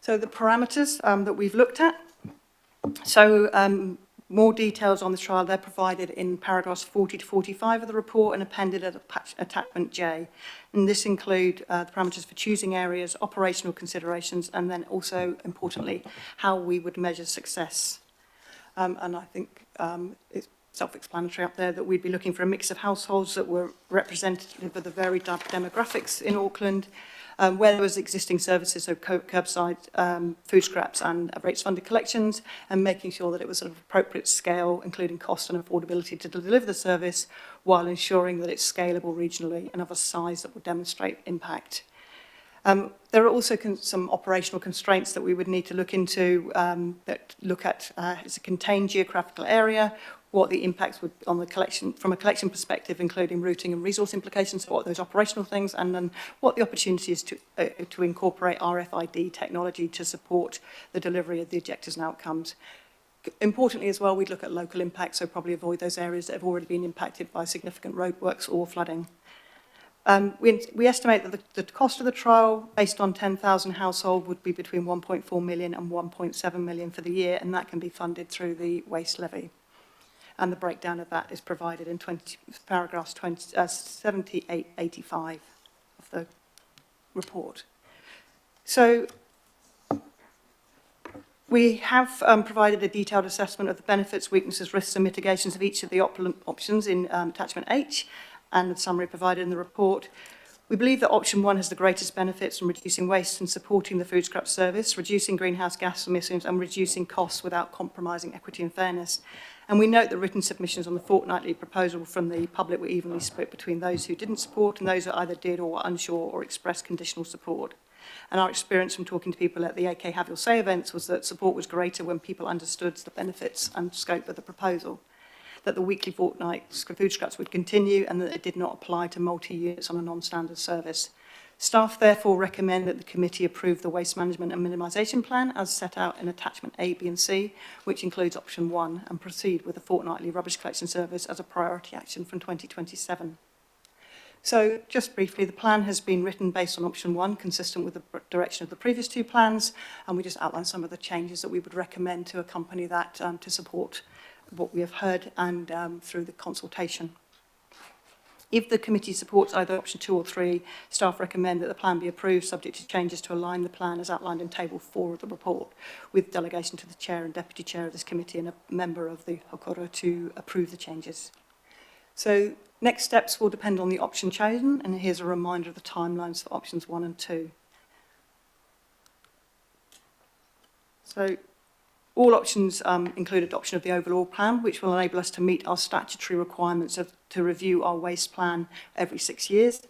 So the parameters that we've looked at. So more details on the trial, they're provided in paragraphs 40 to 45 of the report and appended at attachment J. And this include the parameters for choosing areas, operational considerations, and then also, importantly, how we would measure success. And I think it's self-explanatory up there that we'd be looking for a mix of households that were representative of the varied demographics in Auckland, where there was existing services, so curbside food scraps and rates-funded collections, and making sure that it was of appropriate scale, including cost and affordability to deliver the service, while ensuring that it's scalable regionally and of a size that will demonstrate impact. There are also some operational constraints that we would need to look into, that look at as a contained geographical area, what the impacts would on the collection, from a collection perspective, including routing and resource implications, what those operational things, and then what the opportunity is to incorporate RFID technology to support the delivery of the objectives and outcomes. Importantly as well, we'd look at local impacts, so probably avoid those areas that have already been impacted by significant roadworks or flooding. We estimate that the cost of the trial, based on 10,000 households, would be between 1.4 million and 1.7 million for the year, and that can be funded through the waste levy. And the breakdown of that is provided in paragraphs 78, 85 of the report. So we have provided a detailed assessment of the benefits, weaknesses, risks and mitigations of each of the options in attachment H, and the summary provided in the report. We believe that option 1 has the greatest benefits in reducing waste and supporting the food scrap service, reducing greenhouse gas emissions and reducing costs without compromising equity and fairness. And we note that written submissions on the fortnightly proposal from the public were evenly split between those who didn't support and those that either did or were unsure or expressed conditional support. And our experience from talking to people at the AK Have Your Say events was that support was greater when people understood the benefits and scope of the proposal, that the weekly fortnight food scraps would continue and that it did not apply to multi-units on a non-standard service. Staff therefore recommend that the committee approve the waste management and minimisation plan as set out in attachment A, B and C, which includes option 1, and proceed with the fortnightly rubbish collection service as a priority action from 2027. So just briefly, the plan has been written based on option 1, consistent with the direction of the previous 2 plans, and we just outline some of the changes that we would recommend to accompany that to support what we have heard and through the consultation. If the committee supports either option 2 or 3, staff recommend that the plan be approved subject to changes to align the plan as outlined in table 4 of the report, with delegation to the chair and deputy chair of this committee and a member of the Hokora to approve the changes. So next steps will depend on the option chosen, and here's a reminder of the timelines for options 1 and 2. So all options include adoption of the overall plan, which will enable us to meet our statutory requirements to review our waste plan every 6 years.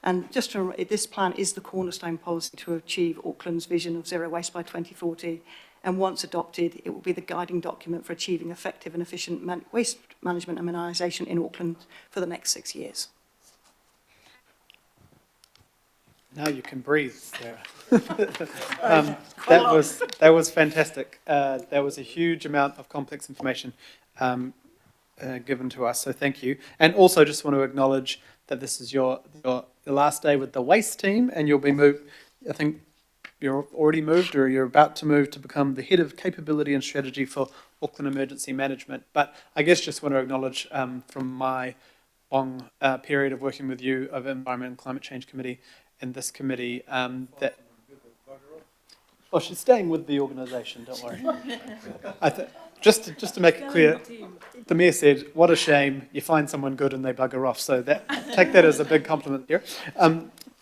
And just to, this plan is the cornerstone policy to achieve Auckland's vision of zero waste by 2040. And once adopted, it will be the guiding document for achieving effective and efficient waste management and minimisation in Auckland for the next 6 years. Now you can breathe, Sarah. That was fantastic. There was a huge amount of complex information given to us, so thank you. And also just want to acknowledge that this is your last day with the waste team, and you'll be moved, I think you're already moved or you're about to move to become the head of capability and strategy for Auckland Emergency Management. But I guess just want to acknowledge from my long period of working with you of Environment and Climate Change Committee and this committee that... Well, she's staying with the organisation, don't worry. Just to make it clear, the Mayor said, what a shame, you find someone good and they bugger off. So take that as a big compliment here.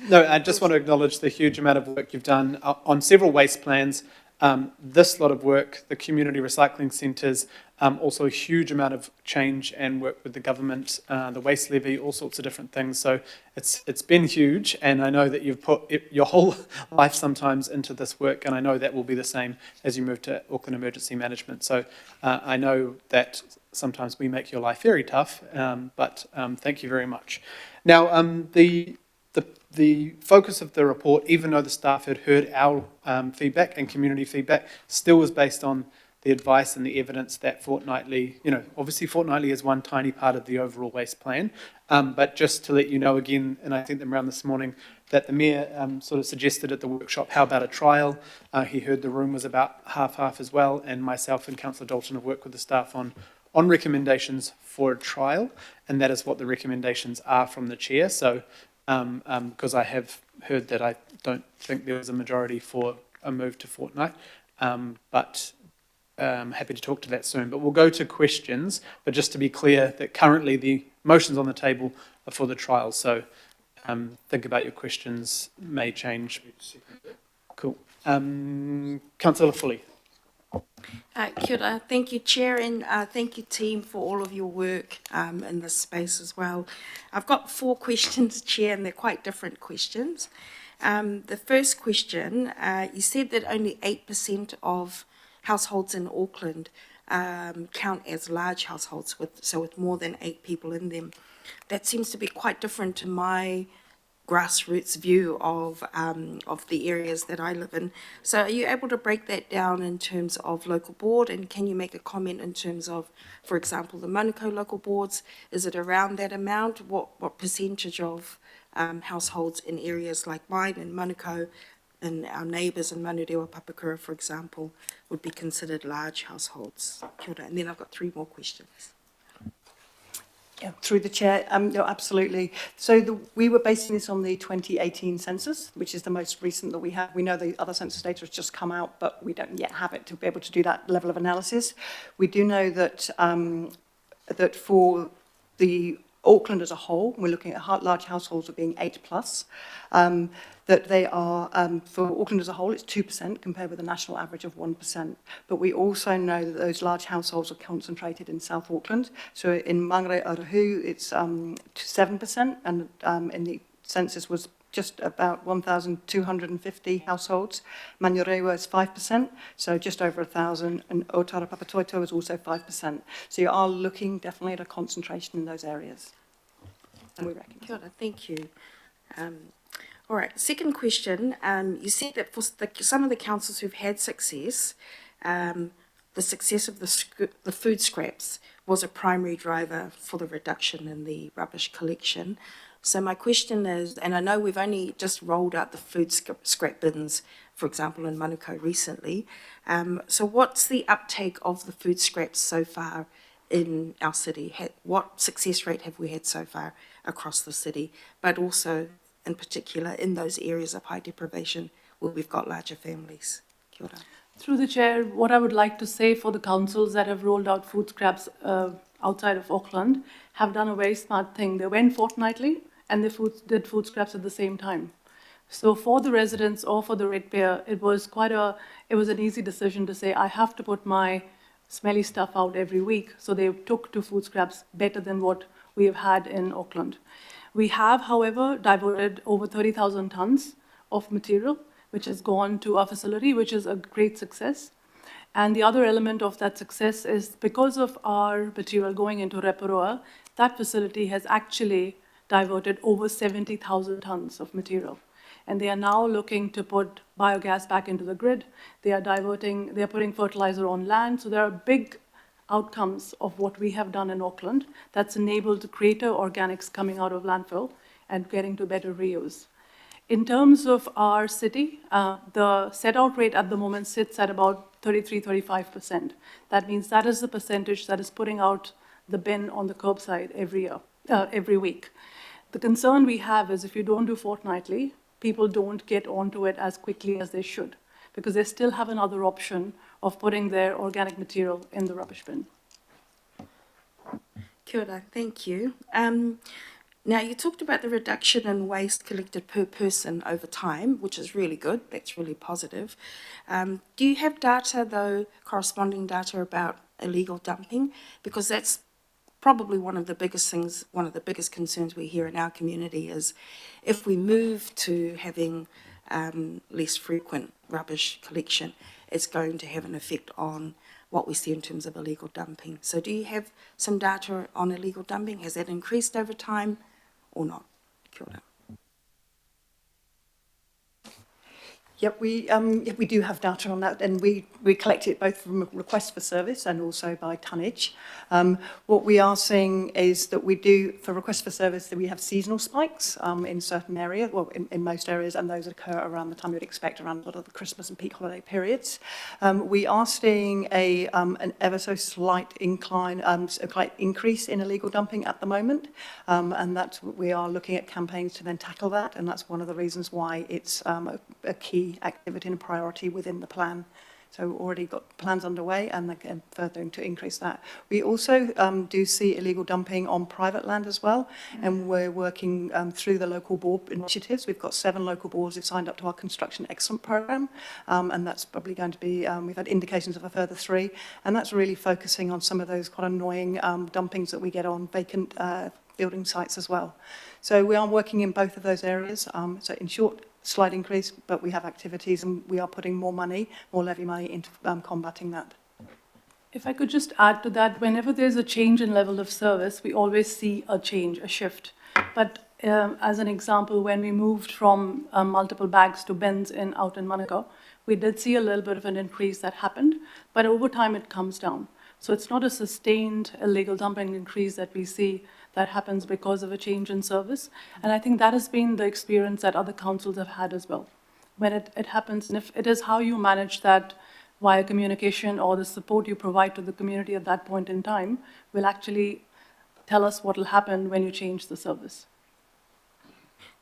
No, I just want to acknowledge the huge amount of work you've done on several waste plans. This lot of work, the community recycling centres, also a huge amount of change and work with the government, the waste levy, all sorts of different things. So it's been huge, and I know that you've put your whole life sometimes into this work, and I know that will be the same as you move to Auckland Emergency Management. So I know that sometimes we make your life very tough, but thank you very much. Now, the focus of the report, even though the staff had heard our feedback and community feedback, still was based on the advice and the evidence that fortnightly, obviously fortnightly is one tiny part of the overall waste plan, but just to let you know again, and I sent them around this morning, that the Mayor sort of suggested at the workshop, how about a trial? He heard the room was about half-half as well, and myself and Councillor Dalton have worked with the staff on recommendations for a trial, and that is what the recommendations are from the Chair. So because I have heard that I don't think there was a majority for a move to fortnight, but I'm happy to talk to that soon. But we'll go to questions, but just to be clear that currently the motions on the table are for the trial, so think about your questions, may change. Cool. Councillor Foley. Kia ora. Thank you, Chair, and thank you, team, for all of your work in this space as well. I've got 4 questions, Chair, and they're quite different questions. The first question, you said that only 8% of households in Auckland count as large households, with more than 8 people in them. That seems to be quite different to my grassroots view of the areas that I live in. So are you able to break that down in terms of local board, and can you make a comment in terms of, for example, the Manukau local boards? Is it around that amount? What percentage of households in areas like mine in Manukau and our neighbours in Manurewa Papakura, for example, would be considered large households? Kia ora. And then I've got 3 more questions. Yeah, through the chair, no, absolutely. So we were basing this on the 2018 census, which is the most recent that we have. We know the other census data has just come out, but we don't yet have it to be able to do that level of analysis. We do know that that for the Auckland as a whole, we're looking at large households of being 8+. That they are, for Auckland as a whole, it's 2% compared with the national average of 1%. But we also know that those large households are concentrated in South Auckland. So in Mangere Arahu, it's 7%, and in the census was just about 1,250 households. Manurewa is 5%, so just over 1,000, and Otara Papatoetoe is also 5%. So you are looking definitely at a concentration in those areas. And we reckon. Kia ora, thank you. All right, second question. You said that for some of the councils who've had success, the success of the food scraps was a primary driver for the reduction in the rubbish collection. So my question is, and I know we've only just rolled out the food scrap bins, for example, in Manukau recently. So what's the uptake of the food scraps so far in our city? What success rate have we had so far across the city, but also in particular in those areas of high deprivation where we've got larger families? Kia ora. Through the chair, what I would like to say for the councils that have rolled out food scraps outside of Auckland have done a very smart thing. They went fortnightly and they did food scraps at the same time. So for the residents or for the ratepayer, it was an easy decision to say, I have to put my smelly stuff out every week. So they took to food scraps better than what we have had in Auckland. We have, however, diverted over 30,000 tons of material, which has gone to our facility, which is a great success. And the other element of that success is because of our material going into Reparoa, that facility has actually diverted over 70,000 tons of material. And they are now looking to put biogas back into the grid. They are putting fertilizer on land. So there are big outcomes of what we have done in Auckland that's enabled greater organics coming out of landfill and getting to better reuse. In terms of our city, the set-out rate at the moment sits at about 33-35%. That means that is the percentage that is putting out the bin on the curbside every week. The concern we have is if you don't do fortnightly, people don't get onto it as quickly as they should, because they still have another option of putting their organic material in the rubbish bin. Kia ora, thank you. Now, you talked about the reduction in waste collected per person over time, which is really good. That's really positive. Do you have data, though, corresponding data about illegal dumping? Because that's probably one of the biggest things, one of the biggest concerns we hear in our community is if we move to having less frequent rubbish collection, it's going to have an effect on what we see in terms of illegal dumping. So do you have some data on illegal dumping? Has that increased over time or not? Kia ora. Yep, we do have data on that, and we collect it both from requests for service and also by tonnage. What we are seeing is that we do, for requests for service, that we have seasonal spikes in certain areas, well, in most areas, and those occur around the time you'd expect, around a lot of the Christmas and peak holiday periods. We are seeing an ever so slight incline, a slight increase in illegal dumping at the moment, and we are looking at campaigns to then tackle that, and that's one of the reasons why it's a key activity and priority within the plan. So we've already got plans underway and again furthering to increase that. We also do see illegal dumping on private land as well, and we're working through the local board initiatives. We've got 7 local boards who've signed up to our Construction Excellence Programme, and that's probably going to be, we've had indications of a further 3, and that's really focusing on some of those quite annoying dumpings that we get on vacant building sites as well. So we are working in both of those areas. So in short, slight increase, but we have activities and we are putting more money, more levy money into combating that. If I could just add to that, whenever there's a change in level of service, we always see a change, a shift. But as an example, when we moved from multiple bags to bins out in Manukau, we did see a little bit of an increase that happened, but over time it comes down. So it's not a sustained illegal dumping increase that we see that happens because of a change in service. And I think that has been the experience that other councils have had as well. When it happens, and if it is how you manage that via communication or the support you provide to the community at that point in time, will actually tell us what will happen when you change the service.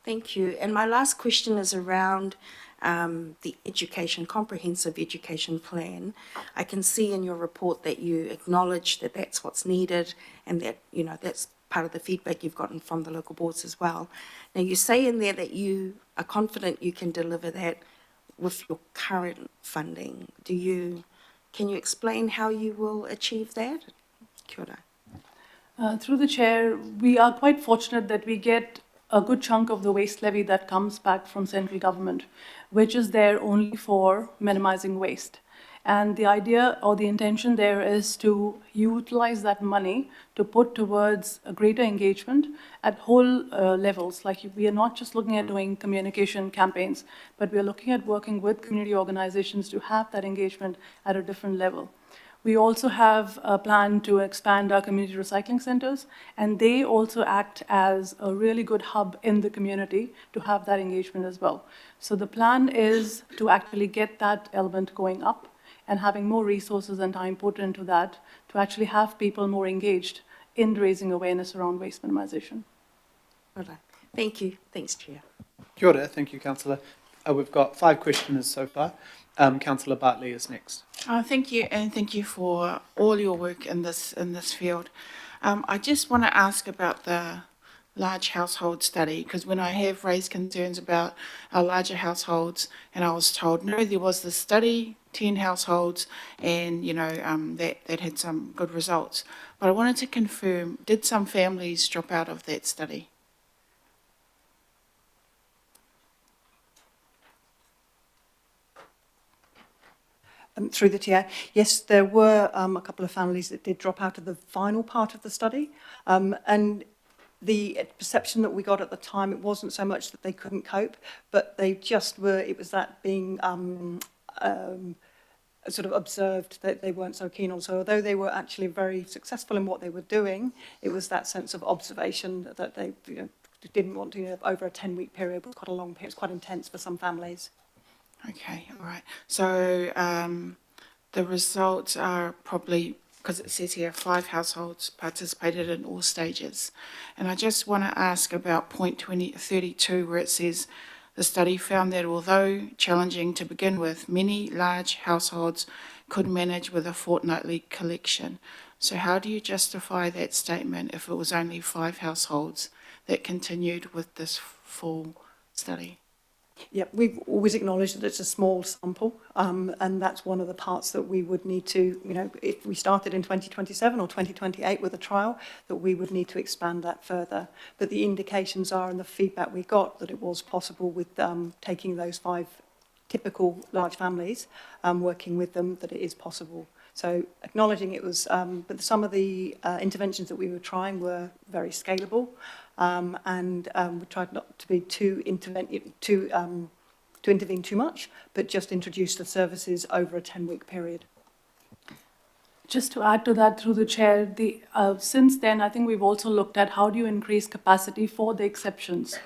Thank you. And my last question is around the education, comprehensive education plan. I can see in your report that you acknowledge that that's what's needed and that, you know, that's part of the feedback you've gotten from the local boards as well. Now, you say in there that you are confident you can deliver that with your current funding. Can you explain how you will achieve that? Kia ora. Through the chair, we are quite fortunate that we get a good chunk of the waste levy that comes back from central government, which is there only for minimizing waste. And the idea or the intention there is to utilize that money to put towards a greater engagement at whole levels. Like we are not just looking at doing communication campaigns, but we are looking at working with community organizations to have that engagement at a different level. We also have a plan to expand our community recycling centers, and they also act as a really good hub in the community to have that engagement as well. So the plan is to actually get that element going up and having more resources and time put into that to actually have people more engaged in raising awareness around waste minimization. Thank you. Thanks, Chair. Kia ora, thank you, Councillor. We've got 5 questioners so far. Councillor Bartley is next. Thank you, and thank you for all your work in this field. I just want to ask about the large household study, because when I have raised concerns about our larger households, and I was told, no, there was this study, 10 households, and, you know, that had some good results. But I wanted to confirm, did some families drop out of that study? Through the chair, yes, there were a couple of families that did drop out of the final part of the study. And the perception that we got at the time, it wasn't so much that they couldn't cope, but they just were, it was that being sort of observed that they weren't so keen on. So although they were actually very successful in what they were doing, it was that sense of observation that they didn't want to, over a 10-week period. It was quite a long period, it's quite intense for some families. Okay, all right. So the results are probably, because it says here 5 households participated in all stages. And I just want to ask about point 32, where it says the study found that although challenging to begin with, many large households could manage with a fortnightly collection. So how do you justify that statement if it was only 5 households that continued with this full study? Yeah, we've always acknowledged that it's a small sample, and that's one of the parts that we would need to, if we started in 2027 or 2028 with a trial, that we would need to expand that further. But the indications are, and the feedback we got, that it was possible with taking those 5 typical large families, working with them, that it is possible. So acknowledging it was, but some of the interventions that we were trying were very scalable, and we tried not to be to intervene too much, but just introduce the services over a 10-week period. Just to add to that through the chair, since then I think we've also looked at how do you increase capacity for the exceptions.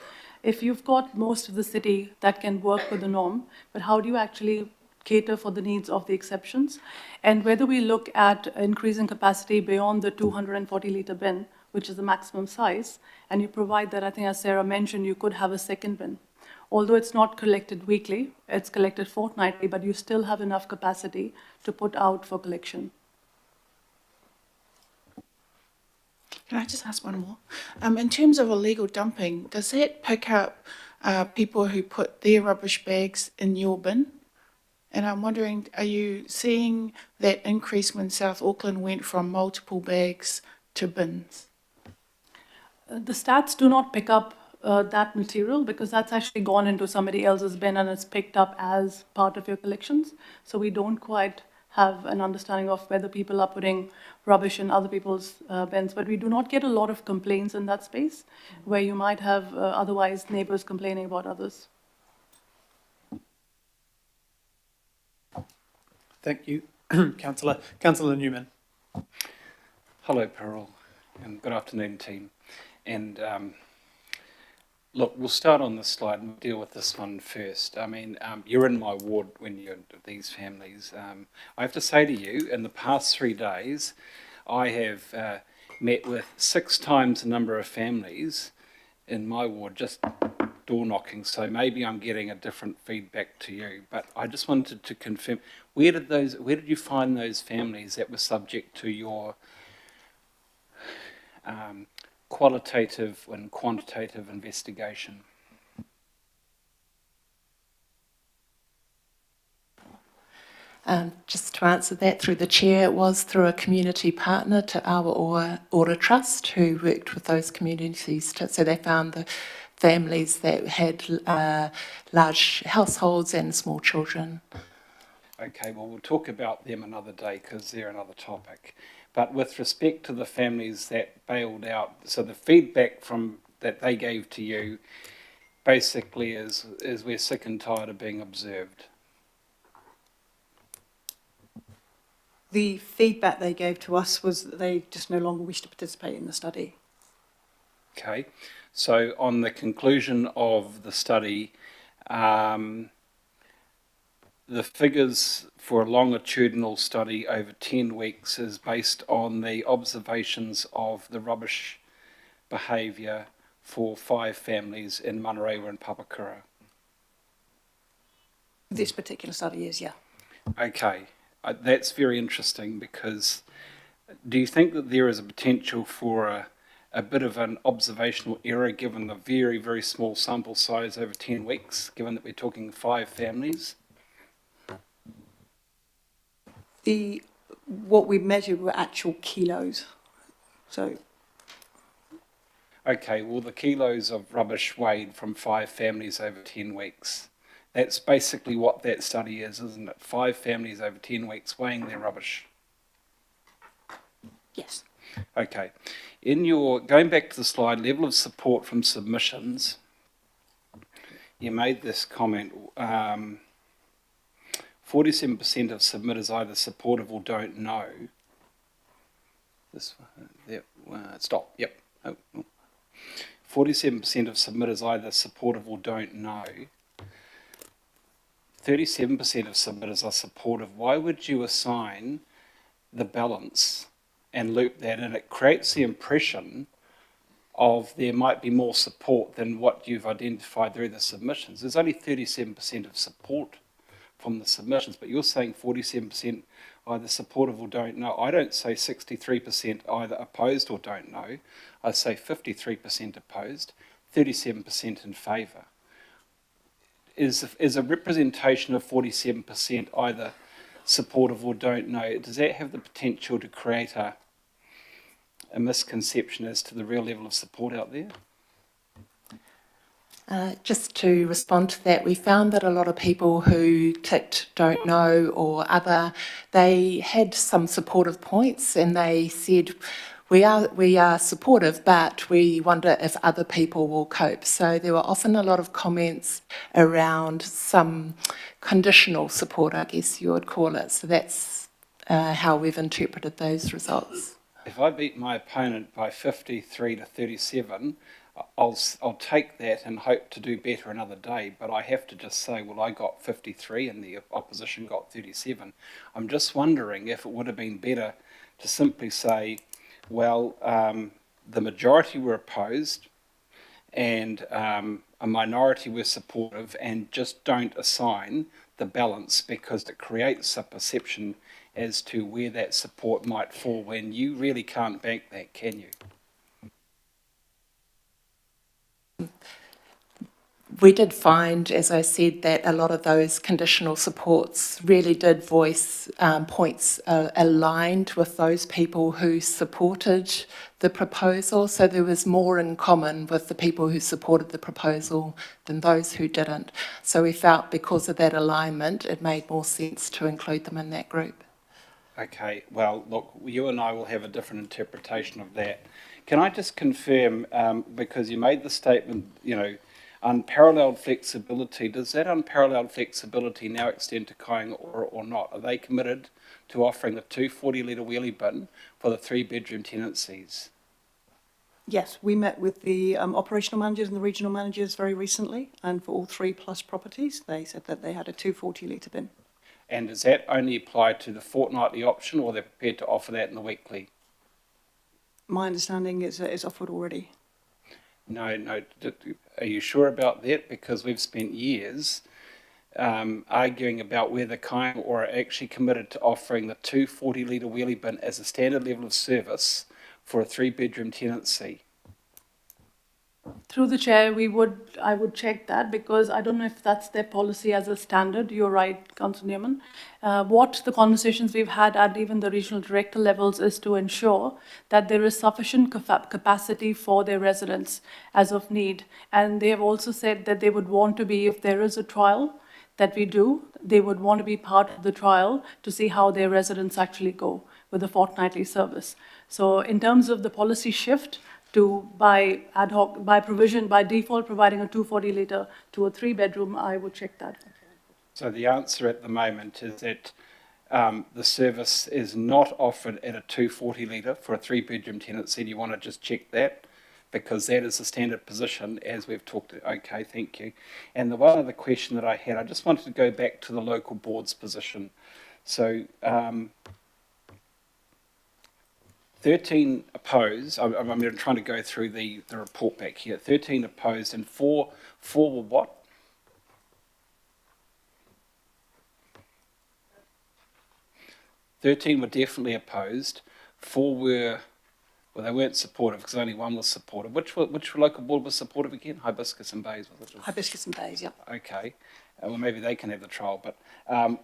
If you've got most of the city that can work with the norm, but how do you actually cater for the needs of the exceptions? And whether we look at increasing capacity beyond the 240-litre bin, which is the maximum size, and you provide that, I think as Sarah mentioned, you could have a second bin. Although it's not collected weekly, it's collected fortnightly, but you still have enough capacity to put out for collection. Can I just ask one more? In terms of illegal dumping, does that pick up people who put their rubbish bags in your bin? And I'm wondering, are you seeing that increase when South Auckland went from multiple bags to bins? The stats do not pick up that material because that's actually gone into somebody else's bin and it's picked up as part of your collections. So we don't quite have an understanding of whether people are putting rubbish in other people's bins, but we do not get a lot of complaints in that space where you might have otherwise neighbors complaining about others. Thank you, Councillor Newman. Hello, Pearl, and good afternoon, team. And look, we'll start on this slide and we'll deal with this one first. I mean, you're in my ward when you're these families. I have to say to you, in the past 3 days, I have met with 6 times the number of families in my ward, just door knocking, so maybe I'm getting a different feedback to you. But I just wanted to confirm, where did you find those families that were subject to your qualitative and quantitative investigation? Just to answer that through the chair, it was through a community partner to our Ora Trust who worked with those communities. So they found the families that had large households and small children. Okay, well, we'll talk about them another day because they're another topic. But with respect to the families that bailed out, so the feedback from that they gave to you basically is we're sick and tired of being observed. The feedback they gave to us was that they just no longer wish to participate in the study. Okay, so on the conclusion of the study, the figures for a longitudinal study over 10 weeks is based on the observations of the rubbish behaviour for 5 families in Manarewa and Papakura. This particular study is, yeah. Okay, that's very interesting because do you think that there is a potential for a bit of an observational error given the very, very small sample size over 10 weeks, given that we're talking 5 families? What we measured were actual kilos. So. Okay, well, the kilos of rubbish weighed from 5 families over 10 weeks. That's basically what that study is, isn't it? 5 families over 10 weeks weighing their rubbish. Yes. Okay. In your, going back to the slide, level of support from submissions, you made this comment, 47% of submitters either supportive or don't know. This, stop, yep. 47% of submitters either supportive or don't know. 37% of submitters are supportive. Why would you assign the balance and loop that in? It creates the impression of there might be more support than what you've identified through the submissions. There's only 37% of support from the submissions, but you're saying 47% either supportive or don't know. I don't say 63% either opposed or don't know. I say 53% opposed, 37% in favour. Is a representation of 47% either supportive or don't know, does that have the potential to create a misconception as to the real level of support out there? Just to respond to that, we found that a lot of people who ticked don't know or other, they had some supportive points and they said, we are supportive, but we wonder if other people will cope. So there were often a lot of comments around some conditional support, I guess you would call it. So that's how we've interpreted those results. If I beat my opponent by 53 to 37, I'll take that and hope to do better another day, but I have to just say, well, I got 53 and the opposition got 37. I'm just wondering if it would have been better to simply say, well, the majority were opposed and a minority were supportive, and just don't assign the balance because it creates a perception as to where that support might fall when you really can't bank that, can you? We did find, as I said, that a lot of those conditional supports really did voice points aligned with those people who supported the proposal. So there was more in common with the people who supported the proposal than those who didn't. So we felt because of that alignment, it made more sense to include them in that group. Okay, well, look, you and I will have a different interpretation of that. Can I just confirm, because you made the statement, you know, unparalleled flexibility, does that unparalleled flexibility now extend to Kāinga or not? Are they committed to offering the 240 litre wheelie bin for the 3-bedroom tenancies? Yes, we met with the operational managers and the regional managers very recently, and for all 3+ properties, they said that they had a 240 litre bin. And does that only apply to the fortnightly option, or they're prepared to offer that in the weekly? My understanding is that it's offered already. No, are you sure about that? Because we've spent years arguing about whether Kāinga are actually committed to offering the 240 litre wheelie bin as a standard level of service for a 3-bedroom tenancy. Through the chair, I would check that, because I don't know if that's their policy as a standard. You're right, Councillor Newman. What the conversations we've had at even the regional director levels is to ensure that there is sufficient capacity for their residents as of need. And they have also said that they would want to be, if there is a trial that we do, they would want to be part of the trial to see how their residents actually go with the fortnightly service. So in terms of the policy shift, to by ad hoc, by provision, by default providing a 240 litre to a 3-bedroom, I would check that. So the answer at the moment is that the service is not offered at a 240 litre for a 3-bedroom tenancy. Do you want to just check that? Because that is the standard position as we've talked. Okay, thank you. And the one other question that I had, I just wanted to go back to the local board's position. So 13 opposed. I'm trying to go through the report back here. 13 opposed and four were what? Thirteen were definitely opposed. 4 were, well, they weren't supportive because only 1 was supportive. Which local board was supportive again? Hibiscus and Bays, was it? Hibiscus and Bays, yeah. Okay. Well, maybe they can have the trial. But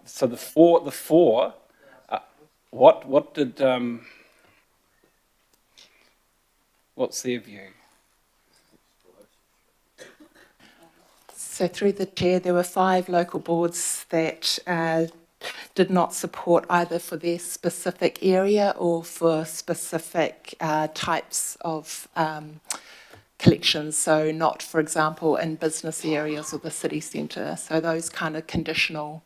so the four. What did? What's their view? So through the chair, there were 5 local boards that did not support either for their specific area or for specific types of collections. So not, for example, in business areas or the city centre. So those kind of conditional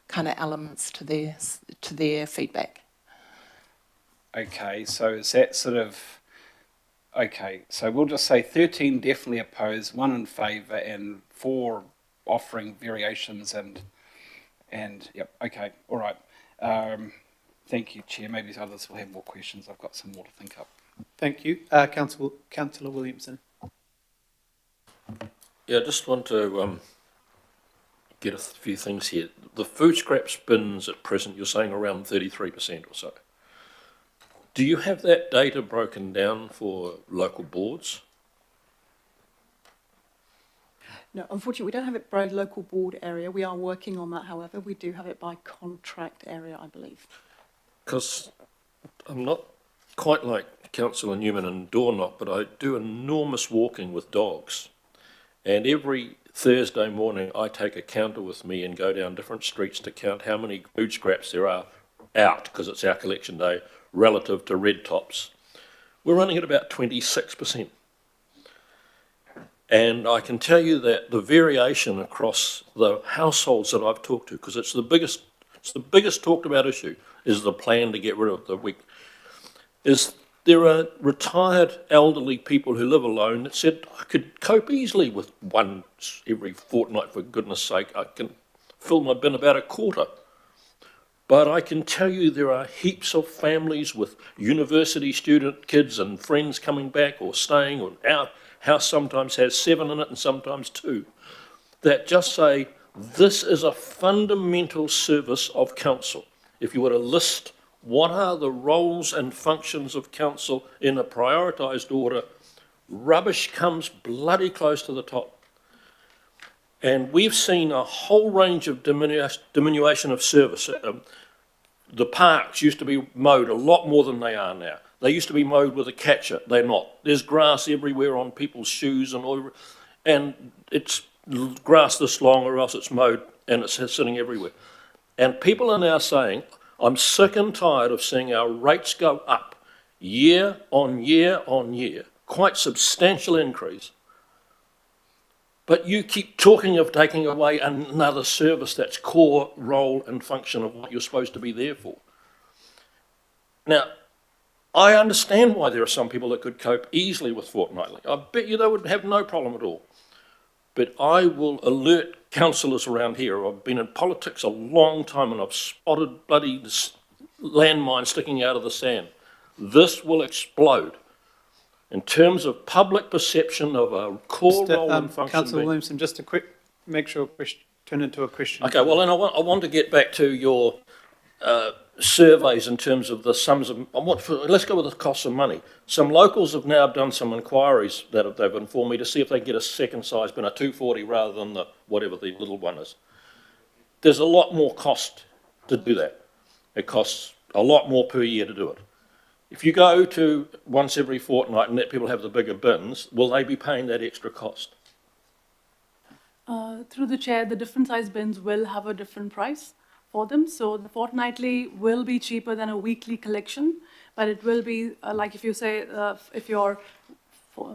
kind of elements to their feedback. Okay, so is that sort of... Okay, so we'll just say 13 definitely opposed, 1 in favour, and 4 offering variations and yep, okay, all right. Thank you, Chair. Maybe others will have more questions. I've got some more to think up. Thank you. Councillor Williamson. Yeah, I just want to get a few things here. The food scraps bins at present, you're saying around 33% or so. Do you have that data broken down for local boards? No, unfortunately, we don't have it by local board area. We are working on that, however. We do have it by contract area, I believe. Because I'm not quite like Councillor Newman and Doorknock, but I do enormous walking with dogs. And every Thursday morning, I take a counter with me and go down different streets to count how many food scraps there are out, because it's our collection day, relative to red tops. We're running at about 26%. And I can tell you that the variation across the households that I've talked to, because it's the biggest talked about issue, is the plan to get rid of the week, is there are retired elderly people who live alone that said, I could cope easily with one every fortnight, for goodness sake. I can fill my bin about a quarter. But I can tell you there are heaps of families with university student kids and friends coming back or staying, or our house sometimes has 7 in it and sometimes 2, that just say, this is a fundamental service of council. If you were to list what are the roles and functions of council in a prioritised order, rubbish comes bloody close to the top. And we've seen a whole range of diminution of service. The parks used to be mowed a lot more than they are now. They used to be mowed with a catcher. They're not. There's grass everywhere on people's shoes and it's grass this long or else it's mowed and it's sitting everywhere. And people are now saying, I'm sick and tired of seeing our rates go up year on year on year, quite substantial increase. But you keep talking of taking away another service that's core role and function of what you're supposed to be there for. Now, I understand why there are some people that could cope easily with fortnightly. I bet you they would have no problem at all. But I will alert councillors around here. I've been in politics a long time and I've spotted bloody landmines sticking out of the sand. This will explode. In terms of public perception of a core role and function. Councillor Williamson, just a quick, make sure turn into a question. Okay, well then I want to get back to your surveys in terms of the sums of, let's go with the costs of money. Some locals have now done some inquiries that they've informed me to see if they can get a second size bin, a 240 rather than the whatever the little one is. There's a lot more cost to do that. It costs a lot more per year to do it. If you go to once every fortnight and let people have the bigger bins, will they be paying that extra cost? Through the chair, the different size bins will have a different price for them. So the fortnightly will be cheaper than a weekly collection, but it will be like if you say if your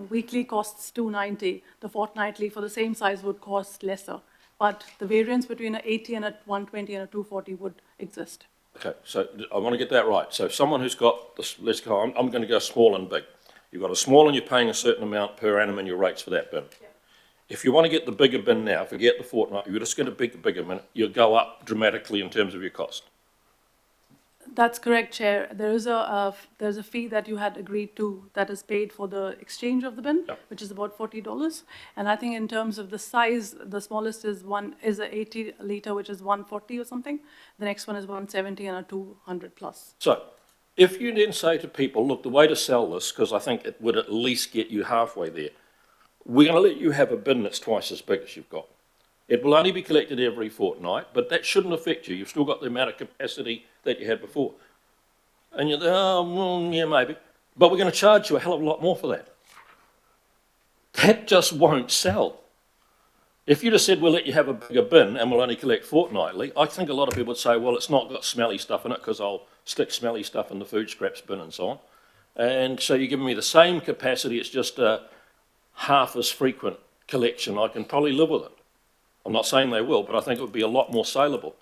weekly costs $2.90, the fortnightly for the same size would cost lesser. But the variance between an 80 and a 120 and a 240 would exist. Okay, so I want to get that right. So someone who's got this, let's go, I'm going to go small and big. You've got a small and you're paying a certain amount per annum in your rates for that bin. Yeah. If you want to get the bigger bin now, forget the fortnight, you just get a bigger bin, you'll go up dramatically in terms of your cost. That's correct, Chair. There's a fee that you had agreed to that is paid for the exchange of the bin, yeah, which is about $40. And I think in terms of the size, the smallest is an 80 litre, which is 140 or something. The next one is 170 and a 200 plus. So if you then say to people, look, the way to sell this, because I think it would at least get you halfway there, we're going to let you have a bin that's twice as big as you've got. It will only be collected every fortnight, but that shouldn't affect you. You've still got the amount of capacity that you had before. And you're, oh, well, yeah, maybe. But we're going to charge you a hell of a lot more for that. That just won't sell. If you just said, we'll let you have a bigger bin and we'll only collect fortnightly, I think a lot of people would say, well, it's not got smelly stuff in it because I'll stick smelly stuff in the food scraps bin and so on. And so you're giving me the same capacity, it's just a half as frequent collection. I can probably live with it. I'm not saying they will, but I think it would be a lot more saleable.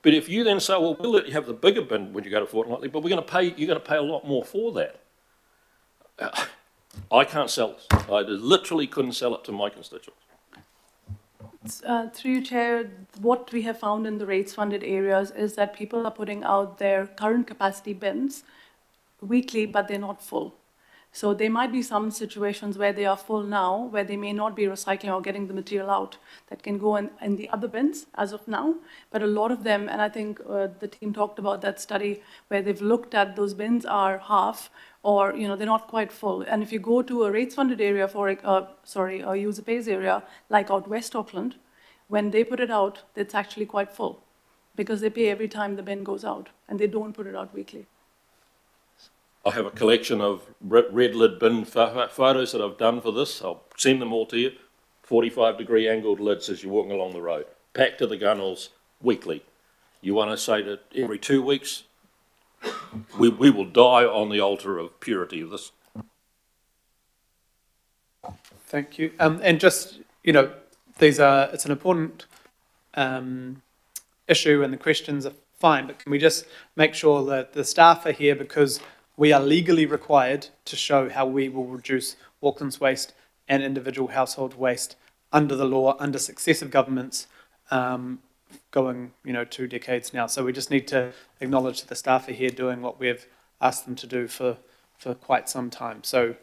But if you then say, well, we'll let you have the bigger bin when you go to fortnightly, but you're going to pay a lot more for that. I can't sell this. I literally couldn't sell it to my constituents. Through you, Chair, what we have found in the rates-funded areas is that people are putting out their current capacity bins weekly, but they're not full. So there might be some situations where they are full now, where they may not be recycling or getting the material out that can go in the other bins as of now. But a lot of them, and I think the team talked about that study where they've looked at those bins are half or, they're not quite full. And if you go to a rates-funded area a user pays area like out West Auckland, when they put it out, it's actually quite full because they pay every time the bin goes out and they don't put it out weekly. I have a collection of red lid bin photos that I've done for this. I'll send them all to you. 45-degree angled lids as you're walking along the road. Packed to the gunnels weekly. You want to say that every 2 weeks? We will die on the altar of purity of this. Thank you. And just, it's an important issue and the questions are fine, but can we just make sure that the staff are here because we are legally required to show how we will reduce Auckland's waste and individual household waste under the law, under successive governments, going 2 decades now. So we just need to acknowledge that the staff are here doing what we've asked them to do for quite some time. So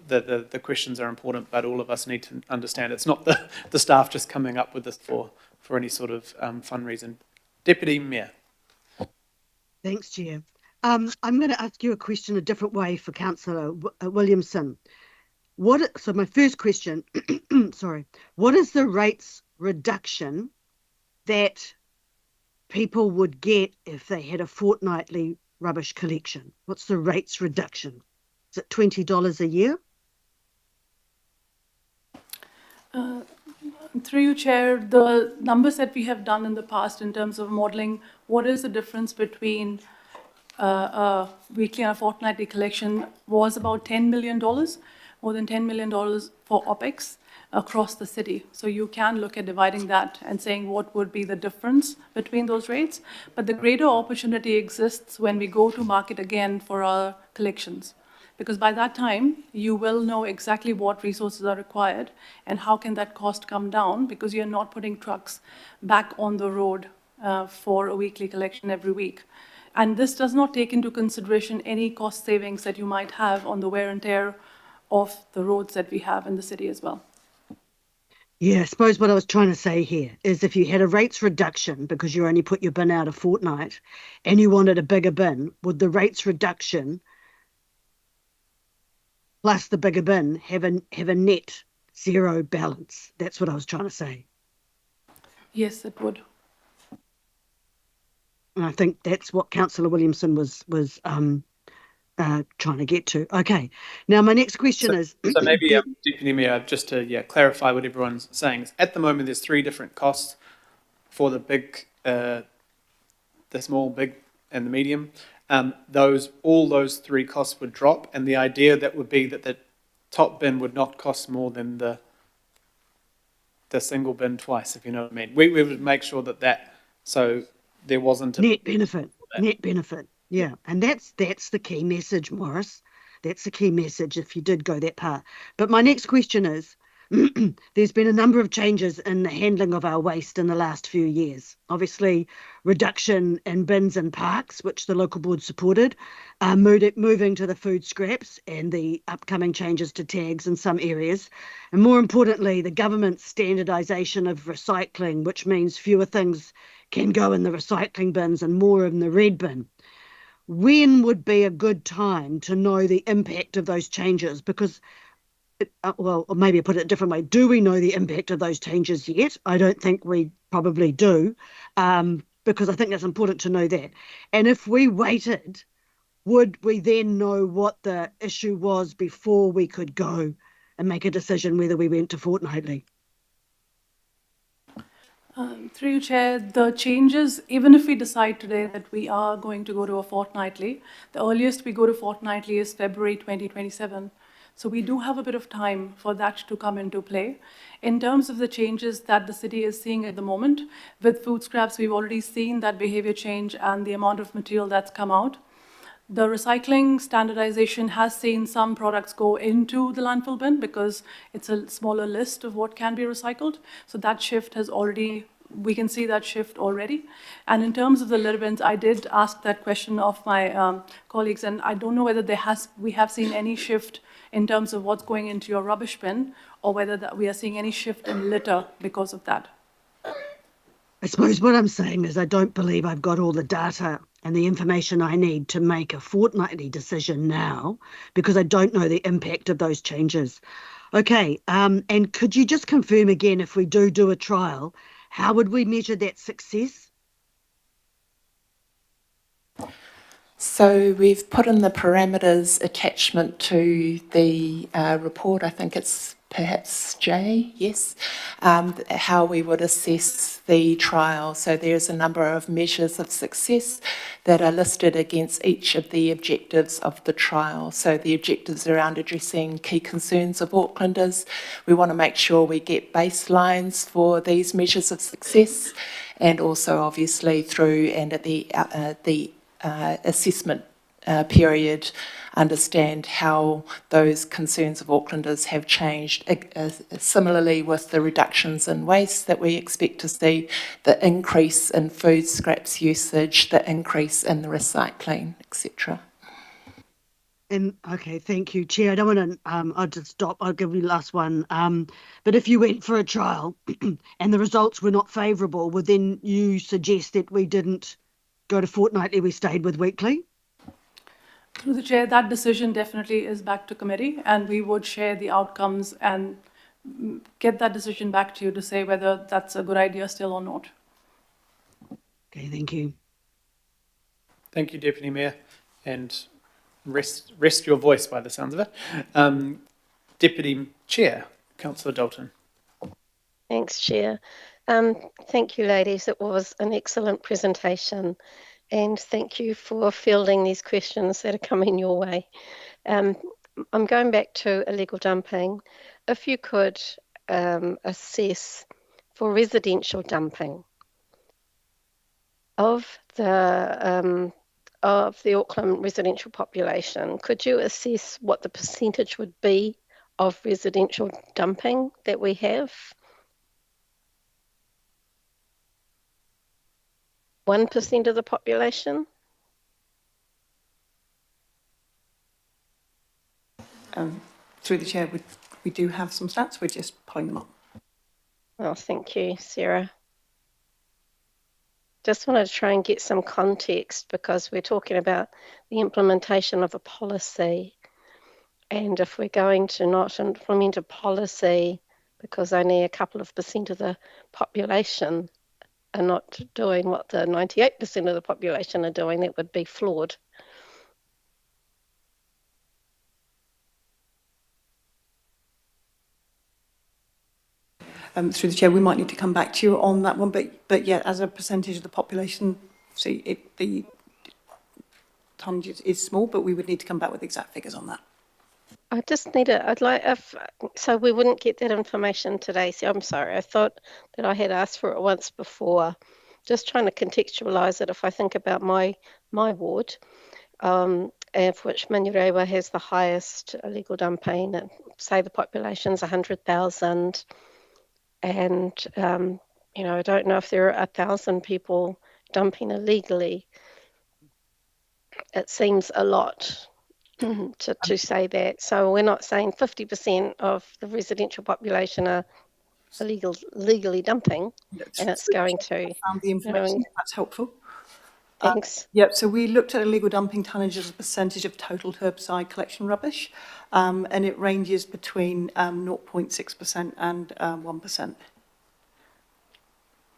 the questions are important, but all of us need to understand it's not the staff just coming up with this for any sort of fun reason. Deputy Mayor. Thanks, Chair. I'm going to ask you a question a different way for Councillor Williamson. So my first question, sorry, what is the rates reduction that people would get if they had a fortnightly rubbish collection? What's the rates reduction? Is it $20 a year? Through you, Chair, the numbers that we have done in the past in terms of modeling, what is the difference between a weekly and a fortnightly collection was about $10 million, more than $10 million for OPEX across the city. So you can look at dividing that and saying what would be the difference between those rates. But the greater opportunity exists when we go to market again for our collections. Because by that time, you will know exactly what resources are required and how can that cost come down, because you're not putting trucks back on the road for a weekly collection every week. And this does not take into consideration any cost savings that you might have on the wear and tear of the roads that we have in the city as well. Yeah, I suppose what I was trying to say here is if you had a rates reduction because you only put your bin out a fortnight and you wanted a bigger bin, would the rates reduction plus the bigger bin have a net zero balance? That's what I was trying to say. Yes, it would. And I think that's what Councillor Williamson was trying to get to. Okay. Now, my next question is... So maybe, Deputy Mayor, just to clarify what everyone's saying, is at the moment there's three different costs for the big, the small, big, and the medium. All those three costs would drop, and the idea that would be that the top bin would not cost more than the single bin twice, if you know what I mean. We would make sure that so there wasn't a net benefit. Yeah, and that's the key message, Morris. That's the key message if you did go that part. But my next question is, there's been a number of changes in the handling of our waste in the last few years. Obviously, reduction in bins and parks, which the local board supported, moving to the food scraps and the upcoming changes to tags in some areas. And more importantly, the government's standardisation of recycling, which means fewer things can go in the recycling bins and more in the red bin. When would be a good time to know the impact of those changes? Because, or maybe I put it a different way, do we know the impact of those changes yet? I don't think we probably do, because I think that's important to know that. And if we waited, would we then know what the issue was before we could go and make a decision whether we went to fortnightly? Through you, Chair, the changes, even if we decide today that we are going to go to a fortnightly, the earliest we go to fortnightly is February 2027. So we do have a bit of time for that to come into play. In terms of the changes that the city is seeing at the moment, with food scraps, we've already seen that behavior change and the amount of material that's come out. The recycling standardization has seen some products go into the landfill bin because it's a smaller list of what can be recycled. So that shift has already, we can see that shift already. And in terms of the litter bins, I did ask that question of my colleagues, and I don't know whether we have seen any shift in terms of what's going into your rubbish bin, or whether we are seeing any shift in litter because of that. I suppose what I'm saying is I don't believe I've got all the data and the information I need to make a fortnightly decision now, because I don't know the impact of those changes. Okay, and could you just confirm again, if we do a trial, how would we measure that success? So we've put in the parameters attachment to the report. I think it's perhaps J, yes, how we would assess the trial. So there's a number of measures of success that are listed against each of the objectives of the trial. So the objectives around addressing key concerns of Aucklanders. We want to make sure we get baselines for these measures of success, and also obviously through and at the assessment period, understand how those concerns of Aucklanders have changed. Similarly with the reductions in waste that we expect to see, the increase in food scraps usage, the increase in the recycling, etc. And okay, thank you, Chair. I don't want to, I'll just stop. I'll give you the last one. But if you went for a trial and the results were not favourable, would then you suggest that we didn't go to fortnightly, we stayed with weekly? Through the chair, that decision definitely is back to committee, and we would share the outcomes and get that decision back to you to say whether that's a good idea still or not. Okay, thank you. Thank you, Deputy Mayor, and rest your voice by the sounds of it. Deputy Chair, Councillor Dalton. Thanks, Chair. Thank you, ladies. It was an excellent presentation, and thank you for fielding these questions that are coming your way. I'm going back to illegal dumping. If you could assess for residential dumping of the Auckland residential population, could you assess what the percentage would be of residential dumping that we have? 1% of the population? Through the chair, we do have some stats. We're just pulling them up. Oh, thank you, Sarah. Just wanted to try and get some context because we're talking about the implementation of a policy. And if we're going to not implement a policy because only a couple of % of the population are not doing what the 98% of the population are doing, that would be flawed. Through the chair, we might need to come back to you on that one, but yeah, as a percentage of the population, the tonnage is small, but we would need to come back with exact figures on that. I just need so we wouldn't get that information today. So I'm sorry, I thought that I had asked for it once before. Just trying to contextualise it. If I think about my ward, of which Manurewa has the highest illegal dumping, and say the population's 100,000, and I don't know if there are 1,000 people dumping illegally. It seems a lot to say that. So we're not saying 50% of the residential population are legally dumping, and it's going to. I found the information, if that's helpful. Thanks. Yep, so we looked at illegal dumping tonnage as a percentage of total herbicide collection rubbish, and it ranges between 0.6% and 1%.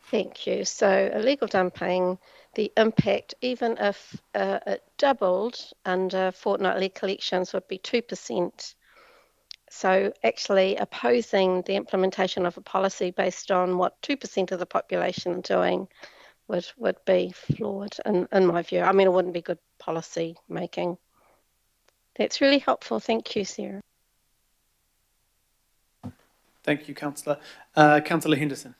Thank you. So illegal dumping, the impact, even if it doubled under fortnightly collections, would be 2%. So actually opposing the implementation of a policy based on what 2% of the population are doing would be flawed in my view. I mean, it wouldn't be good policy making. That's really helpful. Thank you, Sarah. Thank you, Councillor. Councillor Henderson.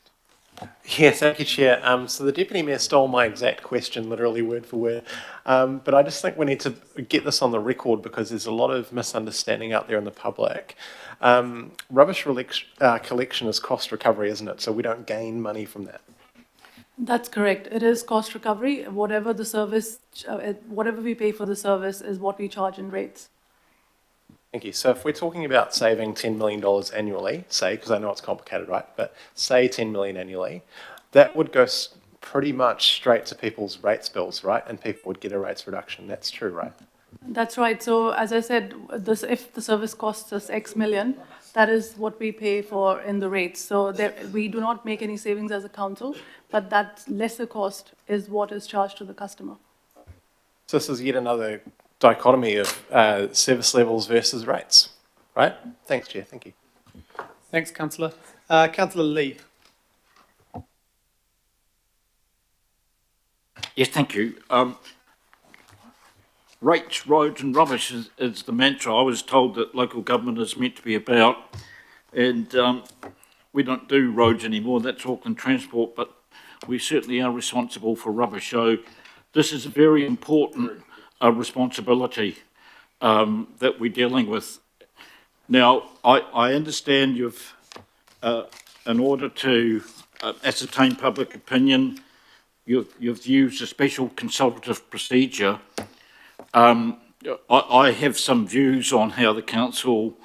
Yeah, thank you, Chair. So the Deputy Mayor stole my exact question, literally word for word. But I just think we need to get this on the record because there's a lot of misunderstanding out there in the public. Rubbish collection is cost recovery, isn't it? So we don't gain money from that. That's correct. It is cost recovery. Whatever the service, whatever we pay for the service is what we charge in rates. Thank you. So if we're talking about saving $10 million annually, say, because I know it's complicated, right? But say 10 million annually, that would go pretty much straight to people's rates bills, right? And people would get a rates reduction. That's true, right? That's right. So as I said, if the service costs us X million, that is what we pay for in the rates. So we do not make any savings as a council, but that lesser cost is what is charged to the customer. So this is yet another dichotomy of service levels versus rates, right? Thanks, Chair. Thank you. Thanks, Councillor. Councillor Lee. Yes, thank you. Rates, roads and rubbish is the mantra I was told that local government is meant to be about. And we don't do roads anymore, that's Auckland Transport, but we certainly are responsible for rubbish. So this is a very important responsibility that we're dealing with. Now, I understand you've, in order to ascertain public opinion, you've used a special consultative procedure. I have some views on how the council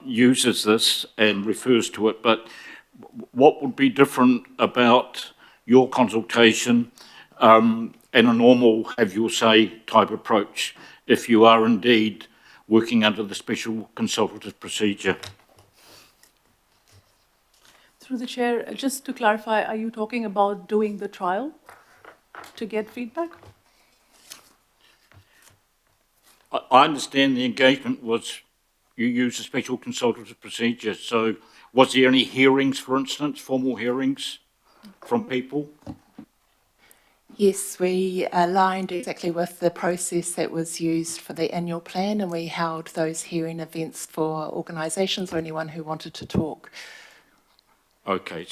uses this and refers to it, but what would be different about your consultation and a normal have your say type approach if you are indeed working under the special consultative procedure. Through the chair, just to clarify, are you talking about doing the trial to get feedback? I understand the engagement was you used a special consultative procedure. So was there any hearings, for instance, formal hearings from people? Yes, we aligned exactly with the process that was used for the annual plan, and we held those hearing events for organisations or anyone who wanted to talk. Okay.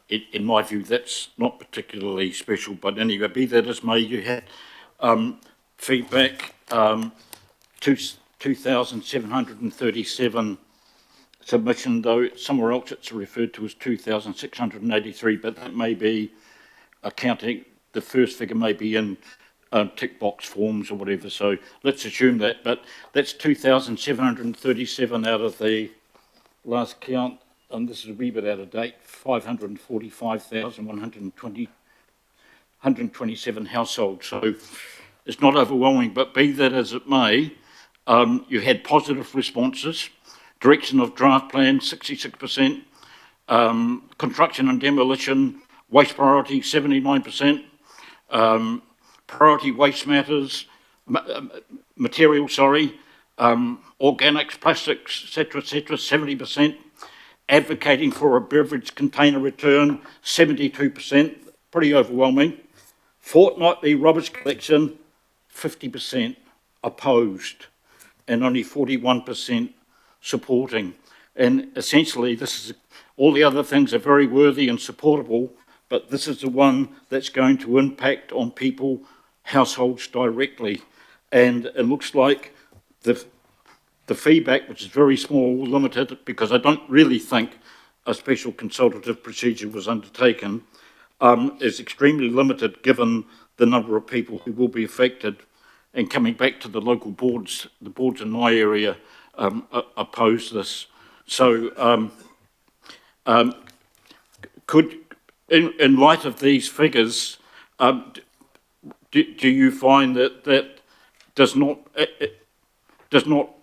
In my view, that's not particularly special, but anyway, be that as may, you had feedback, 2,737 submission, though somewhere else it's referred to as 2,683, but that may be accounting, the first figure may be in tick box forms or whatever, so let's assume that, but that's 2,737 out of the last count, and this is a wee bit out of date, 127 households, so it's not overwhelming, but be that as it may, you had positive responses, direction of draft plan 66%, construction and demolition, waste priority 79%, priority waste matters, organics, plastics, etc., 70%, advocating for a beverage container return, 72%, pretty overwhelming, fortnightly rubbish collection, 50% opposed, and only 41% supporting. And essentially, this is all the other things are very worthy and supportable, but this is the one that's going to impact on people, households directly. And it looks like the feedback, which is very small, limited, because I don't really think a special consultative procedure was undertaken, is extremely limited given the number of people who will be affected. And coming back to the local boards, the boards in my area oppose this. So could, in light of these figures, do you find that that does not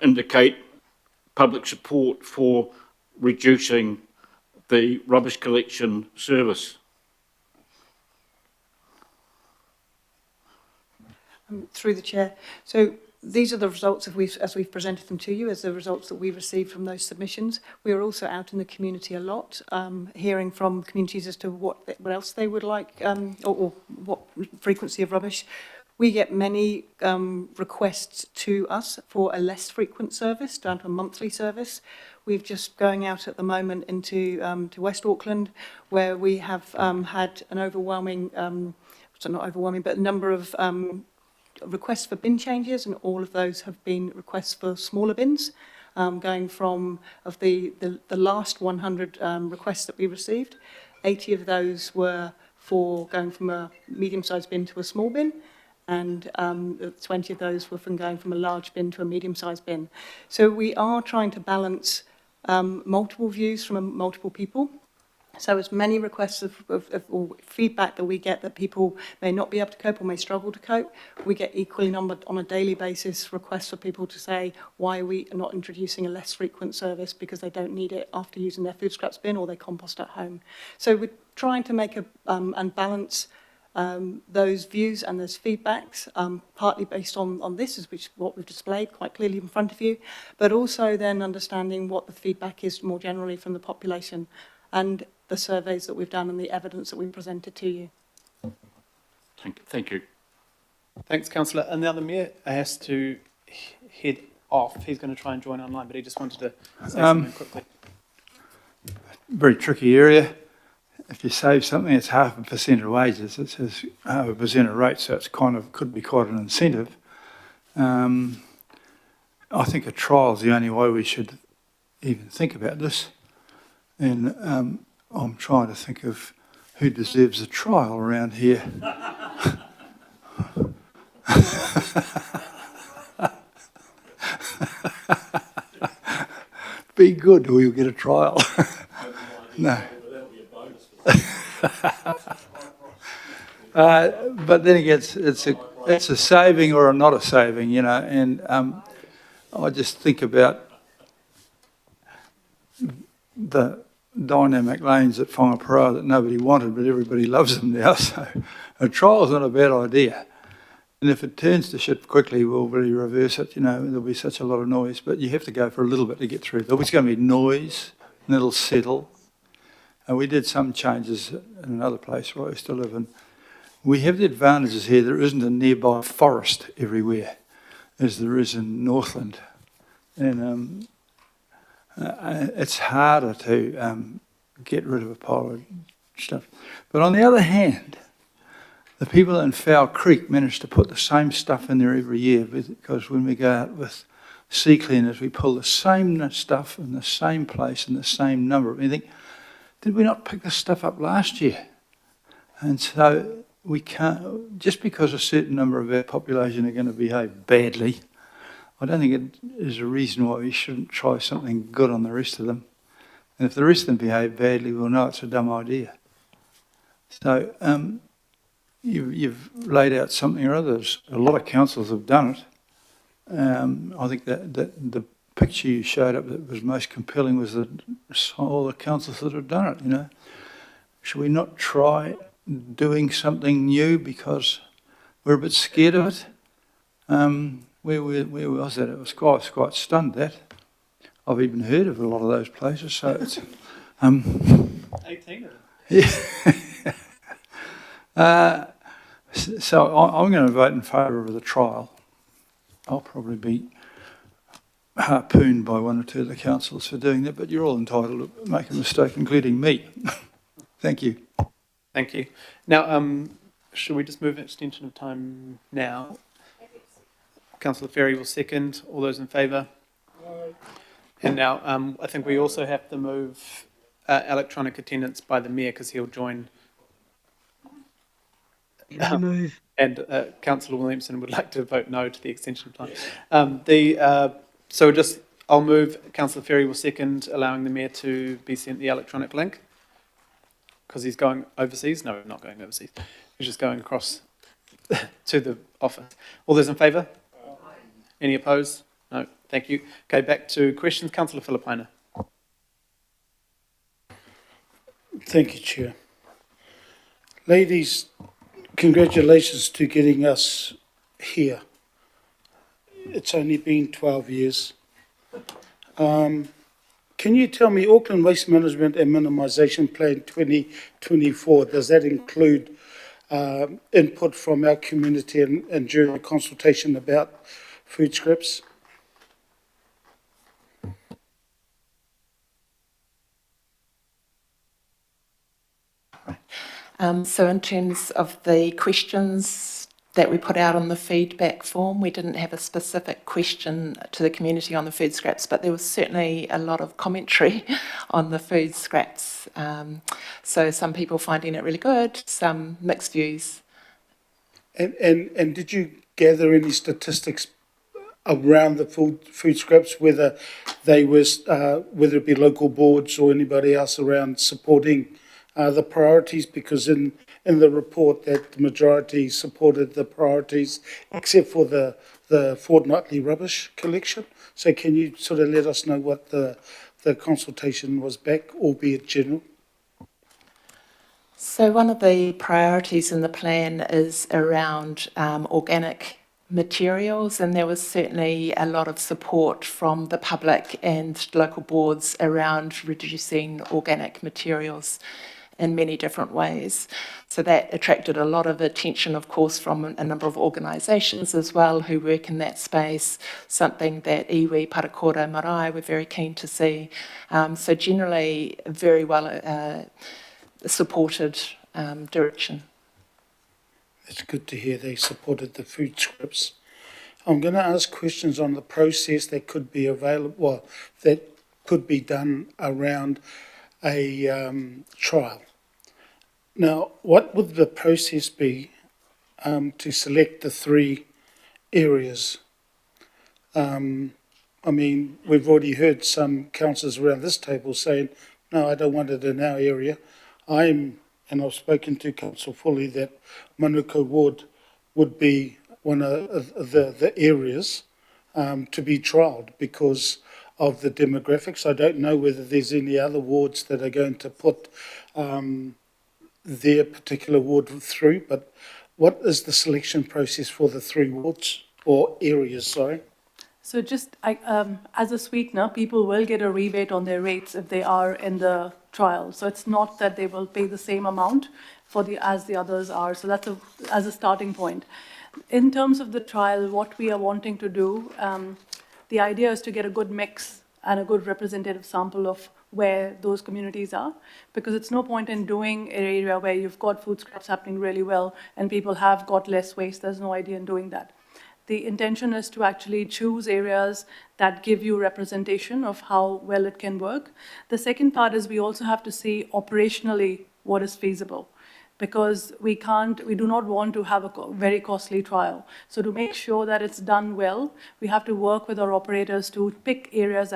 indicate public support for reducing the rubbish collection service? Through the chair. So these are the results as we've presented them to you, as the results that we received from those submissions. We are also out in the community a lot, hearing from communities as to what else they would like, or what frequency of rubbish. We get many requests to us for a less frequent service, down to a monthly service. We've just going out at the moment into to West Auckland, where we have had an overwhelming, so not overwhelming, but a number of requests for bin changes, and all of those have been requests for smaller bins, going from, of the last 100 requests that we received, 80 of those were for going from a medium-sized bin to a small bin, and 20 of those were from going from a large bin to a medium-sized bin. So we are trying to balance multiple views from multiple people. So as many requests or feedback that we get that people may not be able to cope or may struggle to cope, we get equally on a daily basis requests for people to say why we are not introducing a less frequent service because they don't need it after using their food scraps bin or they compost at home. So we're trying to make and balance those views and those feedbacks, partly based on this, which is what we've displayed quite clearly in front of you, but also then understanding what the feedback is more generally from the population and the surveys that we've done and the evidence that we presented to you. Thank you. Thanks, Councillor. And the other mayor has to head off. He's going to try and join online, but he just wanted to say something quickly. Very tricky area. If you save something, it's 0.5% of wages. It says 0.5% of rate, so it's could be quite an incentive. I think a trial is the only way we should even think about this. And I'm trying to think of who deserves a trial around here. Be good or you'll get a trial. No. But then again, it's a saving or a not a saving, you know, and I just think about the dynamic lanes at Whangaparaoa that nobody wanted, but everybody loves them now, so a trial's not a bad idea. And if it turns to shit quickly, we'll really reverse it, you know, there'll be such a lot of noise, but you have to go for a little bit to get through. There's always going to be noise, and it'll settle. And we did some changes in another place where I used to live, and we have the advantages here. There isn't a nearby forest everywhere, as there is in Northland. And it's harder to get rid of a pile of stuff. But on the other hand, the people in Fowl Creek manage to put the same stuff in there every year, because when we go out with sea cleaners, we pull the same stuff in the same place in the same number. And you think, did we not pick this stuff up last year? And so we can't, just because a certain number of our population are going to behave badly, I don't think it is a reason why we shouldn't try something good on the rest of them. And if the rest of them behave badly, we'll know it's a dumb idea. So you've laid out something or other. A lot of councils have done it. I think that the picture you showed up that was most compelling was that all the councils that have done it, you know. Should we not try doing something new because we're a bit scared of it? Where was that? It was quite stunned, that. I've even heard of a lot of those places, so it's... 18 of them. Yeah. So I'm going to vote in favour of the trial. I'll probably be harpooned by one or two of the councils for doing that, but you're all entitled to make a mistake, including me. Thank you. Thank you. Now, should we just move an extension of time now? Councillor Ferry will second. All those in favour? And now, I think we also have to move electronic attendance by the Mayor, because he'll join. Move. And Councillor Williamson would like to vote no to the extension of time. I'll move, Councillor Ferry will second, allowing the Mayor to be sent the electronic link, because he's going overseas. No, not going overseas. He's just going across to the office. All those in favour? Any opposed? No, thank you. Okay, back to questions. Councillor Filipaina. Thank you, Chair. Ladies, congratulations to getting us here. It's only been 12 years. Can you tell me, Auckland Waste Management and Minimization Plan 2024, does that include input from our community and during the consultation about food scraps? So in terms of the questions that we put out on the feedback form, we didn't have a specific question to the community on the food scraps, but there was certainly a lot of commentary on the food scraps. So some people finding it really good, some mixed views. And did you gather any statistics around the food scraps, whether it be local boards or anybody else around supporting the priorities? Because in the report that the majority supported the priorities, except for the fortnightly rubbish collection. So can you sort of let us know what the consultation was back, albeit general? So one of the priorities in the plan is around organic materials, and there was certainly a lot of support from the public and local boards around reducing organic materials in many different ways. So that attracted a lot of attention, of course, from a number of organisations as well who work in that space, something that iwi, Parakora, Marae were very keen to see. So generally very well supported direction. It's good to hear they supported the food scraps. I'm going to ask questions on the process that could be that could be done around a trial. Now, what would the process be to select the 3 areas? I mean, we've already heard some councillors around this table saying, no, I don't want it in our area. I'm and I've spoken to Council Fully, that Manukau Ward would be one of the areas to be trialled because of the demographics. I don't know whether there's any other wards that are going to put their particular ward through, but what is the selection process for the 3 wards or areas, sorry? So just as a sweetener, people will get a rebate on their rates if they are in the trial. So it's not that they will pay the same amount as the others are. So that's as a starting point. In terms of the trial, what we are wanting to do, the idea is to get a good mix and a good representative sample of where those communities are, because it's no point in doing an area where you've got food scraps happening really well and people have got less waste. There's no idea in doing that. The intention is to actually choose areas that give you representation of how well it can work. The second part is we also have to see operationally what is feasible, because we do not want to have a very costly trial. So to make sure that it's done well, we have to work with our operators to pick areas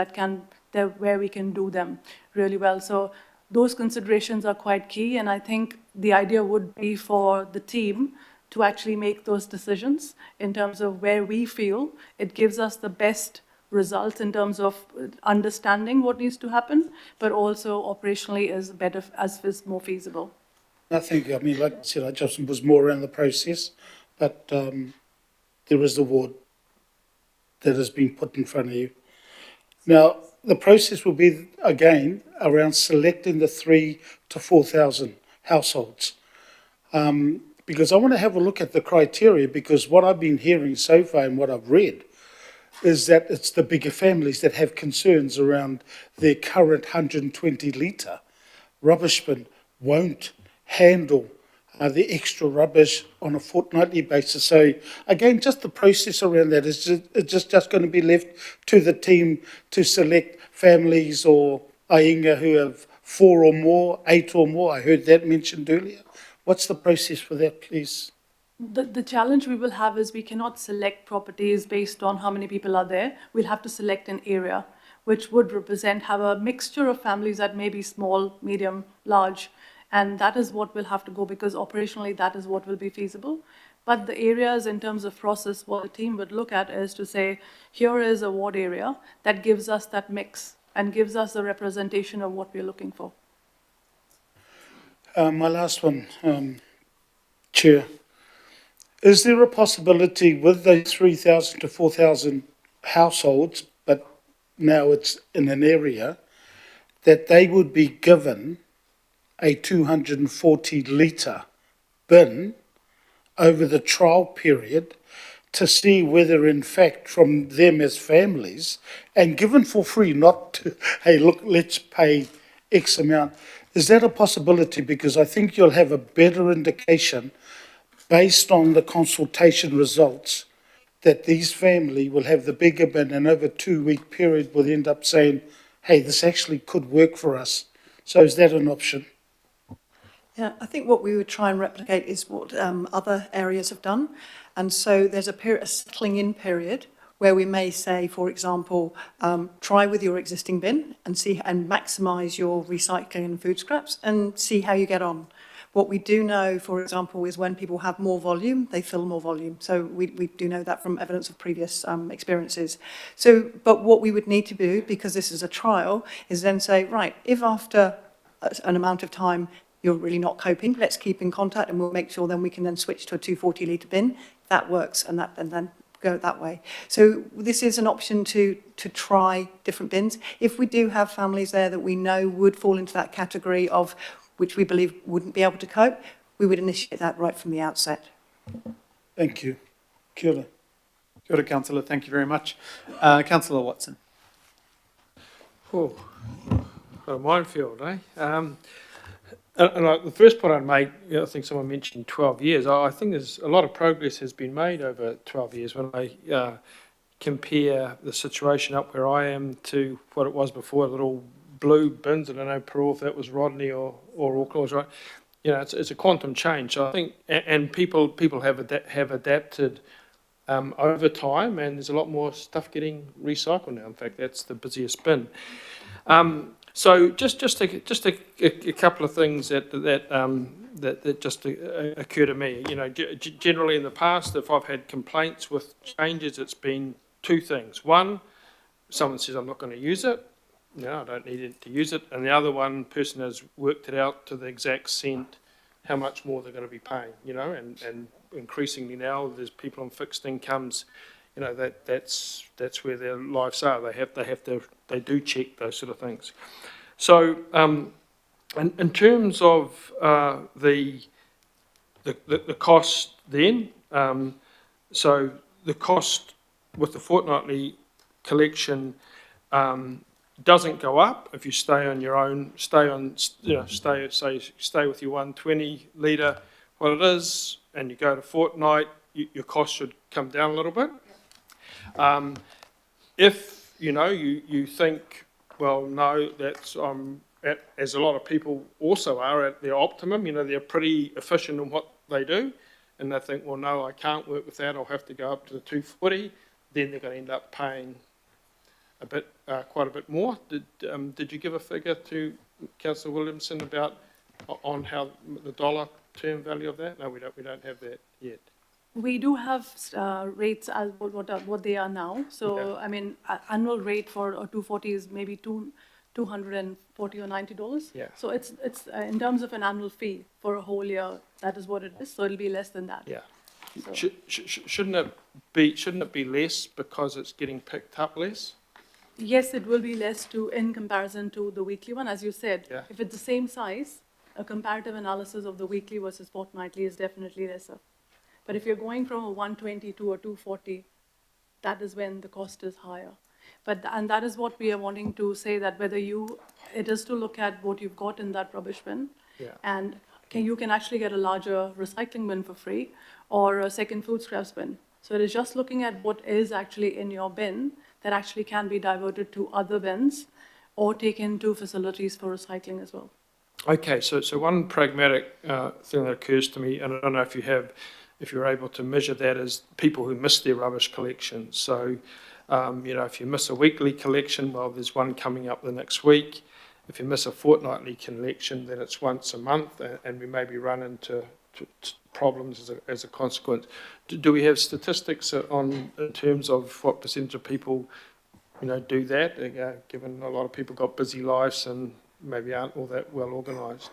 where we can do them really well. So those considerations are quite key, and I think the idea would be for the team to actually make those decisions in terms of where we feel it gives us the best results in terms of understanding what needs to happen, but also operationally is more feasible. I think, I mean, like I said, I just was more around the process, but there is a ward that has been put in front of you. Now, the process will be, again, around selecting the 3,000 to 4,000 households. Because I want to have a look at the criteria, because what I've been hearing so far and what I've read is that it's the bigger families that have concerns around their current 120 litre rubbish bin won't handle the extra rubbish on a fortnightly basis. So again, just the process around that is just going to be left to the team to select families or ainga who have 4 or more, 8 or more. I heard that mentioned earlier. What's the process for that, please? The challenge we will have is we cannot select properties based on how many people are there. We'll have to select an area, which would have a mixture of families that may be small, medium, large. And that is what will have to go, because operationally that is what will be feasible. But the areas in terms of process, what the team would look at is to say, here is a ward area that gives us that mix and gives us a representation of what we're looking for. My last one, Chair. Is there a possibility with those 3,000 to 4,000 households, but now it's in an area, that they would be given a 240 litre bin over the trial period to see whether in fact from them as families, and given for free, not to, hey, look, let's pay X amount. Is that a possibility? Because I think you'll have a better indication based on the consultation results that these family will have the bigger bin and over a 2-week period will end up saying, hey, this actually could work for us. So is that an option? Yeah, I think what we would try and replicate is what other areas have done. And so there's a settling in period where we may say, for example, try with your existing bin and maximise your recycling and food scraps and see how you get on. What we do know, for example, is when people have more volume, they fill more volume. So we do know that from evidence of previous experiences. So, but what we would need to do, because this is a trial, is then say, right, if after an amount of time you're really not coping, let's keep in contact and we'll make sure then we can then switch to a 240 litre bin. That works and then go that way. So this is an option to try different bins. If we do have families there that we know would fall into that category of which we believe wouldn't be able to cope, we would initiate that right from the outset. Thank you. Kia ora. Kia ora, Councillor. Thank you very much. Councillor Watson. Oh, a minefield, eh? And the first point I'd make, I think someone mentioned 12 years. I think there's a lot of progress has been made over 12 years when I compare the situation up where I am to what it was before, little blue bins. I don't know, Peru, if that was Rodney or Auckland was right. You know, it's a quantum change. So I think, and people have adapted over time, and there's a lot more stuff getting recycled now. In fact, that's the busiest bin. So just a couple of things that just occur to me. You know, generally in the past, if I've had complaints with changes, it's been two things. One, someone says I'm not going to use it. No, I don't need it to use it. And the other one, person has worked it out to the exact cent how much more they're going to be paying. You know, and increasingly now there's people on fixed incomes. You know, that's where their lives are. They do check those sort of things. So, in terms of the cost, then, so the cost with the fortnightly collection doesn't go up if you stay on your own. Stay with your 120 litre, what it is, and you go to fortnight. Your cost should come down a little bit. If you think, well, no, that's as a lot of people also are at their optimum. You know, they're pretty efficient in what they do, and they think, well, no, I can't work with that. I'll have to go up to the 240. Then they're going to end up paying quite a bit more. Did you give a figure to Councillor Williamson about on how the dollar term value of that? No, we don't have that yet. We do have rates as what they are now. So, yeah. I mean, annual rate for a 240 is maybe $240 or $90. Yeah. So it's in terms of an annual fee for a whole year, that is what it is. So it'll be less than that. Yeah. So. Shouldn't it be less because it's getting picked up less? Yes, it will be less in comparison to the weekly one, as you said. Yeah. If it's the same size, a comparative analysis of the weekly versus fortnightly is definitely lesser. But if you're going from a 120 to a 240, that is when the cost is higher. And that is what we are wanting to say, that it is to look at what you've got in that rubbish bin, yeah. And you can actually get a larger recycling bin for free or a second food scraps bin. So it is just looking at what is actually in your bin that actually can be diverted to other bins or taken to facilities for recycling as well. Okay, so one pragmatic thing that occurs to me, and I don't know if you're able to measure that, is people who miss their rubbish collection. So, if you miss a weekly collection, well, there's one coming up the next week. If you miss a fortnightly collection, then it's once a month, and we maybe run into problems as a consequence. Do we have statistics in terms of what percentage of people, do that, given a lot of people got busy lives and maybe aren't all that well organised?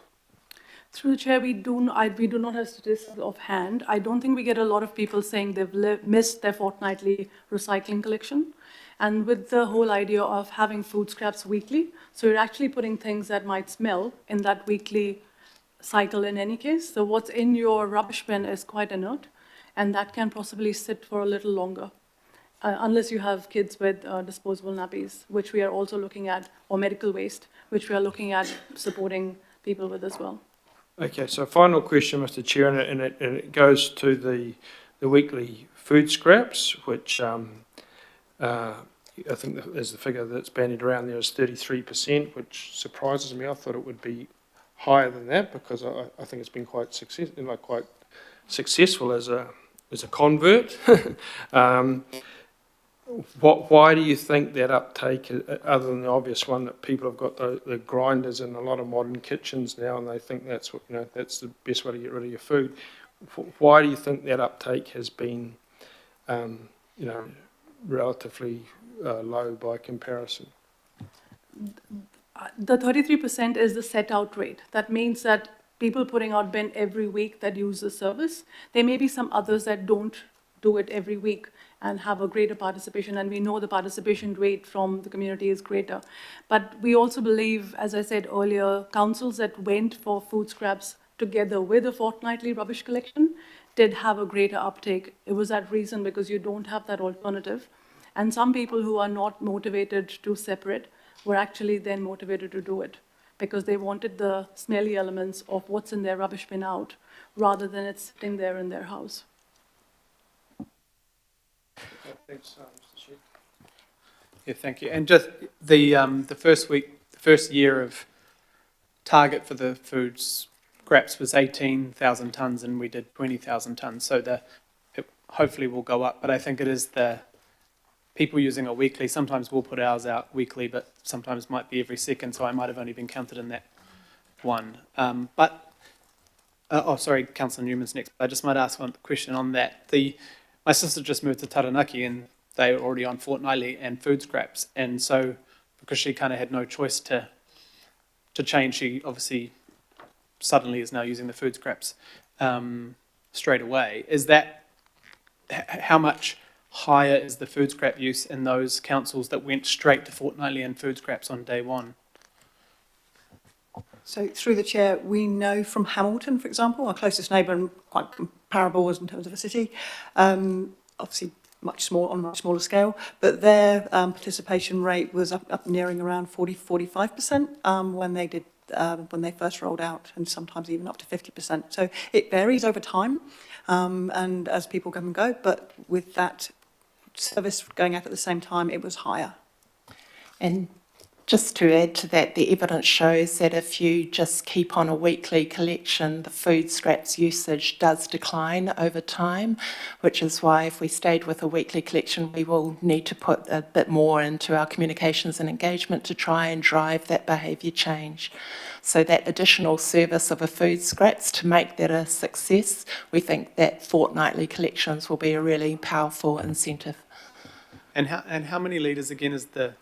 Through the chair, we do not have statistics offhand. I don't think we get a lot of people saying they've missed their fortnightly recycling collection. And with the whole idea of having food scraps weekly, so you're actually putting things that might smell in that weekly cycle in any case. So what's in your rubbish bin is quite inert, and that can possibly sit for a little longer, unless you have kids with disposable nappies, which we are also looking at, or medical waste, which we are looking at supporting people with as well. Okay, so final question, Mr. Chair, and it goes to the weekly food scraps, which I think is the figure that's bandied around there is 33%, which surprises me. I thought it would be higher than that because I think it's been quite successful as a convert. Why do you think that uptake, other than the obvious one that people have got the grinders in a lot of modern kitchens now, and they think that's that's the best way to get rid of your food? Why do you think that uptake has been, relatively low by comparison? The 33% is the set out rate. That means that people putting out bin every week that use the service. There may be some others that don't do it every week and have a greater participation, and we know the participation rate from the community is greater. But we also believe, as I said earlier, councils that went for food scraps together with a fortnightly rubbish collection did have a greater uptake. It was that reason, because you don't have that alternative. And some people who are not motivated to separate were actually then motivated to do it because they wanted the smelly elements of what's in their rubbish bin out rather than it sitting there in their house. Thanks, Mr. Chair. Yeah, thank you. And just the first year of target for the food scraps was 18,000 tonnes, and we did 20,000 tonnes. So it hopefully will go up, but I think it is the people using it weekly. Sometimes we'll put ours out weekly, but sometimes might be every second, so I might have only been counted in that one. Sorry, Councillor Newman's next. I just might ask one question on that. My sister just moved to Taranaki and they were already on fortnightly and food scraps, and so because she kind of had no choice to change, she obviously suddenly is now using the food scraps straight away. Is that how much higher is the food scrap use in those councils that went straight to fortnightly and food scraps on day one? So through the chair, we know from Hamilton, for example, our closest neighbour and quite comparable in terms of a city, obviously on a much smaller scale, but their participation rate was up nearing around 40-45% when they first rolled out, and sometimes even up to 50%. So it varies over time and as people come and go, but with that service going out at the same time, it was higher. And just to add to that, the evidence shows that if you just keep on a weekly collection, the food scraps usage does decline over time, which is why if we stayed with a weekly collection, we will need to put a bit more into our communications and engagement to try and drive that behaviour change. So that additional service of a food scraps, to make that a success, we think that fortnightly collections will be a really powerful incentive. And how many litres again is the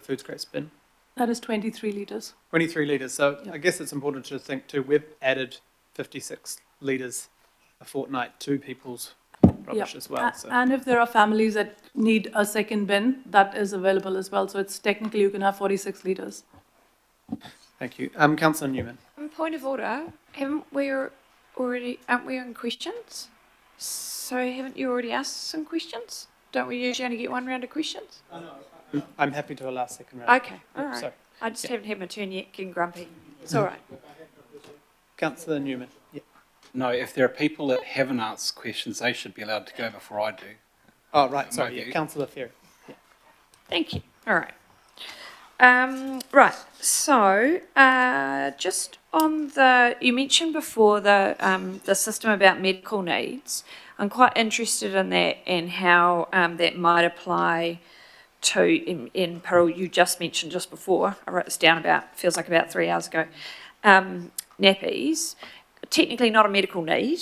food scraps bin? That is 23 litres. 23 litres. So I guess it's important to think too, we've added 56 litres a fortnight to people's rubbish as well. So. And if there are families that need a second bin, that is available as well. So it's technically you can have 46 litres. Thank you. Councillor Newman. Point of order, aren't we on questions? So haven't you already asked some questions? Don't we usually only get one round of questions? I'm happy to allow second round. Okay, all right. Sorry. I just haven't had my turn yet, getting grumpy. It's all right. Councillor Newman. Yeah. No, if there are people that haven't asked questions, they should be allowed to go before I do. Oh, right, sorry, yeah. Councillor Ferry. Yeah. Thank you. All right. Right, so just on you mentioned before the system about medical needs. I'm quite interested in that and how that might apply to, in Pearl, you just mentioned just before, I wrote this down feels like about 3 hours ago, nappies, technically not a medical need,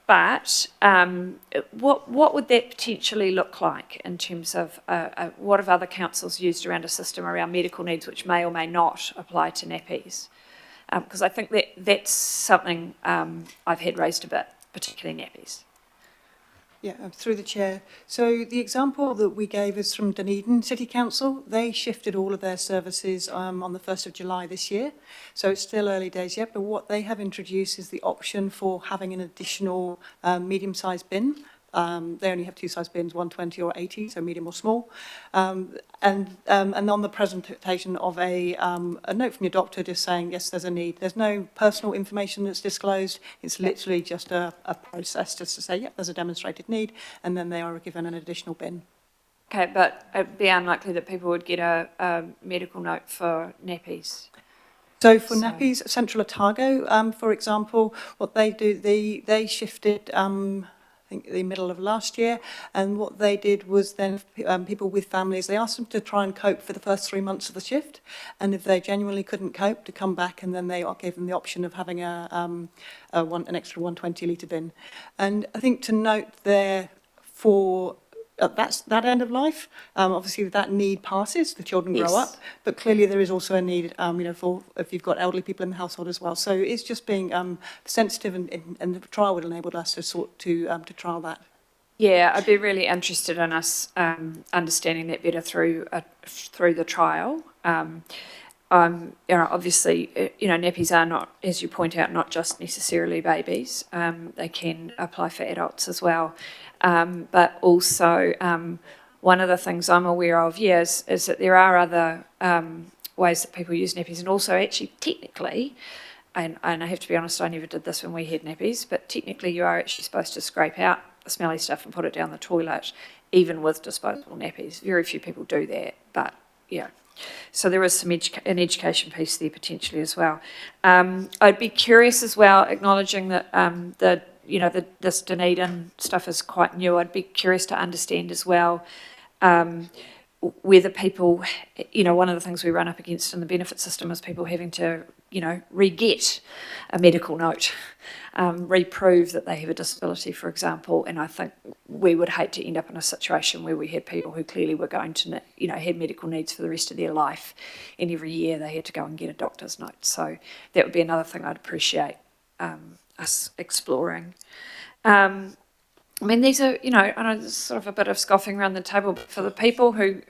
but what would that potentially look like in terms of what have other councils used around a system around medical needs which may or may not apply to nappies? Because I think that's something I've had raised a bit, particularly nappies. Yeah, through the chair. So the example that we gave is from Dunedin City Council. They shifted all of their services on the 1st of July this year. So it's still early days yet, but what they have introduced is the option for having an additional medium-sized bin. They only have two size bins, 120 or 80, so medium or small. And on the presentation of a note from your doctor just saying, yes, there's a need. There's no personal information that's disclosed. It's literally just a process just to say, yep, there's a demonstrated need, and then they are given an additional bin. Okay, but it'd be unlikely that people would get a medical note for nappies. So for nappies, Central Otago, for example, what they do, they shifted the middle of last year, and what they did was then people with families, they asked them to try and cope for the first 3 months of the shift, and if they genuinely couldn't cope, to come back, and then they gave them the option of having an extra 120 litre bin. And I think to note there, for that end of life, obviously that need passes, the children grow up, but clearly there is also a need, for if you've got elderly people in the household as well. So it's just being sensitive, and the trial would enable us to trial that. Yeah, I'd be really interested in us understanding that better through the trial. Obviously, nappies are not, as you point out, not just necessarily babies. They can apply for adults as well. But also, one of the things I'm aware of, yes, is that there are other ways that people use nappies, and also actually technically, and I have to be honest, I never did this when we had nappies, but technically you are actually supposed to scrape out the smelly stuff and put it down the toilet, even with disposable nappies. Very few people do that, but yeah. So there is an education piece there potentially as well. I'd be curious as well, acknowledging that this Dunedin stuff is quite new. I'd be curious to understand as well whether people, one of the things we run up against in the benefit system is people having to, re-get a medical note, reprove that they have a disability, for example. And I think we would hate to end up in a situation where we had people who clearly were going to, had medical needs for the rest of their life, and every year they had to go and get a doctor's note. So that would be another thing I'd appreciate us exploring. These are, I know there's sort of a bit of scoffing around the table, but for the people who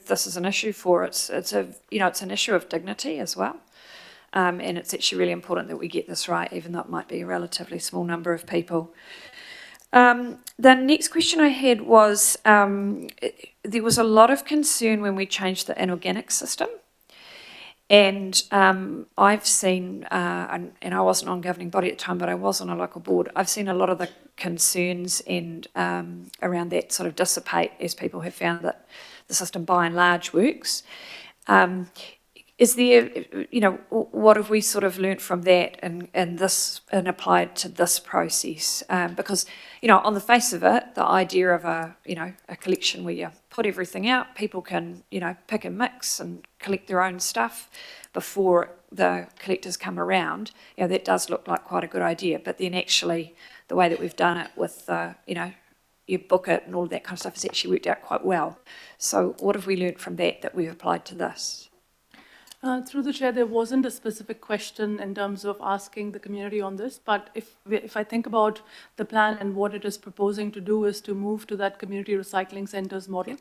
this is an issue for, it's an issue of dignity as well. And it's actually really important that we get this right, even though it might be a relatively small number of people. The next question I had was, there was a lot of concern when we changed the inorganic system. And I've seen, and I wasn't on governing body at the time, but I was on a local board, I've seen a lot of the concerns and around that sort of dissipate as people have found that the system by and large works. Is there, what have we sort of learnt from that and applied to this process? Because, on the face of it, the idea of a collection where you put everything out, people can, pick and mix and collect their own stuff before the collectors come around, that does look like quite a good idea. But then actually, the way that we've done it with, you book it and all that kind of stuff has actually worked out quite well. So what have we learnt from that we've applied to this? Through the chair, there wasn't a specific question in terms of asking the community on this, but if I think about the plan and what it is proposing to do is to move to that community recycling centres model,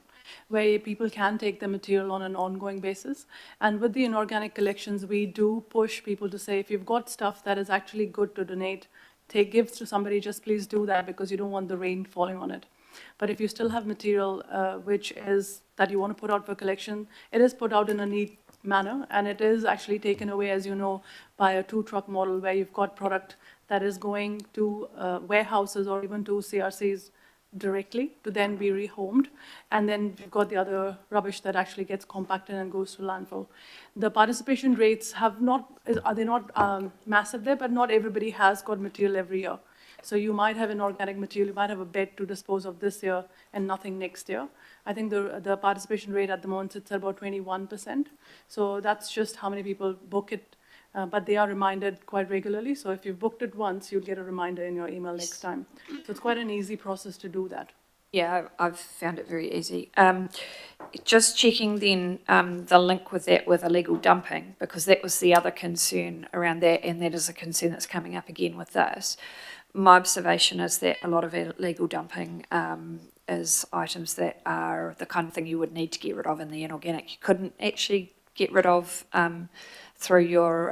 where people can take the material on an ongoing basis. And with the inorganic collections, we do push people to say, if you've got stuff that is actually good to donate, give to somebody, just please do that, because you don't want the rain falling on it. But if you still have material which is that you want to put out for collection, it is put out in a neat manner, and it is actually taken away, as you know, by a 2-truck model where you've got product that is going to warehouses or even to CRCs directly to then be rehomed, and then you've got the other rubbish that actually gets compacted and goes to landfill. The participation rates are not massive there, but not everybody has got material every year. So you might have inorganic material, you might have a bed to dispose of this year and nothing next year. I think the participation rate at the moment sits at about 21%. So that's just how many people book it, but they are reminded quite regularly. So if you've booked it once, you'll get a reminder in your email next time. So it's quite an easy process to do that. Yeah, I've found it very easy. Just checking then the link with that with illegal dumping, because that was the other concern around that, and that is a concern that's coming up again with this. My observation is that a lot of illegal dumping is items that are the kind of thing you would need to get rid of in the inorganic. You couldn't actually get rid of through your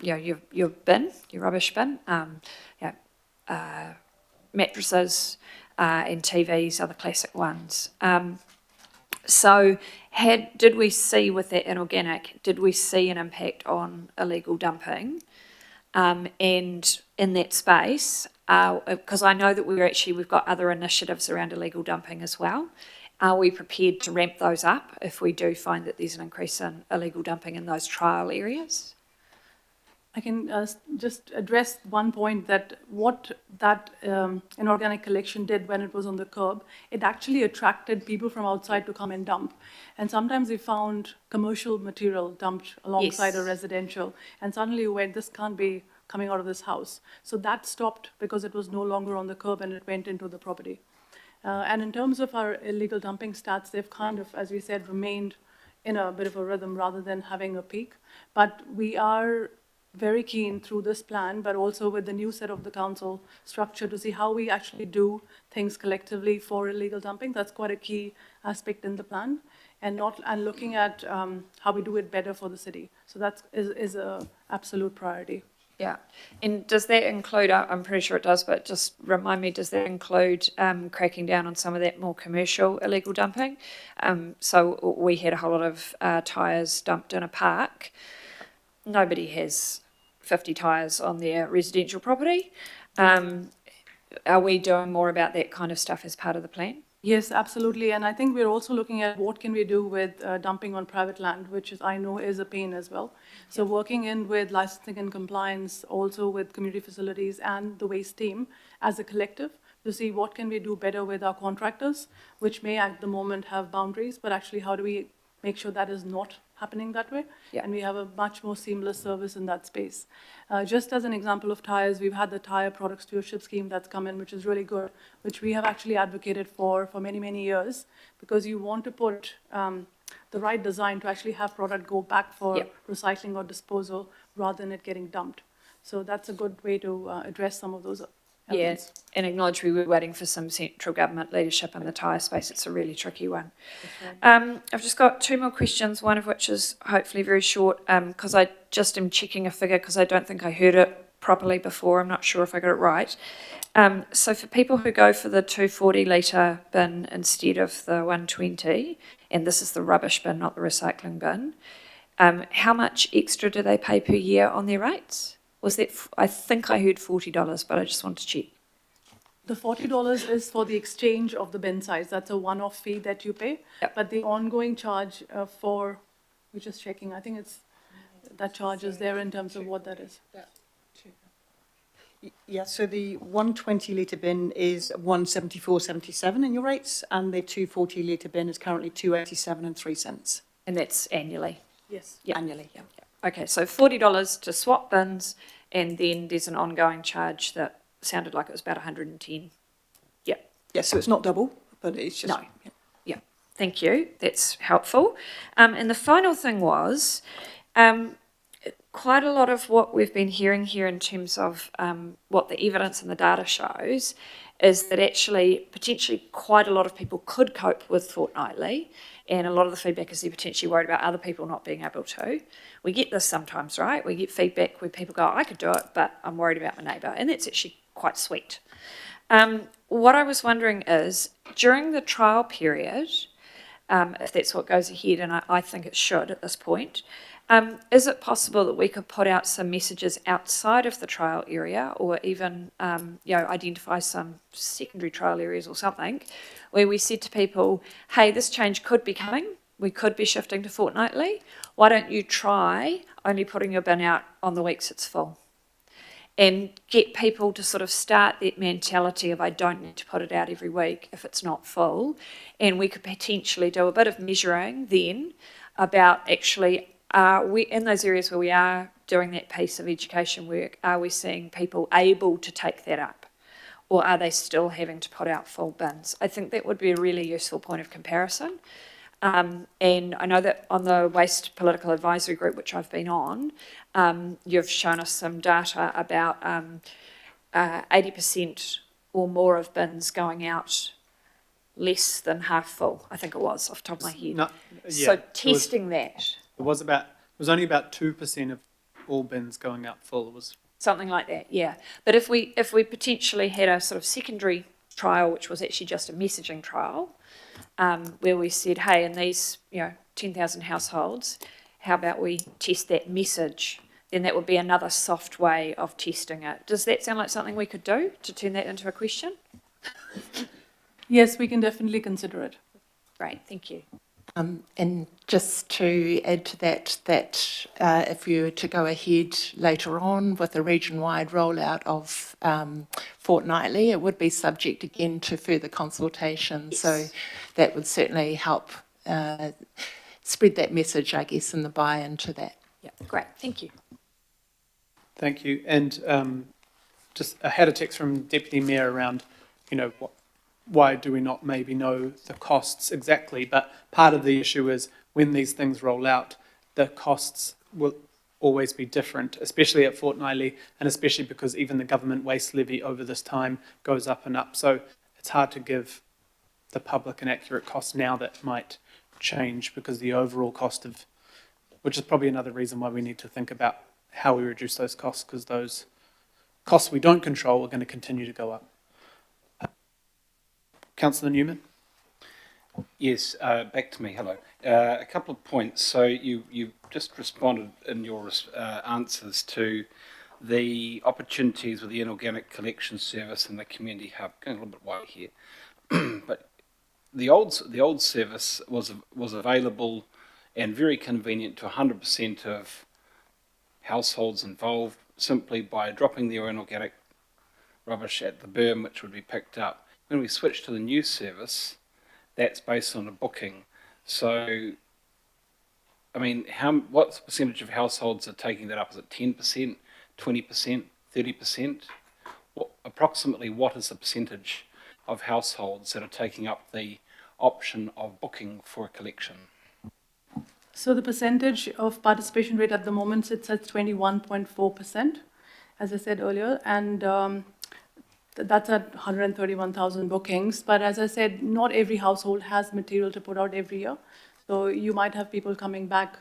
bin, your rubbish bin. Mattresses and TVs are the classic ones. So did we see with that inorganic, did we see an impact on illegal dumping? And in that space, because I know that we've got other initiatives around illegal dumping as well. Are we prepared to ramp those up if we do find that there's an increase in illegal dumping in those trial areas? I can just address one point, that what that inorganic collection did when it was on the curb, it actually attracted people from outside to come and dump. And sometimes we found commercial material dumped alongside a residential, and suddenly we went, this can't be coming out of this house. So that stopped because it was no longer on the curb and it went into the property. And in terms of our illegal dumping stats, they've kind of, as we said, remained in a bit of a rhythm rather than having a peak. But we are very keen through this plan, but also with the new set of the council structure, to see how we actually do things collectively for illegal dumping. That's quite a key aspect in the plan, and looking at how we do it better for the city. So that is a absolute priority. Yeah, and does that include, I'm pretty sure it does, but just remind me, does that include cracking down on some of that more commercial illegal dumping? So we had a whole lot of tyres dumped in a park. Nobody has 50 tyres on their residential property. Are we doing more about that kind of stuff as part of the plan? Yes, absolutely. And I think we're also looking at what can we do with dumping on private land, which I know is a pain as well. So working in with licensing and compliance, also with community facilities and the waste team as a collective to see what can we do better with our contractors, which may at the moment have boundaries, but actually how do we make sure that is not happening that way? Yeah. And we have a much more seamless service in that space. Just as an example of tires, we've had the tire product stewardship scheme that's come in, which is really good, which we have actually advocated for many, many years, because you want to put the right design to actually have product go back for recycling or disposal rather than it getting dumped. So that's a good way to address some of those elements. Yeah, and acknowledge we were waiting for some central government leadership in the tyre space. It's a really tricky one. I've just got two more questions, one of which is hopefully very short, because I just am checking a figure because I don't think I heard it properly before. I'm not sure if I got it right. So for people who go for the 240 litre bin instead of the 120, and this is the rubbish bin, not the recycling bin, how much extra do they pay per year on their rates? Was that, I think I heard $40, but I just want to check. The $40 is for the exchange of the bin size. That's a one-off fee that you pay. But the ongoing charge we're just checking, I think that charge is there in terms of what that is. Yeah, so the 120 litre bin is 174.77 in your rates, and the 240 litre bin is currently 287 3 . And that's annually? Yes. Yeah. Annually, yeah. Okay, so $40 to swap bins, and then there's an ongoing charge that sounded like it was about 110. Yeah. Yeah, so it's not double, but it's just... No. Yeah, thank you. That's helpful. And the final thing was, quite a lot of what we've been hearing here in terms of what the evidence and the data shows is that actually potentially quite a lot of people could cope with fortnightly, and a lot of the feedback is they're potentially worried about other people not being able to. We get this sometimes, right? We get feedback where people go, I could do it, but I'm worried about my neighbour, and that's actually quite sweet. What I was wondering is, during the trial period, if that's what goes ahead, and I think it should at this point, is it possible that we could put out some messages outside of the trial area, or even identify some secondary trial areas or something, where we said to people, hey, this change could be coming, we could be shifting to fortnightly, why don't you try only putting your bin out on the weeks it's full? And get people to sort of start that mentality of I don't need to put it out every week if it's not full, and we could potentially do a bit of measuring then about actually, we in those areas where we are doing that piece of education work, are we seeing people able to take that up? Or are they still having to put out full bins? I think that would be a really useful point of comparison. And I know that on the Waste Political Advisory Group, which I've been on, you've shown us some data about 80% or more of bins going out less than half full, I think it was, off the top of my head. No, so yeah, testing that. It was only about 2% of all bins going out full. It was something like that, yeah. But if we potentially had a sort of secondary trial, which was actually just a messaging trial, where we said, hey, in these 10,000 households, how about we test that message? Then that would be another soft way of testing it. Does that sound like something we could do to turn that into a question? Yes, we can definitely consider it. Great, thank you. And just to add to that, if you were to go ahead later on with a region-wide rollout of fortnightly, it would be subject again to further consultation. Yes. So that would certainly help spread that message, I guess, and the buy-in to that. Yeah, great, thank you. Thank you. And just I had a text from Deputy Mayor around, why do we not maybe know the costs exactly? But part of the issue is when these things roll out, the costs will always be different, especially at fortnightly, and especially because even the government waste levy over this time goes up and up. So it's hard to give the public an accurate cost now that might change because the overall cost of, which is probably another reason why we need to think about how we reduce those costs, because those costs we don't control are going to continue to go up. Councillor Newman? Yes, back to me. Hello. A couple of points. So you just responded in your answers to the opportunities with the inorganic collection service and the community hub. Going a little bit wide here, but the old service was available and very convenient to 100% of households involved simply by dropping their inorganic rubbish at the berm, which would be picked up. When we switch to the new service, that's based on a booking. So, I mean, what's the percentage of households are taking that up? Is it 10%, 20%, 30%? Approximately what is the percentage of households that are taking up the option of booking for a collection? So the percentage of participation rate at the moment sits at 21.4%, as I said earlier, and that's at 131,000 bookings. But as I said, not every household has material to put out every year. So you might have people coming back,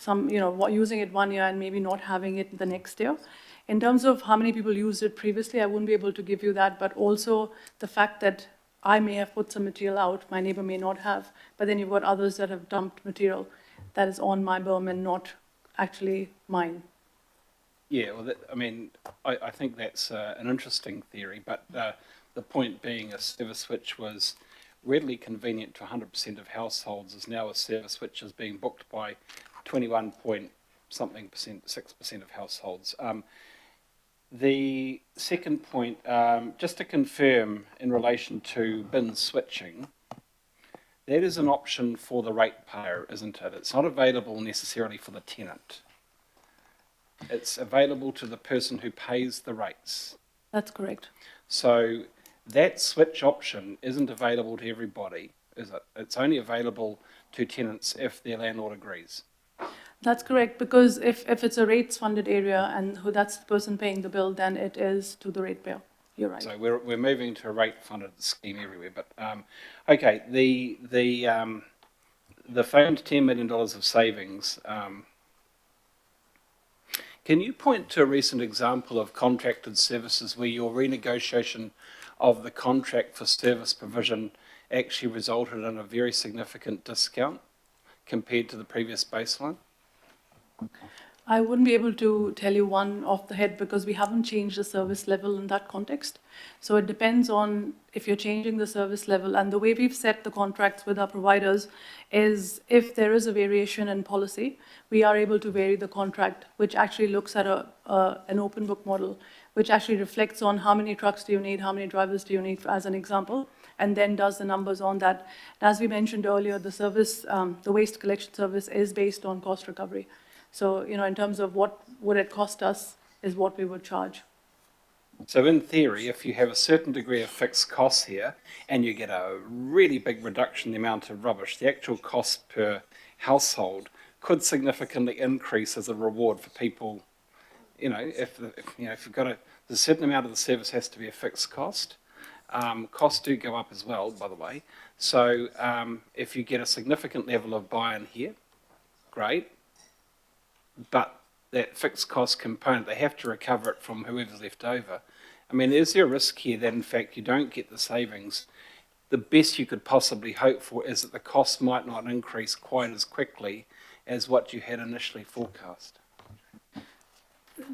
using it 1 year and maybe not having it the next year. In terms of how many people used it previously, I wouldn't be able to give you that, but also the fact that I may have put some material out, my neighbor may not have, but then you've got others that have dumped material that is on my berm and not actually mine. Yeah, well, I think that's an interesting theory, but the point being a service which was readily convenient to 100% of households is now a service which is being booked by 6% of households. The second point, just to confirm in relation to bin switching, that is an option for the ratepayer, isn't it? It's not available necessarily for the tenant. It's available to the person who pays the rates. That's correct. So that switch option isn't available to everybody, is it? It's only available to tenants if their landlord agrees. That's correct, because if it's a rates-funded area and that's the person paying the bill, then it is to the ratepayer. You're right. So we're moving to a rate-funded scheme everywhere. But okay, the famed $10 million of savings. Can you point to a recent example of contracted services where your renegotiation of the contract for service provision actually resulted in a very significant discount compared to the previous baseline? I wouldn't be able to tell you one off the head because we haven't changed the service level in that context. So it depends on if you're changing the service level. And the way we've set the contracts with our providers is if there is a variation in policy, we are able to vary the contract, which actually looks at an open book model, which actually reflects on how many trucks do you need, how many drivers do you need, as an example, and then does the numbers on that. As we mentioned earlier, the waste collection service is based on cost recovery. So, in terms of what would it cost us is what we would charge. So in theory, if you have a certain degree of fixed costs here and you get a really big reduction in the amount of rubbish, the actual cost per household could significantly increase as a reward for people. If you've got the certain amount of the service has to be a fixed cost. Costs do go up as well, by the way. So if you get a significant level of buy-in here, great. But that fixed cost component, they have to recover it from whoever's left over. I mean, is there a risk here that, in fact, you don't get the savings? The best you could possibly hope for is that the cost might not increase quite as quickly as what you had initially forecast.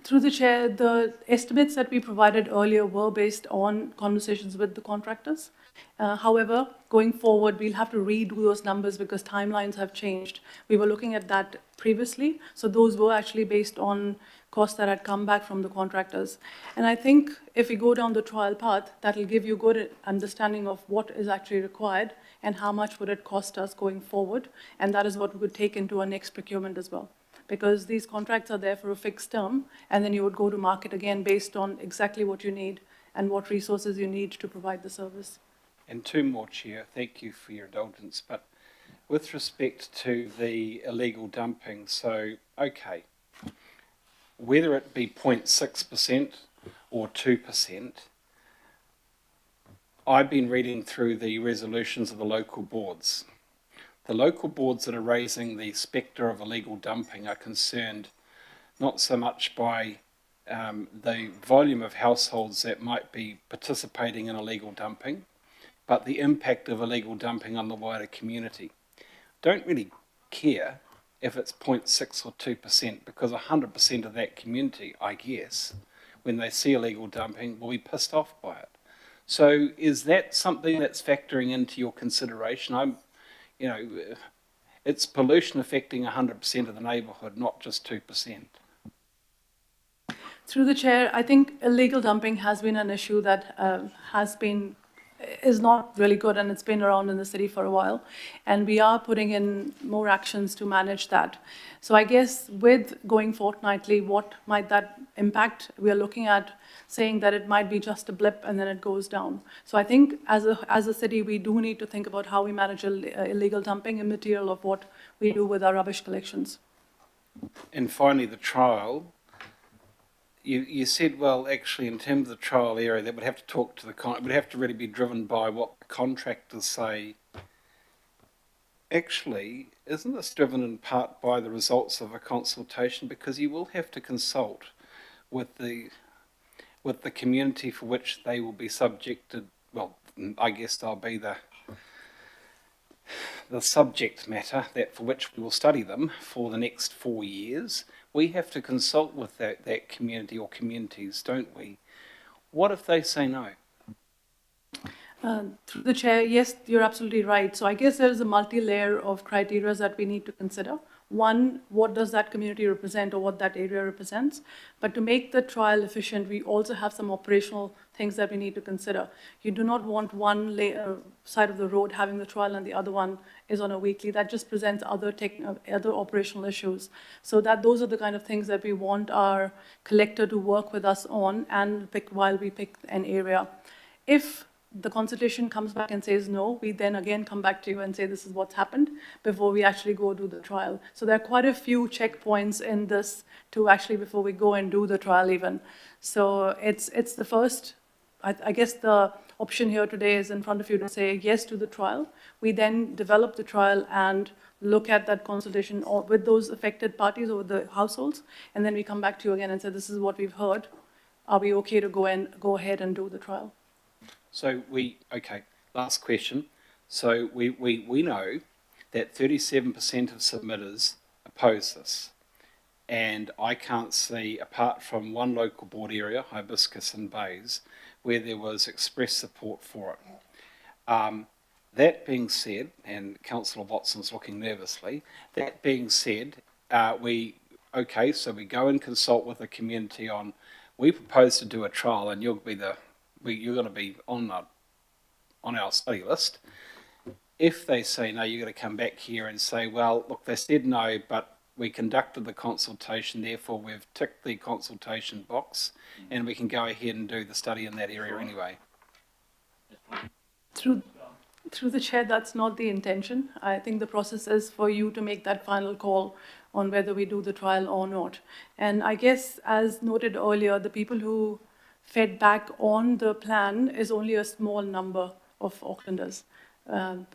Through the chair, the estimates that we provided earlier were based on conversations with the contractors. However, going forward, we'll have to redo those numbers because timelines have changed. We were looking at that previously, so those were actually based on costs that had come back from the contractors. And I think if we go down the trial path, that'll give you good understanding of what is actually required and how much would it cost us going forward. And that is what we would take into our next procurement as well. Because these contracts are there for a fixed term, and then you would go to market again based on exactly what you need and what resources you need to provide the service. And two more, Chair. Thank you for your indulgence. But with respect to the illegal dumping, so, okay, whether it be 0.6% or 2%, I've been reading through the resolutions of the local boards. The local boards that are raising the spectre of illegal dumping are concerned not so much by the volume of households that might be participating in illegal dumping, but the impact of illegal dumping on the wider community. Don't really care if it's 0.6 or 2%, because 100% of that community, I guess, when they see illegal dumping, will be pissed off by it. So is that something that's factoring into your consideration? It's pollution affecting 100% of the neighbourhood, not just 2%. Through the chair, I think illegal dumping has been an issue that is not really good, and it's been around in the city for a while. And we are putting in more actions to manage that. So I guess with going fortnightly, what might that impact? We are looking at saying that it might be just a blip and then it goes down. So I think as a city, we do need to think about how we manage illegal dumping and material of what we do with our rubbish collections. And finally, the trial. You said, well, actually, in terms of the trial area, that would have to talk to it would have to really be driven by what the contractors say. Actually, isn't this driven in part by the results of a consultation? Because you will have to consult with the community for which they will be subjected. Well, I guess they'll be the subject matter that for which we will study them for the next 4 years. We have to consult with that community or communities, don't we? What if they say no? Through the chair, yes, you're absolutely right. So I guess there is a multi-layer of criteria that we need to consider. One, what does that community represent or what that area represents? But to make the trial efficient, we also have some operational things that we need to consider. You do not want one side of the road having the trial and the other one is on a weekly. That just presents other operational issues. So those are the kind of things that we want our collector to work with us on and pick while we pick an area. If the consultation comes back and says no, we then again come back to you and say this is what's happened before we actually go do the trial. So there are quite a few checkpoints in this to actually before we go and do the trial even. So it's the first, I guess the option here today is in front of you to say yes to the trial. We then develop the trial and look at that consultation with those affected parties or with the households, and then we come back to you again and say this is what we've heard. Are we okay to go ahead and do the trial? So okay, last question. So we know that 37% of submitters oppose this. And I can't see, apart from one local board area, Hibiscus and Bays, where there was express support for it. That being said, and Councillor Watson's looking nervously, that being said, so we go and consult with the community on, we propose to do a trial and you're going to be on our study list. If they say no, you're going to come back here and say, well, look, they said no, but we conducted the consultation, therefore we've ticked the consultation box and we can go ahead and do the study in that area anyway. Through the chair, that's not the intention. I think the process is for you to make that final call on whether we do the trial or not. And I guess, as noted earlier, the people who fed back on the plan is only a small number of Aucklanders.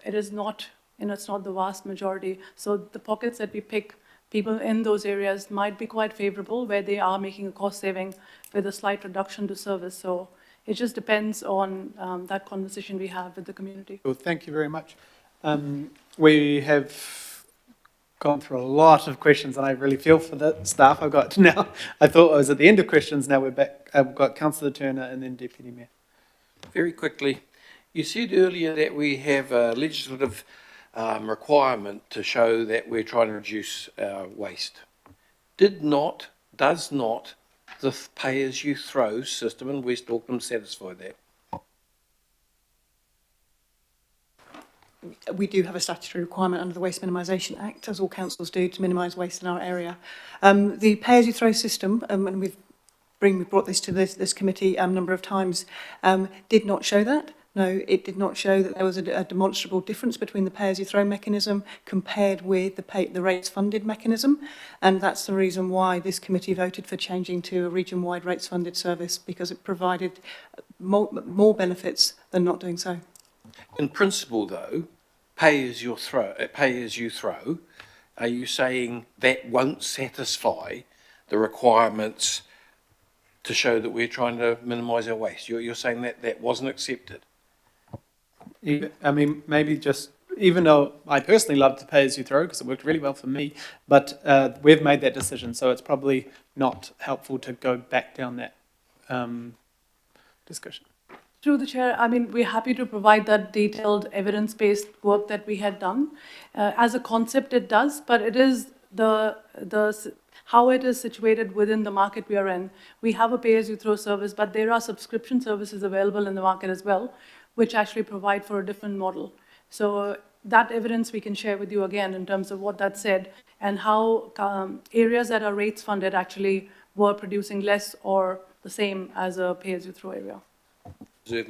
It is not, it's not the vast majority. So the pockets that we pick, people in those areas might be quite favorable where they are making a cost saving with a slight reduction to service. So it just depends on that conversation we have with the community. Well, thank you very much. We have gone through a lot of questions and I really feel for the staff. I've got now, I thought I was at the end of questions, now we're back. I've got Councillor Turner and then Deputy Mayor. Very quickly, you said earlier that we have a legislative requirement to show that we're trying to reduce waste. Does not the pay-as-you-throw system in West Auckland satisfy that? We do have a statutory requirement under the Waste Minimisation Act, as all councils do, to minimise waste in our area. The pay-as-you-throw system, and we've brought this to this committee a number of times, did not show that. No, it did not show that there was a demonstrable difference between the pay-as-you-throw mechanism compared with the rates-funded mechanism, and that's the reason why this committee voted for changing to a region-wide rates-funded service, because it provided more benefits than not doing so. In principle, though, pay-as-you-throw, are you saying that won't satisfy the requirements to show that we're trying to minimise our waste? You're saying that wasn't accepted? I mean, maybe just, even though I personally love to pay as you throw because it worked really well for me, but we've made that decision, so it's probably not helpful to go back down that discussion. Through the chair, I mean, we're happy to provide that detailed evidence-based work that we had done. As a concept, it does, but it is the how it is situated within the market we are in. We have a pay-as-you-throw service, but there are subscription services available in the market as well, which actually provide for a different model. So that evidence we can share with you again in terms of what that said and how areas that are rates funded actually were producing less or the same as a pay-as-you-throw area. Reserve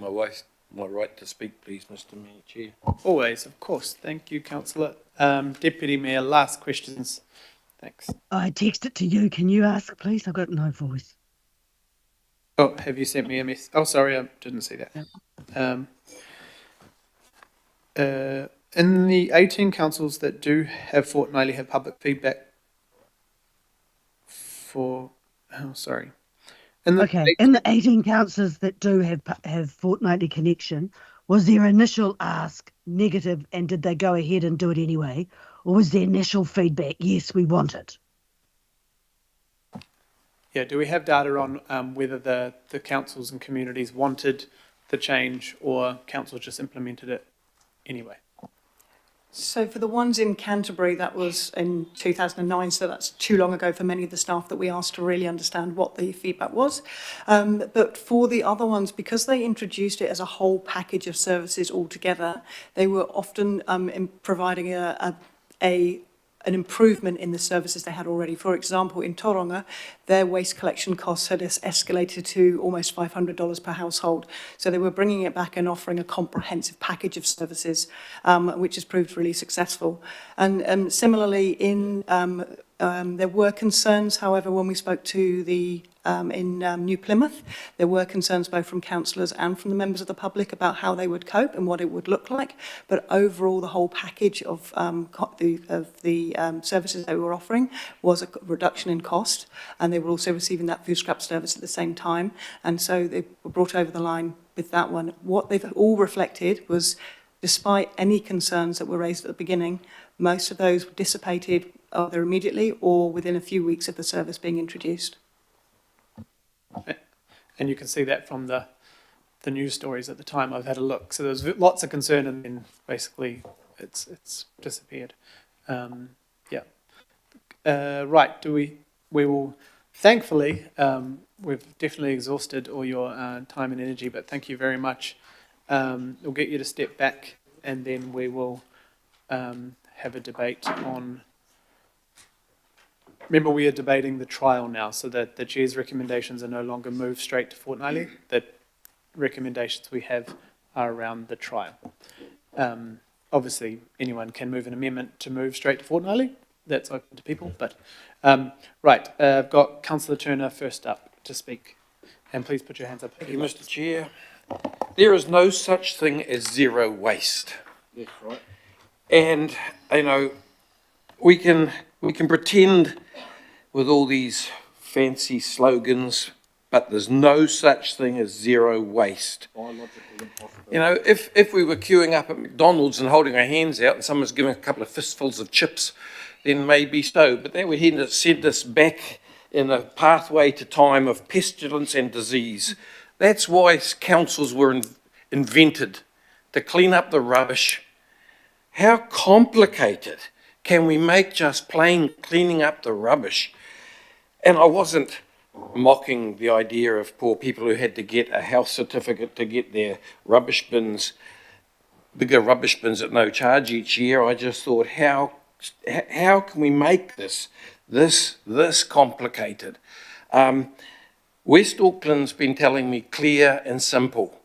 my right to speak, please, Mr. Chair. Always, of course. Thank you, Councillor. Deputy Mayor, last questions. Thanks. I text it to you. Can you ask, please? I've got no voice. Oh, have you sent me a message? Oh, sorry, I didn't see that. In the 18 councils that do have fortnightly have public feedback for, oh, sorry. In the 18 councils that do have fortnightly connection, was their initial ask negative and did they go ahead and do it anyway? Or was their initial feedback, yes, we want it? Yeah, do we have data on whether the councils and communities wanted the change or council just implemented it anyway? So for the ones in Canterbury, that was in 2009, so that's too long ago for many of the staff that we asked to really understand what the feedback was. But for the other ones, because they introduced it as a whole package of services altogether, they were often in providing an improvement in the services they had already. For example, in Tauranga, their waste collection costs had escalated to almost $500 per household. So they were bringing it back and offering a comprehensive package of services, which has proved really successful. And similarly, there were concerns, however, when we spoke to in New Plymouth, there were concerns both from councillors and from the members of the public about how they would cope and what it would look like. But overall, the whole package of the services they were offering was a reduction in cost, and they were also receiving that food scrap service at the same time. And so they were brought over the line with that one. What they've all reflected was, despite any concerns that were raised at the beginning, most of those dissipated either immediately or within a few weeks of the service being introduced. And you can see that from the news stories at the time. I've had a look. So there was lots of concern and then basically it's disappeared. Right, we will, thankfully, we've definitely exhausted all your time and energy, but thank you very much. We'll get you to step back and then we will have a debate on. Remember, we are debating the trial now, so that the Chair's recommendations are no longer moved straight to fortnightly. The recommendations we have are around the trial. Obviously, anyone can move an amendment to move straight to fortnightly. That's open to people. But right, I've got Councillor Turner first up to speak. And please put your hands up. Thank you, Mr. Chair. There is no such thing as zero waste. That's right. And, you know, we can pretend with all these fancy slogans, but there's no such thing as zero waste. You know, if we were queuing up at McDonald's and holding our hands out and someone's giving a couple of fistfuls of chips, then maybe so. But that would send us back in a pathway to time of pestilence and disease. That's why councils were invented, to clean up the rubbish. How complicated can we make just plain cleaning up the rubbish? And I wasn't mocking the idea of poor people who had to get a health certificate to get their rubbish bins, bigger rubbish bins at no charge each year. I just thought, how can we make this complicated? West Auckland's been telling me clear and simple.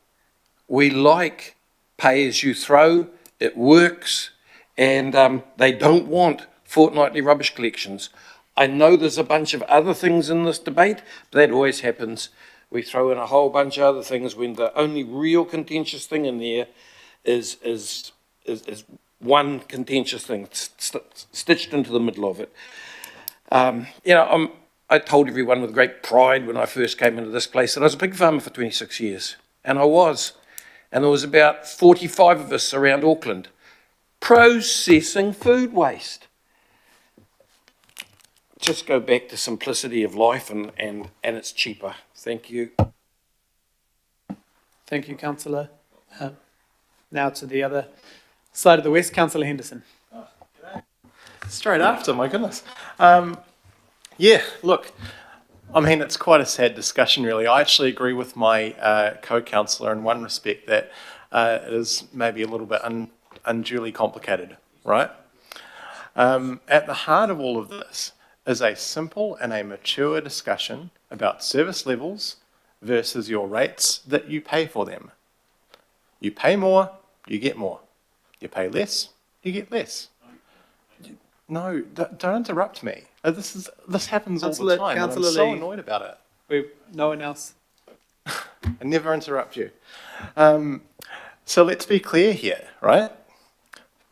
We like pay as you throw, it works, and they don't want fortnightly rubbish collections. I know there's a bunch of other things in this debate, but that always happens. We throw in a whole bunch of other things when the only real contentious thing in there is one contentious thing stitched into the middle of it. You know, I told everyone with great pride when I first came into this place that I was a pig farmer for 26 years, and I was. And there was about 45 of us around Auckland processing food waste. Just go back to simplicity of life and it's cheaper. Thank you. Thank you, Councillor. Now to the other side of the West, Councillor Henderson. Straight after, my goodness. Yeah, look, I mean, it's quite a sad discussion, really. I actually agree with my co-councillor in one respect that it is maybe a little bit unduly complicated, right? At the heart of all of this is a simple and a mature discussion about service levels versus your rates that you pay for them. You pay more, you get more. You pay less, you get less. No, don't interrupt me. This happens all the time, and I'm Councillor so Lee. annoyed about it. No one else. I never interrupt you. So let's be clear here, right?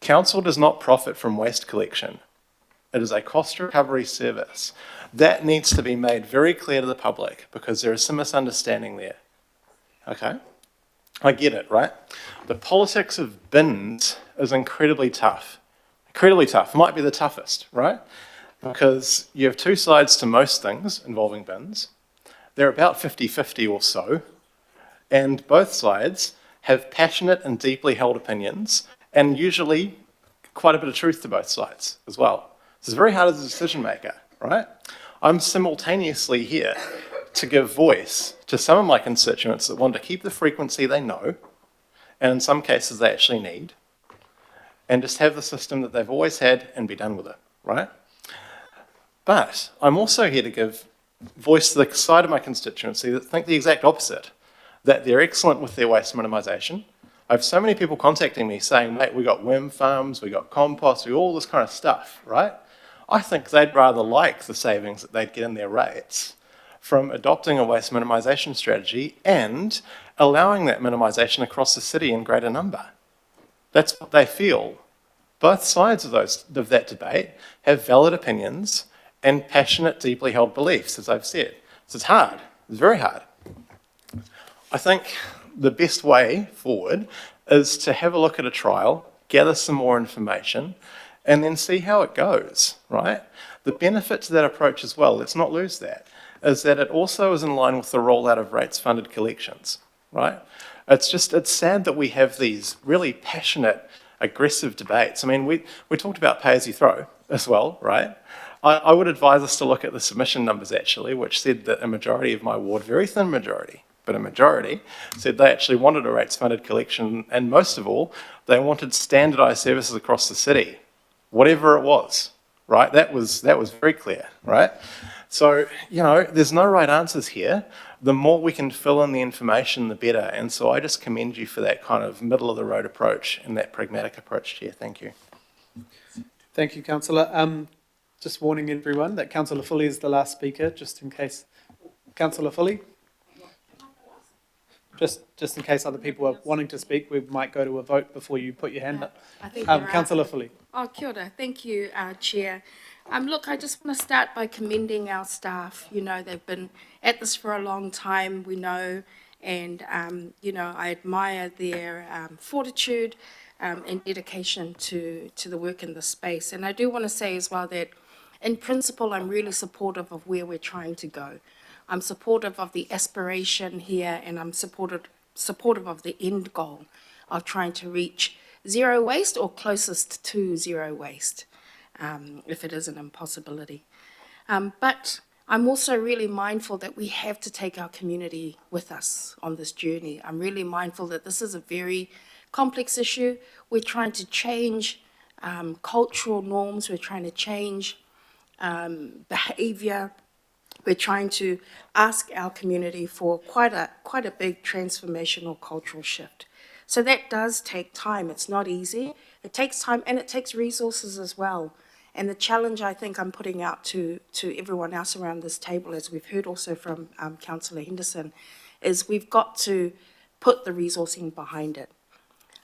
Council does not profit from waste collection. It is a cost recovery service. That needs to be made very clear to the public because there is some misunderstanding there. Okay? I get it, right? The politics of bins is incredibly tough. Incredibly tough. It might be the toughest, right? Because you have two sides to most things involving bins. They're about 50-50 or so, and both sides have passionate and deeply held opinions, and usually quite a bit of truth to both sides as well. So it's very hard as a decision maker, right? I'm simultaneously here to give voice to some of my constituents that want to keep the frequency they know, and in some cases they actually need, and just have the system that they've always had and be done with it, right? But I'm also here to give voice to the side of my constituency that think the exact opposite, that they're excellent with their waste minimisation. I have so many people contacting me saying, mate, we got worm farms, we got compost, we got all this kind of stuff, right? I think they'd rather like the savings that they'd get in their rates from adopting a waste minimisation strategy and allowing that minimisation across the city in greater number. That's what they feel. Both sides of that debate have valid opinions and passionate, deeply held beliefs, as I've said. So it's hard. It's very hard. I think the best way forward is to have a look at a trial, gather some more information, and then see how it goes, right? The benefit to that approach as well, let's not lose that, is that it also is in line with the rollout of rates-funded collections, right? It's sad that we have these really passionate, aggressive debates. I mean, we talked about pay-as-you-throw as well, right? I would advise us to look at the submission numbers actually, which said that a majority of my ward, very thin majority, but a majority, said they actually wanted a rates-funded collection, and most of all, they wanted standardised services across the city, whatever it was, right? That was very clear, right? So, you know, there's no right answers here. The more we can fill in the information, the better. And so I just commend you for that kind of middle-of-the-road approach and that pragmatic approach, Chair. Thank you. Thank you, Councillor. Just warning everyone that Councillor Foley is the last speaker, just in case. Councillor Foley? Just in case other people are wanting to speak, we might go to a vote before you put your hand up. I think Councillor Foley. Oh, kia ora. Thank you, Chair. Look, I just want to start by commending our staff. You know, they've been at this for a long time, we know, and, you know, I admire their fortitude and dedication to the work in this space. And I do want to say as well that, in principle, I'm really supportive of where we're trying to go. I'm supportive of the aspiration here, and I'm supportive of the end goal of trying to reach zero waste or closest to zero waste, if it is an impossibility. But I'm also really mindful that we have to take our community with us on this journey. I'm really mindful that this is a very complex issue. We're trying to change cultural norms. We're trying to change behaviour. We're trying to ask our community for quite a big transformational cultural shift. So that does take time. It's not easy. It takes time and it takes resources as well. And the challenge I think I'm putting out to everyone else around this table, as we've heard also from Councillor Henderson, is we've got to put the resourcing behind it.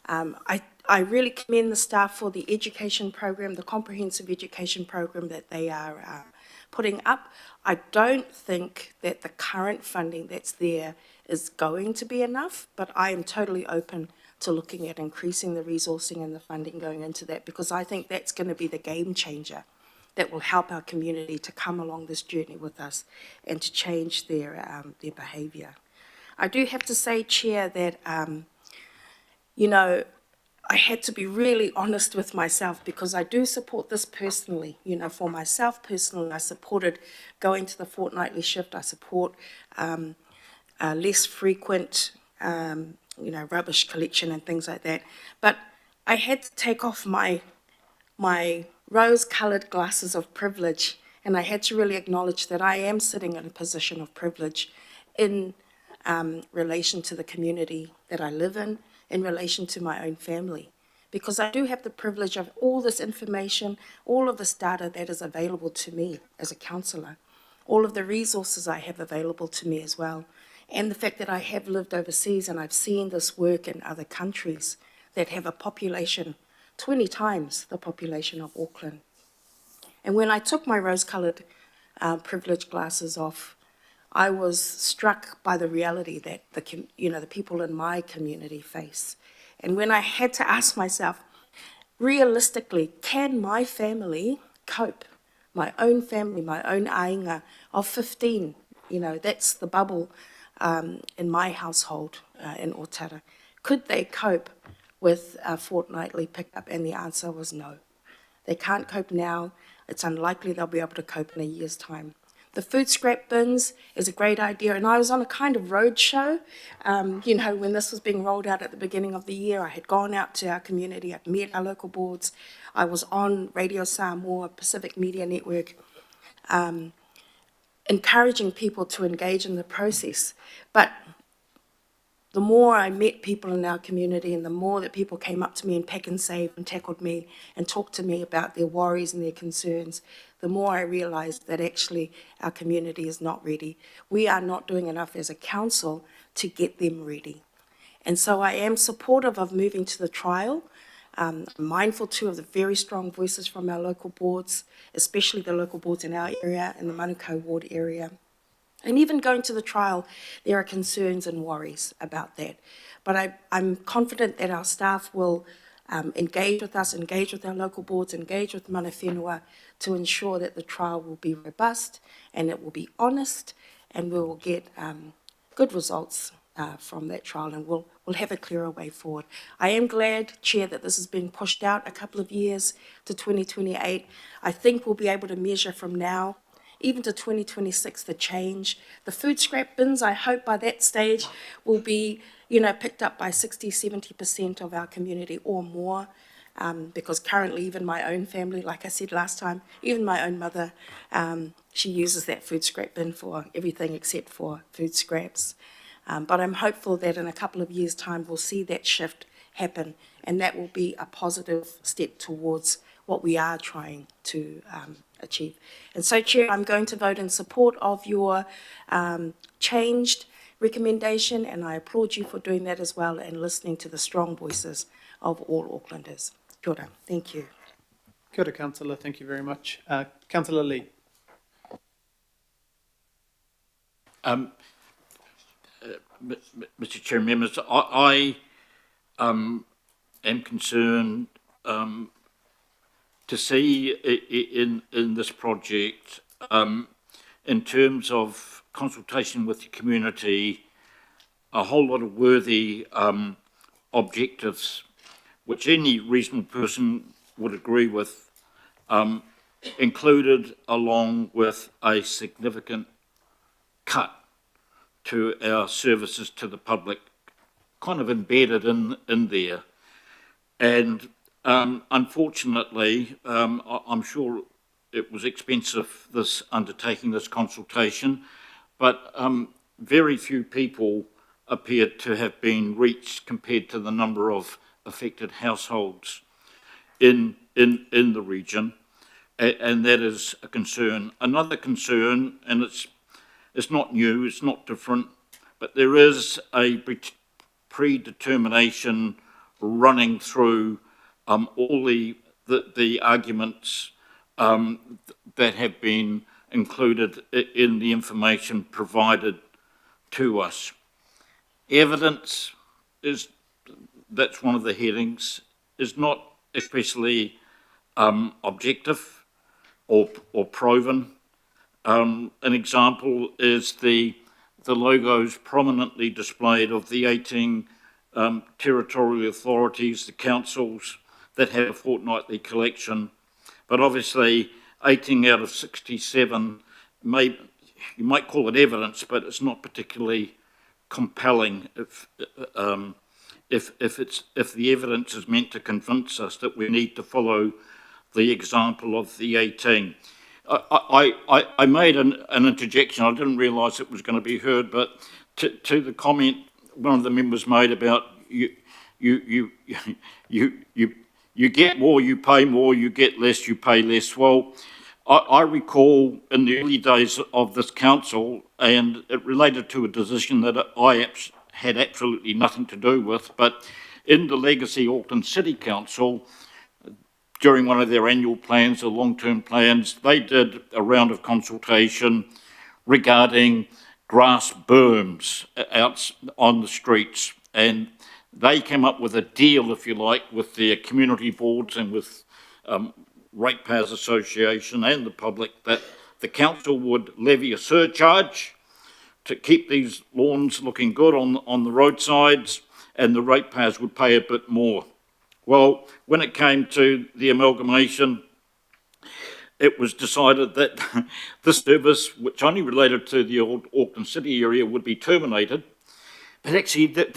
I really commend the staff for the education program, the comprehensive education program that they are putting up. I don't think that the current funding that's there is going to be enough, but I am totally open to looking at increasing the resourcing and the funding going into that, because I think that's going to be the game changer that will help our community to come along this journey with us and to change their behaviour. I do have to say, Chair, that, you know, I had to be really honest with myself because I do support this personally. You know, for myself personally, I supported going to the fortnightly shift. I support less frequent, rubbish collection and things like that. But I had to take off my rose-coloured glasses of privilege, and I had to really acknowledge that I am sitting in a position of privilege in relation to the community that I live in relation to my own family. Because I do have the privilege of all this information, all of this data that is available to me as a councillor, all of the resources I have available to me as well, and the fact that I have lived overseas and I've seen this work in other countries that have a population 20 times the population of Auckland. And when I took my rose-coloured privilege glasses off, I was struck by the reality that the people in my community face. And when I had to ask myself, realistically, can my family cope? My own family, my own ainga of 15, that's the bubble in my household in Otara. Could they cope with a fortnightly pickup? And the answer was no. They can't cope now. It's unlikely they'll be able to cope in a year's time. The food scrap bins is a great idea, and I was on a kind of road show, when this was being rolled out at the beginning of the year. I had gone out to our community, I'd met our local boards, I was on Radio Samoa, Pacific Media Network, encouraging people to engage in the process. But the more I met people in our community and the more that people came up to me and Pack and Save and tackled me and talked to me about their worries and their concerns, the more I realised that actually our community is not ready. We are not doing enough as a council to get them ready. And so I am supportive of moving to the trial. I'm mindful too of the very strong voices from our local boards, especially the local boards in our area, in the Manukau ward area. And even going to the trial, there are concerns and worries about that. But I'm confident that our staff will engage with us, engage with our local boards, engage with mana whenua to ensure that the trial will be robust and it will be honest and we will get good results from that trial, and we'll have a clearer way forward. I am glad, Chair, that this is being pushed out a couple of years to 2028. I think we'll be able to measure from now even to 2026, the change. The food scrap bins, I hope by that stage, will be, picked up by 60, 70% of our community or more, because currently even my own family, like I said last time, even my own mother, she uses that food scrap bin for everything except for food scraps. But I'm hopeful that in a couple of years' time, we'll see that shift happen, and that will be a positive step towards what we are trying to achieve. And so, Chair, I'm going to vote in support of your changed recommendation, and I applaud you for doing that as well and listening to the strong voices of all Aucklanders. Kia ora. Thank you. Kia ora, Councillor. Thank you very much. Councillor Lee. Mr. Chair, members, I am concerned to see in this project, in terms of consultation with the community, a whole lot of worthy objectives, which any reasonable person would agree with, included along with a significant cut to our services to the public, kind of embedded in there. And unfortunately, I'm sure it was expensive, undertaking this consultation, but very few people appeared to have been reached compared to the number of affected households in the region, and that is a concern. Another concern, and it's not new, it's not different, but there is a predetermination running through all the arguments that have been included in the information provided to us. Evidence that's one of the headings, is not especially objective or proven. An example is the logos prominently displayed of the 18 territorial authorities, the councils that have a fortnightly collection. But obviously 18 out of 67 you might call it evidence, but it's not particularly compelling if the evidence is meant to convince us that we need to follow the example of the 18. I made an interjection. I didn't realise it was going to be heard, but to the comment one of the members made about you get more, you pay more, you get less, you pay less. Well, I recall in the early days of this council, and it related to a decision that I had absolutely nothing to do with, but in the legacy Auckland City Council, during one of their annual plans or long-term plans, they did a round of consultation regarding grass berms out on the streets, and they came up with a deal, if you like, with their community boards and with Ratepayers Association and the public, that the council would levy a surcharge to keep these lawns looking good on the roadsides, and the ratepayers would pay a bit more. Well, when it came to the amalgamation, it was decided that this service, which only related to the old Auckland City area, would be terminated. But actually, there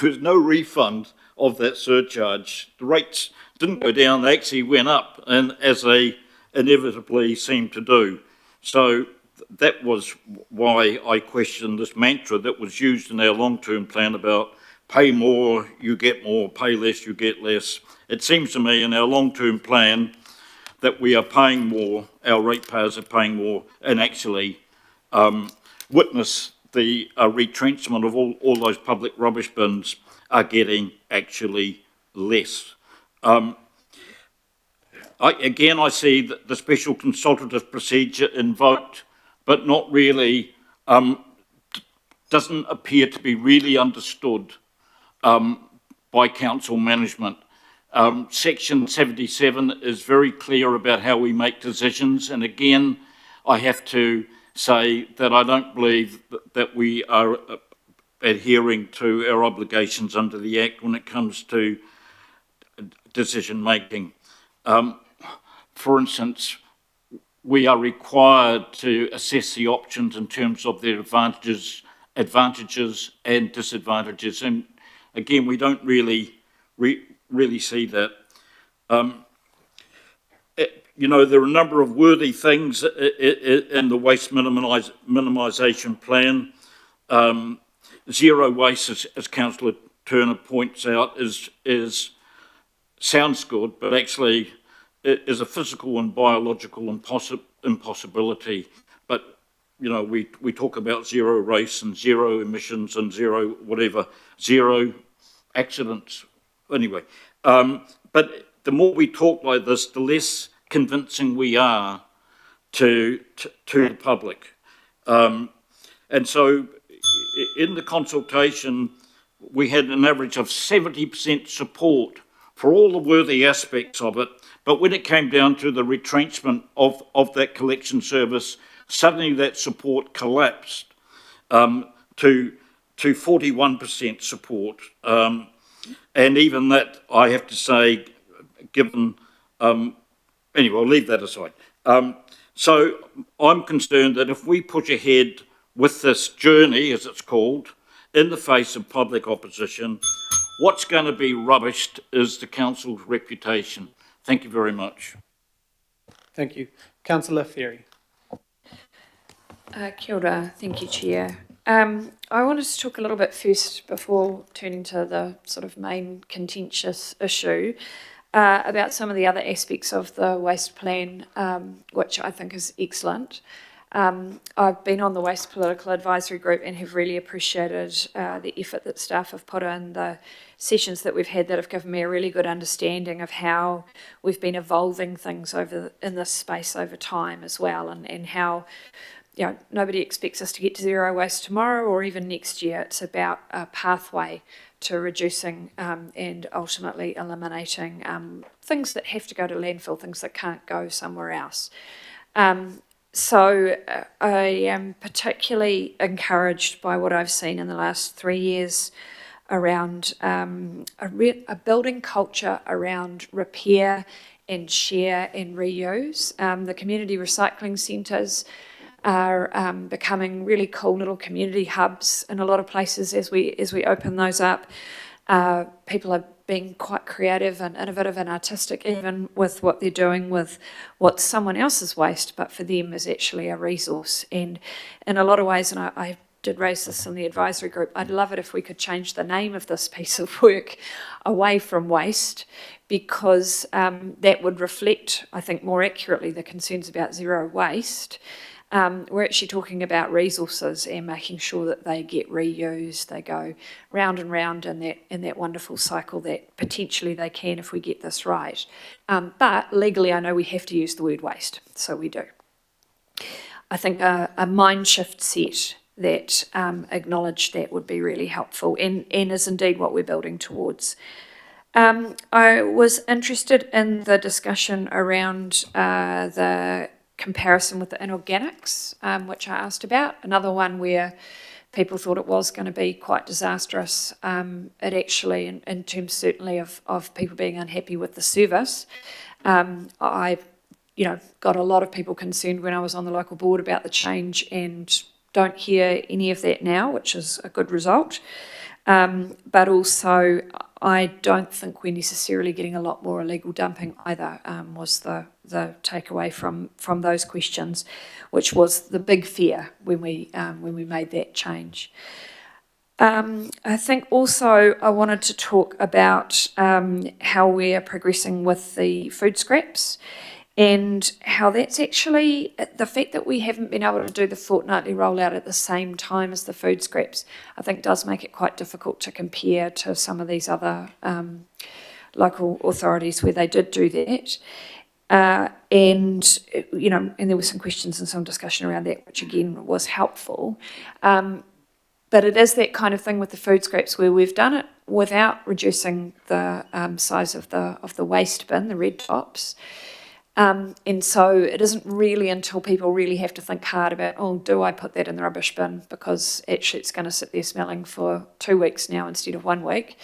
was no refund of that surcharge. The rates didn't go down, they actually went up, and as they inevitably seem to do. So that was why I questioned this mantra that was used in our long-term plan about pay more, you get more, pay less, you get less. It seems to me in our long-term plan that we are paying more, our ratepayers are paying more, and actually witness the retrenchment of all those public rubbish bins are getting actually less. I see the special consultative procedure invoked, but not really, doesn't appear to be really understood by council management. Section 77 is very clear about how we make decisions, and again, I have to say that I don't believe that we are adhering to our obligations under the Act when it comes to decision making. For instance, we are required to assess the options in terms of their advantages and disadvantages, and again, we don't really see that. You know, there are a number of worthy things in the waste minimisation plan. Zero waste, as Councillor Turner points out, sounds good, but actually it is a physical and biological impossibility. But, you know, we talk about zero race and zero emissions and zero whatever, zero accidents. Anyway, but the more we talk like this, the less convincing we are to the public. And so in the consultation, we had an average of 70% support for all the worthy aspects of it, but when it came down to the retrenchment of that collection service, suddenly that support collapsed to 41% support. And even that, I have to say, given, anyway, I'll leave that aside. So I'm concerned that if we push ahead with this journey, as it's called, in the face of public opposition, what's going to be rubbished is the council's reputation. Thank you very much. Thank you. Councillor Ferry. Kia ora. Thank you, Chair. I wanted to talk a little bit first before turning to the sort of main contentious issue about some of the other aspects of the waste plan, which I think is excellent. I've been on the Waste Political Advisory Group and have really appreciated the effort that staff have put in, the sessions that we've had that have given me a really good understanding of how we've been evolving things in this space over time as well, and how, you know, nobody expects us to get to zero waste tomorrow or even next year. It's about a pathway to reducing and ultimately eliminating things that have to go to landfill, things that can't go somewhere else. So I am particularly encouraged by what I've seen in the last 3 years around a building culture around repair and share and reuse. The community recycling centres are becoming really cool little community hubs in a lot of places as we open those up. People are being quite creative and innovative and artistic even with what they're doing with what's someone else's waste, but for them is actually a resource. And in a lot of ways, and I did raise this in the advisory group, I'd love it if we could change the name of this piece of work away from waste, because that would reflect, I think, more accurately the concerns about zero waste. We're actually talking about resources and making sure that they get reused, they go round and round in that wonderful cycle that potentially they can if we get this right. But legally, I know we have to use the word waste, so we do. I think a mind shift set that acknowledged that would be really helpful and is indeed what we're building towards. I was interested in the discussion around the comparison with the inorganics, which I asked about. Another one where people thought it was going to be quite disastrous. It actually, in terms certainly of people being unhappy with the service, I got a lot of people concerned when I was on the local board about the change, and don't hear any of that now, which is a good result. But also, I don't think we're necessarily getting a lot more illegal dumping either, was the takeaway from those questions, which was the big fear when we made that change. I think also I wanted to talk about how we're progressing with the food scraps, and how that's actually, the fact that we haven't been able to do the fortnightly rollout at the same time as the food scraps, I think does make it quite difficult to compare to some of these other local authorities where they did do that. And there were some questions and some discussion around that, which again was helpful. But it is that kind of thing with the food scraps where we've done it without reducing the size of the waste bin, the red tops. And so it isn't really until people really have to think hard about, oh, do I put that in the rubbish bin because actually it's going to sit there smelling for 2 weeks now instead of 1 week,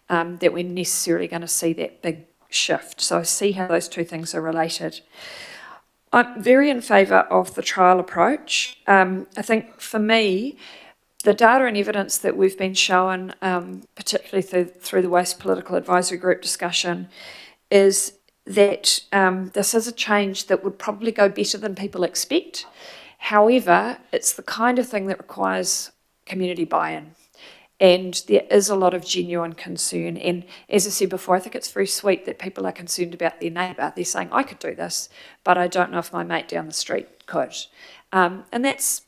that we're necessarily going to see that big shift. So I see how those two things are related. I'm very in favour of the trial approach. I think for me, the data and evidence that we've been shown, particularly through the Waste Political Advisory Group discussion, is that this is a change that would probably go better than people expect. However, it's the kind of thing that requires community buy-in. And there is a lot of genuine concern. And as I said before, I think it's very sweet that people are concerned about their neighbour. They're saying, I could do this, but I don't know if my mate down the street could. And that's,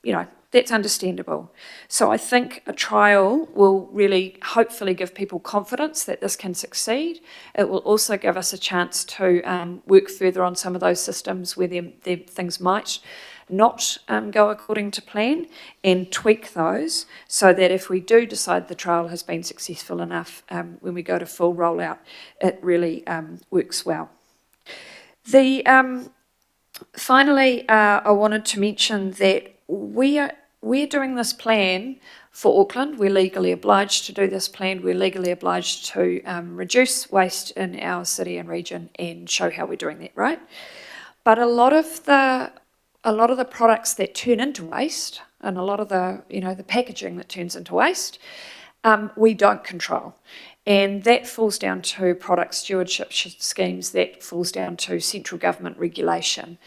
that's understandable. So I think a trial will really hopefully give people confidence that this can succeed. It will also give us a chance to work further on some of those systems where things might not go according to plan, and tweak those so that if we do decide the trial has been successful enough, when we go to full rollout, it really works well. Finally, I wanted to mention that we're doing this plan for Auckland. We're legally obliged to do this plan. We're legally obliged to reduce waste in our city and region and show how we're doing that, right? But a lot of the products that turn into waste, and a lot of the packaging that turns into waste, we don't control. And that falls down to product stewardship schemes, that falls down to central government regulation.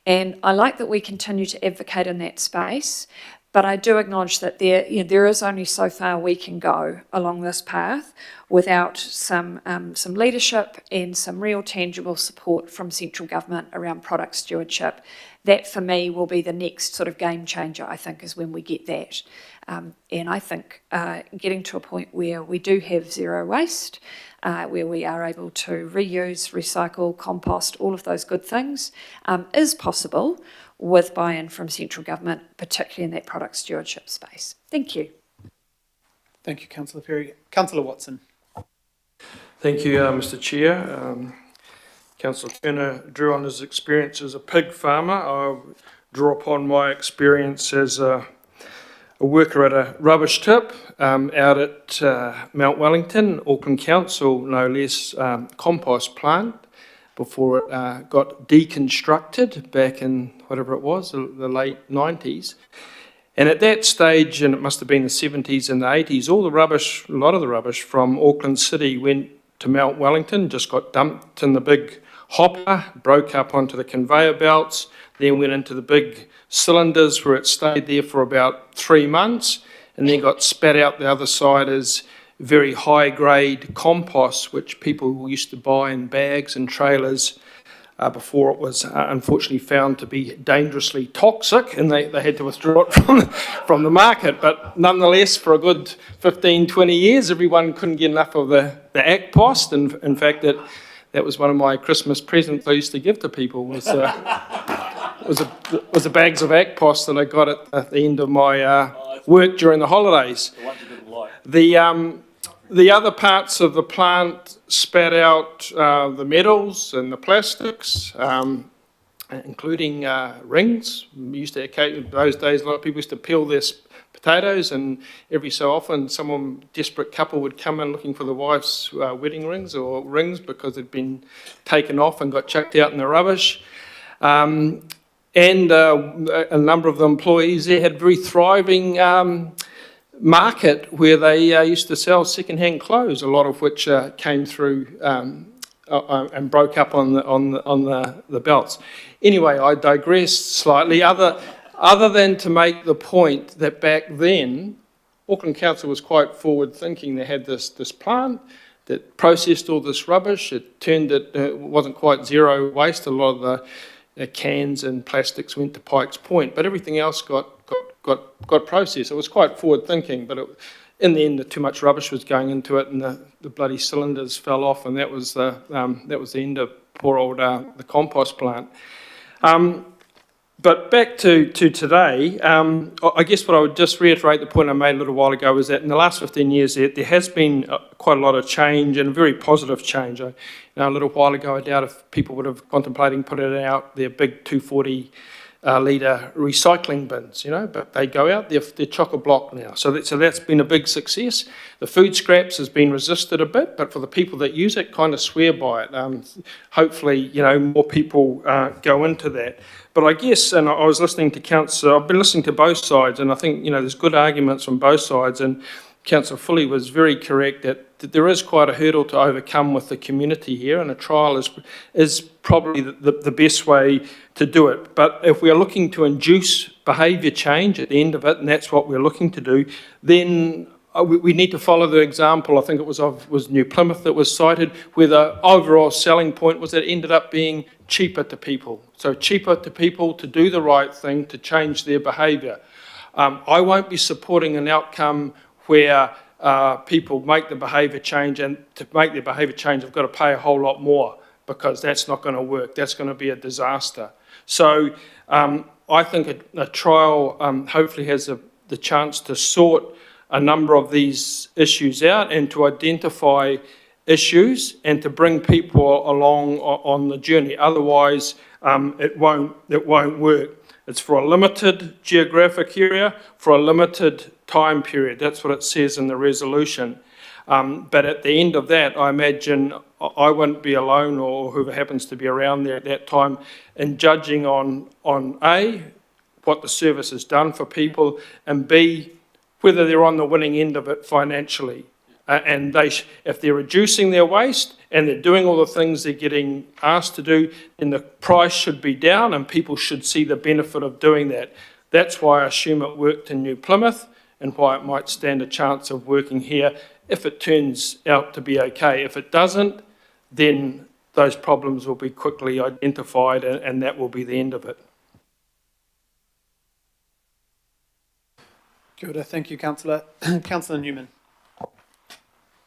And I like that we continue to advocate in that space, but I do acknowledge that there is only so far we can go along this path without some leadership and some real tangible support from central government around product stewardship. That for me will be the next sort of game changer, I think, is when we get that. And I think getting to a point where we do have zero waste, where we are able to reuse, recycle, compost, all of those good things, is possible with buy-in from central government, particularly in that product stewardship space. Thank you. Thank you, Councillor Perry. Councillor Watson. Thank you, Mr. Chair. Councillor Turner drew on his experience as a pig farmer. I'll draw upon my experience as a a worker at a rubbish tip out at Mount Wellington, Auckland Council, no less, compost plant before it got deconstructed back in whatever it was, the late 90s. And at that stage, and it must have been the 70s and the 80s, all the rubbish, a lot of the rubbish from Auckland City went to Mount Wellington, just got dumped in the big hopper, broke up onto the conveyor belts, then went into the big cylinders where it stayed there for about 3 months, and then got spat out the other side as very high-grade compost, which people used to buy in bags and trailers before it was unfortunately found to be dangerously toxic, and they had to withdraw it from the market. But nonetheless, for a good 15, 20 years, everyone couldn't get enough of the ACPOST, and in fact, that was one of my Christmas presents I used to give to people, was the bags of ACPOST that I got at the end of my work during the holidays. The ones you didn't like. The other parts of the plant spat out the metals and the plastics, including rings. We used to, in those days, a lot of people used to peel their potatoes, and every so often some desperate couple would come in looking for the wife's wedding rings or rings because they'd been taken off and got chucked out in the rubbish. And a number of the employees there had very thriving market where they used to sell second-hand clothes, a lot of which came through and broke up on the belts. Anyway, I digressed slightly. Other than to make the point that back then, Auckland Council was quite forward-thinking. They had this plant that processed all this rubbish. It turned it wasn't quite zero waste. A lot of the cans and plastics went to Pikes Point, but everything else got processed. It was quite forward-thinking, but in the end, too much rubbish was going into it, and the bloody cylinders fell off, and that was the end of poor old the compost plant. But back to today, I guess what I would just reiterate the point I made a little while ago is that in the last 15 years there has been quite a lot of change, and a very positive change. A little while ago, I doubt if people would have contemplating putting out their big 240 litre recycling bins, but they go out, they're chock-a-block now. So that's been a big success. The food scraps has been resisted a bit, but for the people that use it, kind of swear by it. Hopefully, more people go into that. But I guess, and I was listening to I've been listening to both sides, and I think, there's good arguments from both sides, and Councillor Fully was very correct that there is quite a hurdle to overcome with the community here, and a trial is probably the best way to do it. But if we are looking to induce behaviour change at the end of it, and that's what we're looking to do, then we need to follow the example. I think it was New Plymouth that was cited, where the overall selling point was that it ended up being cheaper to people. So cheaper to people to do the right thing, to change their behaviour. I won't be supporting an outcome where people make the behaviour change, and to make their behaviour change, they've got to pay a whole lot more, because that's not going to work. That's going to be a disaster. So I think a trial hopefully has the chance to sort a number of these issues out and to identify issues and to bring people along on the journey. Otherwise, it won't work. It's for a limited geographic area, for a limited time period. That's what it says in the resolution. But at the end of that, I imagine I won't be alone, or whoever happens to be around there at that time, in judging on A, what the service has done for people, and B, whether they're on the winning end of it financially. And if they're reducing their waste and they're doing all the things they're getting asked to do, then the price should be down and people should see the benefit of doing that. That's why I assume it worked in New Plymouth, and why it might stand a chance of working here if it turns out to be okay. If it doesn't, then those problems will be quickly identified, and that will be the end of it. Kia ora. Thank you, Councillor. Councillor Newman.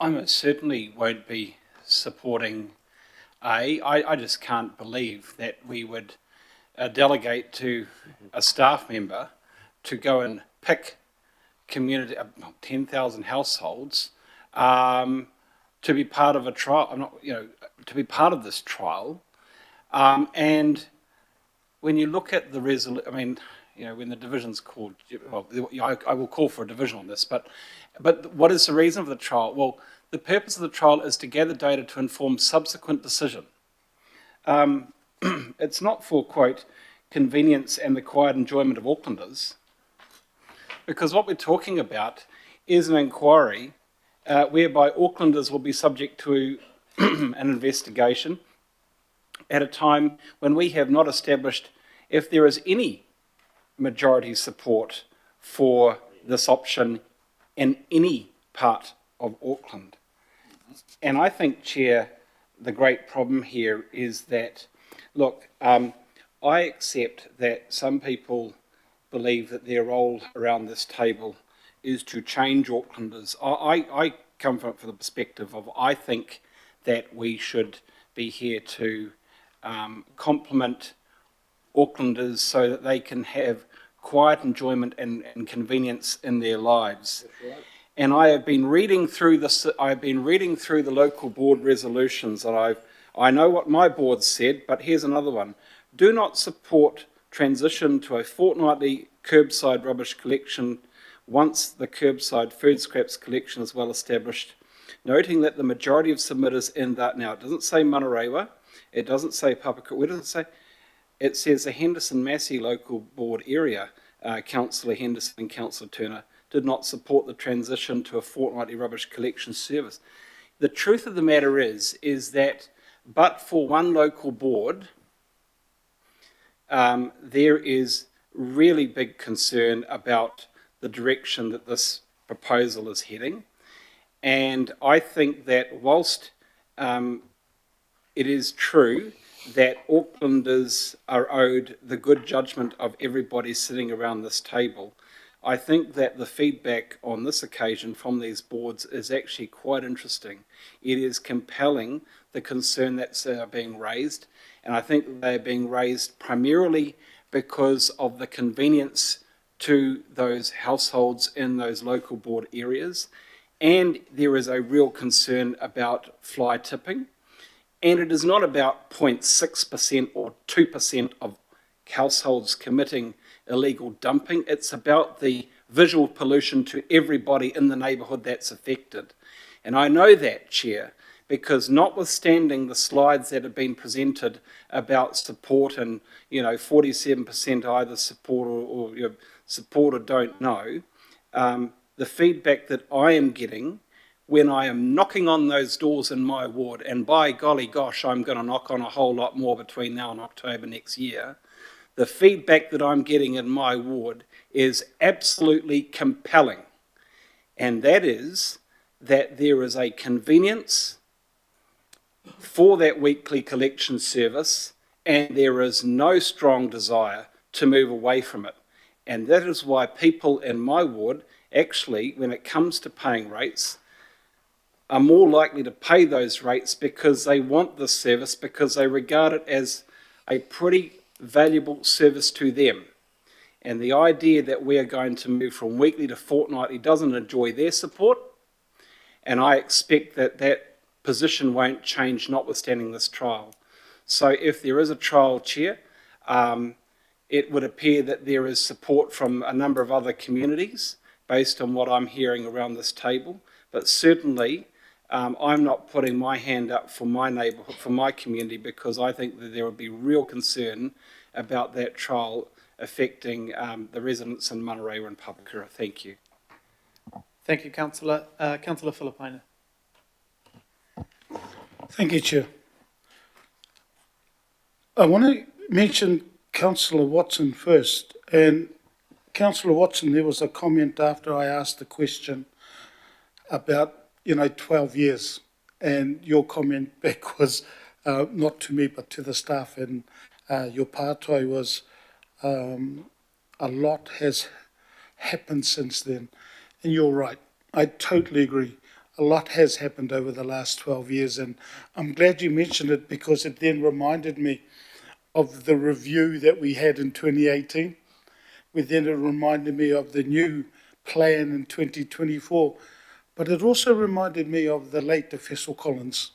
I most certainly won't be supporting A. I just can't believe that we would delegate to a staff member to go and pick community, 10,000 households, to be part of a trial. To be part of this trial, and when you look at the resolution, you know, when the division's called, well, I will call for a division on this, but what is the reason for the trial? Well, the purpose of the trial is to gather data to inform subsequent decision. It's not for, quote, convenience and the quiet enjoyment of Aucklanders, because what we're talking about is an inquiry whereby Aucklanders will be subject to an investigation at a time when we have not established if there is any majority support for this option in any part of Auckland. And I think, Chair, the great problem here is that, look, I accept that some people believe that their role around this table is to change Aucklanders. I come from the perspective of I think that we should be here to complement Aucklanders so that they can have quiet enjoyment and convenience in their lives. Right. And I have been reading through this. I've been reading through the local board resolutions, and I know what my board said. But here's another one: do not support transition to a fortnightly curbside rubbish collection once the curbside food scraps collection is well established. Noting that the majority of submitters in that, now it doesn't say Manarewa, it doesn't say Papakura, where does it say? It says the Henderson Massey local board area, Councillor Henderson and Councillor Turner, did not support the transition to a fortnightly rubbish collection service. The truth of the matter is that but for one local board, there is really big concern about the direction that this proposal is heading. And I think that whilst it is true that Aucklanders are owed the good judgment of everybody sitting around this table, I think that the feedback on this occasion from these boards is actually quite interesting. It is compelling, the concern that's being raised, and I think they're being raised primarily because of the convenience to those households in those local board areas, and there is a real concern about fly tipping. And it is not about 0.6% or 2% of households committing illegal dumping. It's about the visual pollution to everybody in the neighbourhood that's affected. And I know that, Chair, because notwithstanding the slides that have been presented about support and, 47% either support or support or don't know, the feedback that I am getting when I am knocking on those doors in my ward, and by golly gosh, I'm going to knock on a whole lot more between now and October next year, the feedback that I'm getting in my ward is absolutely compelling. And that is that there is a convenience for that weekly collection service, and there is no strong desire to move away from it. And that is why people in my ward, actually, when it comes to paying rates, are more likely to pay those rates because they want this service, because they regard it as a pretty valuable service to them. And the idea that we are going to move from weekly to fortnightly doesn't enjoy their support, and I expect that that position won't change notwithstanding this trial. So if there is a trial, Chair, it would appear that there is support from a number of other communities based on what I'm hearing around this table, but certainly I'm not putting my hand up for my neighbourhood, for my community, because I think that there would be real concern about that trial affecting the residents in Manarewa and Papakura. Thank you. Thank you, Councillor. Councillor Filipaina. Thank you, Chair. I want to mention Councillor Watson first. And Councillor Watson, there was a comment after I asked the question about 12 years, and your comment back was not to me but to the staff, and your pātai was a lot has happened since then. And you're right, I totally agree. A lot has happened over the last 12 years, and I'm glad you mentioned it because it then reminded me of the review that we had in 2018. Then it reminded me of the new plan in 2024. But it also reminded me of the late Fessel Collins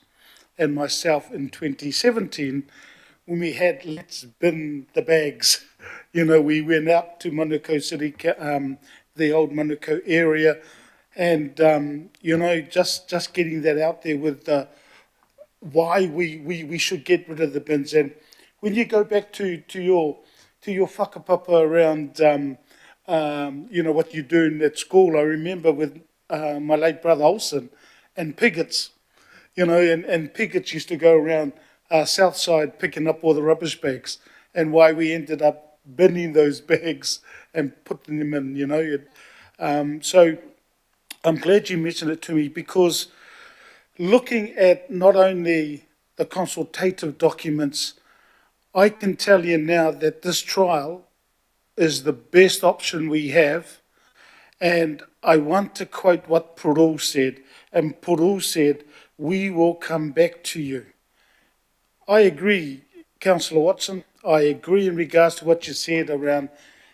and myself in 2017 when we had let's bin the bags. You know, we went out to Manukau City, the old Manukau area, and, you know, just getting that out there with why we should get rid of the bins. And when you go back to your whakapapa around, you know, what you're doing at school, I remember with my late brother Olsen and Piggotts, you know, and Piggotts used to go around south side picking up all the rubbish bags, and why we ended up binning those bags and putting them in, you know. So I'm glad you mentioned it to me, because looking at not only the consultative documents, I can tell you now that this trial is the best option we have. And I want to quote what Procedural said. And Procedural said, "We will come back to you." I agree, Councillor Watson. I agree in regards to what you said around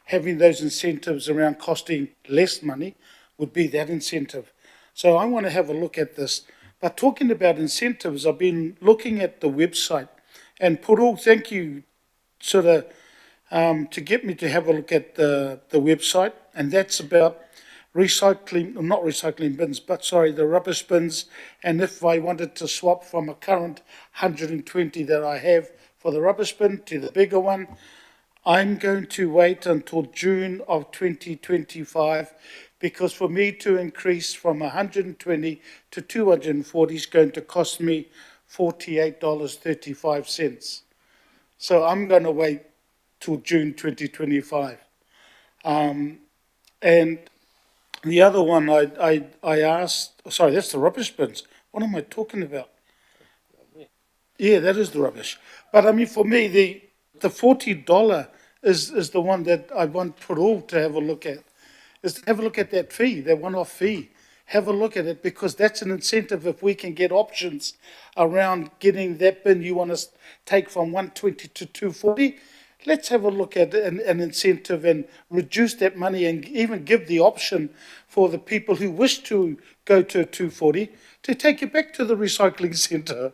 having those incentives around costing less money would be that incentive. So I want to have a look at this. But talking about incentives, I've been looking at the website, and Puru, thank you sort of to get me to have a look at the website, and that's about recycling, not recycling bins, but sorry, the rubbish bins. And if I wanted to swap from a current 120 that I have for the rubbish bin to the bigger one, I'm going to wait until June of 2025, because for me to increase from 120 to 240 is going to cost me $48.35. So I'm going to wait till June 2025. And the other one I asked, sorry, that's the rubbish bins. What am I talking about? Yeah, that is the rubbish. But I mean, for me, the $40 is the one that I want Puru to have a look at. Is to have a look at that fee, that one-off fee. Have a look at it, because that's an incentive. If we can get options around getting that bin you want to take from 120 to 240, let's have a look at an incentive and reduce that money, and even give the option for the people who wish to go to 240 to take it back to the recycling centre.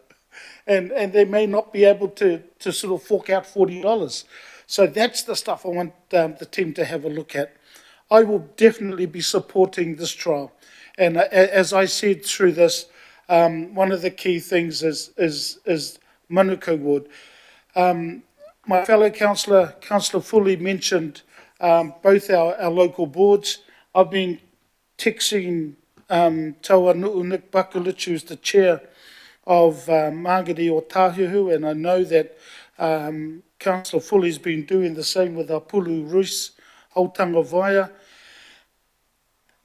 And they may not be able to sort of fork out $40. So that's the stuff I want the team to have a look at. I will definitely be supporting this trial. And as I said through this, one of the key things is Manukau Ward. My fellow councillor, Councillor Fully, mentioned both our local boards. I've been texting Taua Nu'u Nick Bakulich, who's the chair of Māngere o Tāhuhu, and I know that Councillor Fully's been doing the same with our Pulu Ruis, Hautanga Vaia.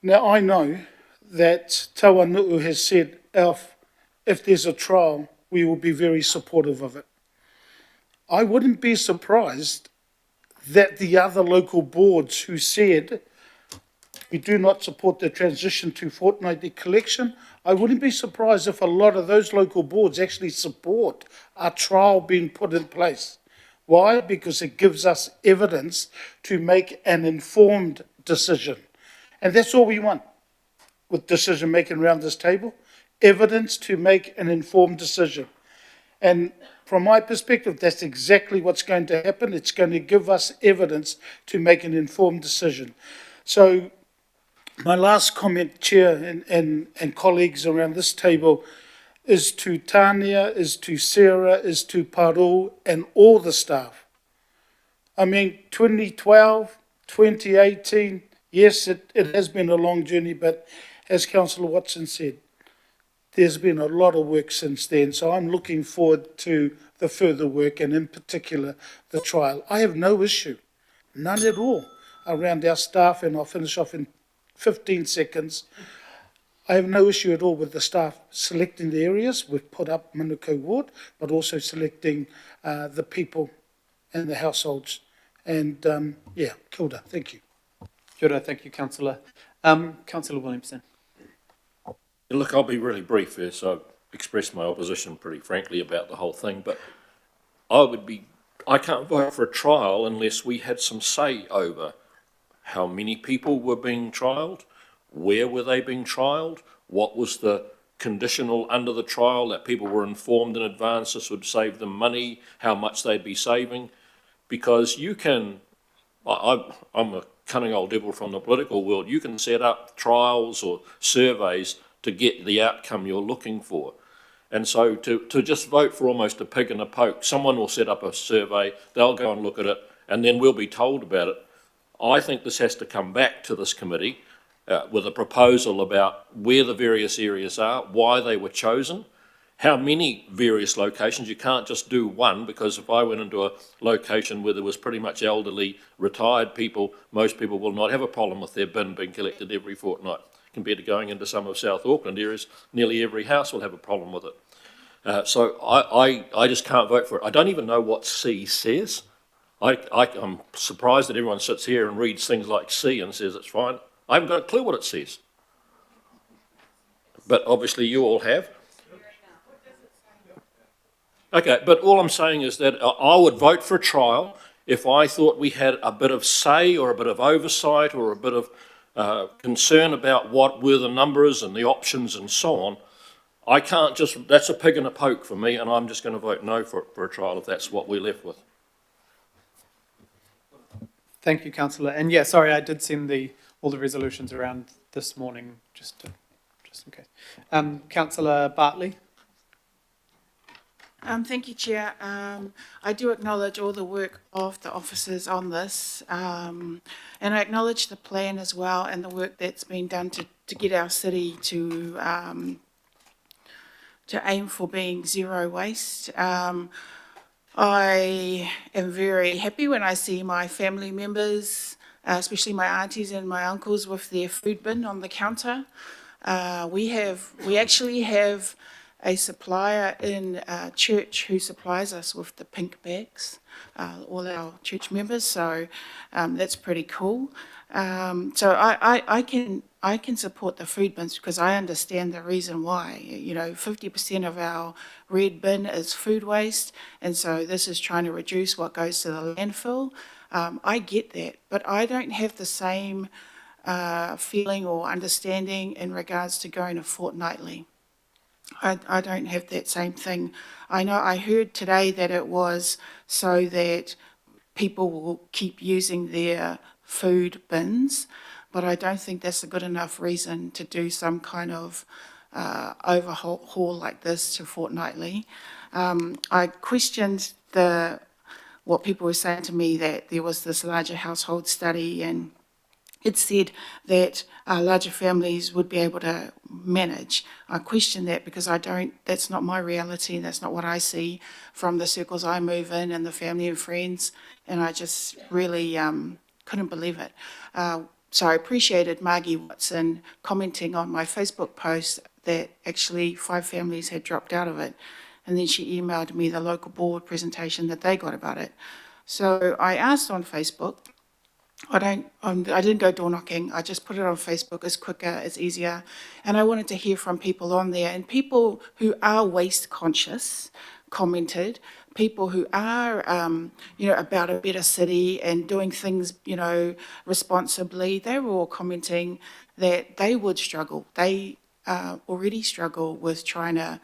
Now I know that Taua Nu'u has said, Alf, if there's a trial, we will be very supportive of it. I wouldn't be surprised that the other local boards who said we do not support the transition to fortnightly collection, I wouldn't be surprised if a lot of those local boards actually support a trial being put in place. Why? Because it gives us evidence to make an informed decision. And that's all we want with decision making around this table, evidence to make an informed decision. And from my perspective, that's exactly what's going to happen. It's going to give us evidence to make an informed decision. So my last comment, Chair and colleagues around this table, is to Tania, is to Sarah, is to Paru and all the staff. I mean, 2012, 2018, yes, it has been a long journey, but as Councillor Watson said, there's been a lot of work since then. So I'm looking forward to the further work, and in particular, the trial. I have no issue, none at all, around our staff, and I'll finish off in 15 seconds. I have no issue at all with the staff selecting the areas. We've put up Manukau Ward, but also selecting the people and the households. And yeah, kia ora, thank you. Kia ora, thank you, Councillor. Councillor Williamson. Look, I'll be really brief here, so I've expressed my opposition pretty frankly about the whole thing, but I can't vote for a trial unless we had some say over how many people were being trialled, where were they being trialled, what was the conditional under the trial, that people were informed in advance this would save them money, how much they'd be saving. Because you can, I'm a cunning old devil from the political world, you can set up trials or surveys to get the outcome you're looking for. And so to just vote for almost a pig in a poke, someone will set up a survey, they'll go and look at it, and then we'll be told about it. I think this has to come back to this committee with a proposal about where the various areas are, why they were chosen, how many various locations. You can't just do one, because if I went into a location where there was pretty much elderly, retired people, most people will not have a problem with their bin being collected every fortnight. Compared to going into some of South Auckland areas, nearly every house will have a problem with it. So I just can't vote for it. I don't even know what C says. I'm surprised that everyone sits here and reads things like C and says it's fine. I haven't got a clue what it says. But obviously you all have. Okay, but all I'm saying is that I would vote for a trial if I thought we had a bit of say or a bit of oversight or a bit of concern about what were the numbers and the options and so on. I can't just, that's a pig in a poke for me, and I'm just going to vote no for a trial if that's what we're left with. Thank you, Councillor. And yeah, sorry, I did send all the resolutions around this morning, just in case. Councillor Bartley. Thank you, Chair. I do acknowledge all the work of the officers on this, and I acknowledge the plan as well and the work that's been done to get our city to aim for being zero waste. I am very happy when I see my family members, especially my aunties and my uncles, with their food bin on the counter. We actually have a supplier in church who supplies us with the pink bags, all our church members, so that's pretty cool. So I can support the food bins because I understand the reason why. 50% of our red bin is food waste, and so this is trying to reduce what goes to the landfill. I get that, but I don't have the same feeling or understanding in regards to going to fortnightly. I don't have that same thing. I heard today that it was so that people will keep using their food bins, but I don't think that's a good enough reason to do some kind of overhaul like this to fortnightly. I questioned what people were saying to me, that there was this larger household study and it said that larger families would be able to manage. I question that because that's not my reality, that's not what I see from the circles I move in and the family and friends, and I just really couldn't believe it. So I appreciated Margie Watson commenting on my Facebook post that actually 5 families had dropped out of it, and then she emailed me the local board presentation that they got about it. So I asked on Facebook, I didn't go door knocking. I just put it on Facebook. It's quicker, it's easier. And I wanted to hear from people on there, and people who are waste conscious commented, people who are, about a better city and doing things, responsibly. They were all commenting that they would struggle. They already struggle with trying to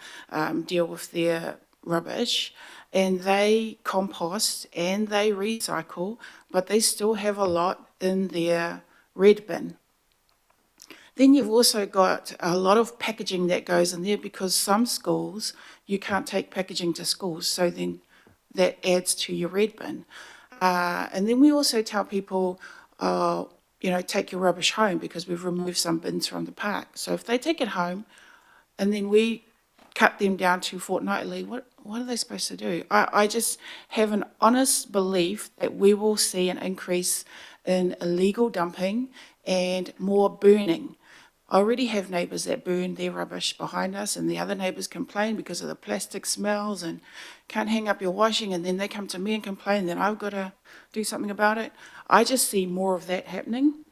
deal with their rubbish, and they compost and they recycle, but they still have a lot in their red bin. Then you've also got a lot of packaging that goes in there, because some schools, you can't take packaging to schools, so then that adds to your red bin. And then we also tell people, take your rubbish home, because we've removed some bins from the park. So if they take it home and then we cut them down to fortnightly, what are they supposed to do? I just have an honest belief that we will see an increase in illegal dumping and more burning. I already have neighbours that burn their rubbish behind us, and the other neighbours complain because of the plastic smells and can't hang up your washing, and then they come to me and complain, then I've got to do something about it. I just see more of that happening.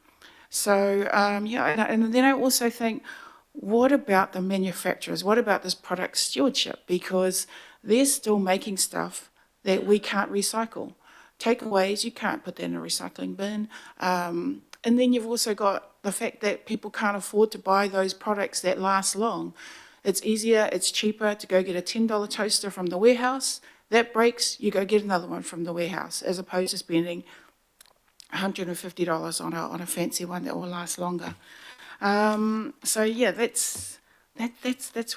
So, and then I also think, what about the manufacturers? What about this product stewardship? Because they're still making stuff that we can't recycle. Takeaways, you can't put that in a recycling bin. And then you've also got the fact that people can't afford to buy those products that last long. It's easier, it's cheaper to go get a $10 toaster from the warehouse. That breaks, you go get another one from the warehouse, as opposed to spending $150 on a fancy one that will last longer. So yeah, that's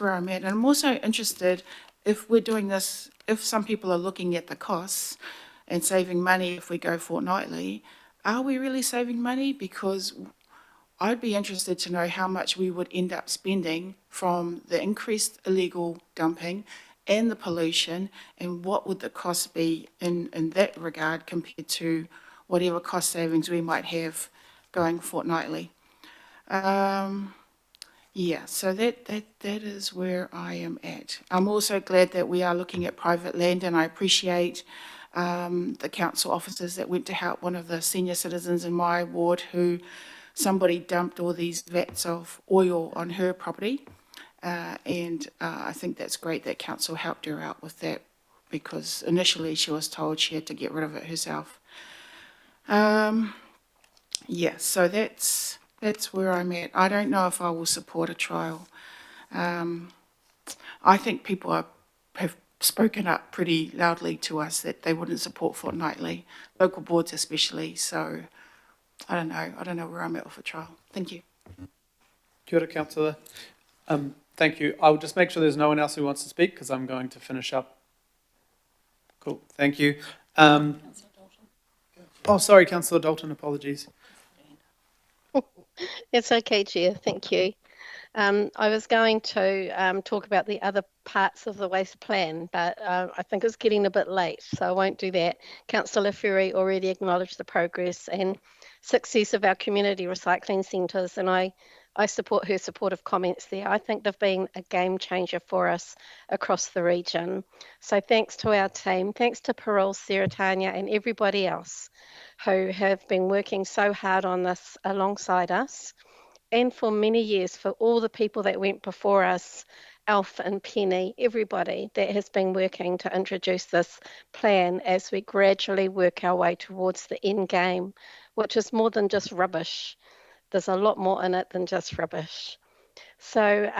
where I'm at. And I'm also interested, if we're doing this, if some people are looking at the costs and saving money if we go fortnightly, are we really saving money? Because I'd be interested to know how much we would end up spending from the increased illegal dumping and the pollution, and what would the cost be in that regard compared to whatever cost savings we might have going fortnightly. Yeah, so that is where I am at. I'm also glad that we are looking at private land, and I appreciate the council officers that went to help one of the senior citizens in my ward who somebody dumped all these vats of oil on her property. And I think that's great that council helped her out with that, because initially she was told she had to get rid of it herself. Yeah, so that's where I'm at. I don't know if I will support a trial. I think people have spoken up pretty loudly to us that they wouldn't support fortnightly, local boards especially. So I don't know where I'm at with a trial. Thank you. Kia ora, Councillor. Thank you. I'll just make sure there's no one else who wants to speak, because I'm going to finish up. Cool, thank you. Oh, sorry, Councillor Dalton, apologies. It's okay, Chair. Thank you. I was going to talk about the other parts of the waste plan, but I think it's getting a bit late, so I won't do that. Councillor Ferry already acknowledged the progress and success of our community recycling centres, and I support her supportive comments there. I think they've been a game changer for us across the region. So thanks to our team, thanks to Parole, Sarah, Tanya, and everybody else who have been working so hard on this alongside us. And for many years, for all the people that went before us, Alf and Penny, everybody that has been working to introduce this plan as we gradually work our way towards the end game, which is more than just rubbish. There's a lot more in it than just rubbish. So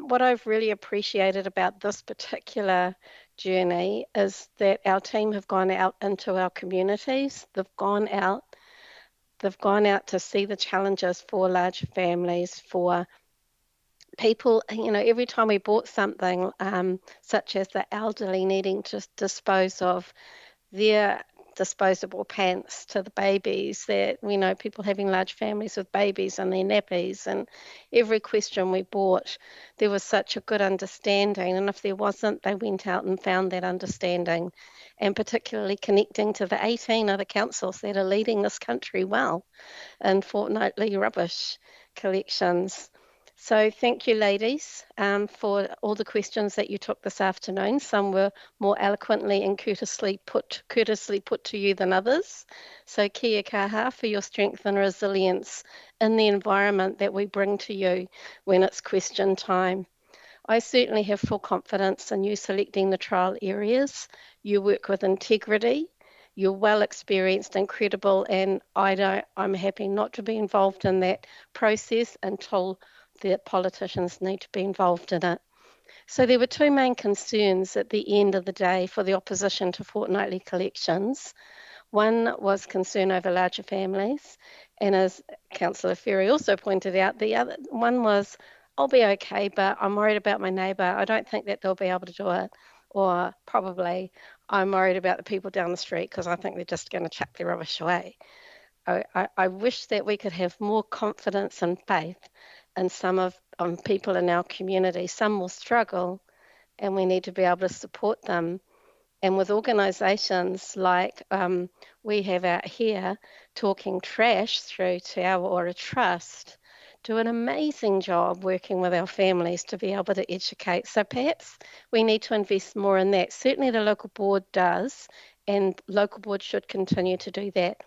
what I've really appreciated about this particular journey is that our team have gone out into our communities. They've gone out to see the challenges for larger families, for people. Every time we bought something, such as the elderly needing to dispose of their disposable pants to the babies, that we know people having large families with babies and their nappies, and every question we bought, there was such a good understanding, and if there wasn't, they went out and found that understanding, and particularly connecting to the 18 other councils that are leading this country well in fortnightly rubbish collections. So thank you, ladies, for all the questions that you took this afternoon. Some were more eloquently and courteously put to you than others. So kia kaha for your strength and resilience in the environment that we bring to you when it's question time. I certainly have full confidence in you selecting the trial areas. You work with integrity. You're well experienced and credible, and I'm happy not to be involved in that process until the politicians need to be involved in it. So there were two main concerns at the end of the day for the opposition to fortnightly collections. One was concern over larger families, and as Councillor Ferry also pointed out, the other one was, I'll be okay, but I'm worried about my neighbour. I don't think that they'll be able to do it. Or probably I'm worried about the people down the street because I think they're just going to chuck their rubbish away. I wish that we could have more confidence and faith in some of people in our community. Some will struggle, and we need to be able to support them. And with organisations like we have out here, Talking Trash through Te Awa Ora Trust, do an amazing job working with our families to be able to educate. So perhaps we need to invest more in that. Certainly the local board does, and local board should continue to do that.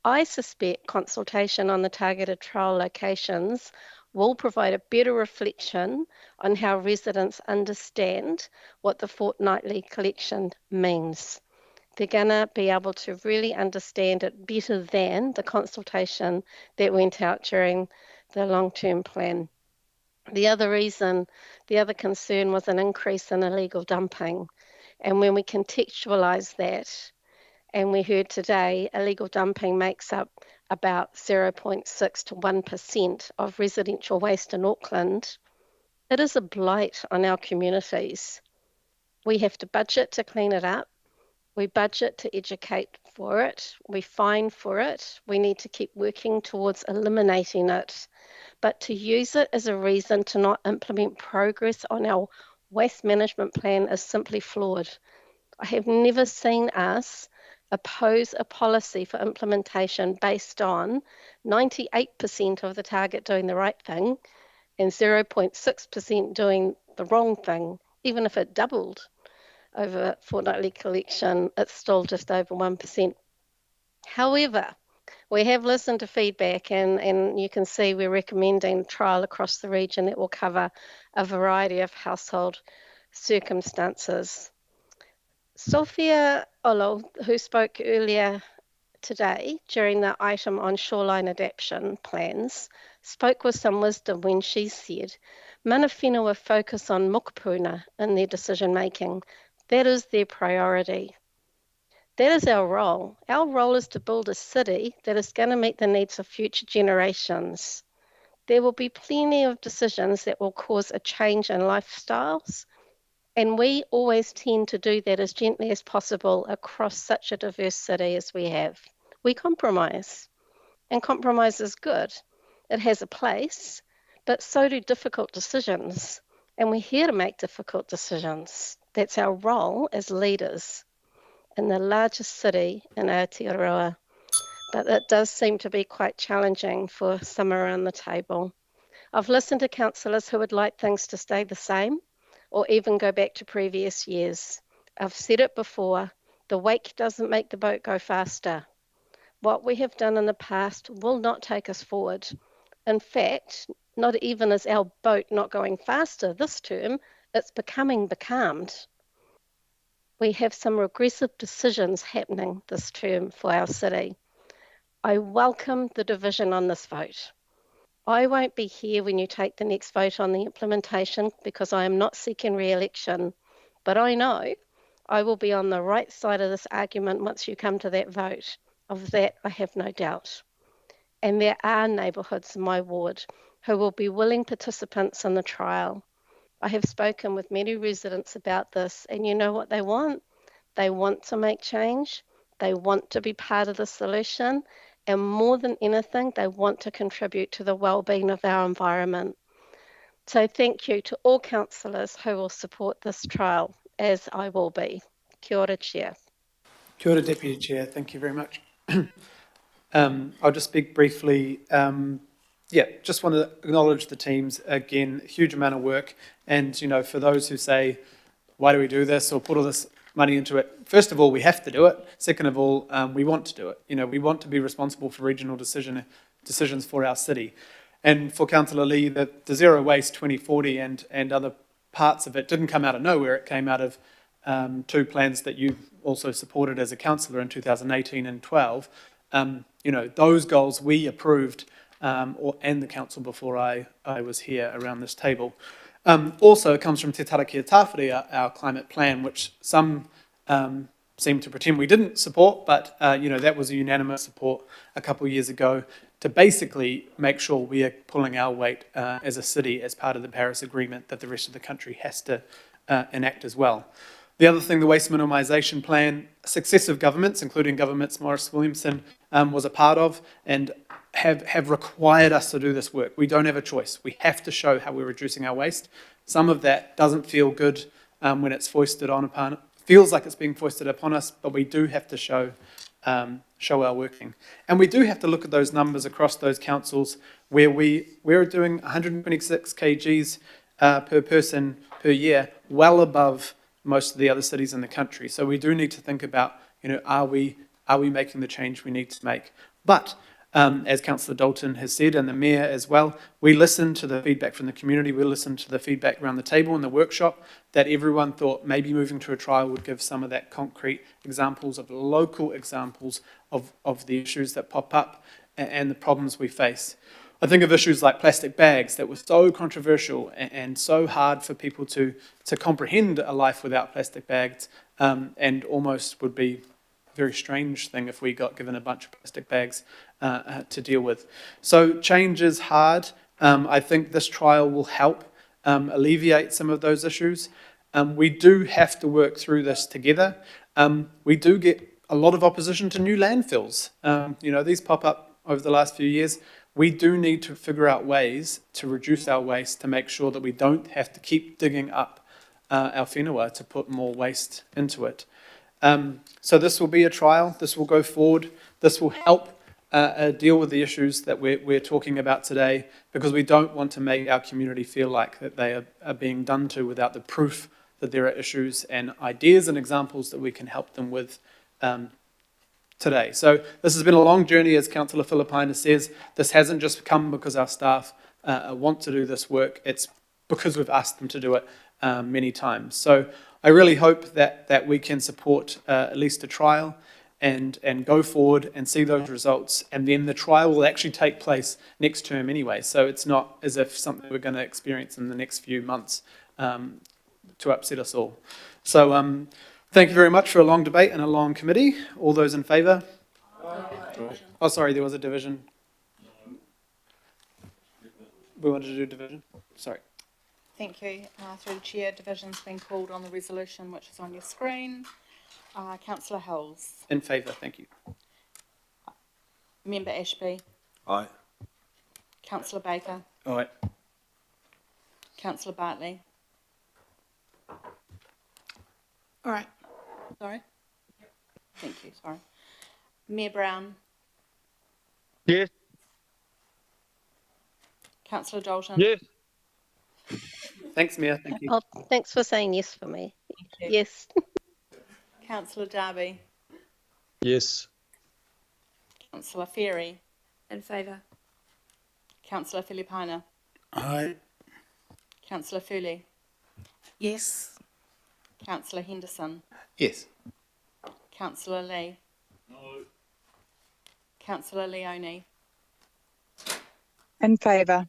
I suspect consultation on the targeted trial locations will provide a better reflection on how residents understand what the fortnightly collection means. They're going to be able to really understand it better than the consultation that went out during the long-term plan. The other concern was an increase in illegal dumping. And when we contextualise that, and we heard today, illegal dumping makes up about 0.6 to 1% of residential waste in Auckland. It is a blight on our communities. We have to budget to clean it up. We budget to educate for it. We fine for it. We need to keep working towards eliminating it. But to use it as a reason to not implement progress on our waste management plan is simply flawed. I have never seen us oppose a policy for implementation based on 98% of the target doing the right thing and 0.6% doing the wrong thing. Even if it doubled over fortnightly collection, it's still just over 1%. However, we have listened to feedback, and you can see we're recommending trial across the region that will cover a variety of household circumstances. Sophia Olo, who spoke earlier today during the item on shoreline adaptation plans, spoke with some wisdom when she said, mana whenua focus on mokopuna in their decision making. That is their priority. That is our role. Our role is to build a city that is going to meet the needs of future generations. There will be plenty of decisions that will cause a change in lifestyles, and we always tend to do that as gently as possible across such a diverse city as we have. We compromise, and compromise is good. It has a place, but so do difficult decisions, and we're here to make difficult decisions. That's our role as leaders in the largest city in Aotearoa, but it does seem to be quite challenging for some around the table. I've listened to councillors who would like things to stay the same or even go back to previous years. I've said it before, the wake doesn't make the boat go faster. What we have done in the past will not take us forward. In fact, not even is our boat not going faster this term, it's becoming becalmed. We have some regressive decisions happening this term for our city. I welcome the division on this vote. I won't be here when you take the next vote on the implementation because I am not seeking re-election, but I know I will be on the right side of this argument once you come to that vote. Of that, I have no doubt. And there are neighbourhoods in my ward who will be willing participants in the trial. I have spoken with many residents about this, and you know what they want? They want to make change. They want to be part of the solution. And more than anything, they want to contribute to the well-being of our environment. So thank you to all councillors who will support this trial, as I will be. Kia ora, Chair. Kia ora, Deputy Chair. Thank you very much. I'll just speak briefly. Just want to acknowledge the teams. Again, huge amount of work. And, for those who say, why do we do this or put all this money into it? First of all, we have to do it. Second of all, we want to do it. We want to be responsible for regional decisions for our city. And for Councillor Lee, the Zero Waste 2040 and other parts of it didn't come out of nowhere. It came out of two plans that you also supported as a councillor in 2018 and 12. Those goals we approved, and the council before I was here around this table. Also, it comes from Te Tarakia Tāwhiri, our climate plan, which some seem to pretend we didn't support, but that was a unanimous support a couple of years ago to basically make sure we are pulling our weight as a city as part of the Paris Agreement that the rest of the country has to enact as well. The other thing, the waste minimisation plan, successive governments, including governments Morris Williamson, was a part of and have required us to do this work. We don't have a choice. We have to show how we're reducing our waste. Some of that doesn't feel good when it's foisted on upon, feels like it's being foisted upon us, but we do have to show our working. And we do have to look at those numbers across those councils where we're doing 126 kgs per person per year, well above most of the other cities in the country. So we do need to think about, are we making the change we need to make? But as Councillor Dalton has said, and the Mayor as well, we listened to the feedback from the community, we listened to the feedback around the table in the workshop, that everyone thought maybe moving to a trial would give some of that concrete examples of local examples of the issues that pop up and the problems we face. I think of issues like plastic bags that were so controversial and so hard for people to comprehend a life without plastic bags, and almost would be a very strange thing if we got given a bunch of plastic bags to deal with. So change is hard. I think this trial will help alleviate some of those issues. We do have to work through this together. We do get a lot of opposition to new landfills. These pop up over the last few years. We do need to figure out ways to reduce our waste to make sure that we don't have to keep digging up our whenua to put more waste into it. So this will be a trial. This will go forward. This will help deal with the issues that we're talking about today, because we don't want to make our community feel like that they are being done to without the proof that there are issues and ideas and examples that we can help them with today. So this has been a long journey, as Councillor Filipaina says. This hasn't just come because our staff want to do this work. It's because we've asked them to do it many times. So I really hope that we can support at least a trial and go forward and see those results. And then the trial will actually take place next term anyway. So it's not as if something we're going to experience in the next few months to upset us all. So thank you very much for a long debate and a long committee. All those in favour? Oh, sorry, there was a division. We wanted to do division? Sorry. Thank you. Through the chair, division's been called on the resolution which is on your screen. Councillor Hills. In favour, thank you. Member Ashby. Aye. Councillor Baker. Aye. Councillor Bartley. All right. Sorry? Thank you, sorry. Mayor Brown. Yes. Councillor Dalton. Yes. Thanks, Mayor. Thank you. Oh, thanks for saying yes for me. Thank you. Yes. Councillor Darby. Yes. Councillor Ferry. In favour. Councillor Filipaina. Aye. Councillor Fuli. Yes. Councillor Henderson. Yes. Councillor Lee. No. Councillor Leone. In favour.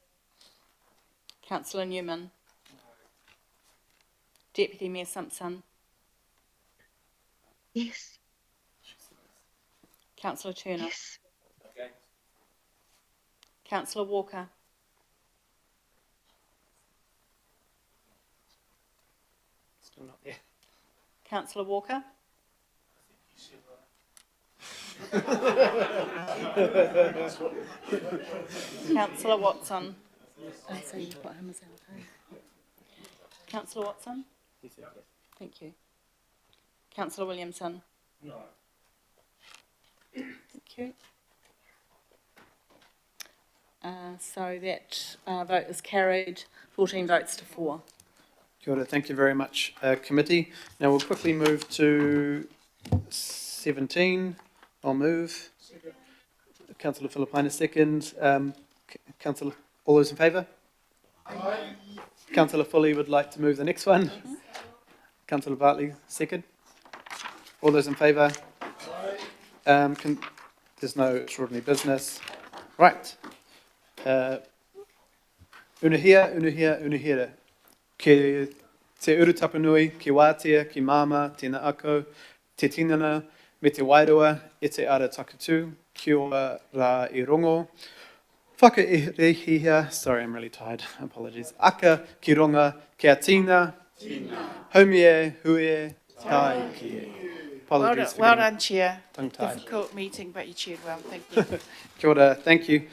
Councillor Newman. Deputy Mayor Simpson. Yes. Councillor Turner. Yes. Councillor Walker. Still not there. Councillor Walker. Councillor Watson. So you put him as out, eh? Councillor Watson. Thank you. Councillor Williamson. No. Thank you. So that vote is carried, 14 votes to 4. Kia ora, thank you very much, committee. Now we'll quickly move to 17. I'll move. Councillor Filipaina second. Councillor, all those in favour? Aye. Councillor Foley would like to move the next one. Councillor Bartley second. All those in favour? Aye. There's no extraordinary business. Right. Unahia, unahira. Ke te uru tapanui, ki wātea, ki māma, tēnā ako, te tinana, me te wairua, e te ara takutu, ki ora rā I rongo. Whaka e rehihia, sorry, I'm really tired, apologies. Aka ki ronga, kia tina, haumie, huie, tai ki. Apologies Well done, Chair. tongue-tied. Difficult meeting, but you chaired well. Thank you. Kia ora, thank you.